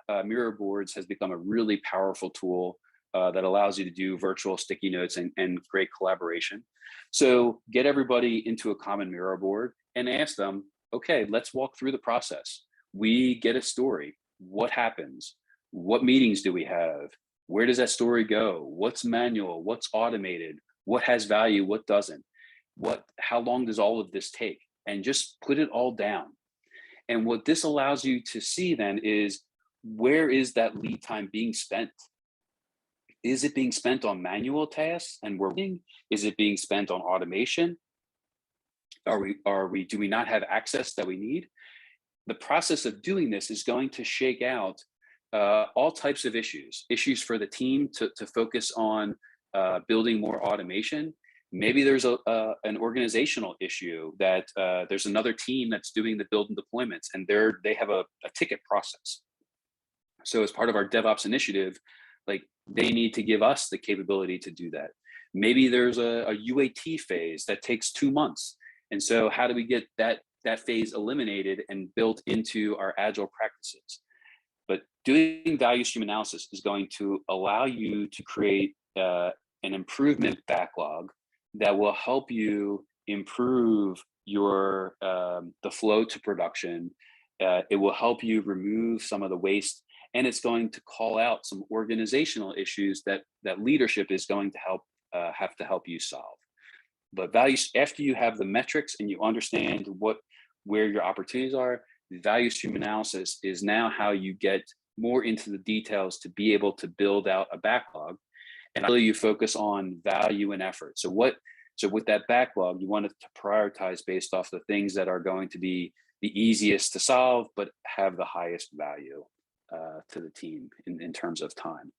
N: boards has become a really powerful tool that allows you to do virtual sticky notes and great collaboration. So get everybody into a common Miro board and ask them, okay, let's walk through the process. We get a story. What happens? What meetings do we have? Where does that story go? What's manual? What's automated? What has value? What doesn't? How long does all of this take? And just put it all down. And what this allows you to see then is, where is that lead time being spent? Is it being spent on manual tasks and working? Is it being spent on automation? Do we not have access that we need? The process of doing this is going to shake out all types of issues for the team to focus on building more automation. Maybe there's an organizational issue that there's another team that's doing the build and deployments, and they have a ticket process. So as part of our DevOps initiative, like, they need to give us the capability to do that. Maybe there's a UAT phase that takes 2 months. And so how do we get that phase eliminated and built into our agile practices? But doing value stream analysis is going to allow you to create an improvement backlog that will help you improve your the flow to production. It will help you remove some of the waste, and it's going to call out some organizational issues that leadership is going to have to help you solve. But after you have the metrics and you understand where your opportunities are, value stream analysis is now how you get more into the details to be able to build out a backlog, and really you focus on value and effort. So with that backlog, you want it to prioritize based off the things that are going to be the easiest to solve, but have the highest value to the team in terms of time.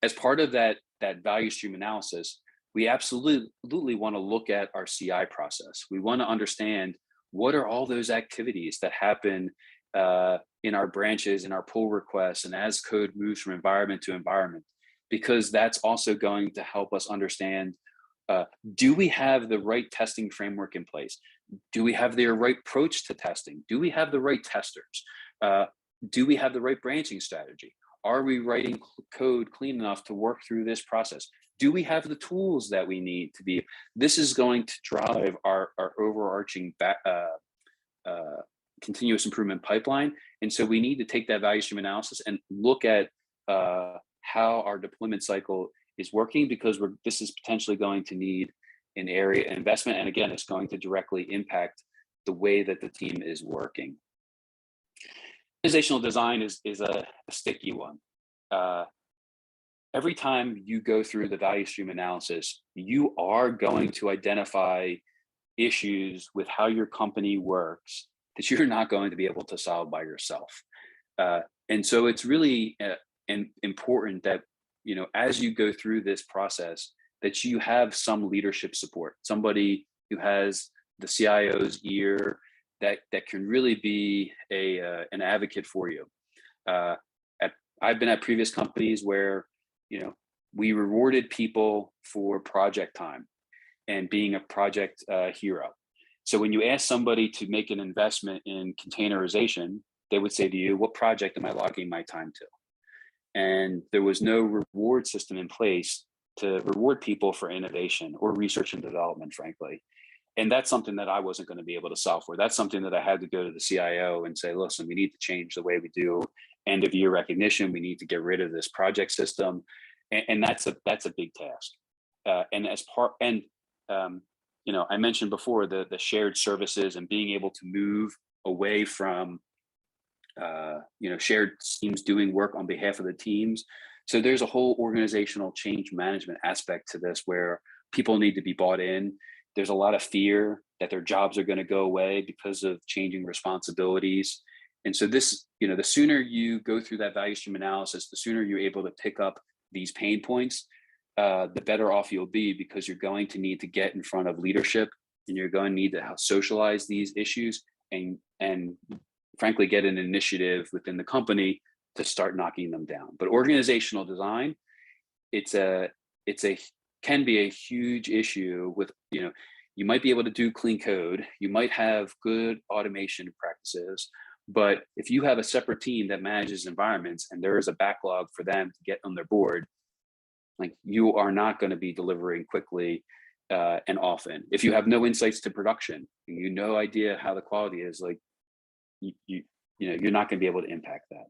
N: As part of that value stream analysis, we absolutely want to look at our CI process. We want to understand, what are all those activities that happen in our branches, in our pull requests, and as code moves from environment to environment, because that's also going to help us understand, do we have the right testing framework in place? Do we have the right approach to testing? Do we have the right testers? Do we have the right branching strategy? Are we writing code clean enough to work through this process? Do we have the tools that we need to be? This is going to drive our overarching continuous improvement pipeline. And so we need to take that value stream analysis and look at how our deployment cycle is working, because this is potentially going to need an area investment. And again, it's going to directly impact the way that the team is working. Organizational design is a sticky one. Every time you go through the value stream analysis, you are going to identify issues with how your company works that you're not going to be able to solve by yourself. And so it's really important that, you know, as you go through this process, that you have some leadership support, somebody who has the CIO's ear, that can really be an advocate for you. I've been at previous companies where, you know, we rewarded people for project time and being a project hero. So when you ask somebody to make an investment in containerization, they would say to you, what project am I logging my time to? And there was no reward system in place to reward people for innovation or research and development, frankly. And that's something that I wasn't going to be able to solve for. That's something that I had to go to the CIO and say, listen, we need to change the way we do end of year recognition. We need to get rid of this project system. And that's a big task. You know, I mentioned before the shared services and being able to move away from, you know, shared teams doing work on behalf of the teams. So there's a whole organizational change management aspect to this where people need to be bought in. There's a lot of fear that their jobs are going to go away because of changing responsibilities. And so this, you know, the sooner you go through that value stream analysis, the sooner you're able to pick up these pain points, the better off you'll be, because you're going to need to get in front of leadership and you're going to need to socialize these issues and frankly, get an initiative within the company to start knocking them down. But organizational design, can be a huge issue with, you know, you might be able to do clean code, you might have good automation practices, but if you have a separate team that manages environments and there is a backlog for them to get on their board, like, you are not going to be delivering quickly and often. If you have no insights to production, and you no idea how the quality is, like, you know, you're not going to be able to impact that.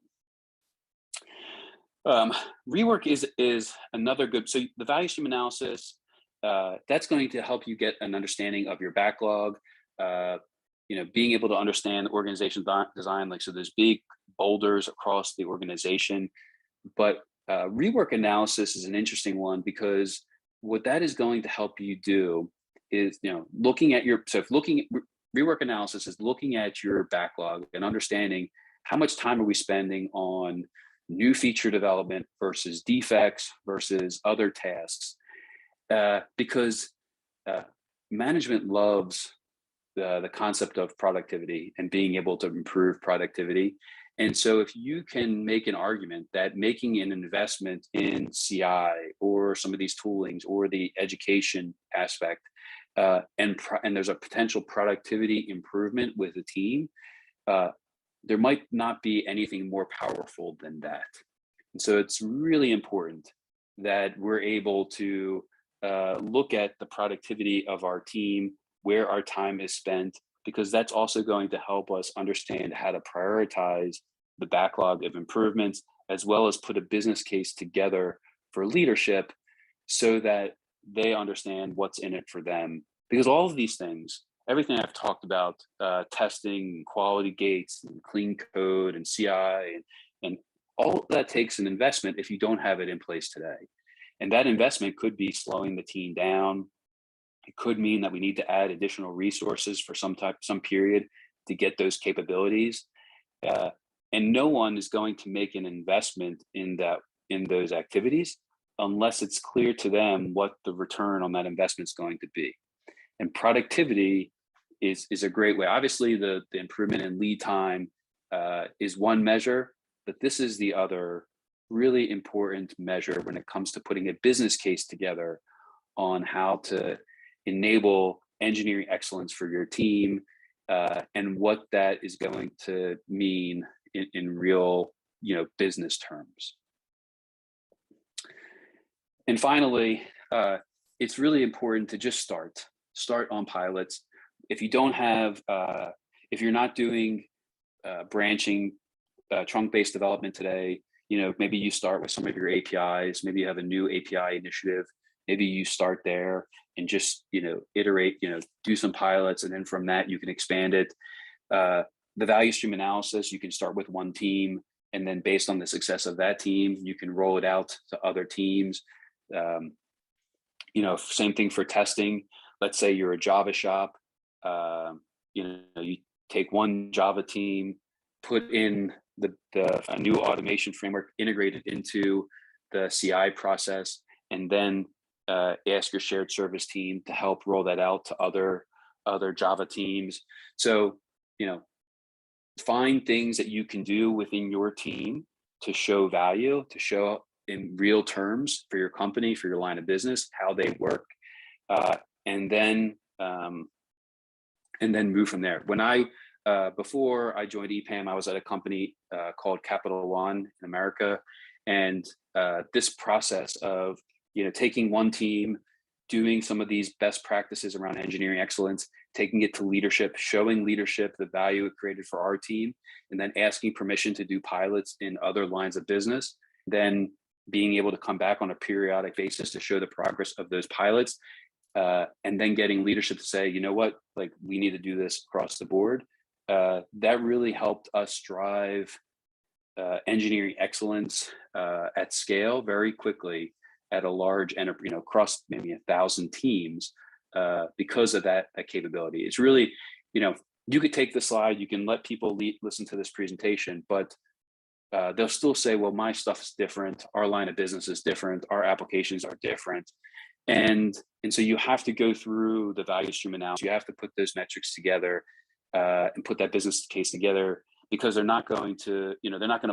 N: Rework is another good, so the value stream analysis, that's going to help you get an understanding of your backlog, you know, being able to understand organization design, like, so there's big boulders across the organization, but rework analysis is an interesting one, because what that is going to help you do is, you know, rework analysis is looking at your backlog and understanding how much time are we spending on new feature development versus defects versus other tasks, because management loves the concept of productivity and being able to improve productivity. And so if you can make an argument that making an investment in CI or some of these toolings or the education aspect, and there's a potential productivity improvement with the team, there might not be anything more powerful than that. And so it's really important that we're able to look at the productivity of our team, where our time is spent, because that's also going to help us understand how to prioritize the backlog of improvements, as well as put a business case together for leadership so that they understand what's in it for them. Because all of these things, everything I've talked about, testing, quality gates, and clean code, and CI, and all of that takes an investment if you don't have it in place today. And that investment could be slowing the team down. It could mean that we need to add additional resources for some period to get those capabilities. And no one is going to make an investment in those activities unless it's clear to them what the return on that investment is going to be. And productivity is a great way. Obviously, the improvement in lead time is one measure, but this is the other really important measure when it comes to putting a business case together on how to enable engineering excellence for your team, and what that is going to mean in real, business terms. And finally, it's really important to just start on pilots. If you don't have, if you're not doing branching trunk-based development today, maybe you start with some of your APIs, maybe you have a new API initiative, maybe you start there and just, iterate, do some pilots, and then from that you can expand it. The value stream analysis, you can start with one team, and then based on the success of that team, you can roll it out to other teams. Same thing for testing. Let's say you're a Java shop, you take one Java team, put in a new automation framework integrated into the CI process, and then ask your shared service team to help roll that out to other Java teams. So, find things that you can do within your team to show value, to show in real terms for your company, for your line of business, how they work, and then move from there. When before I joined EPAM, I was at a company called Capital One in America, and this process of taking one team, doing some of these best practices around engineering excellence, taking it to leadership, showing leadership the value it created for our team, and then asking permission to do pilots in other lines of business, then being able to come back on a periodic basis to show the progress of those pilots, and then getting leadership to say, you know what, like, we need to do this across the board. That really helped us drive engineering excellence at scale very quickly at a large enterprise, across maybe 1,000 teams, because of that capability. It's really, you could take the slide, you can let people listen to this presentation, but they'll still say, well, my stuff is different, our line of business is different, our applications are different. And so you have to go through the value stream analysis. You have to put those metrics together and put that business case together, because they're not going to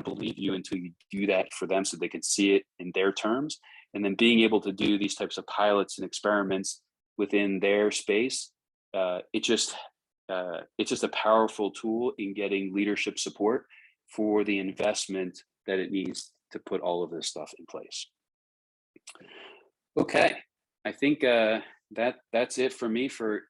N: believe you until you do that for them so they can see it in their terms. And then being able to do these types of pilots and experiments within their space, it's just a powerful tool in getting leadership support for the investment that it needs to put all of this stuff in place. Okay, I think that's it for me for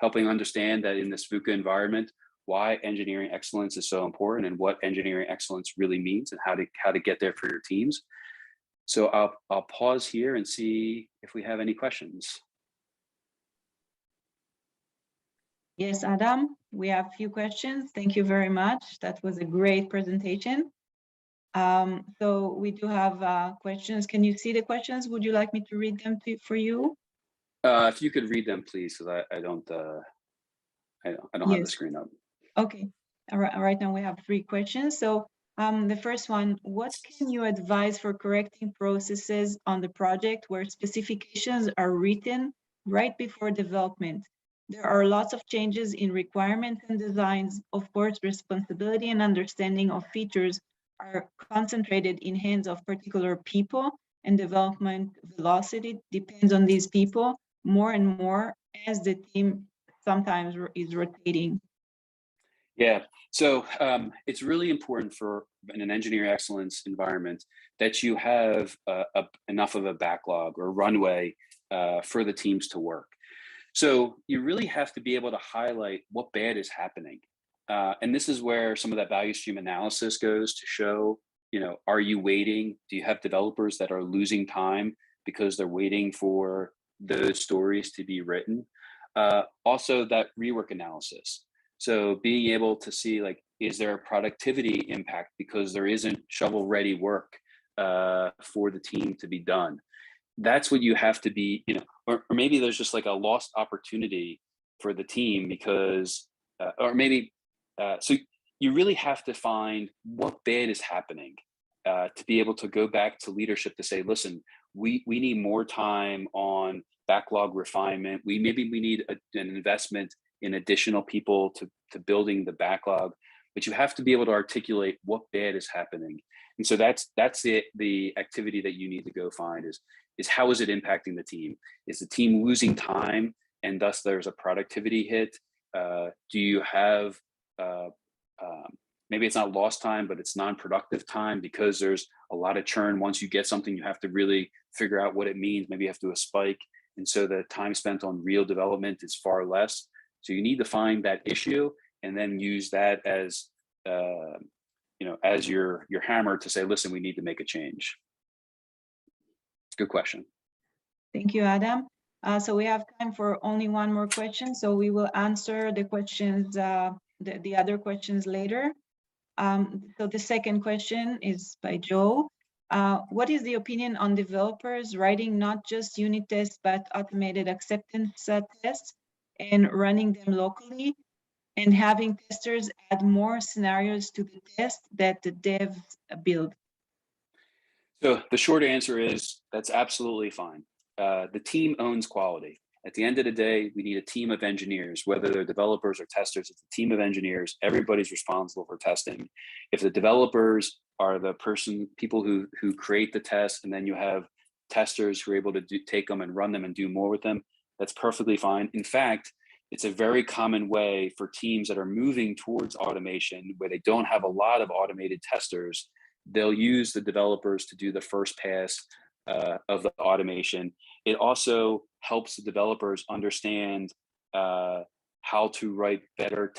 N: helping understand that in this VUCA environment, why engineering excellence is so important and what engineering excellence really means and how to get there for your teams. So I'll pause here and see if we have any questions.
M: Yes, Adam, we have a few questions. Thank you very much. That was a great presentation. So we do have questions. Can you see the questions? Would you like me to read them for you?
N: If you could read them, please, because I don't have the screen up.
M: Okay. All right. Right now we have 3 questions. So the first one, what can you advise for correcting processes on the project where specifications are written right before development? There are lots of changes in requirements and designs. Of course, responsibility and understanding of features are concentrated in hands of particular people, and development velocity depends on these people more and more as the team sometimes is rotating.
N: Yeah, so it's really important in an engineering excellence environment that you have enough of a backlog or runway for the teams to work. So you really have to be able to highlight what bad is happening. And this is where some of that value stream analysis goes to show, are you waiting? Do you have developers that are losing time because they're waiting for those stories to be written? Also that rework analysis. So being able to see, like, is there a productivity impact because there isn't shovel-ready work for the team to be done? That's what you have to be, or maybe there's just like a lost opportunity for the team because, so you really have to find what bad is happening to be able to go back to leadership to say, listen, we need more time on backlog refinement. Maybe we need an investment in additional people to building the backlog, but you have to be able to articulate what bad is happening. And so that's the activity that you need to go find is how is it impacting the team? Is the team losing time and thus there's a productivity hit? Do you have, maybe it's not lost time, but it's non-productive time because there's a lot of churn. Once you get something, you have to really figure out what it means. Maybe you have to do a spike. And so the time spent on real development is far less. So you need to find that issue and then use that as as your hammer to say, listen, we need to make a change? Good question.
M: Thank you, Adam. So we have time for only one more question. So we will answer the questions, the other questions later. So the second question is by Joe. What is the opinion on developers writing not just unit tests, but automated acceptance tests and running them locally and having testers add more scenarios to the test that the devs build?
N: So the short answer is that's absolutely fine. The team owns quality. At the end of the day, we need a team of engineers, whether they're developers or testers. It's a team of engineers. Everybody's responsible for testing. If the developers are the people who create the tests, and then you have testers who are able to take them and run them and do more with them, that's perfectly fine. In fact, it's a very common way for teams that are moving towards automation, where they don't have a lot of automated testers. They'll use the developers to do the first pass of the automation. It also helps the developers understand how to write better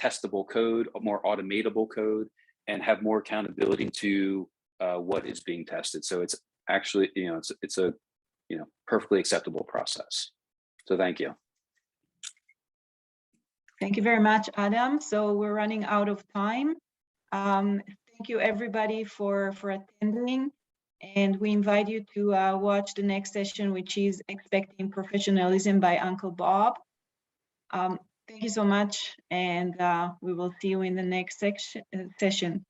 N: testable code, more automatable code, and have more accountability to what is being tested. So it's actually, it's a perfectly acceptable process. So thank you.
M: Thank you very much, Adam. So we're running out of time. Thank you everybody for attending. And we invite you to watch the next session, which is Expecting Professionalism by Uncle Bob. Thank you so much, and we will see you in the next session.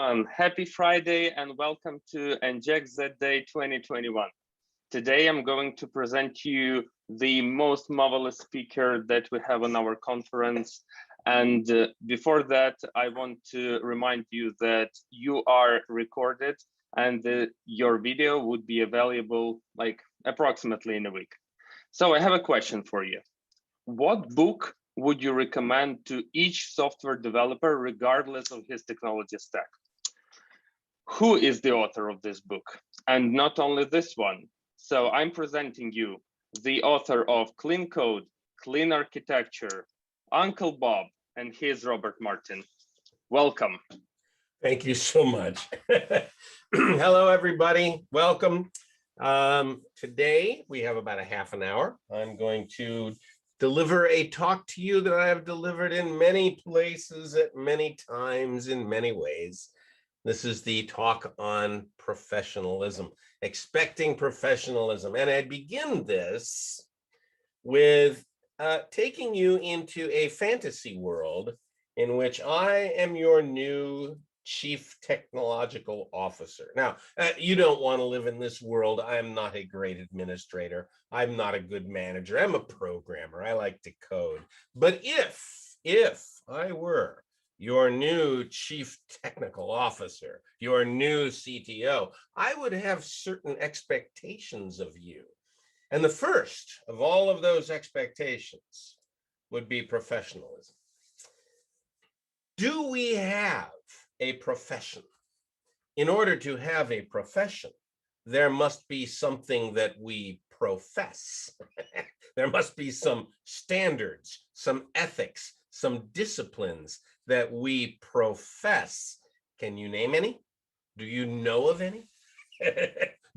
O: everyone. Happy Friday and welcome to EngX Z-Day 2021. Today I'm going to present to you the most marvelous speaker that we have on our conference. And before that, I want to remind you that you are recorded and your video would be available like approximately in a week. So I have a question for you. What book would you recommend to each software developer regardless of his technology stack? Who is the author of this book? And not only this one. So I'm presenting you the author of Clean Code, Clean Architecture, Uncle Bob, and here's Robert Martin. Welcome.
P: Thank you so much. Hello, everybody. Welcome. Today, we have about a half an hour. I'm going to deliver a talk to you that I have delivered in many places at many times in many ways. This is the talk on professionalism, expecting professionalism. And I begin this with taking you into a fantasy world in which I am your new Chief Technological Officer. Now, you don't want to live in this world. I'm not a great administrator. I'm not a good manager. I'm a programmer. I like to code. But if I were your new Chief Technical Officer, your new CTO, I would have certain expectations of you. And the first of all of those expectations would be professionalism. Do we have a profession? In order to have a profession, there must be something that we profess. There must be some standards, some ethics, some disciplines that we profess. Can you name any? Do you know of any?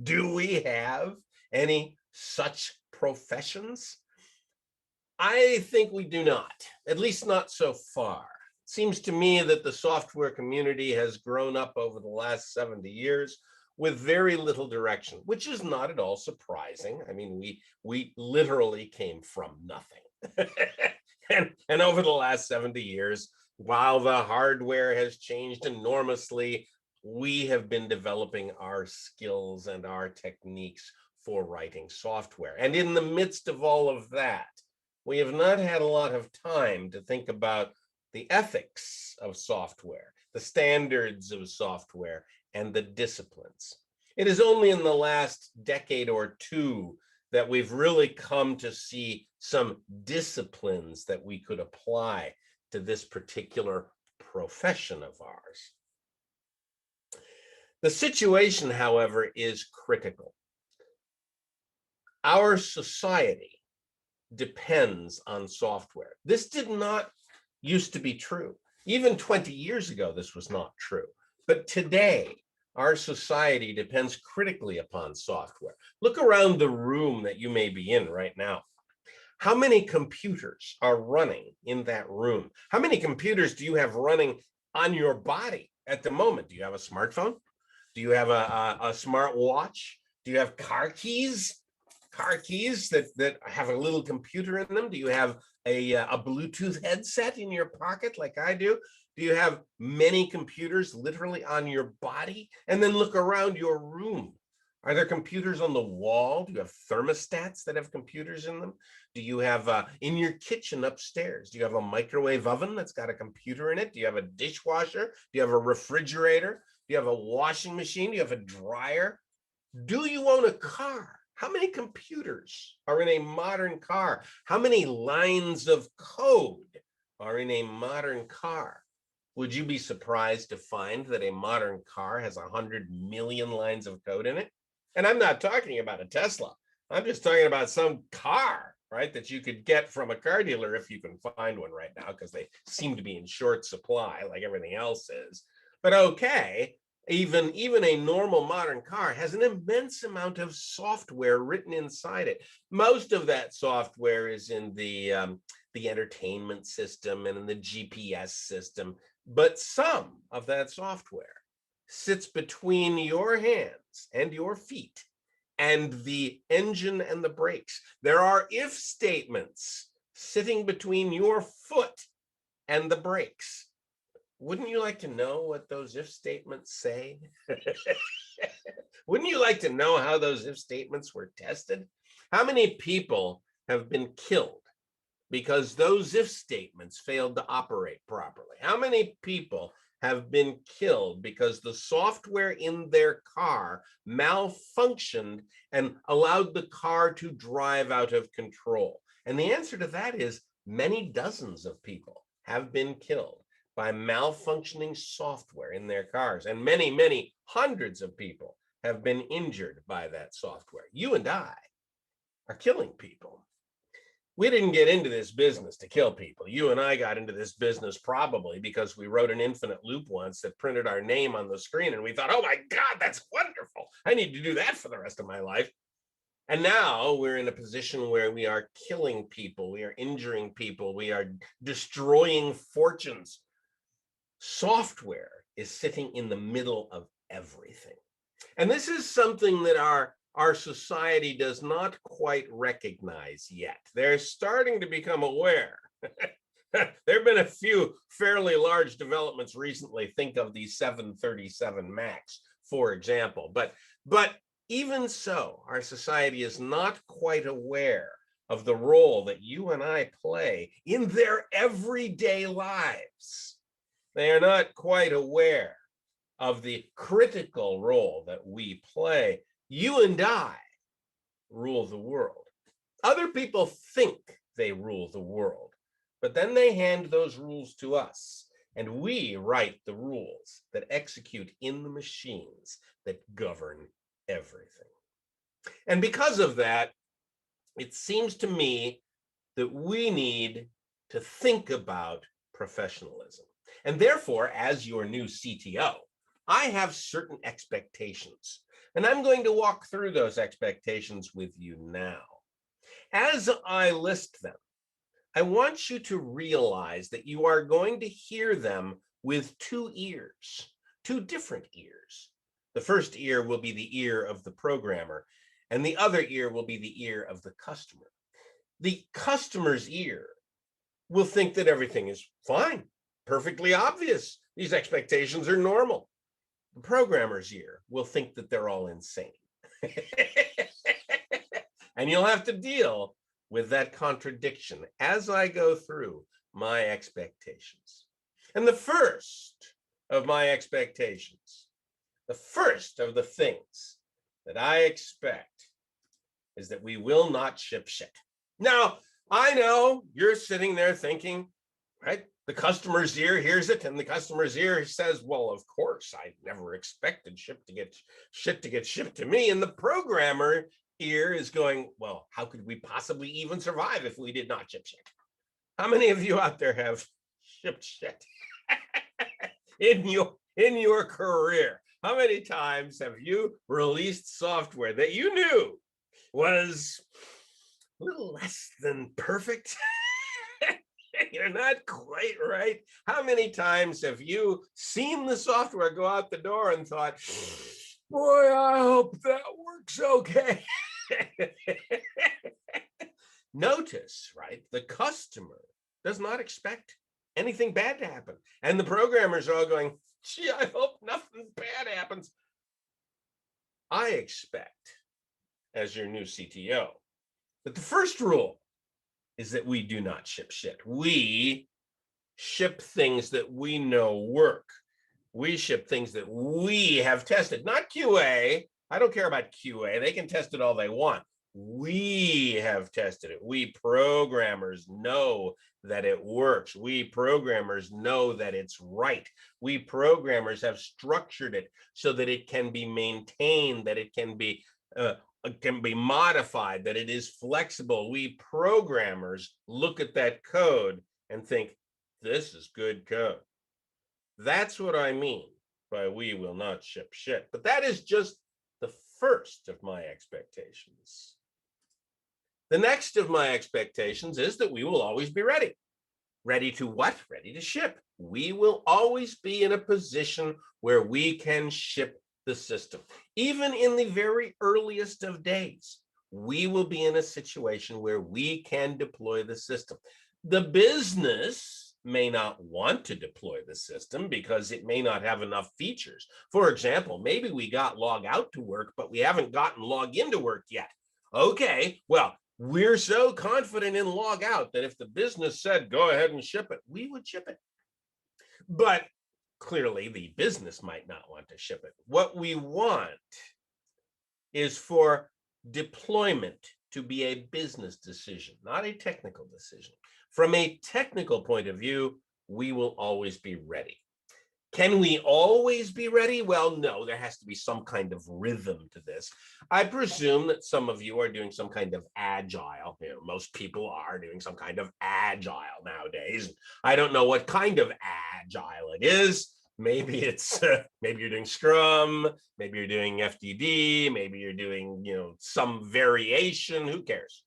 P: Do we have any such professions? I think we do not, at least not so far. Seems to me that the software community has grown up over the last 70 years with very little direction, which is not at all surprising. I mean, we literally came from nothing. and over the last 70 years, while the hardware has changed enormously, we have been developing our skills and our techniques for writing software. And in the midst of all of that, we have not had a lot of time to think about the ethics of software, the standards of software, and the disciplines. It is only in the last decade or two that we've really come to see some disciplines that we could apply to this particular profession of ours. The situation, however, is critical. Our society depends on software. This did not used to be true. Even 20 years ago, this was not true. But today, our society depends critically upon software. Look around the room that you may be in right now. How many computers are running in that room? How many computers do you have running on your body at the moment? Do you have a smartphone? Do you have a smart watch? Do you have car keys? Car keys that have a little computer in them? Do you have a Bluetooth headset in your pocket like I do? Do you have many computers literally on your body? And then look around your room. Are there computers on the wall? Do you have thermostats that have computers in them? Do you have in your kitchen upstairs? Do you have a microwave oven that's got a computer in it? Do you have a dishwasher? Do you have a refrigerator? Do you have a washing machine? Do you have a dryer? Do you own a car? How many computers are in a modern car? How many lines of code are in a modern car? Would you be surprised to find that a modern car has 100 million lines of code in it? And I'm not talking about a Tesla. I'm just talking about some car, right, that you could get from a car dealer if you can find one right now, because they seem to be in short supply like everything else is. But okay. Even a normal modern car has an immense amount of software written inside it. Most of that software is in the entertainment system and in the GPS system, but some of that software sits between your hands and your feet and the engine and the brakes. There are if statements sitting between your foot and the brakes. wouldn't you like to know what those if statements say? Wouldn't you like to know how those if statements were tested? How many people have been killed because those if statements failed to operate properly? How many people have been killed because the software in their car malfunctioned and allowed the car to drive out of control? And the answer to that is many dozens of people have been killed by malfunctioning software in their cars, and many, many hundreds of people have been injured by that software. You and I are killing people. We didn't get into this business to kill people. You and I got into this business probably because we wrote an infinite loop once that printed our name on the screen, and we thought, oh my God, that's wonderful. I need to do that for the rest of my life. And now we're in a position where we are killing people, we are injuring people, we are destroying fortunes. Software is sitting in the middle of everything. And this is something that our society does not quite recognize yet. They're starting to become aware. There have been a few fairly large developments recently. Think of the 737 MAX, for example. But even so, our society is not quite aware of the role that you and I play in their everyday lives. They are not quite aware of the critical role that we play. You and I rule the world. Other people think they rule the world, but then they hand those rules to us, and we write the rules that execute in the machines that govern everything. And because of that, it seems to me that we need to think about professionalism. And therefore, as your new CTO, I have certain expectations, and I'm going to walk through those expectations with you now. As I list them, I want you to realize that you are going to hear them with two ears, two different ears. The first ear will be the ear of the programmer, and the other ear will be the ear of the customer. The customer's ear will think that everything is fine, perfectly obvious. These expectations are normal. The programmer's ear will think that they're all insane. And you'll have to deal with that contradiction as I go through my expectations. And the first of my expectations, the first of the things that I expect is that we will not ship shit. Now, I know you're sitting there thinking, right? The customer's ear hears it, and the customer's ear says, well, of course, I never expected shit to get shipped to me. And the programmer ear is going, well, how could we possibly even survive if we did not ship shit? How many of you out there have shipped shit in your career? How many times have you released software that you knew was a little less than perfect? You're not quite right. How many times have you seen the software go out the door and thought, boy, I hope that works okay? Notice, right? The customer does not expect anything bad to happen. And the programmers are all going, gee, I hope nothing bad happens. I expect, as your new CTO, that the first rule is that we do not ship shit. We ship things that we know work. We ship things that we have tested, not QA. I don't care about QA. They can test it all they want. We have tested it. We programmers know that it works. We programmers know that it's right. We programmers have structured it so that it can be maintained, that it can be modified, that it is flexible. We programmers look at that code and think, this is good code. That's what I mean by we will not ship shit. But that is just the first of my expectations. The next of my expectations is that we will always be ready. Ready to what? Ready to ship. We will always be in a position where we can ship the system. Even in the very earliest of days, we will be in a situation where we can deploy the system. The business may not want to deploy the system because it may not have enough features. For example, maybe we got log out to work, but we haven't gotten log in to work yet. Okay, well, we're so confident in log out that if the business said, go ahead and ship it, we would ship it. But clearly the business might not want to ship it. What we want is for deployment to be a business decision, not a technical decision. From a technical point of view, we will always be ready. Can we always be ready? Well, no, there has to be some kind of rhythm to this. I presume that some of you are doing some kind of agile. You know, most people are doing some kind of agile nowadays. I don't know what kind of agile it is. Maybe it's maybe you're doing Scrum, maybe you're doing FTD, maybe you're doing, you know, some variation, who cares?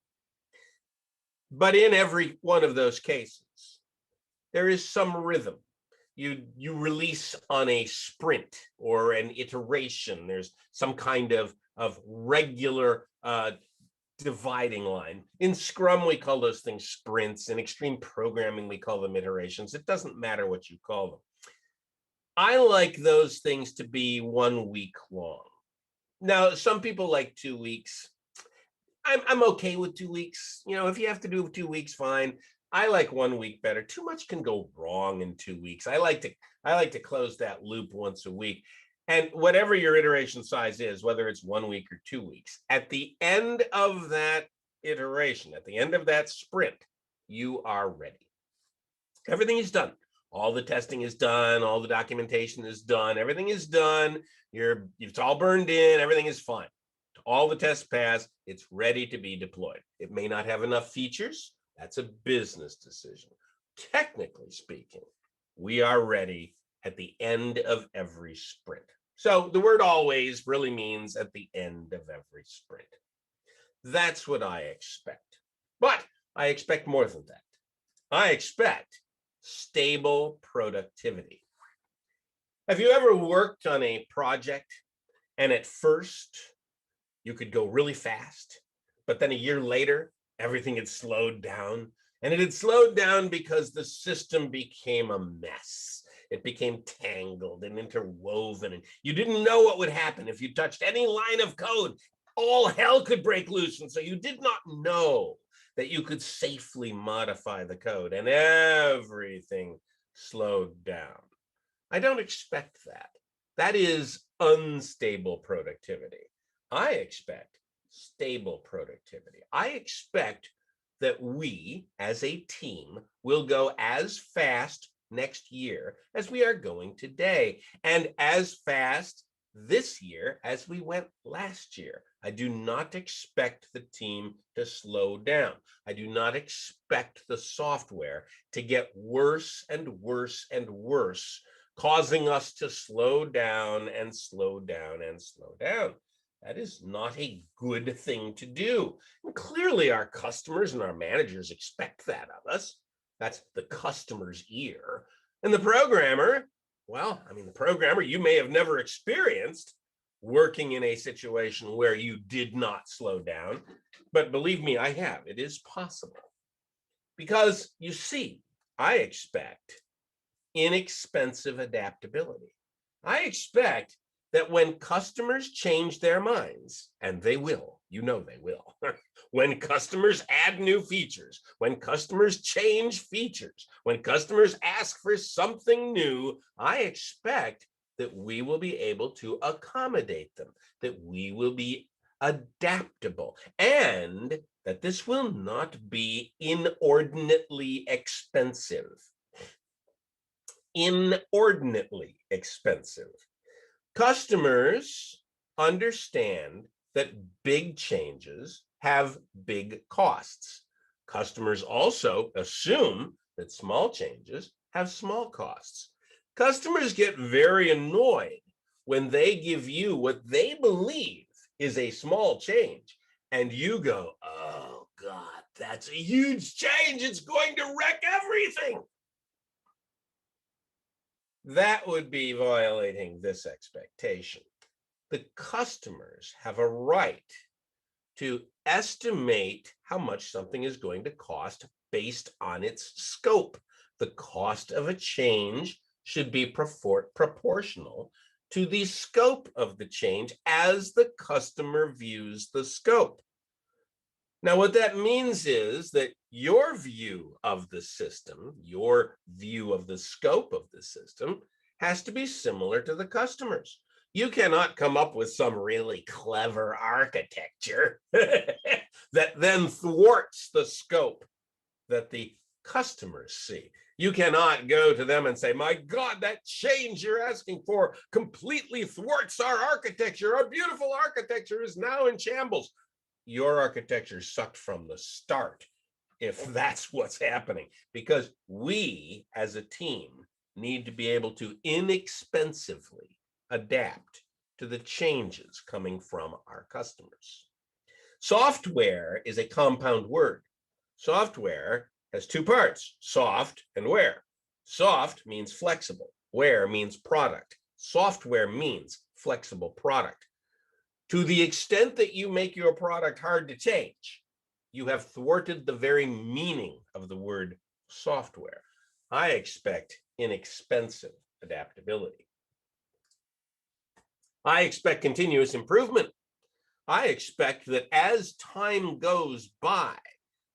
P: But in every one of those cases, there is some rhythm. You release on a sprint or an iteration. There's some kind of regular dividing line. In Scrum, we call those things sprints. In extreme programming, we call them iterations. It doesn't matter what you call them. I like those things to be 1 week long. Now, some people like 2 weeks. I'm okay with 2 weeks. You know, if you have to do 2 weeks, fine. I like 1 week better. Too much can go wrong in 2 weeks. I like to close that loop once a week. And whatever your iteration size is, whether it's 1 week or 2 weeks, at the end of that iteration, at the end of that sprint, you are ready. Everything is done. All the testing is done. All the documentation is done. Everything is done. It's all burned in. Everything is fine. All the tests pass. It's ready to be deployed. It may not have enough features. That's a business decision. Technically speaking, we are ready at the end of every sprint. So the word always really means at the end of every sprint. That's what I expect. But I expect more than that. I expect stable productivity. Have you ever worked on a project and at first you could go really fast, but then a year later, everything had slowed down? And it had slowed down because the system became a mess. It became tangled and interwoven, and you didn't know what would happen if you touched any line of code. All hell could break loose, and so you did not know that you could safely modify the code, and everything slowed down. I don't expect that. That is unstable productivity. I expect stable productivity. I expect that we as a team will go as fast next year as we are going today, and as fast this year as we went last year. I do not expect the team to slow down. I do not expect the software to get worse and worse and worse, causing us to slow down and slow down and slow down. That is not a good thing to do. And clearly our customers and our managers expect that of us. That's the customer's ear. And the programmer, well, I mean, the programmer you may have never experienced working in a situation where you did not slow down, but believe me, I have. It is possible. Because you see, I expect inexpensive adaptability. I expect that when customers change their minds, and they will, you know they will, when customers add new features, when customers change features, when customers ask for something new, I expect that we will be able to accommodate them, that we will be adaptable, and that this will not be inordinately expensive. Inordinately expensive. Customers understand that big changes have big costs. Customers also assume that small changes have small costs. Customers get very annoyed when they give you what they believe is a small change, and you go, oh God, that's a huge change. It's going to wreck everything. That would be violating this expectation. The customers have a right to estimate how much something is going to cost based on its scope. The cost of a change should be proportional to the scope of the change as the customer views the scope. Now, what that means is that your view of the system, your view of the scope of the system, has to be similar to the customer's. You cannot come up with some really clever architecture that then thwarts the scope that the customers see. You cannot go to them and say, my God, that change you're asking for completely thwarts our architecture. Our beautiful architecture is now in shambles. Your architecture sucked from the start, if that's what's happening, because we as a team need to be able to inexpensively adapt to the changes coming from our customers. Software is a compound word. Software has two parts, soft and ware. Soft means flexible. Ware means product. Software means flexible product. To the extent that you make your product hard to change, you have thwarted the very meaning of the word software. I expect inexpensive adaptability. I expect continuous improvement. I expect that as time goes by,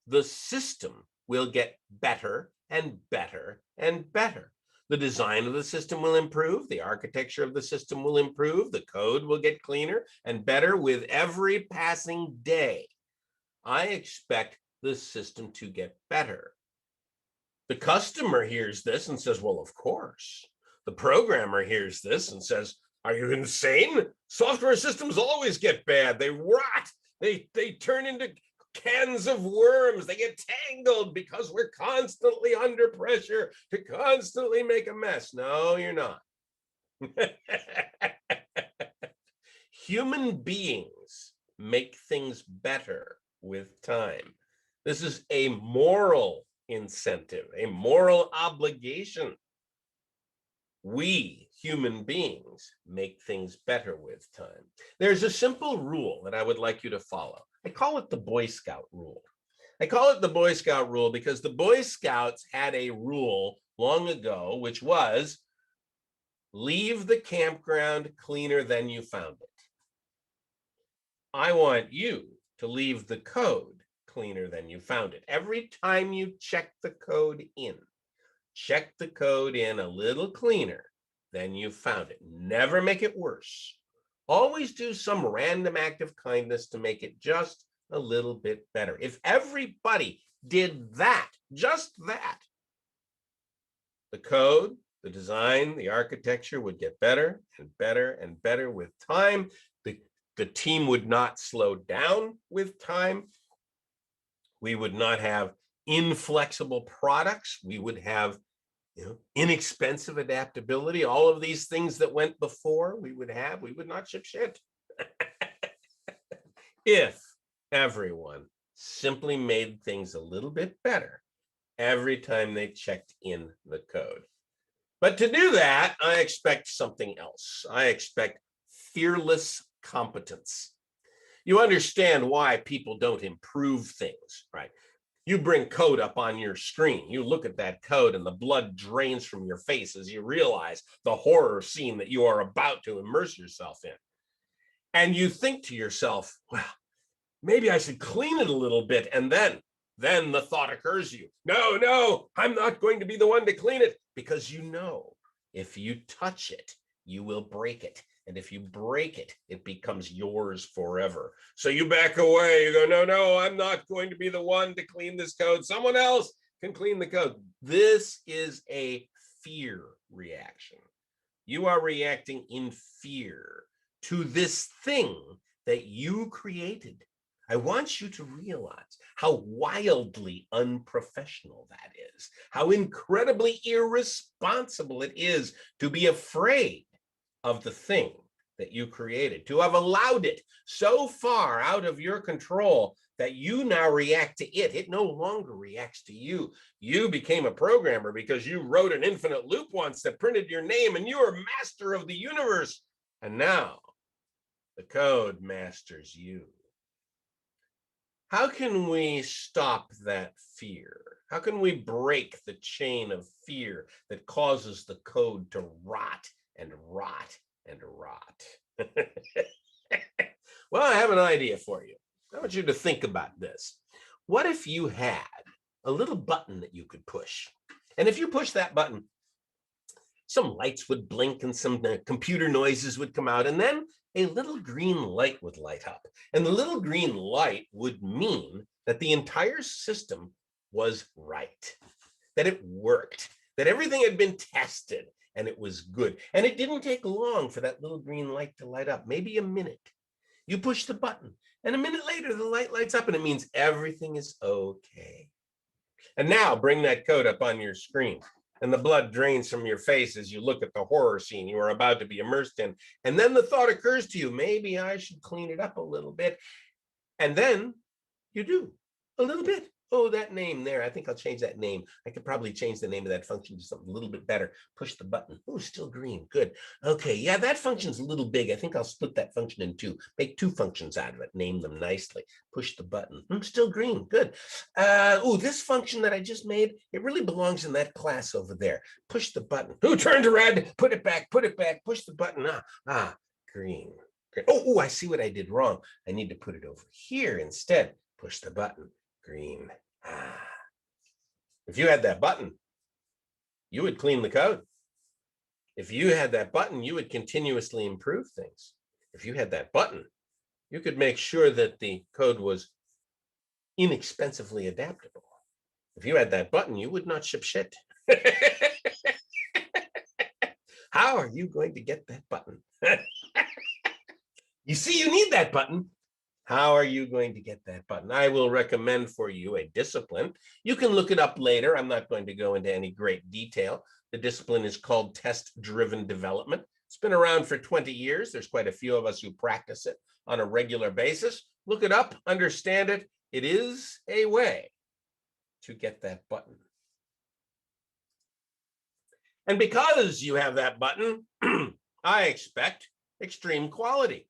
P: the system will get better and better and better. The design of the system will improve. The architecture of the system will improve. The code will get cleaner and better with every passing day. I expect the system to get better. The customer hears this and says, well, of course. The programmer hears this and says, are you insane? Software systems always get bad. They rot. They turn into cans of worms. They get tangled because we're constantly under pressure to constantly make a mess. No, you're not. Human beings make things better with time. This is a moral incentive, a moral obligation. We, human beings, make things better with time. There's a simple rule that I would like you to follow. I call it the Boy Scout rule. I call it the Boy Scout rule because the Boy Scouts had a rule long ago, which was leave the campground cleaner than you found it. I want you to leave the code cleaner than you found it. Every time you check the code in a little cleaner than you found it. Never make it worse. Always do some random act of kindness to make it just a little bit better. If everybody did that, just that, the code, the design, the architecture would get better and better and better with time. The team would not slow down with time. We would not have inflexible products. We would have inexpensive adaptability. All of these things that went before we would not ship shit. If everyone simply made things a little bit better every time they checked in the code. But to do that, I expect something else. I expect fearless competence. You understand why people don't improve things, right? You bring code up on your screen. You look at that code and the blood drains from your face as you realize the horror scene that you are about to immerse yourself in. And you think to yourself, well, maybe I should clean it a little bit. And then the thought occurs to you, no, I'm not going to be the one to clean it, because you know, if you touch it, you will break it. And if you break it, it becomes yours forever. So you back away. You go, no, I'm not going to be the one to clean this code. Someone else can clean the code. This is a fear reaction. You are reacting in fear to this thing that you created. I want you to realize how wildly unprofessional that is, how incredibly irresponsible it is to be afraid of the thing that you created, to have allowed it so far out of your control that you now react to it. It no longer reacts to you. You became a programmer because you wrote an infinite loop once that printed your name, and you are master of the universe. And now the code masters you. How can we stop that fear? How can we break the chain of fear that causes the code to rot and rot and rot? Well, I have an idea for you. I want you to think about this. What if you had a little button that you could push? And if you push that button, some lights would blink and some computer noises would come out, and then a little green light would light up. And the little green light would mean that the entire system was right, that it worked, that everything had been tested and it was good. And it didn't take long for that little green light to light up, maybe a minute. You push the button and a minute later the light lights up and it means everything is okay. And now bring that code up on your screen and the blood drains from your face as you look at the horror scene you are about to be immersed in. And then the thought occurs to you, maybe I should clean it up a little bit. And then you do a little bit. Oh, that name there, I think I'll change that name. I could probably change the name of that function to something a little bit better. Push the button. Oh, still green. Good. Okay, yeah, that function's a little big. I think I'll split that function in two. Make two functions out of it. Name them nicely. Push the button. Still green. Good. Oh, this function that I just made, it really belongs in that class over there. Push the button. Oh, turn to red. Put it back. Put it back. Push the button. Green. Oh, I see what I did wrong. I need to put it over here instead. Push the button. Green. If you had that button, you would clean the code. If you had that button, you would continuously improve things. If you had that button, you could make sure that the code was inexpensively adaptable. If you had that button, you would not ship shit. How are you going to get that button? You see, you need that button. How are you going to get that button? I will recommend for you a discipline. You can look it up later. I'm not going to go into any great detail. The discipline is called test-driven development. It's been around for 20 years. There's quite a few of us who practice it on a regular basis. Look it up, understand it. It is a way to get that button. And because you have that button, I expect extreme quality.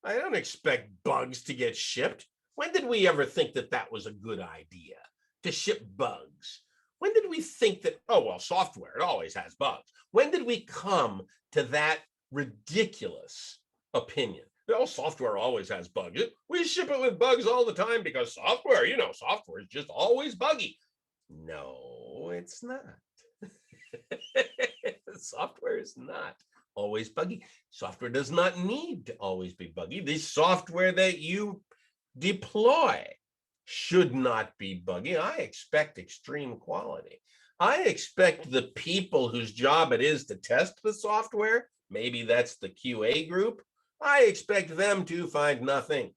P: I don't expect bugs to get shipped. When did we ever think that that was a good idea, to ship bugs? When did we think that, oh, well, software, it always has bugs. When did we come to that ridiculous opinion? Oh, software always has bugs. We ship it with bugs all the time because software, you know, software is just always buggy. No, it's not. Software is not always buggy. Software does not need to always be buggy. The software that you deploy should not be buggy. I expect extreme quality. I expect the people whose job it is to test the software, maybe that's the QA group, I expect them to find nothing.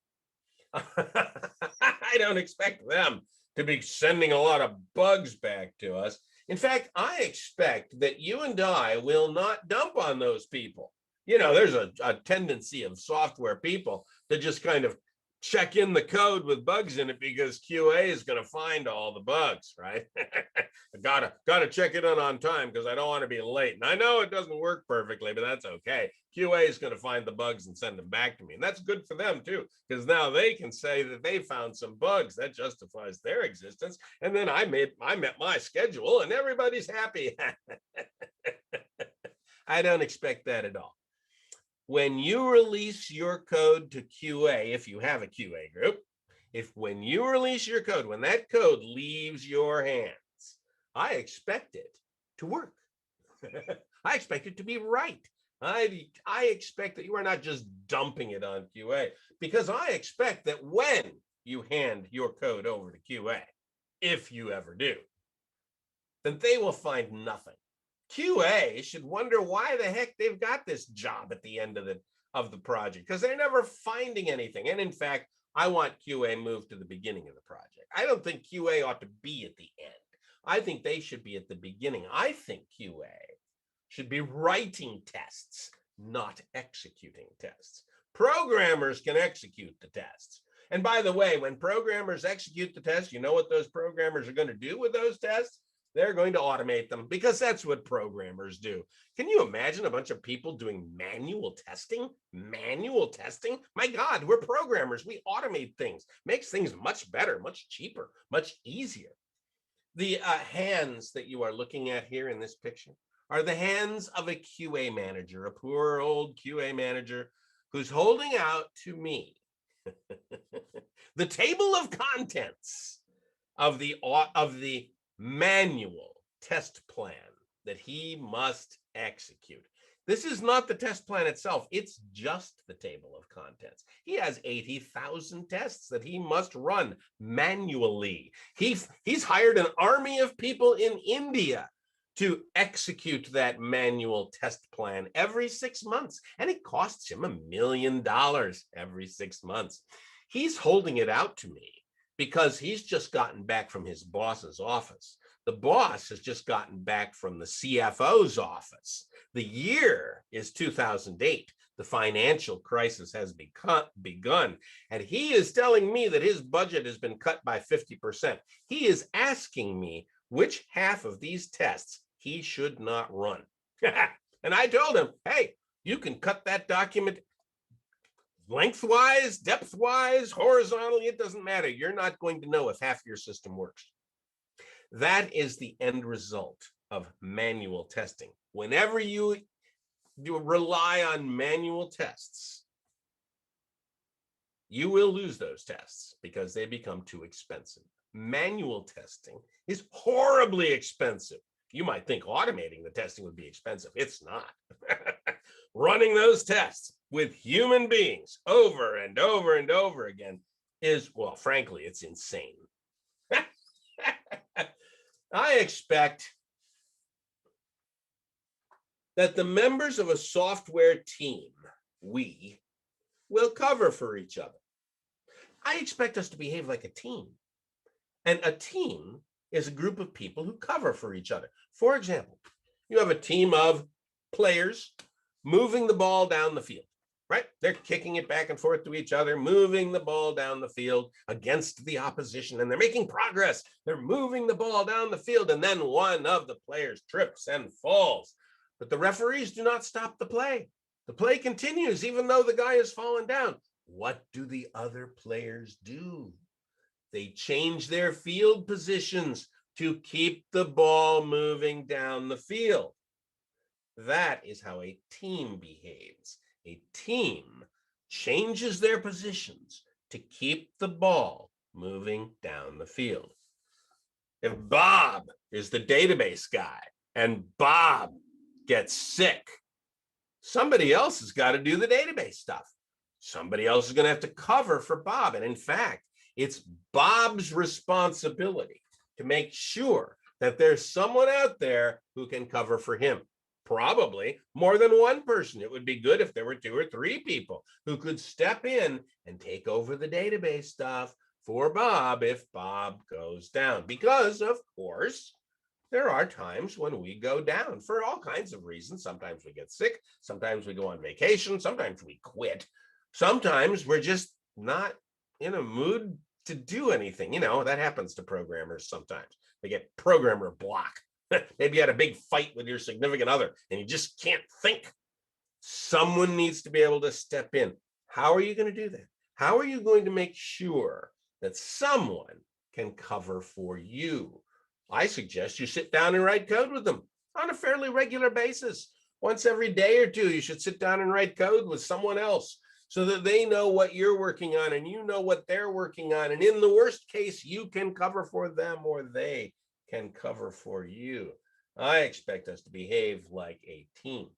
P: I don't expect them to be sending a lot of bugs back to us. In fact, I expect that you and I will not dump on those people. You know, there's a tendency of software people to just kind of check in the code with bugs in it because QA is going to find all the bugs, right? I gotta check it in on time because I don't want to be late. And I know it doesn't work perfectly, but that's okay. QA is going to find the bugs and send them back to me. And that's good for them too, because now they can say that they found some bugs. That justifies their existence. And then I met my schedule and everybody's happy. I don't expect that at all. When you release your code to QA, if you have a QA group, when you release your code, when that code leaves your hands, I expect it to work. I expect it to be right. I expect that you are not just dumping it on QA, because I expect that when you hand your code over to QA, if you ever do, then they will find nothing. QA should wonder why the heck they've got this job at the end of the project, because they're never finding anything. And in fact, I want QA moved to the beginning of the project. I don't think QA ought to be at the end. I think they should be at the beginning. I think QA should be writing tests, not executing tests. Programmers can execute the tests. And by the way, when programmers execute the tests, you know what those programmers are going to do with those tests? They're going to automate them because that's what programmers do. Can you imagine a bunch of people doing manual testing? Manual testing? My God, we're programmers. We automate things, makes things much better, much cheaper, much easier. The hands that you are looking at here in this picture are the hands of a QA manager, a poor old QA manager who's holding out to me the table of contents of the manual test plan that he must execute. This is not the test plan itself. It's just the table of contents. He has 80,000 tests that he must run manually. He's hired an army of people in India to execute that manual test plan every 6 months. And it costs him $1 million every 6 months. He's holding it out to me because he's just gotten back from his boss's office. The boss has just gotten back from the CFO's office. The year is 2008. The financial crisis has begun, and he is telling me that his budget has been cut by 50%. He is asking me which half of these tests he should not run. And I told him, hey, you can cut that document lengthwise, depthwise, horizontally, it doesn't matter. You're not going to know if half your system works. That is the end result of manual testing. Whenever you rely on manual tests, you will lose those tests because they become too expensive. Manual testing is horribly expensive. You might think automating the testing would be expensive. It's not. Running those tests with human beings over and over and over again is, well, frankly, it's insane. I expect that the members of a software team, we, will cover for each other. I expect us to behave like a team. And a team is a group of people who cover for each other. For example, you have a team of players moving the ball down the field, right? They're kicking it back and forth to each other, moving the ball down the field against the opposition, and they're making progress. They're moving the ball down the field, and then one of the players trips and falls. But the referees do not stop the play. The play continues, even though the guy has fallen down. What do the other players do? They change their field positions to keep the ball moving down the field. That is how a team behaves. A team changes their positions to keep the ball moving down the field. If Bob is the database guy and Bob gets sick, somebody else has got to do the database stuff. Somebody else is going to have to cover for Bob. And in fact, it's Bob's responsibility to make sure that there's someone out there who can cover for him. Probably more than one person. It would be good if there were 2 or 3 people who could step in and take over the database stuff for Bob if Bob goes down. Because, of course, there are times when we go down for all kinds of reasons. Sometimes we get sick. Sometimes we go on vacation. Sometimes we quit. Sometimes we're just not in a mood to do anything. You know, that happens to programmers sometimes. They get programmer block. Maybe you had a big fight with your significant other and you just can't think. Someone needs to be able to step in. How are you going to do that? How are you going to make sure that someone can cover for you? I suggest you sit down and write code with them on a fairly regular basis. Once every day or two, you should sit down and write code with someone else so that they know what you're working on and you know what they're working on. And in the worst case, you can cover for them or they can cover for you. I expect us to behave like a team.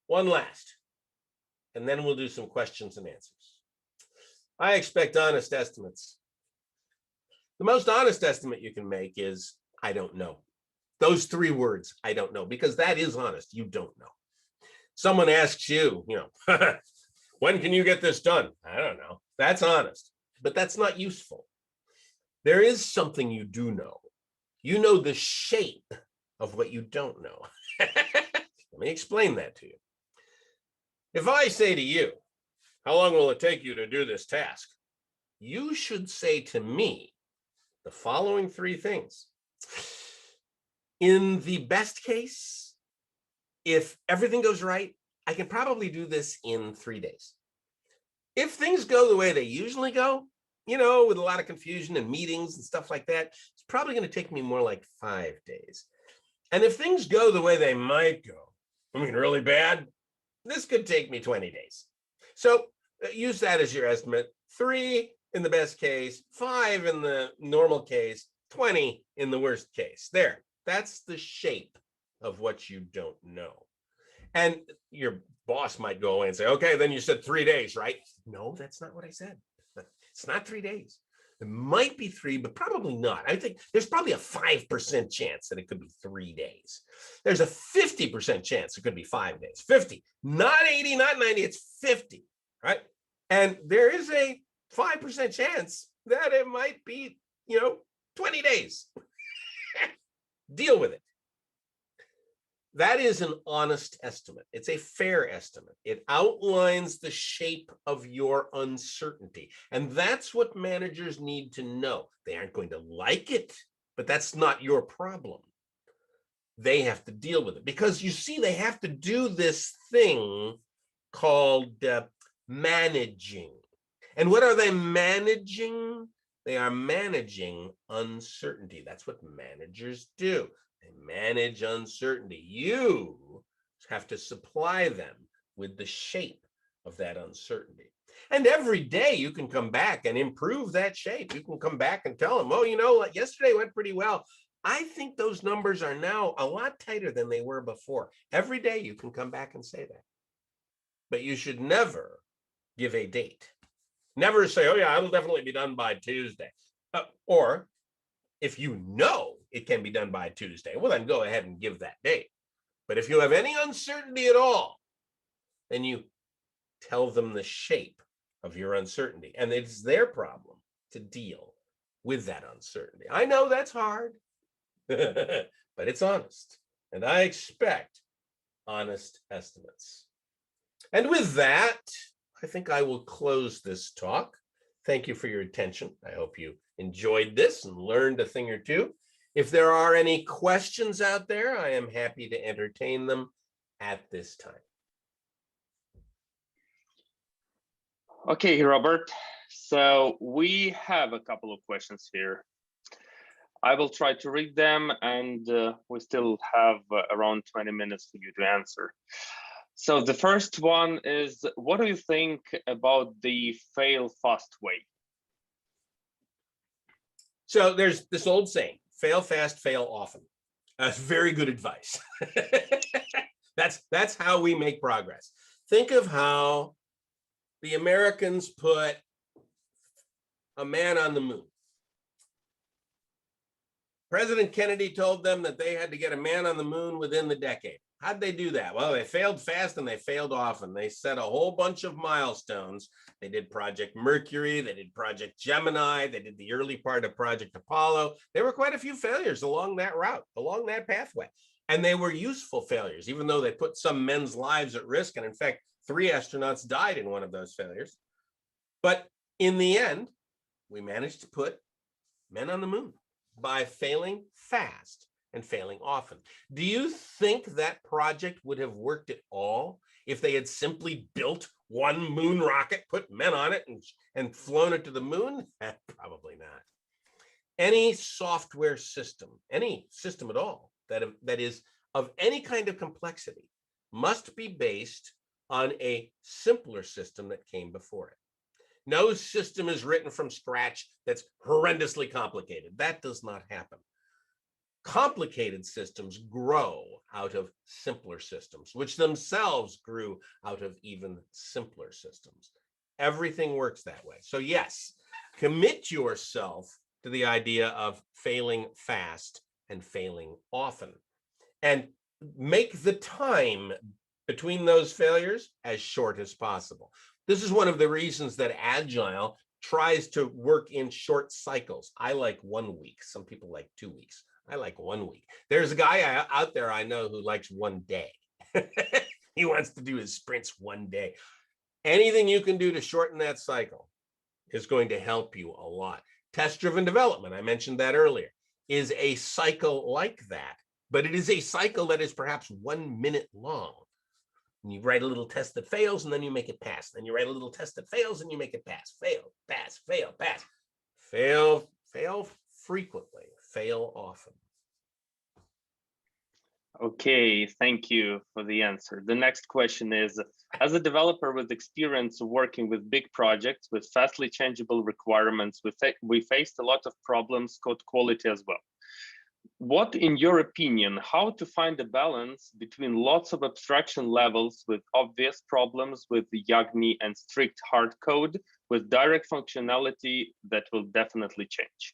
P: One last, and then we'll do some questions and answers. I expect honest estimates. The most honest estimate you can make is, I don't know. Those 3 words, I don't know, because that is honest. You don't know. Someone asks you, when can you get this done? I don't know. That's honest. But that's not useful. There is something you do know. You know the shape of what you don't know. Let me explain that to you. If I say to you, how long will it take you to do this task? you should say to me the following three things. In the best case, if everything goes right, I can probably do this in 3 days. If things go the way they usually go, you know, with a lot of confusion and meetings and stuff like that, it's probably going to take me more like 5 days. And if things go the way they might go, I mean, really bad, this could take me 20 days. So use that as your estimate. 3 in the best case, 5 in the normal case, 20 in the worst case. There, that's the shape of what you don't know. And your boss might go away and say, okay, then you said 3 days, right? No, that's not what I said. It's not 3 days. It might be 3, but probably not. I think there's probably a 5% chance that it could be 3 days. There's a 50% chance it could be 5 days. 50, not 80, not 90, it's 50, right? And there is a 5% chance that it might be, 20 days. Deal with it. That is an honest estimate. It's a fair estimate. It outlines the shape of your uncertainty. And that's what managers need to know. They aren't going to like it, but that's not your problem. They have to deal with it because you see, they have to do this thing called managing. And what are they managing? They are managing uncertainty. That's what managers do. They manage uncertainty. You have to supply them with the shape of that uncertainty. And every day you can come back and improve that shape. You can come back and tell them, oh, yesterday went pretty well. I think those numbers are now a lot tighter than they were before. Every day you can come back and say that. But you should never give a date. Never say, oh yeah, it'll definitely be done by Tuesday. Or if you know it can be done by Tuesday, well, then go ahead and give that date. But if you have any uncertainty at all, then you tell them the shape of your uncertainty. And it's their problem to deal with that uncertainty. I know that's hard, but it's honest. And I expect honest estimates. And with that, I think I will close this talk. Thank you for your attention. I hope you enjoyed this and learned a thing or two. If there are any questions out there, I am happy to entertain them at this time.
O: Okay, Robert. So we have a couple of questions here. I will try to read them, and we still have around 20 minutes for you to answer. So the first one is, what do you think about the fail fast way?
P: So there's this old saying, fail fast, fail often. That's very good advice. That's how we make progress. Think of how the Americans put a man on the moon. President Kennedy told them that they had to get a man on the moon within the decade. How'd they do that? Well, they failed fast and they failed often. They set a whole bunch of milestones. They did Project Mercury, they did Project Gemini, they did the early part of Project Apollo. There were quite a few failures along that route, along that pathway. And they were useful failures, even though they put some men's lives at risk. And in fact, 3 astronauts died in one of those failures. But in the end, we managed to put men on the moon by failing fast and failing often. Do you think that project would have worked at all if they had simply built one moon rocket, put men on it, and flown it to the moon? Probably not. Any software system, any system at all that is of any kind of complexity must be based on a simpler system that came before it. No system is written from scratch that's horrendously complicated. That does not happen. Complicated systems grow out of simpler systems, which themselves grew out of even simpler systems. Everything works that way. So yes, commit yourself to the idea of failing fast and failing often, and make the time between those failures as short as possible. This is one of the reasons that Agile tries to work in short cycles. I like 1 week. Some people like 2 weeks. I like 1 week. There's a guy out there I know who likes 1 day. He wants to do his sprints 1 day. Anything you can do to shorten that cycle is going to help you a lot. Test-driven development, I mentioned that earlier, is a cycle like that, but it is a cycle that is perhaps 1 minute long. And you write a little test that fails, and then you make it pass. Then you write a little test that fails, and you make it pass. Fail, pass, fail, pass. Fail, fail frequently, fail often.
O: Okay, thank you for the answer. The next question is, as a developer with experience working with big projects with fastly changeable requirements, we faced a lot of problems, code quality as well. What, in your opinion, how to find a balance between lots of abstraction levels with obvious problems with the YAGNI and strict hard code with direct functionality that will definitely change?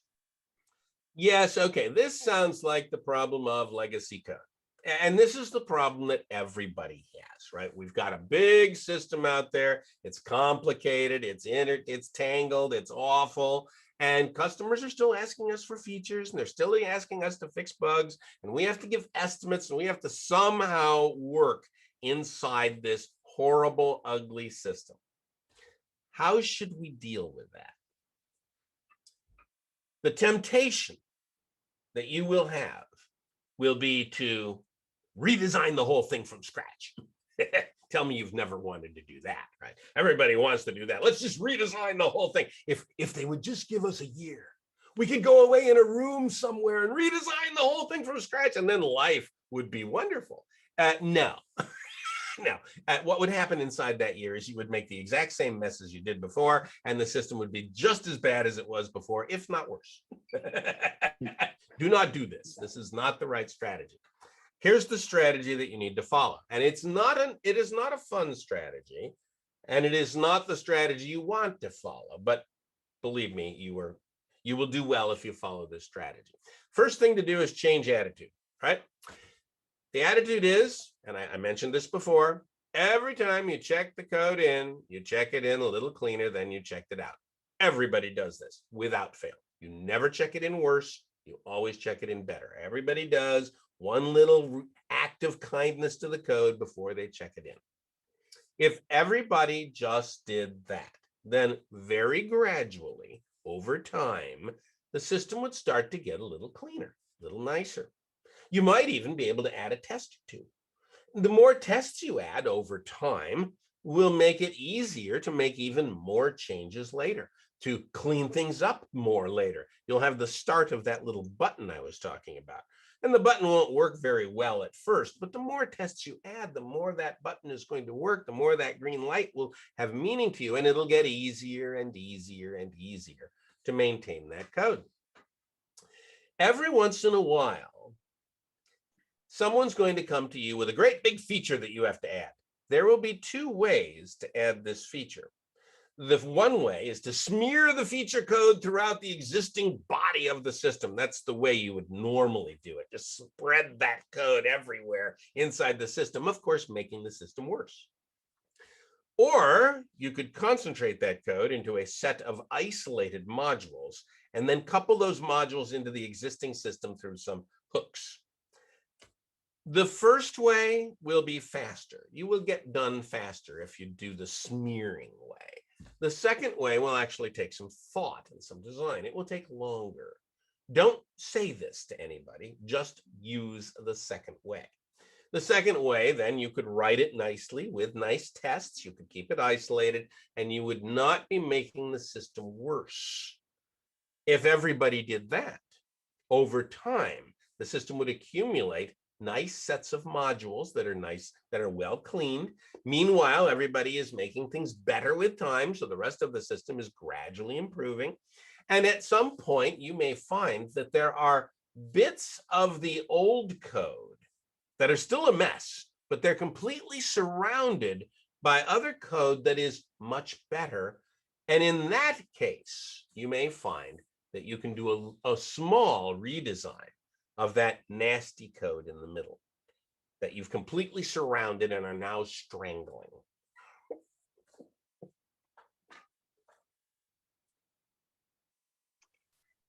P: Yes, okay, this sounds like the problem of legacy code. And this is the problem that everybody has, right? We've got a big system out there. It's complicated, it's tangled, it's awful. And customers are still asking us for features, and they're still asking us to fix bugs, and we have to give estimates, and we have to somehow work inside this horrible, ugly system. How should we deal with that? The temptation that you will have will be to redesign the whole thing from scratch. Tell me you've never wanted to do that, right? Everybody wants to do that. Let's just redesign the whole thing. If they would just give us a year, we could go away in a room somewhere and redesign the whole thing from scratch, and then life would be wonderful. No. No. What would happen inside that year is you would make the exact same mess as you did before, and the system would be just as bad as it was before, if not worse. Do not do this. This is not the right strategy. Here's the strategy that you need to follow. And it is not a fun strategy, and it is not the strategy you want to follow, but believe me, you will do well if you follow this strategy. First thing to do is change attitude, right? The attitude is, and I mentioned this before, every time you check the code in, you check it in a little cleaner than you checked it out. Everybody does this without fail. You never check it in worse. You always check it in better. Everybody does one little act of kindness to the code before they check it in. If everybody just did that, then very gradually, over time, the system would start to get a little cleaner, a little nicer. You might even be able to add a test or two. The more tests you add over time will make it easier to make even more changes later, to clean things up more later. You'll have the start of that little button I was talking about. And the button won't work very well at first, but the more tests you add, the more that button is going to work, the more that green light will have meaning to you, and it'll get easier and easier and easier to maintain that code. Every once in a while, someone's going to come to you with a great big feature that you have to add. There will be two ways to add this feature. The one way is to smear the feature code throughout the existing body of the system. That's the way you would normally do it. Just spread that code everywhere inside the system, of course, making the system worse. Or you could concentrate that code into a set of isolated modules and then couple those modules into the existing system through some hooks. The first way will be faster. You will get done faster if you do the smearing way. The second way will actually take some thought and some design. It will take longer. Don't say this to anybody, just use the second way. The second way, then you could write it nicely with nice tests. You could keep it isolated, and you would not be making the system worse. If everybody did that, over time, the system would accumulate nice sets of modules that are nice, that are well cleaned. Meanwhile, everybody is making things better with time, so the rest of the system is gradually improving. And at some point, you may find that there are bits of the old code that are still a mess, but they're completely surrounded by other code that is much better. And in that case, you may find that you can do a small redesign of that nasty code in the middle that you've completely surrounded and are now strangling.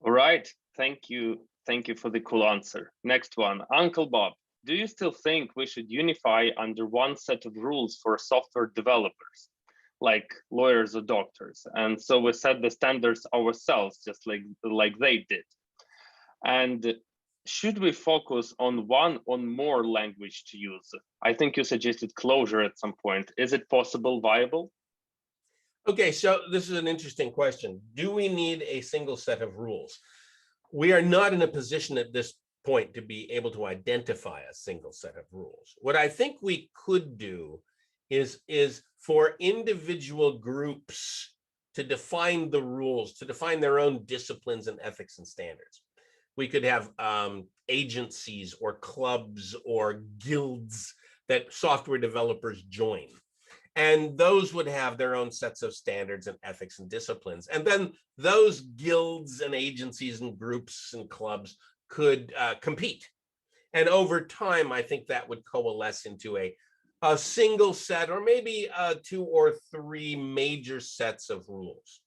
O: All right, thank you. Thank you for the cool answer. Next one, Uncle Bob. Do you still think we should unify under one set of rules for software developers? like lawyers or doctors. And so we set the standards ourselves, just like they did. And should we focus on one or more language to use? I think you suggested Clojure at some point. Is it possible, viable?
P: Okay, so this is an interesting question. Do we need a single set of rules? We are not in a position at this point to be able to identify a single set of rules. What I think we could do is for individual groups to define the rules, to define their own disciplines and ethics and standards. We could have agencies or clubs or guilds that software developers join. And those would have their own sets of standards and ethics and disciplines. And then those guilds and agencies and groups and clubs could compete. And over time, I think that would coalesce into a single set or maybe 2 or 3 major sets of rules.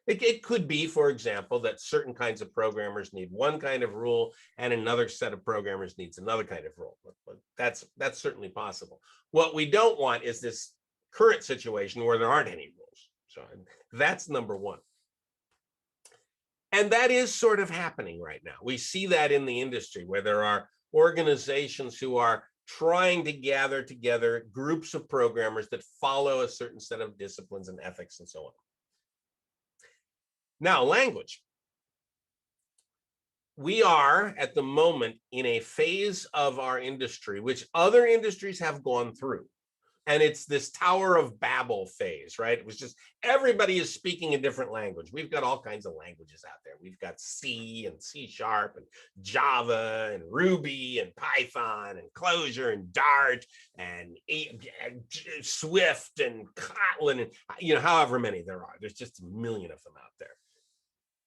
P: It could be, for example, that certain kinds of programmers need one kind of rule and another set of programmers needs another kind of rule. But that's certainly possible. What we don't want is this current situation where there aren't any rules. So that's number one. And that is sort of happening right now. We see that in the industry where there are organizations who are trying to gather together groups of programmers that follow a certain set of disciplines and ethics and so on. Now, language. We are at the moment in a phase of our industry which other industries have gone through. And it's this Tower of Babel phase, right? It was just everybody is speaking a different language. We've got all kinds of languages out there. We've got C and C# and Java and Ruby and Python and Clojure and Dart and Swift and Kotlin and however many there are. There's just a million of them out there.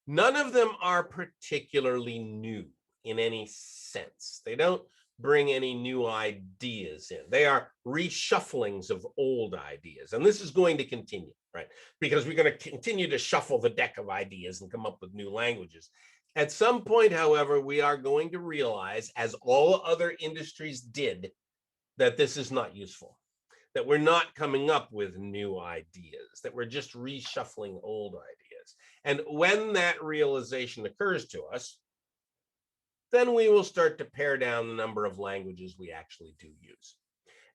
P: None of them are particularly new in any sense. They don't bring any new ideas in. They are reshufflings of old ideas. And this is going to continue, right? Because we're going to continue to shuffle the deck of ideas and come up with new languages. At some point, however, we are going to realize, as all other industries did, that this is not useful, that we're not coming up with new ideas, that we're just reshuffling old ideas. And when that realization occurs to us, then we will start to pare down the number of languages we actually do use.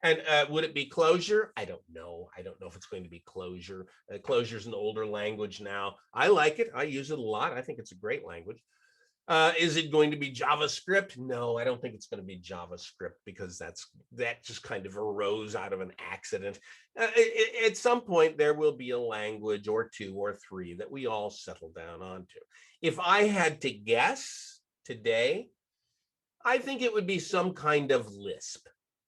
P: And would it be Clojure? I don't know. I don't know if it's going to be Clojure. Clojure is an older language now. I like it. I use it a lot. I think it's a great language. Is it going to be JavaScript? No, I don't think it's going to be JavaScript because that just kind of arose out of an accident. At some point, there will be a language or 2 or 3 that we all settle down onto. If I had to guess, today, I think it would be some kind of Lisp.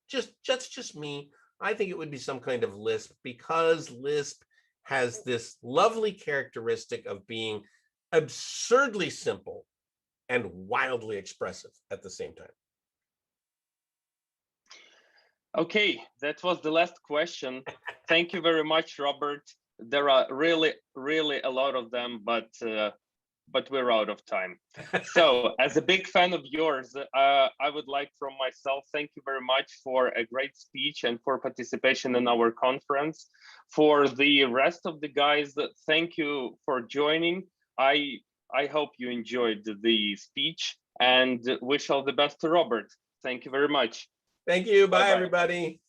P: Just me. I think it would be some kind of Lisp because Lisp has this lovely characteristic of being absurdly simple and wildly expressive at the same time.
O: Okay, that was the last question. Thank you very much, Robert. There are really a lot of them, but we're out of time. So as a big fan of yours, I would like from myself, thank you very much for a great speech and for participation in our conference. For the rest of the guys, thank you for joining. I hope you enjoyed the speech and wish all the best to Robert. Thank you very much.
P: Thank you. Bye, everybody.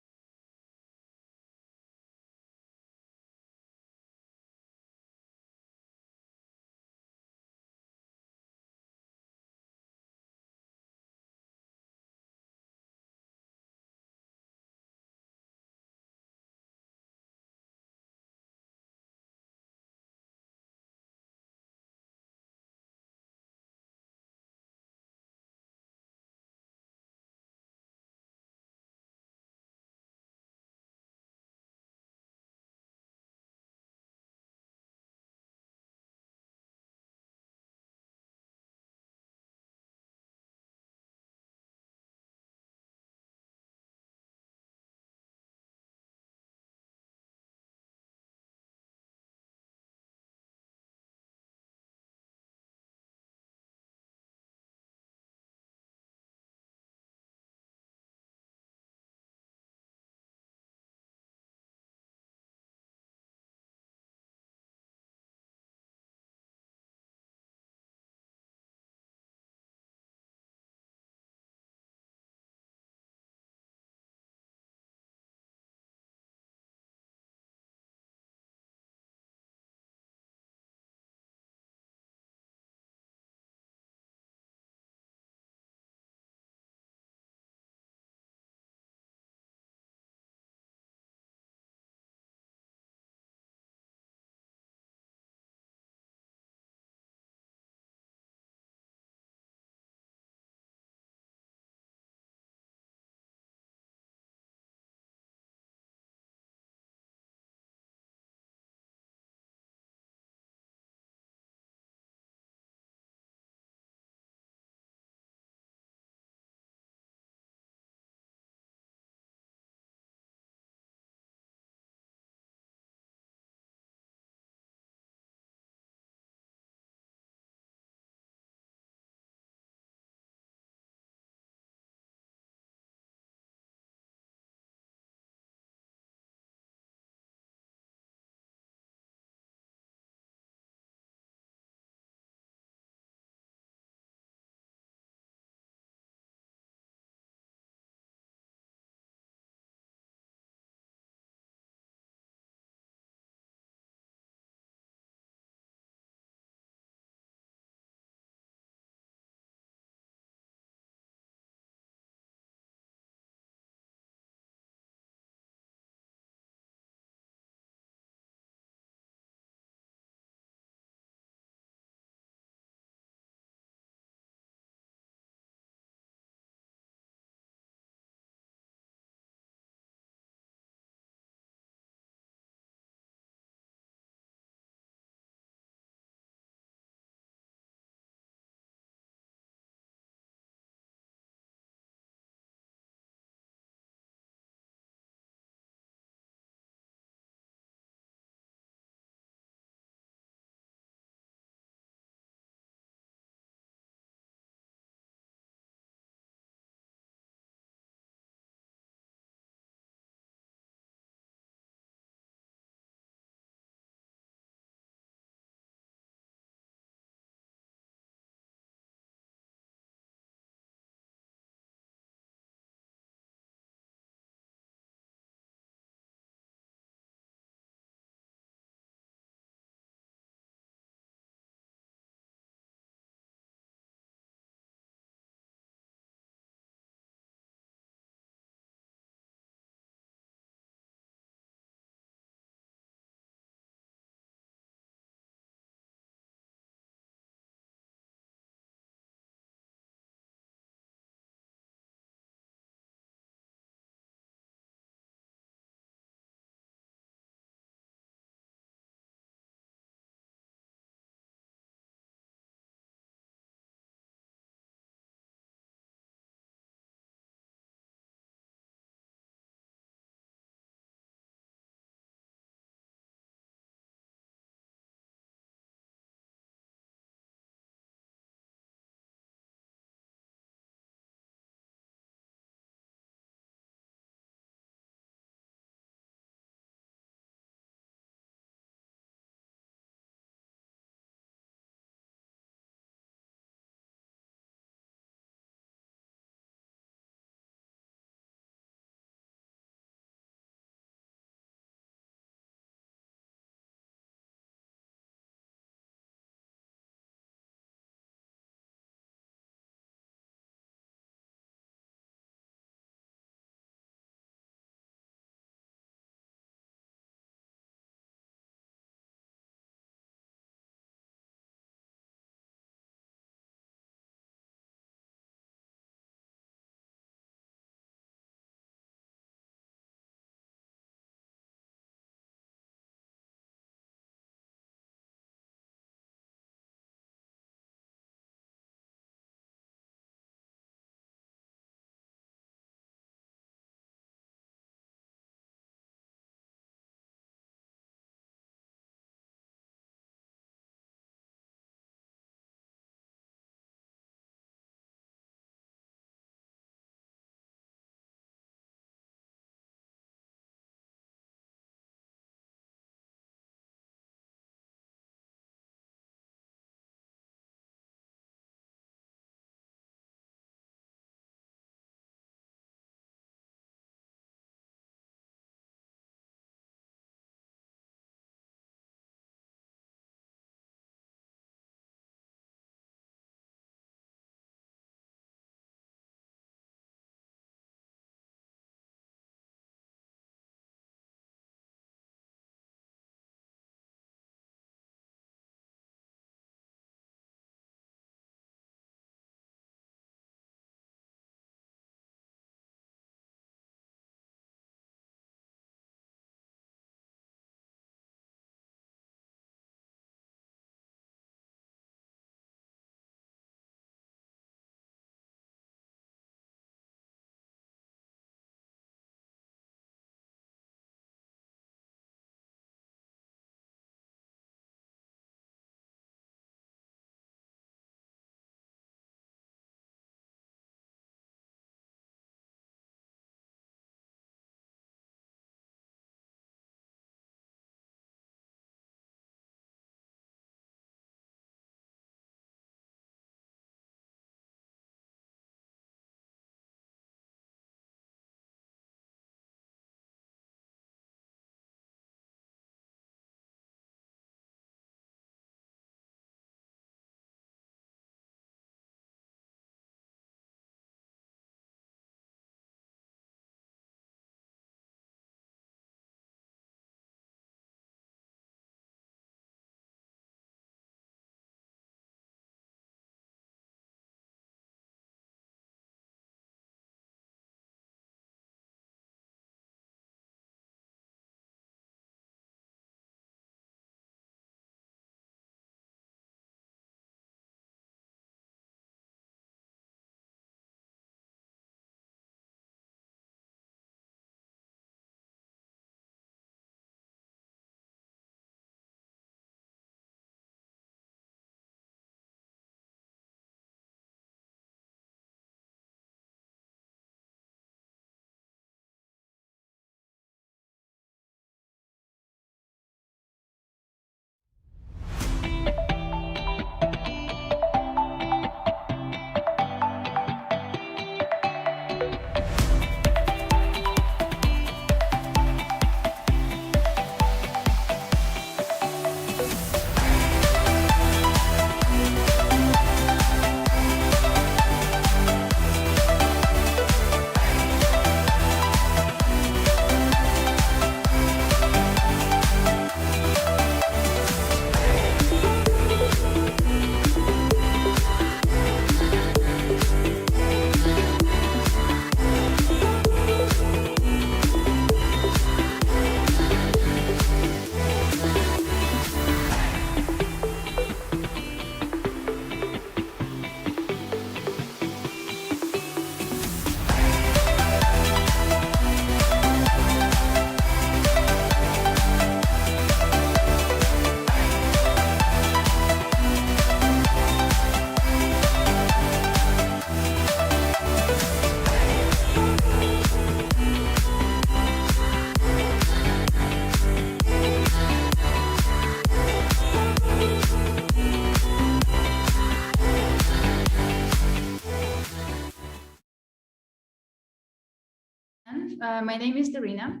B: My name is Darina.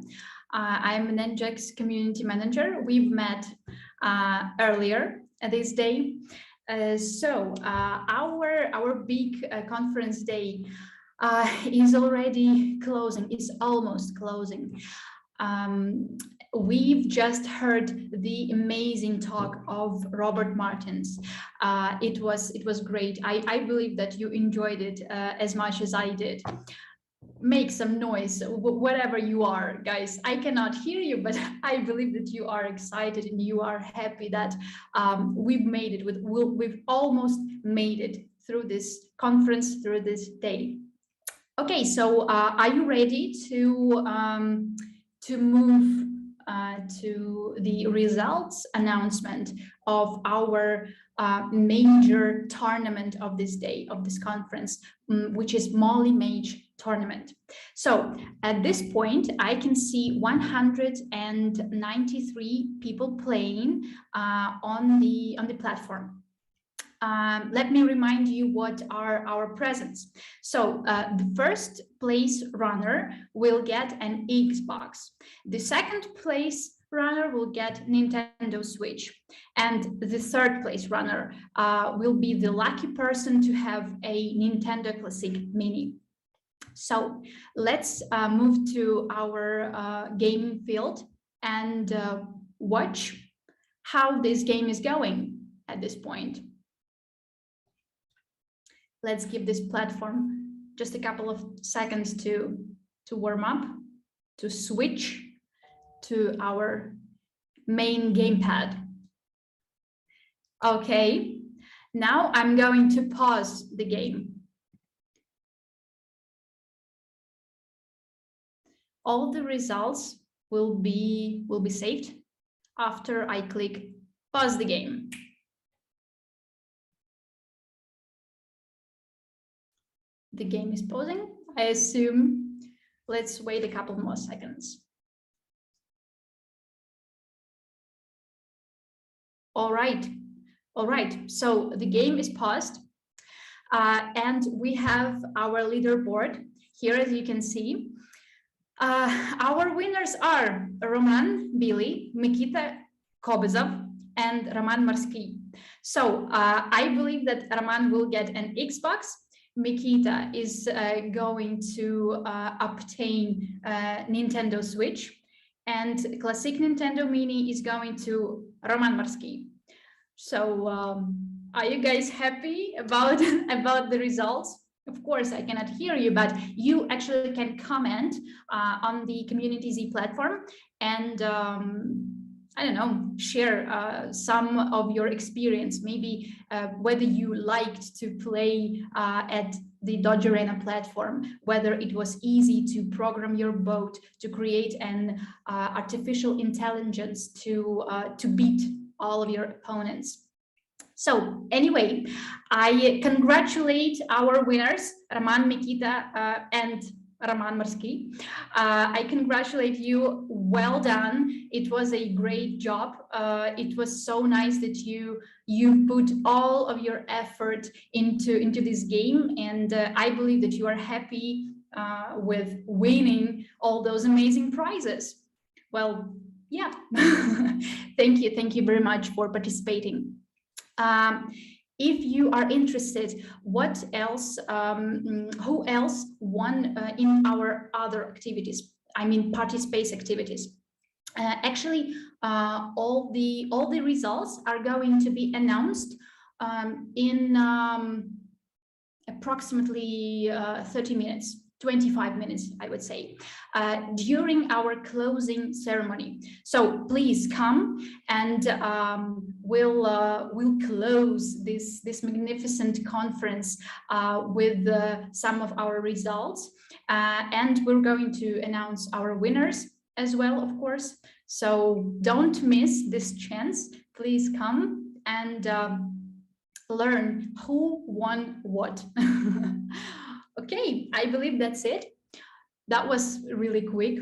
B: I'm an EngX community manager. We've met earlier this day. Our big conference day is already closing, is almost closing. We've just heard the amazing talk of Robert Martins. It was great. I believe that you enjoyed it as much as I did. Make some noise, whatever you are, guys. I cannot hear you, but I believe that you are excited and you are happy that we've made it. We've almost made it through this conference, through this day. Okay, so are you ready to move to the results announcement of our major tournament of this day, of this conference, which is Molly Mage tournament. So at this point, I can see 193 people playing on the platform. Let me remind you what are our presents. So the first place runner will get an Xbox. The second place runner will get Nintendo Switch. And the third place runner will be the lucky person to have a Nintendo Classic Mini. So let's move to our gaming field and watch how this game is going at this point. Let's give this platform just a couple of seconds to warm up, to switch to our main gamepad. Okay, now I'm going to pause the game. All the results will be saved after I click pause the game. The game is pausing, I assume. Let's wait a couple more seconds. All right, so the game is paused and we have our leaderboard here, as you can see. Our winners are Roman Billy, Mikita Kobezov, and Roman Marsky. So I believe that Roman will get an Xbox. Mikita is going to obtain Nintendo Switch, and Classic Nintendo Mini is going to Roman Marsky. So are you guys happy about the results? Of course, I cannot hear you, but you actually can comment on the Community Z platform and I don't know, share some of your experience, maybe whether you liked to play at the Dodge Arena platform, whether it was easy to program your boat, to create an artificial intelligence to beat all of your opponents. So anyway, I congratulate our winners, Roman, Mikita, and Roman Marsky. I congratulate you. Well done. It was a great job. It was so nice that you put all of your effort into this game, and I believe that you are happy with winning all those amazing prizes. Well, yeah. Thank you very much for participating. If you are interested, what else, who else won in our other activities? I mean, party space activities. Actually, all the results are going to be announced in approximately 30 minutes. 25 minutes, I would say, during our closing ceremony. So please come and we'll close this magnificent conference with some of our results, and we're going to announce our winners as well, of course. So don't miss this chance. Please come and learn who won what. Okay, I believe that's it. That was really quick.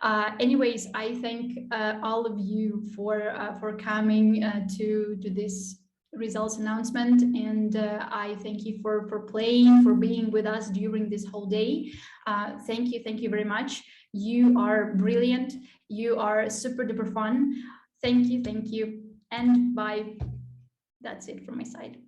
B: Anyways, I thank all of you for coming to this results announcement, and I thank you for playing, for being with us during this whole day. Thank you very much. You are brilliant. You are super duper fun. Thank you, and bye. That's it from my side.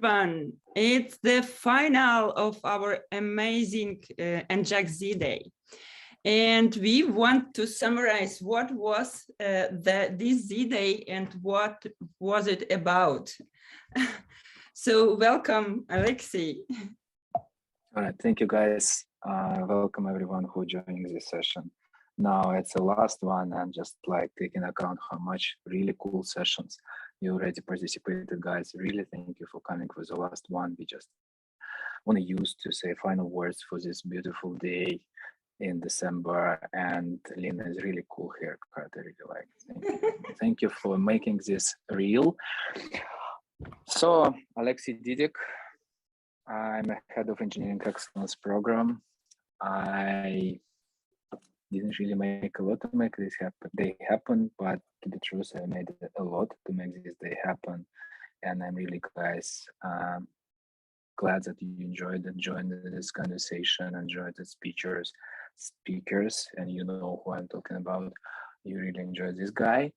A: everyone. It's the final of our amazing EngX Z-Day. And we want to summarize what was this Z-Day and what was it about. So welcome, Alexei.
Q: All right, thank you guys. Welcome everyone who joining this session. Now it's the last one, and just like taking account how much really cool sessions you already participated, guys. Really thank you for coming for the last one. We just want to use to say final words for this beautiful day in December. And Lina is really cool haircut. I really like it. Thank you. Thank you for making this real. So Alexei Didik, I'm a head of engineering excellence program. I didn't really make a lot to make this happen, but to the truth, I made a lot to make this day happen. And I'm really, guys, glad that you enjoyed and joined this conversation, enjoyed the speakers, and you know who I'm talking about. You really enjoyed this guy.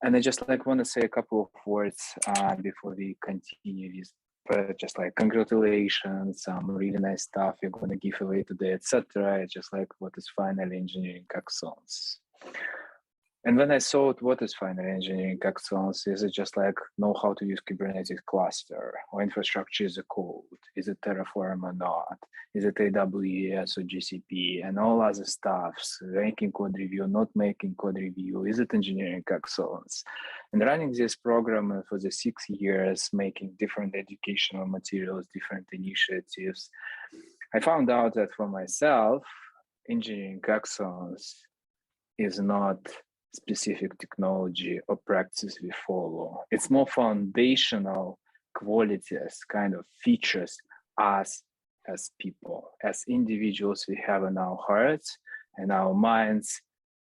Q: And I just like want to say a couple of words before we continue this. But just like congratulations, some really nice stuff you're going to give away today, etc. Just like what is finally engineering excellence. And when I saw what is finally engineering excellence, is it just like know how to use Kubernetes cluster or infrastructure as a code? Is it Terraform or not? Is it AWS or GCP and all other stuffs? Making code review, not making code review? Is it engineering excellence? And running this program for the 6 years, making different educational materials, different initiatives, I found out that for myself, engineering excellence is not specific technology or practice we follow. It's more foundational qualities, kind of features us as people, as individuals we have in our hearts and our minds,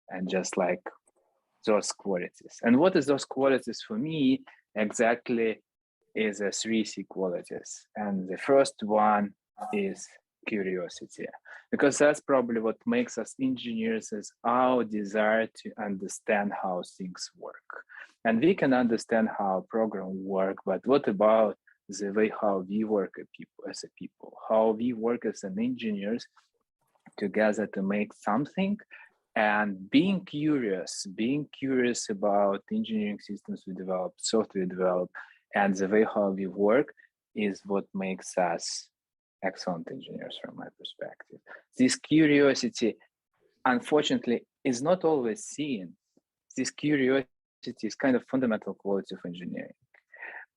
Q: and just like those qualities. And what is those qualities for me exactly is a 3 C qualities. And the first one is curiosity, because that's probably what makes us engineers, is our desire to understand how things work. And we can understand how programs work, but what about the way how we work as a people, how we work as an engineers together to make something, and being curious about engineering systems we develop, software we develop, and the way how we work is what makes us excellent engineers from my perspective. This curiosity, unfortunately, is not always seen. This curiosity is kind of fundamental quality of engineering.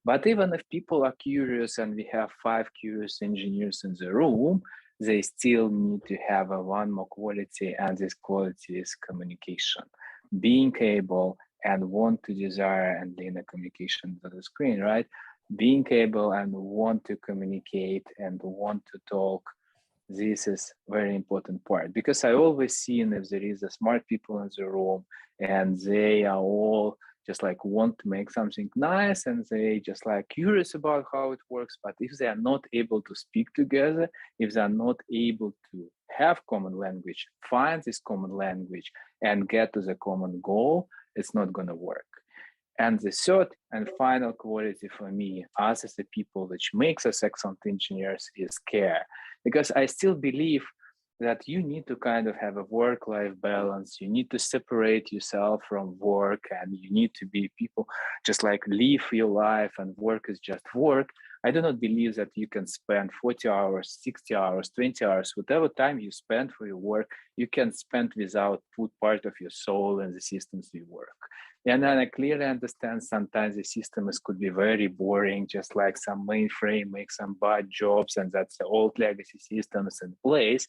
Q: But even if people are curious and we have 5 curious engineers in the room, they still need to have one more quality, and this quality is communication. Being able and want to desire, and in the communication to the screen, right? Being able and want to communicate and want to talk, this is very important part, because I always see if there is a smart people in the room and they are all just like want to make something nice and they just like curious about how it works, but if they are not able to speak together, if they are not able to have common language, find this common language and get to the common goal, it's not going to work. And the third and final quality for me, us as the people, which makes us excellent engineers, is care. Because I still believe that you need to kind of have a work-life balance. You need to separate yourself from work, and you need to be people just like live your life, and work is just work. I do not believe that you can spend 40 hours, 60 hours, 20 hours, whatever time you spend for your work, you can spend without put part of your soul in the systems you work. And then I clearly understand sometimes the systems could be very boring, just like some mainframe, make some bad jobs, and that's the old legacy systems in place.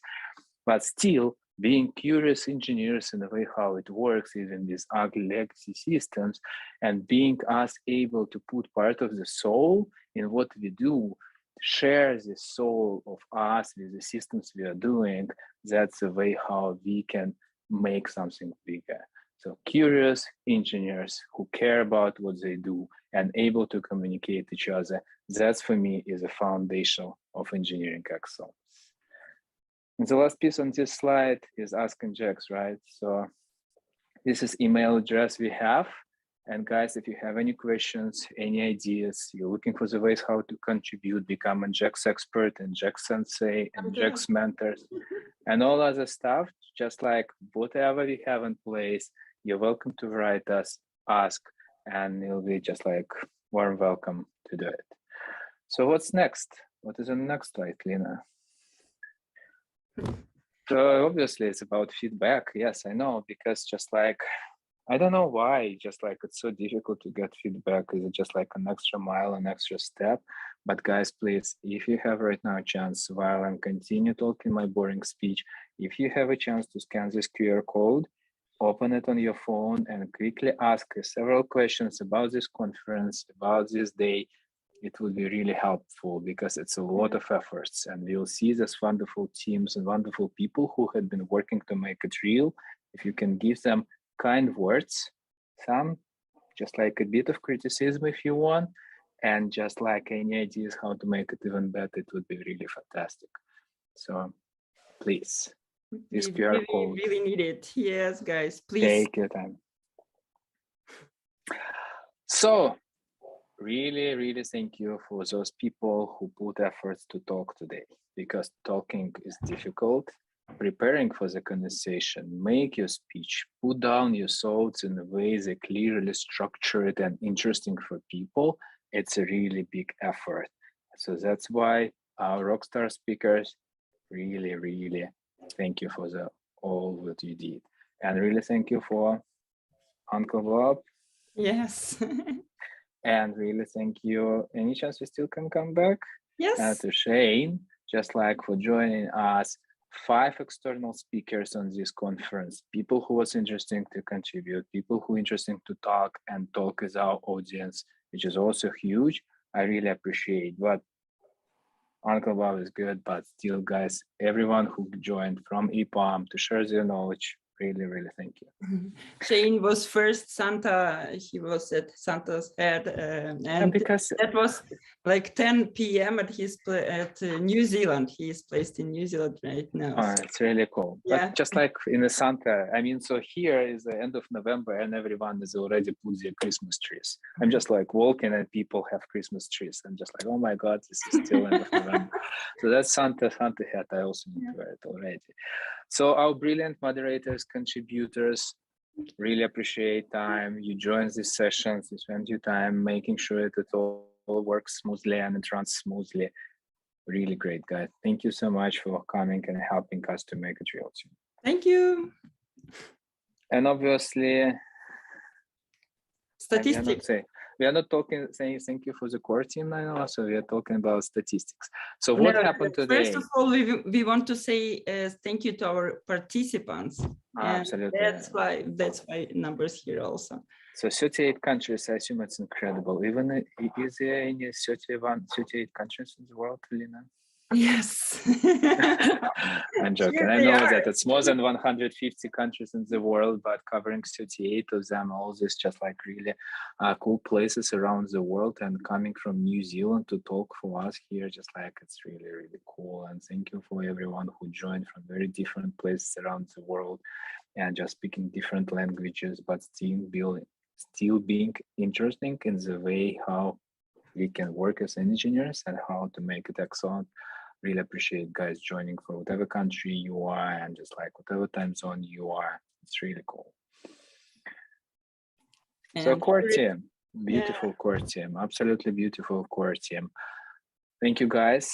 Q: But still, being curious engineers in the way how it works, even with ugly legacy systems, and being us able to put part of the soul in what we do, share the soul of us with the systems we are doing, that's the way how we can make something bigger. So curious engineers who care about what they do and able to communicate each other, that's for me is a foundation of engineering excellence. And the last piece on this slide is Ask EngX, right? So this is email address we have. And guys, if you have any questions, any ideas, you're looking for the ways how to contribute, become an EngX expert, EngX sensei, EngX mentors, and all other stuff, just like whatever we have in place, you're welcome to write us, ask, and it'll be just like warm welcome to do it. So what's next? What is the next slide, Lina? So obviously it's about feedback. Yes, I know, because just like, I don't know why, just like it's so difficult to get feedback. Is it just like an extra mile, an extra step? But guys, please, if you have right now a chance, while I'm continue talking my boring speech, if you have a chance to scan this QR code, open it on your phone and quickly ask several questions about this conference, about this day, it would be really helpful, because it's a lot of efforts, and we'll see this wonderful teams and wonderful people who had been working to make it real. If you can give them kind words, some just like a bit of criticism if you want, and just like any ideas how to make it even better, it would be really fantastic. So please, this QR code.
A: Really need it. Yes, guys, please.
Q: Take your time. So really thank you for those people who put efforts to talk today, because talking is difficult. Preparing for the conversation, make your speech, put down your thoughts in a way that clearly structured and interesting for people. It's a really big effort. So that's why our rockstar speakers really thank you for all what you did. And really thank you for Uncle Bob.
A: Yes.
Q: And really thank you. Any chance we still can come back?
A: Yes.
Q: And to Shane, just like for joining us, 5 external speakers on this conference, people who was interesting to contribute, people who interesting to talk and talk with our audience, which is also huge. I really appreciate. But Uncle Bob is good, but still, guys, everyone who joined from EPAM to share their knowledge, really thank you.
A: Shane was first Santa. He was at Santa's head, and
Q: because
A: that was like 10 p.m. at New Zealand. He is placed in New Zealand right now.
Q: Oh, it's really cool.
A: Yeah.
Q: But just like in the Santa, I mean, so here is the end of November and everyone is already put their Christmas trees. I'm just like walking and people have Christmas trees. I'm just like, oh my God, this is still end of November. So that's Santa hat. I also need to wear it already. So our brilliant moderators, contributors, really appreciate time. You join these sessions, you spend your time making sure that it all works smoothly and it runs smoothly. Really great, guys. Thank you so much for coming and helping us to make it real too.
A: Thank you.
Q: And obviously,
A: statistics.
Q: We are not talking saying thank you for the core team now, so we are talking about statistics. So what happened today?
A: First of all, we want to say thank you to our participants.
Q: Absolutely.
A: That's why numbers here also.
Q: So 38 countries, I assume it's incredible. Even is there any 38 countries in the world, Lina?
A: Yes.
Q: I'm joking. I know that it's more than 150 countries in the world, but covering 38 of them, all this just like really cool places around the world, and coming from New Zealand to talk for us here, just like it's really cool. And thank you for everyone who joined from very different places around the world and just speaking different languages, but still being interesting in the way how we can work as engineers and how to make it excellent. Really appreciate guys joining for whatever country you are and just like whatever time zone you are. It's really cool. So core team, beautiful core team, absolutely beautiful core team. Thank you guys.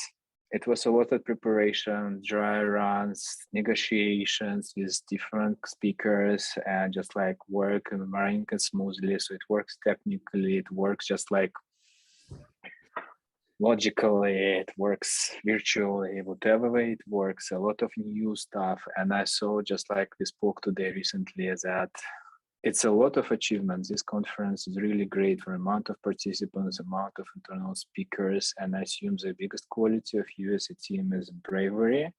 Q: It was a lot of preparation, dry runs, negotiations with different speakers, and just like work and running it smoothly. So it works technically, it works just like logically, it works virtually, whatever way it works, a lot of new stuff. And I saw, just like we spoke today recently, that it's a lot of achievements. This conference is really great for amount of participants, amount of internal speakers. And I assume the biggest quality of you as a team is bravery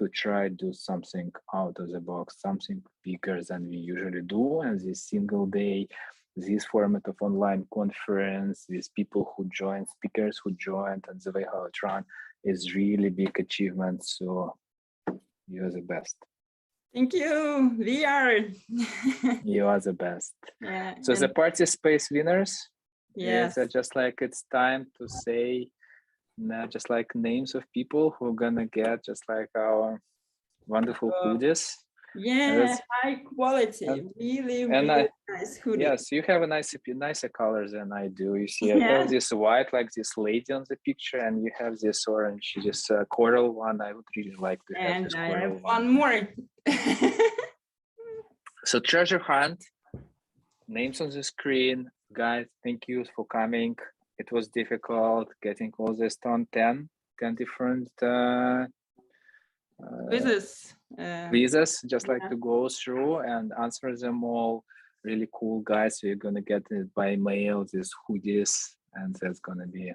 Q: to try to do something out of the box, something bigger than we usually do. And this single day, this format of online conference with people who joined, speakers who joined, and the way how it ran is really big achievement. So you're the best.
A: Thank you. We are.
Q: You are the best.
A: Yeah.
Q: So the party space winners.
A: Yes.
Q: Just like it's time to say just like names of people who are gonna get just like our wonderful hoodies.
A: Yeah, high quality, really nice hoodie.
Q: Yes, you have a nicer colors than I do. You see, I have this white, like this lady on the picture, and you have this orange, this coral one. I would really like to have this coral
A: And I have one more.
Q: So treasure hunt, names on the screen. Guys, thank you for coming. It was difficult getting all this 10 different quizzes, just like to go through and answer them all. Really cool, guys. So you're gonna get it by mail, these hoodies, and that's gonna be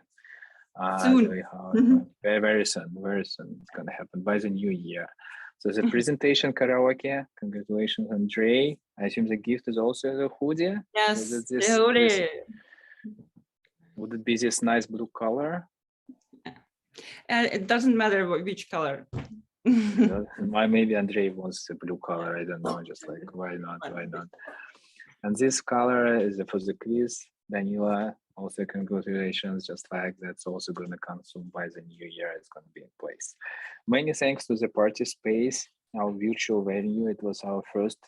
Q: very hard. Very soon. It's gonna happen by the new year. So the presentation karaoke, congratulations, Andrei. I assume the gift is also the hoodie.
A: Yes, the hoodie.
Q: Would it be this nice blue color?
A: It doesn't matter which color.
Q: Maybe Andrei wants the blue color. I don't know. Just like why not? And this color is for the quiz. Daniela, also congratulations. Just like that's also going to come soon by the new year. It's going to be in place. Many thanks to the party space, our virtual venue. It was our first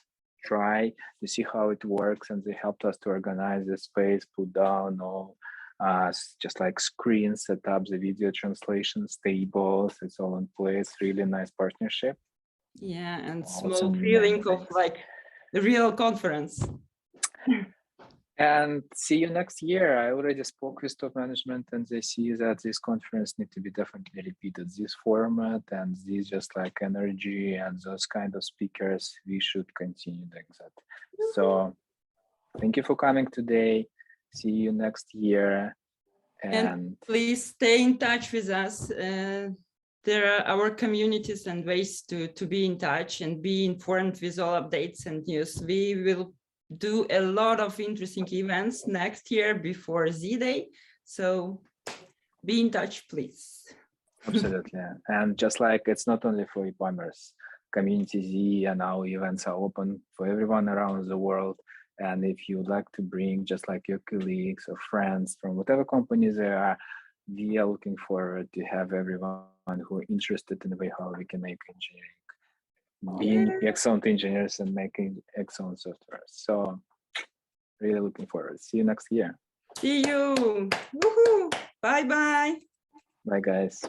Q: try to see how it works, and they helped us to organize the space, put down all just like screens, set up the video translations, tables. It's all in place. Really nice partnership.
A: Yeah, and small feeling of like the real conference.
Q: And see you next year. I already spoke with top management, and they see that this conference need to be definitely repeated. This format and this just like energy and those kind of speakers, we should continue doing that. So thank you for coming today. See you next year.
A: And please stay in touch with us. There are our communities and ways to be in touch and be informed with all updates and news. We will do a lot of interesting events next year before Z-Day. So be in touch, please.
Q: Absolutely. And just like it's not only for e-commerce, Community Z and our events are open for everyone around the world. And if you would like to bring just like your colleagues or friends from whatever companies they are, we are looking forward to have everyone who are interested in the way how we can make engineering, being excellent engineers and making excellent software. So really looking forward. See you next year.
A: See you. Woohoo. Bye-bye.
Q: Bye, guys.